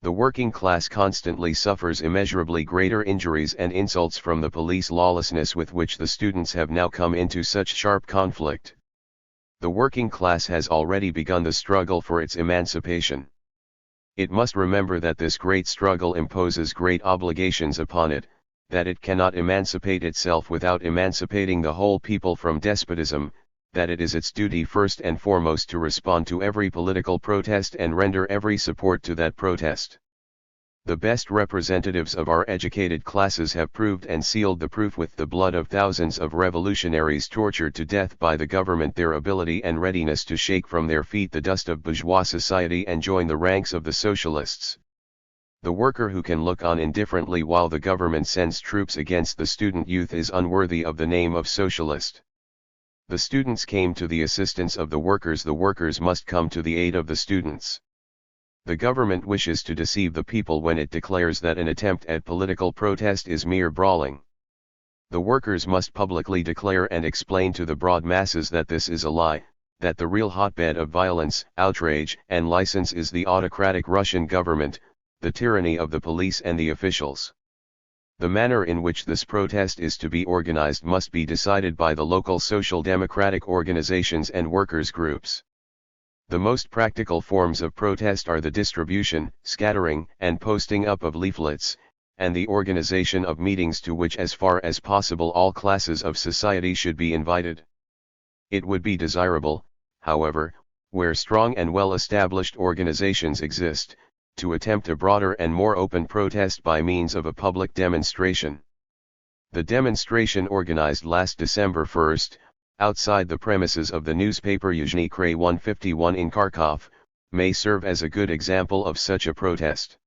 The working class constantly suffers immeasurably greater injuries and insults from the police lawlessness with which the students have now come into such sharp conflict. The working class has already begun the struggle for its emancipation. It must remember that this great struggle imposes great obligations upon it, that it cannot emancipate itself without emancipating the whole people from despotism, that it is its duty first and foremost to respond to every political protest and render every support to that protest. The best representatives of our educated classes have proved and sealed the proof with the blood of thousands of revolutionaries tortured to death by the government their ability and readiness to shake from their feet the dust of bourgeois society and join the ranks of the socialists. The worker who can look on indifferently while the government sends troops against the student youth is unworthy of the name of socialist. The students came to the assistance of the workers must come to the aid of the students. The government wishes to deceive the people when it declares that an attempt at political protest is mere brawling. The workers must publicly declare and explain to the broad masses that this is a lie, that the real hotbed of violence, outrage, and license is the autocratic Russian government, the tyranny of the police and the officials. The manner in which this protest is to be organized must be decided by the local social democratic organizations and workers' groups. The most practical forms of protest are the distribution, scattering, and posting up of leaflets, and the organization of meetings to which as far as possible all classes of society should be invited. It would be desirable, however, where strong and well-established organizations exist, to attempt a broader and more open protest by means of a public demonstration. The demonstration organized last December 1st, outside the premises of the newspaper Yuzhny Krai 151 in Kharkov, may serve as a good example of such a protest.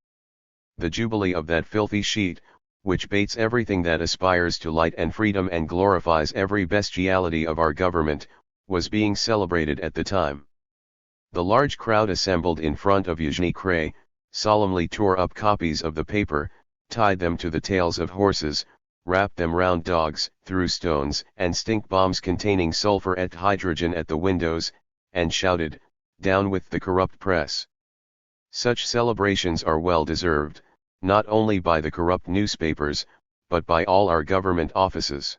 The jubilee of that filthy sheet, which baits everything that aspires to light and freedom and glorifies every bestiality of our government, was being celebrated at the time. The large crowd assembled in front of Yuzhny Krai, solemnly tore up copies of the paper, tied them to the tails of horses, wrapped them round dogs, threw stones and stink bombs containing sulfur and hydrogen at the windows, and shouted, "Down with the corrupt press." Such celebrations are well deserved, not only by the corrupt newspapers, but by all our government offices.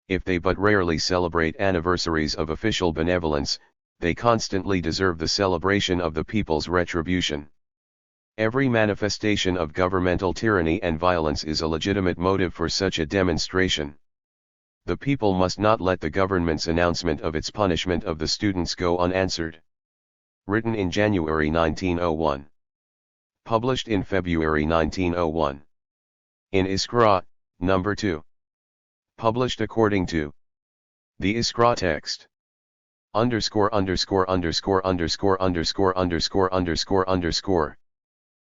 If they but rarely celebrate anniversaries of official benevolence, they constantly deserve the celebration of the people's retribution. Every manifestation of governmental tyranny and violence is a legitimate motive for such a demonstration. The people must not let the government's announcement of its punishment of the students go unanswered. Written in January 1901. Published in February 1901. In Iskra, No. 2. Published according to the Iskra text. ___________________.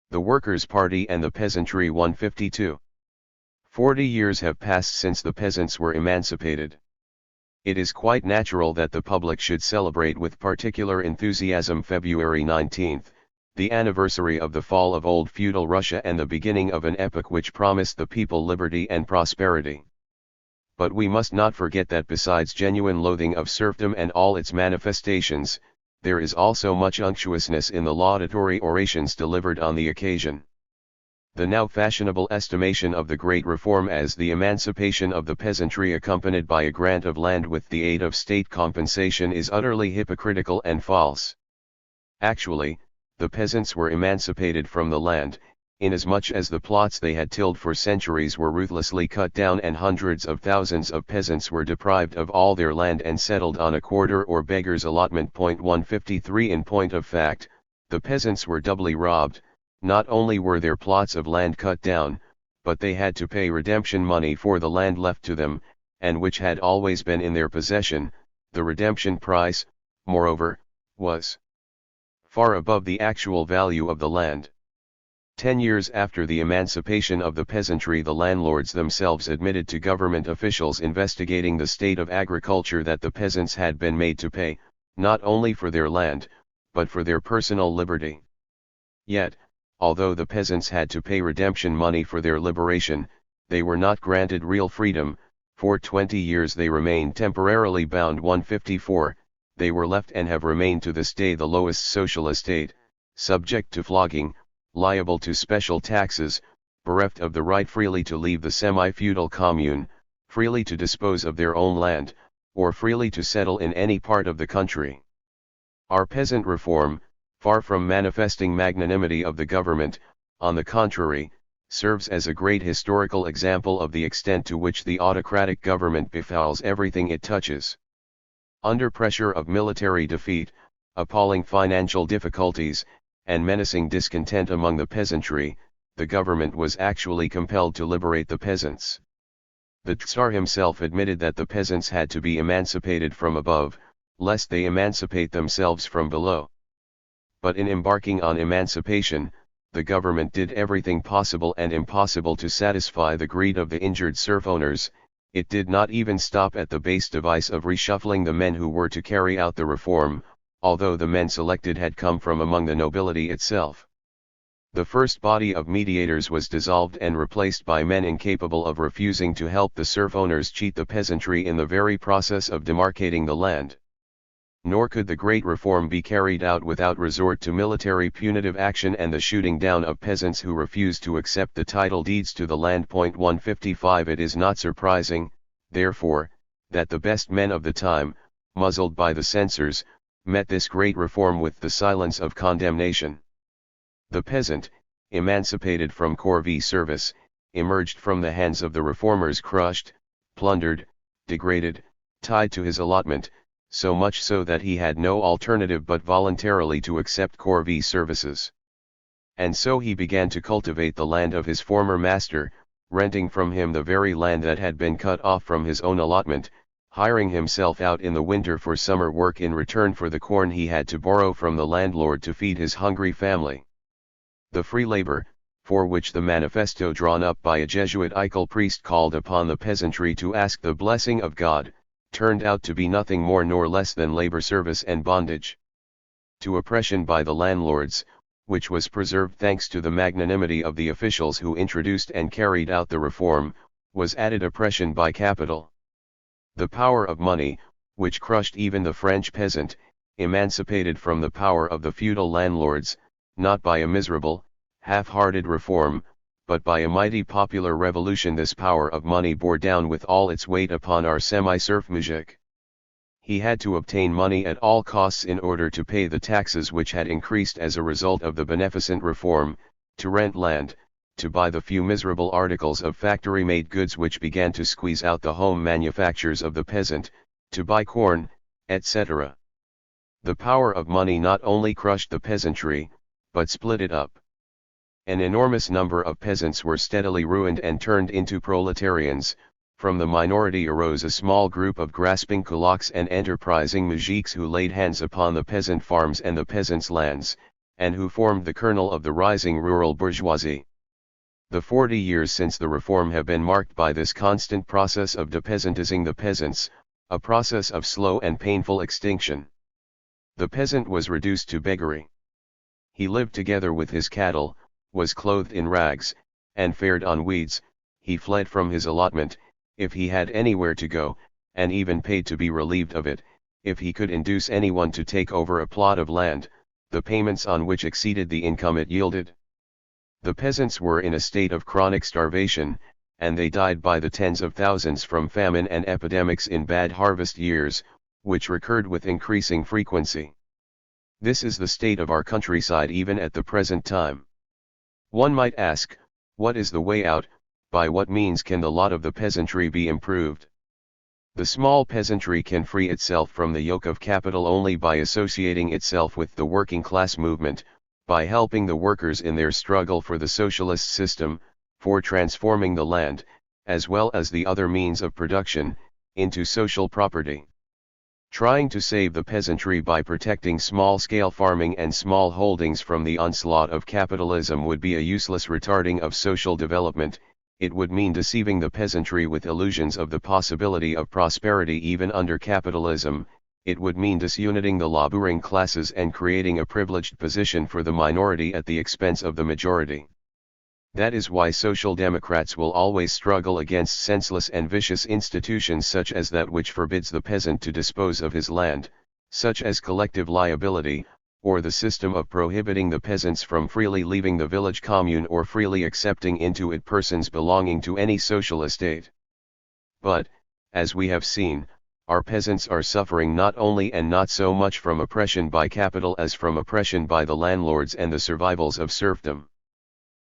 The Workers' Party and the Peasantry 152. 40 years have passed since the peasants were emancipated. It is quite natural that the public should celebrate with particular enthusiasm February 19th, the anniversary of the fall of old feudal Russia and the beginning of an epoch which promised the people liberty and prosperity. But we must not forget that besides genuine loathing of serfdom and all its manifestations, there is also much unctuousness in the laudatory orations delivered on the occasion. The now fashionable estimation of the great reform as the emancipation of the peasantry accompanied by a grant of land with the aid of state compensation is utterly hypocritical and false. Actually, the peasants were emancipated from the land, inasmuch as the plots they had tilled for centuries were ruthlessly cut down and hundreds of thousands of peasants were deprived of all their land and settled on a quarter or beggar's allotment. 153 In point of fact, the peasants were doubly robbed. Not only were their plots of land cut down, but they had to pay redemption money for the land left to them, and which had always been in their possession. The redemption price, moreover, was far above the actual value of the land. 10 years after the emancipation of the peasantry, the landlords themselves admitted to government officials investigating the state of agriculture that the peasants had been made to pay, not only for their land, but for their personal liberty. Yet, although the peasants had to pay redemption money for their liberation, they were not granted real freedom. For 20 years they remained temporarily bound. 154, they were left and have remained to this day the lowest social estate, subject to flogging, liable to special taxes, bereft of the right freely to leave the semi-feudal commune, freely to dispose of their own land, or freely to settle in any part of the country. Our peasant reform, far from manifesting magnanimity of the government, on the contrary, serves as a great historical example of the extent to which the autocratic government befouls everything it touches. Under pressure of military defeat, appalling financial difficulties, and menacing discontent among the peasantry, the government was actually compelled to liberate the peasants. The Tsar himself admitted that the peasants had to be emancipated from above, lest they emancipate themselves from below. But in embarking on emancipation, the government did everything possible and impossible to satisfy the greed of the injured serf owners. It did not even stop at the base device of reshuffling the men who were to carry out the reform, although the men selected had come from among the nobility itself. The first body of mediators was dissolved and replaced by men incapable of refusing to help the serf owners cheat the peasantry in the very process of demarcating the land. Nor could the great reform be carried out without resort to military punitive action and the shooting down of peasants who refused to accept the title deeds to the land. 155 It is not surprising, therefore, that the best men of the time, muzzled by the censors, met this great reform with the silence of condemnation. The peasant, emancipated from corvée service, emerged from the hands of the reformers crushed, plundered, degraded, tied to his allotment, so much so that he had no alternative but voluntarily to accept corvée services. And so he began to cultivate the land of his former master, renting from him the very land that had been cut off from his own allotment, hiring himself out in the winter for summer work in return for the corn he had to borrow from the landlord to feed his hungry family. The free labor, for which the manifesto drawn up by a Jesuitical priest called upon the peasantry to ask the blessing of God, turned out to be nothing more nor less than labor service and bondage. To oppression by the landlords, which was preserved thanks to the magnanimity of the officials who introduced and carried out the reform, was added oppression by capital. The power of money, which crushed even the French peasant, emancipated from the power of the feudal landlords, not by a miserable, half-hearted reform, but by a mighty popular revolution. This power of money bore down with all its weight upon our semi-serf mujik. He had to obtain money at all costs in order to pay the taxes which had increased as a result of the beneficent reform, to rent land, to buy the few miserable articles of factory-made goods which began to squeeze out the home manufactures of the peasant, to buy corn, etc. The power of money not only crushed the peasantry, but split it up. An enormous number of peasants were steadily ruined and turned into proletarians. From the minority arose a small group of grasping kulaks and enterprising mujiks who laid hands upon the peasant farms and the peasants' lands, and who formed the kernel of the rising rural bourgeoisie. The 40 years since the reform have been marked by this constant process of depeasantizing the peasants, a process of slow and painful extinction. The peasant was reduced to beggary. He lived together with his cattle, was clothed in rags, and fared on weeds. He fled from his allotment, if he had anywhere to go, and even paid to be relieved of it, if he could induce anyone to take over a plot of land, the payments on which exceeded the income it yielded. The peasants were in a state of chronic starvation, and they died by the tens of thousands from famine and epidemics in bad harvest years, which recurred with increasing frequency. This is the state of our countryside even at the present time. One might ask, what is the way out? By what means can the lot of the peasantry be improved? The small peasantry can free itself from the yoke of capital only by associating itself with the working class movement, by helping the workers in their struggle for the socialist system, for transforming the land, as well as the other means of production, into social property. Trying to save the peasantry by protecting small-scale farming and small holdings from the onslaught of capitalism would be a useless retarding of social development. It would mean deceiving the peasantry with illusions of the possibility of prosperity even under capitalism. It would mean disuniting the laboring classes and creating a privileged position for the minority at the expense of the majority. That is why Social Democrats will always struggle against senseless and vicious institutions such as that which forbids the peasant to dispose of his land, such as collective liability, or the system of prohibiting the peasants from freely leaving the village commune or freely accepting into it persons belonging to any social estate. But, as we have seen, our peasants are suffering not only and not so much from oppression by capital as from oppression by the landlords and the survivals of serfdom.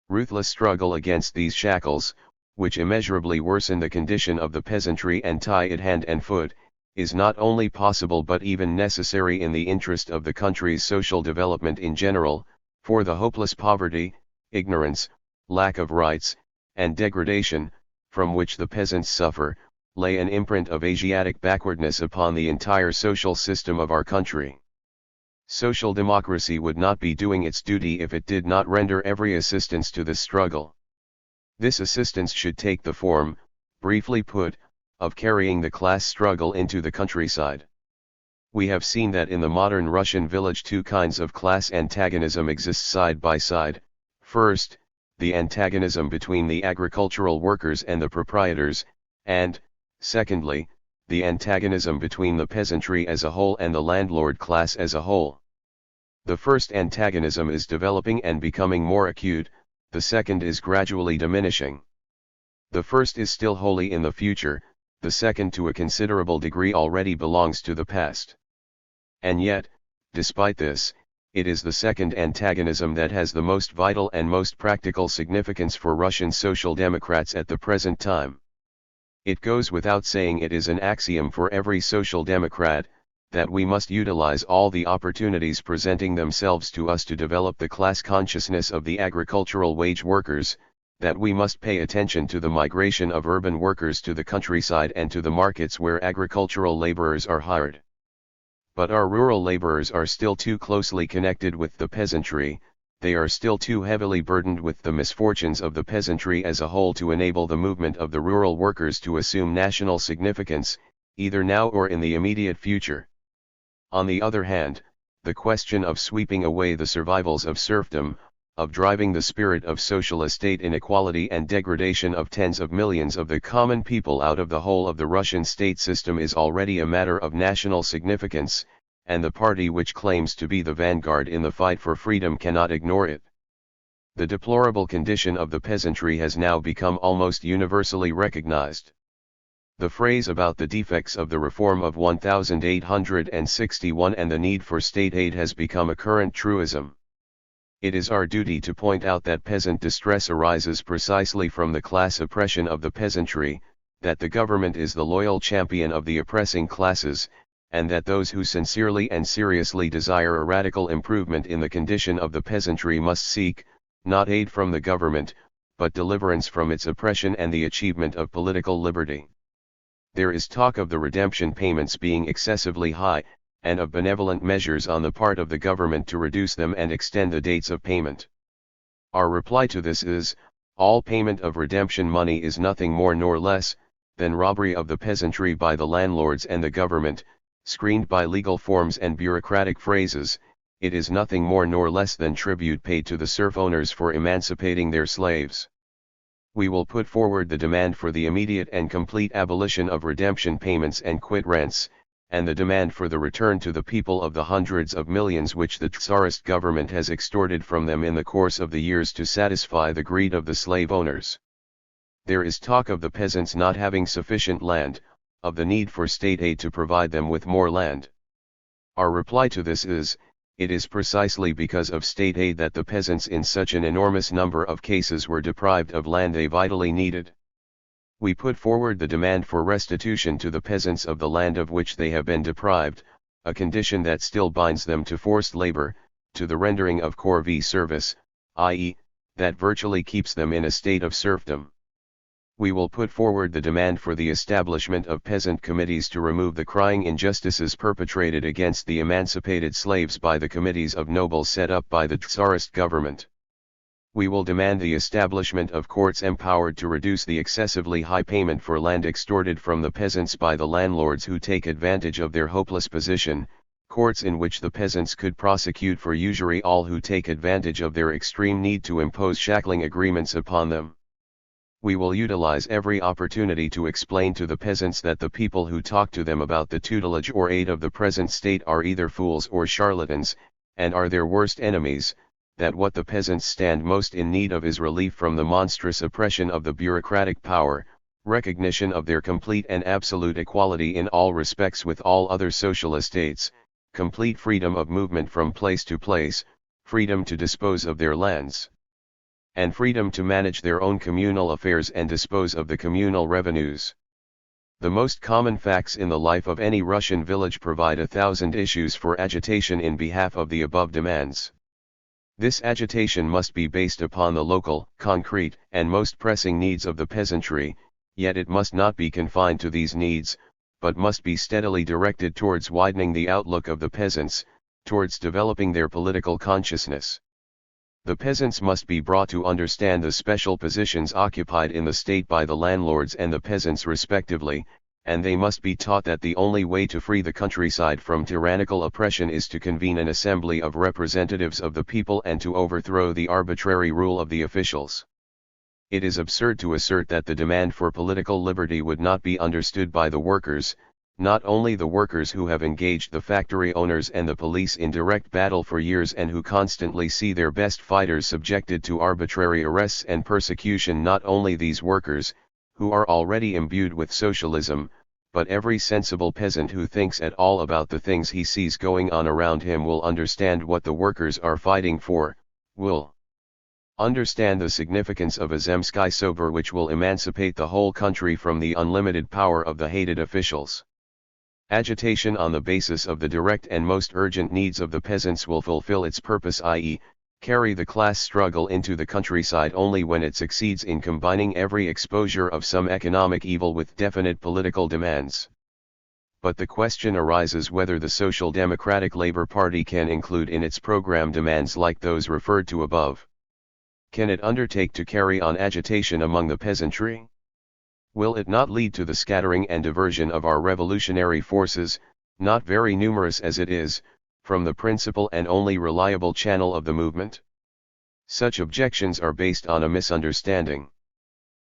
Ruthless struggle against these shackles, which immeasurably worsen the condition of the peasantry and tie it hand and foot, is not only possible but even necessary in the interest of the country's social development in general, for the hopeless poverty, ignorance, lack of rights, and degradation, from which the peasants suffer, lay an imprint of Asiatic backwardness upon the entire social system of our country. Social democracy would not be doing its duty if it did not render every assistance to this struggle. This assistance should take the form, briefly put, of carrying the class struggle into the countryside. We have seen that in the modern Russian village two kinds of class antagonism exist side by side. First, the antagonism between the agricultural workers and the proprietors, and, secondly, the antagonism between the peasantry as a whole and the landlord class as a whole. The first antagonism is developing and becoming more acute, the second is gradually diminishing. The first is still wholly in the future, the second to a considerable degree already belongs to the past. And yet, despite this, It is the second antagonism that has the most vital and most practical significance for Russian Social Democrats at the present time. It goes without saying, it is an axiom for every Social Democrat, that we must utilize all the opportunities presenting themselves to us to develop the class consciousness of the agricultural wage workers, that we must pay attention to the migration of urban workers to the countryside and to the markets where agricultural laborers are hired. But our rural laborers are still too closely connected with the peasantry, they are still too heavily burdened with the misfortunes of the peasantry as a whole to enable the movement of the rural workers to assume national significance, either now or in the immediate future. On the other hand, the question of sweeping away the survivals of serfdom, of driving the spirit of social estate inequality and degradation of tens of millions of the common people out of the whole of the Russian state system is already a matter of national significance, and the party which claims to be the vanguard in the fight for freedom cannot ignore it. The deplorable condition of the peasantry has now become almost universally recognized. The phrase about the defects of the reform of 1861 and the need for state aid has become a current truism. It is our duty to point out that peasant distress arises precisely from the class oppression of the peasantry, that the government is the loyal champion of the oppressing classes, and that those who sincerely and seriously desire a radical improvement in the condition of the peasantry must seek, not aid from the government, but deliverance from its oppression and the achievement of political liberty. There is talk of the redemption payments being excessively high, and of benevolent measures on the part of the government to reduce them and extend the dates of payment. Our reply to this is, all payment of redemption money is nothing more nor less than robbery of the peasantry by the landlords and the government, screened by legal forms and bureaucratic phrases. It is nothing more nor less than tribute paid to the serf owners for emancipating their slaves. We will put forward the demand for the immediate and complete abolition of redemption payments and quit rents, and the demand for the return to the people of the hundreds of millions which the Tsarist government has extorted from them in the course of the years to satisfy the greed of the slave owners. There is talk of the peasants not having sufficient land, of the need for state aid to provide them with more land. Our reply to this is, it is precisely because of state aid that the peasants in such an enormous number of cases were deprived of land they vitally needed. We put forward the demand for restitution to the peasants of the land of which they have been deprived, a condition that still binds them to forced labor, to the rendering of corvée service, i.e., that virtually keeps them in a state of serfdom. We will put forward the demand for the establishment of peasant committees to remove the crying injustices perpetrated against the emancipated slaves by the committees of nobles set up by the Tsarist government. We will demand the establishment of courts empowered to reduce the excessively high payment for land extorted from the peasants by the landlords who take advantage of their hopeless position, courts in which the peasants could prosecute for usury all who take advantage of their extreme need to impose shackling agreements upon them. We will utilize every opportunity to explain to the peasants that the people who talk to them about the tutelage or aid of the present state are either fools or charlatans, and are their worst enemies, that what the peasants stand most in need of is relief from the monstrous oppression of the bureaucratic power, recognition of their complete and absolute equality in all respects with all other social estates, complete freedom of movement from place to place, freedom to dispose of their lands, and freedom to manage their own communal affairs and dispose of the communal revenues. The most common facts in the life of any Russian village provide 1,000 issues for agitation in behalf of the above demands. This agitation must be based upon the local, concrete, and most pressing needs of the peasantry, yet it must not be confined to these needs, but must be steadily directed towards widening the outlook of the peasants, towards developing their political consciousness. The peasants must be brought to understand the special positions occupied in the state by the landlords and the peasants respectively, and they must be taught that the only way to free the countryside from tyrannical oppression is to convene an assembly of representatives of the people and to overthrow the arbitrary rule of the officials. It is absurd to assert that the demand for political liberty would not be understood by the workers, not only the workers who have engaged the factory owners and the police in direct battle for years and who constantly see their best fighters subjected to arbitrary arrests and persecution, not only these workers, who are already imbued with socialism, but every sensible peasant who thinks at all about the things he sees going on around him will understand what the workers are fighting for, will understand the significance of a Zemsky Sobor which will emancipate the whole country from the unlimited power of the hated officials. Agitation on the basis of the direct and most urgent needs of the peasants will fulfill its purpose, i.e., carry the class struggle into the countryside only when it succeeds in combining every exposure of some economic evil with definite political demands. But the question arises whether the Social Democratic Labour Party can include in its program demands like those referred to above. Can it undertake to carry on agitation among the peasantry? Will it not lead to the scattering and diversion of our revolutionary forces, not very numerous as it is, from the principal and only reliable channel of the movement? Such objections are based on a misunderstanding.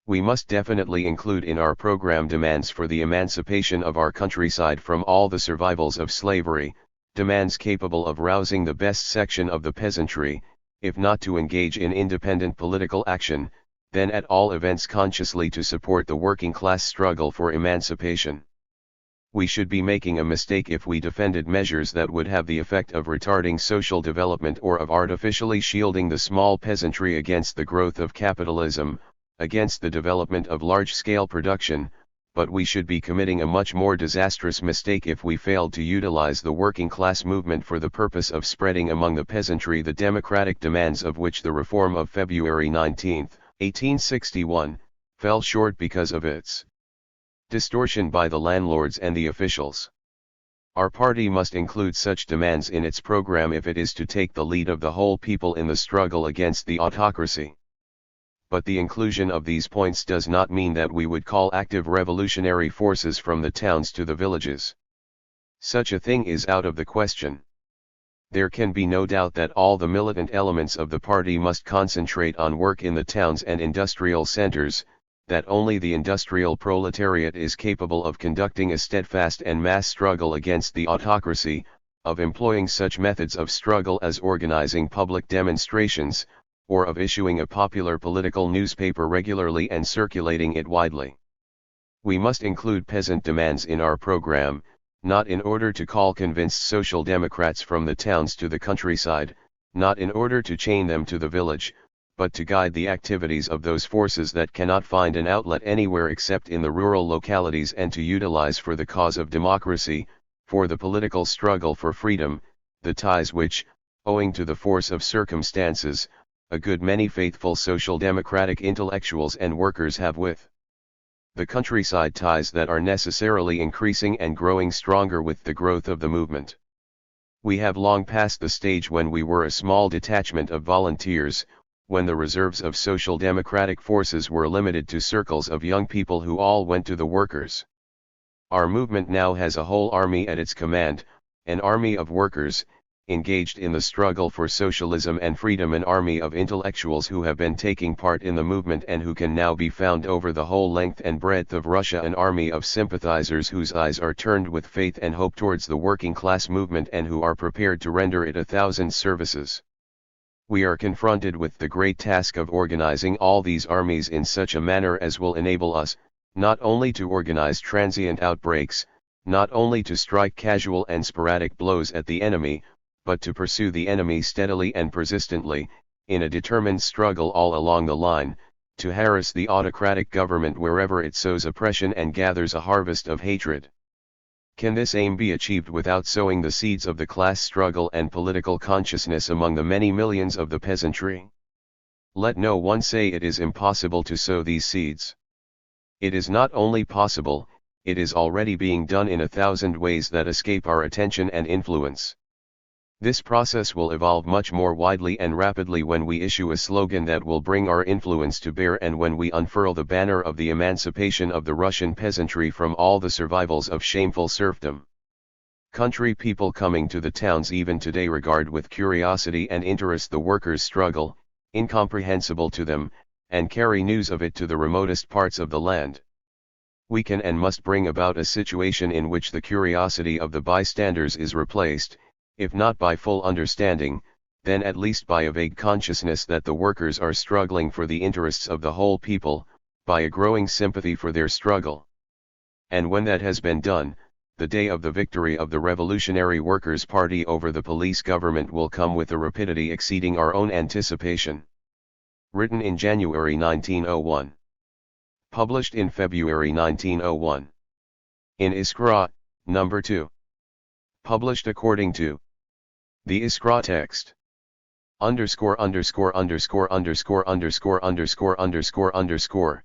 We must definitely include in our program demands for the emancipation of our countryside from all the survivals of slavery, demands capable of rousing the best section of the peasantry, if not to engage in independent political action, then at all events consciously to support the working class struggle for emancipation. We should be making a mistake if we defended measures that would have the effect of retarding social development or of artificially shielding the small peasantry against the growth of capitalism, against the development of large-scale production, but we should be committing a much more disastrous mistake if we failed to utilize the working class movement for the purpose of spreading among the peasantry the democratic demands of which the reform of February 19, 1861, fell short because of its distortion by the landlords and the officials. Our party must include such demands in its program if it is to take the lead of the whole people in the struggle against the autocracy. But the inclusion of these points does not mean that we would call active revolutionary forces from the towns to the villages. Such a thing is out of the question. There can be no doubt that all the militant elements of the party must concentrate on work in the towns and industrial centers, that only the industrial proletariat is capable of conducting a steadfast and mass struggle against the autocracy, of employing such methods of struggle as organizing public demonstrations, or of issuing a popular political newspaper regularly and circulating it widely. We must include peasant demands in our program, not in order to call convinced social democrats from the towns to the countryside, not in order to chain them to the village, but to guide the activities of those forces that cannot find an outlet anywhere except in the rural localities and to utilize for the cause of democracy, for the political struggle for freedom, the ties which, owing to the force of circumstances, a good many faithful social democratic intellectuals and workers have with the countryside, ties that are necessarily increasing and growing stronger with the growth of the movement. We have long passed the stage when we were a small detachment of volunteers, when the reserves of social democratic forces were limited to circles of young people who all went to the workers. Our movement now has a whole army at its command, an army of workers, engaged in the struggle for socialism and freedom, an army of intellectuals who have been taking part in the movement and who can now be found over the whole length and breadth of Russia, an army of sympathizers whose eyes are turned with faith and hope towards the working class movement and who are prepared to render it 1,000 services. We are confronted with the great task of organizing all these armies in such a manner as will enable us, not only to organize transient outbreaks, not only to strike casual and sporadic blows at the enemy, but to pursue the enemy steadily and persistently, in a determined struggle all along the line, to harass the autocratic government wherever it sows oppression and gathers a harvest of hatred. Can this aim be achieved without sowing the seeds of the class struggle and political consciousness among the many millions of the peasantry? Let no one say it is impossible to sow these seeds. It is not only possible, it is already being done in 1,000 ways that escape our attention and influence. This process will evolve much more widely and rapidly when we issue a slogan that will bring our influence to bear and when we unfurl the banner of the emancipation of the Russian peasantry from all the survivals of shameful serfdom. Country people coming to the towns even today regard with curiosity and interest the workers' struggle, incomprehensible to them, and carry news of it to the remotest parts of the land. We can and must bring about a situation in which the curiosity of the bystanders is replaced, if not by full understanding, then at least by a vague consciousness that the workers are struggling for the interests of the whole people, by a growing sympathy for their struggle. and when that has been done, the day of the victory of the Revolutionary Workers' Party over the police government will come with a rapidity exceeding our own anticipation. Written in January 1901. Published in February 1901. In Iskra, number 2. Published according to the Iskra text. ________________________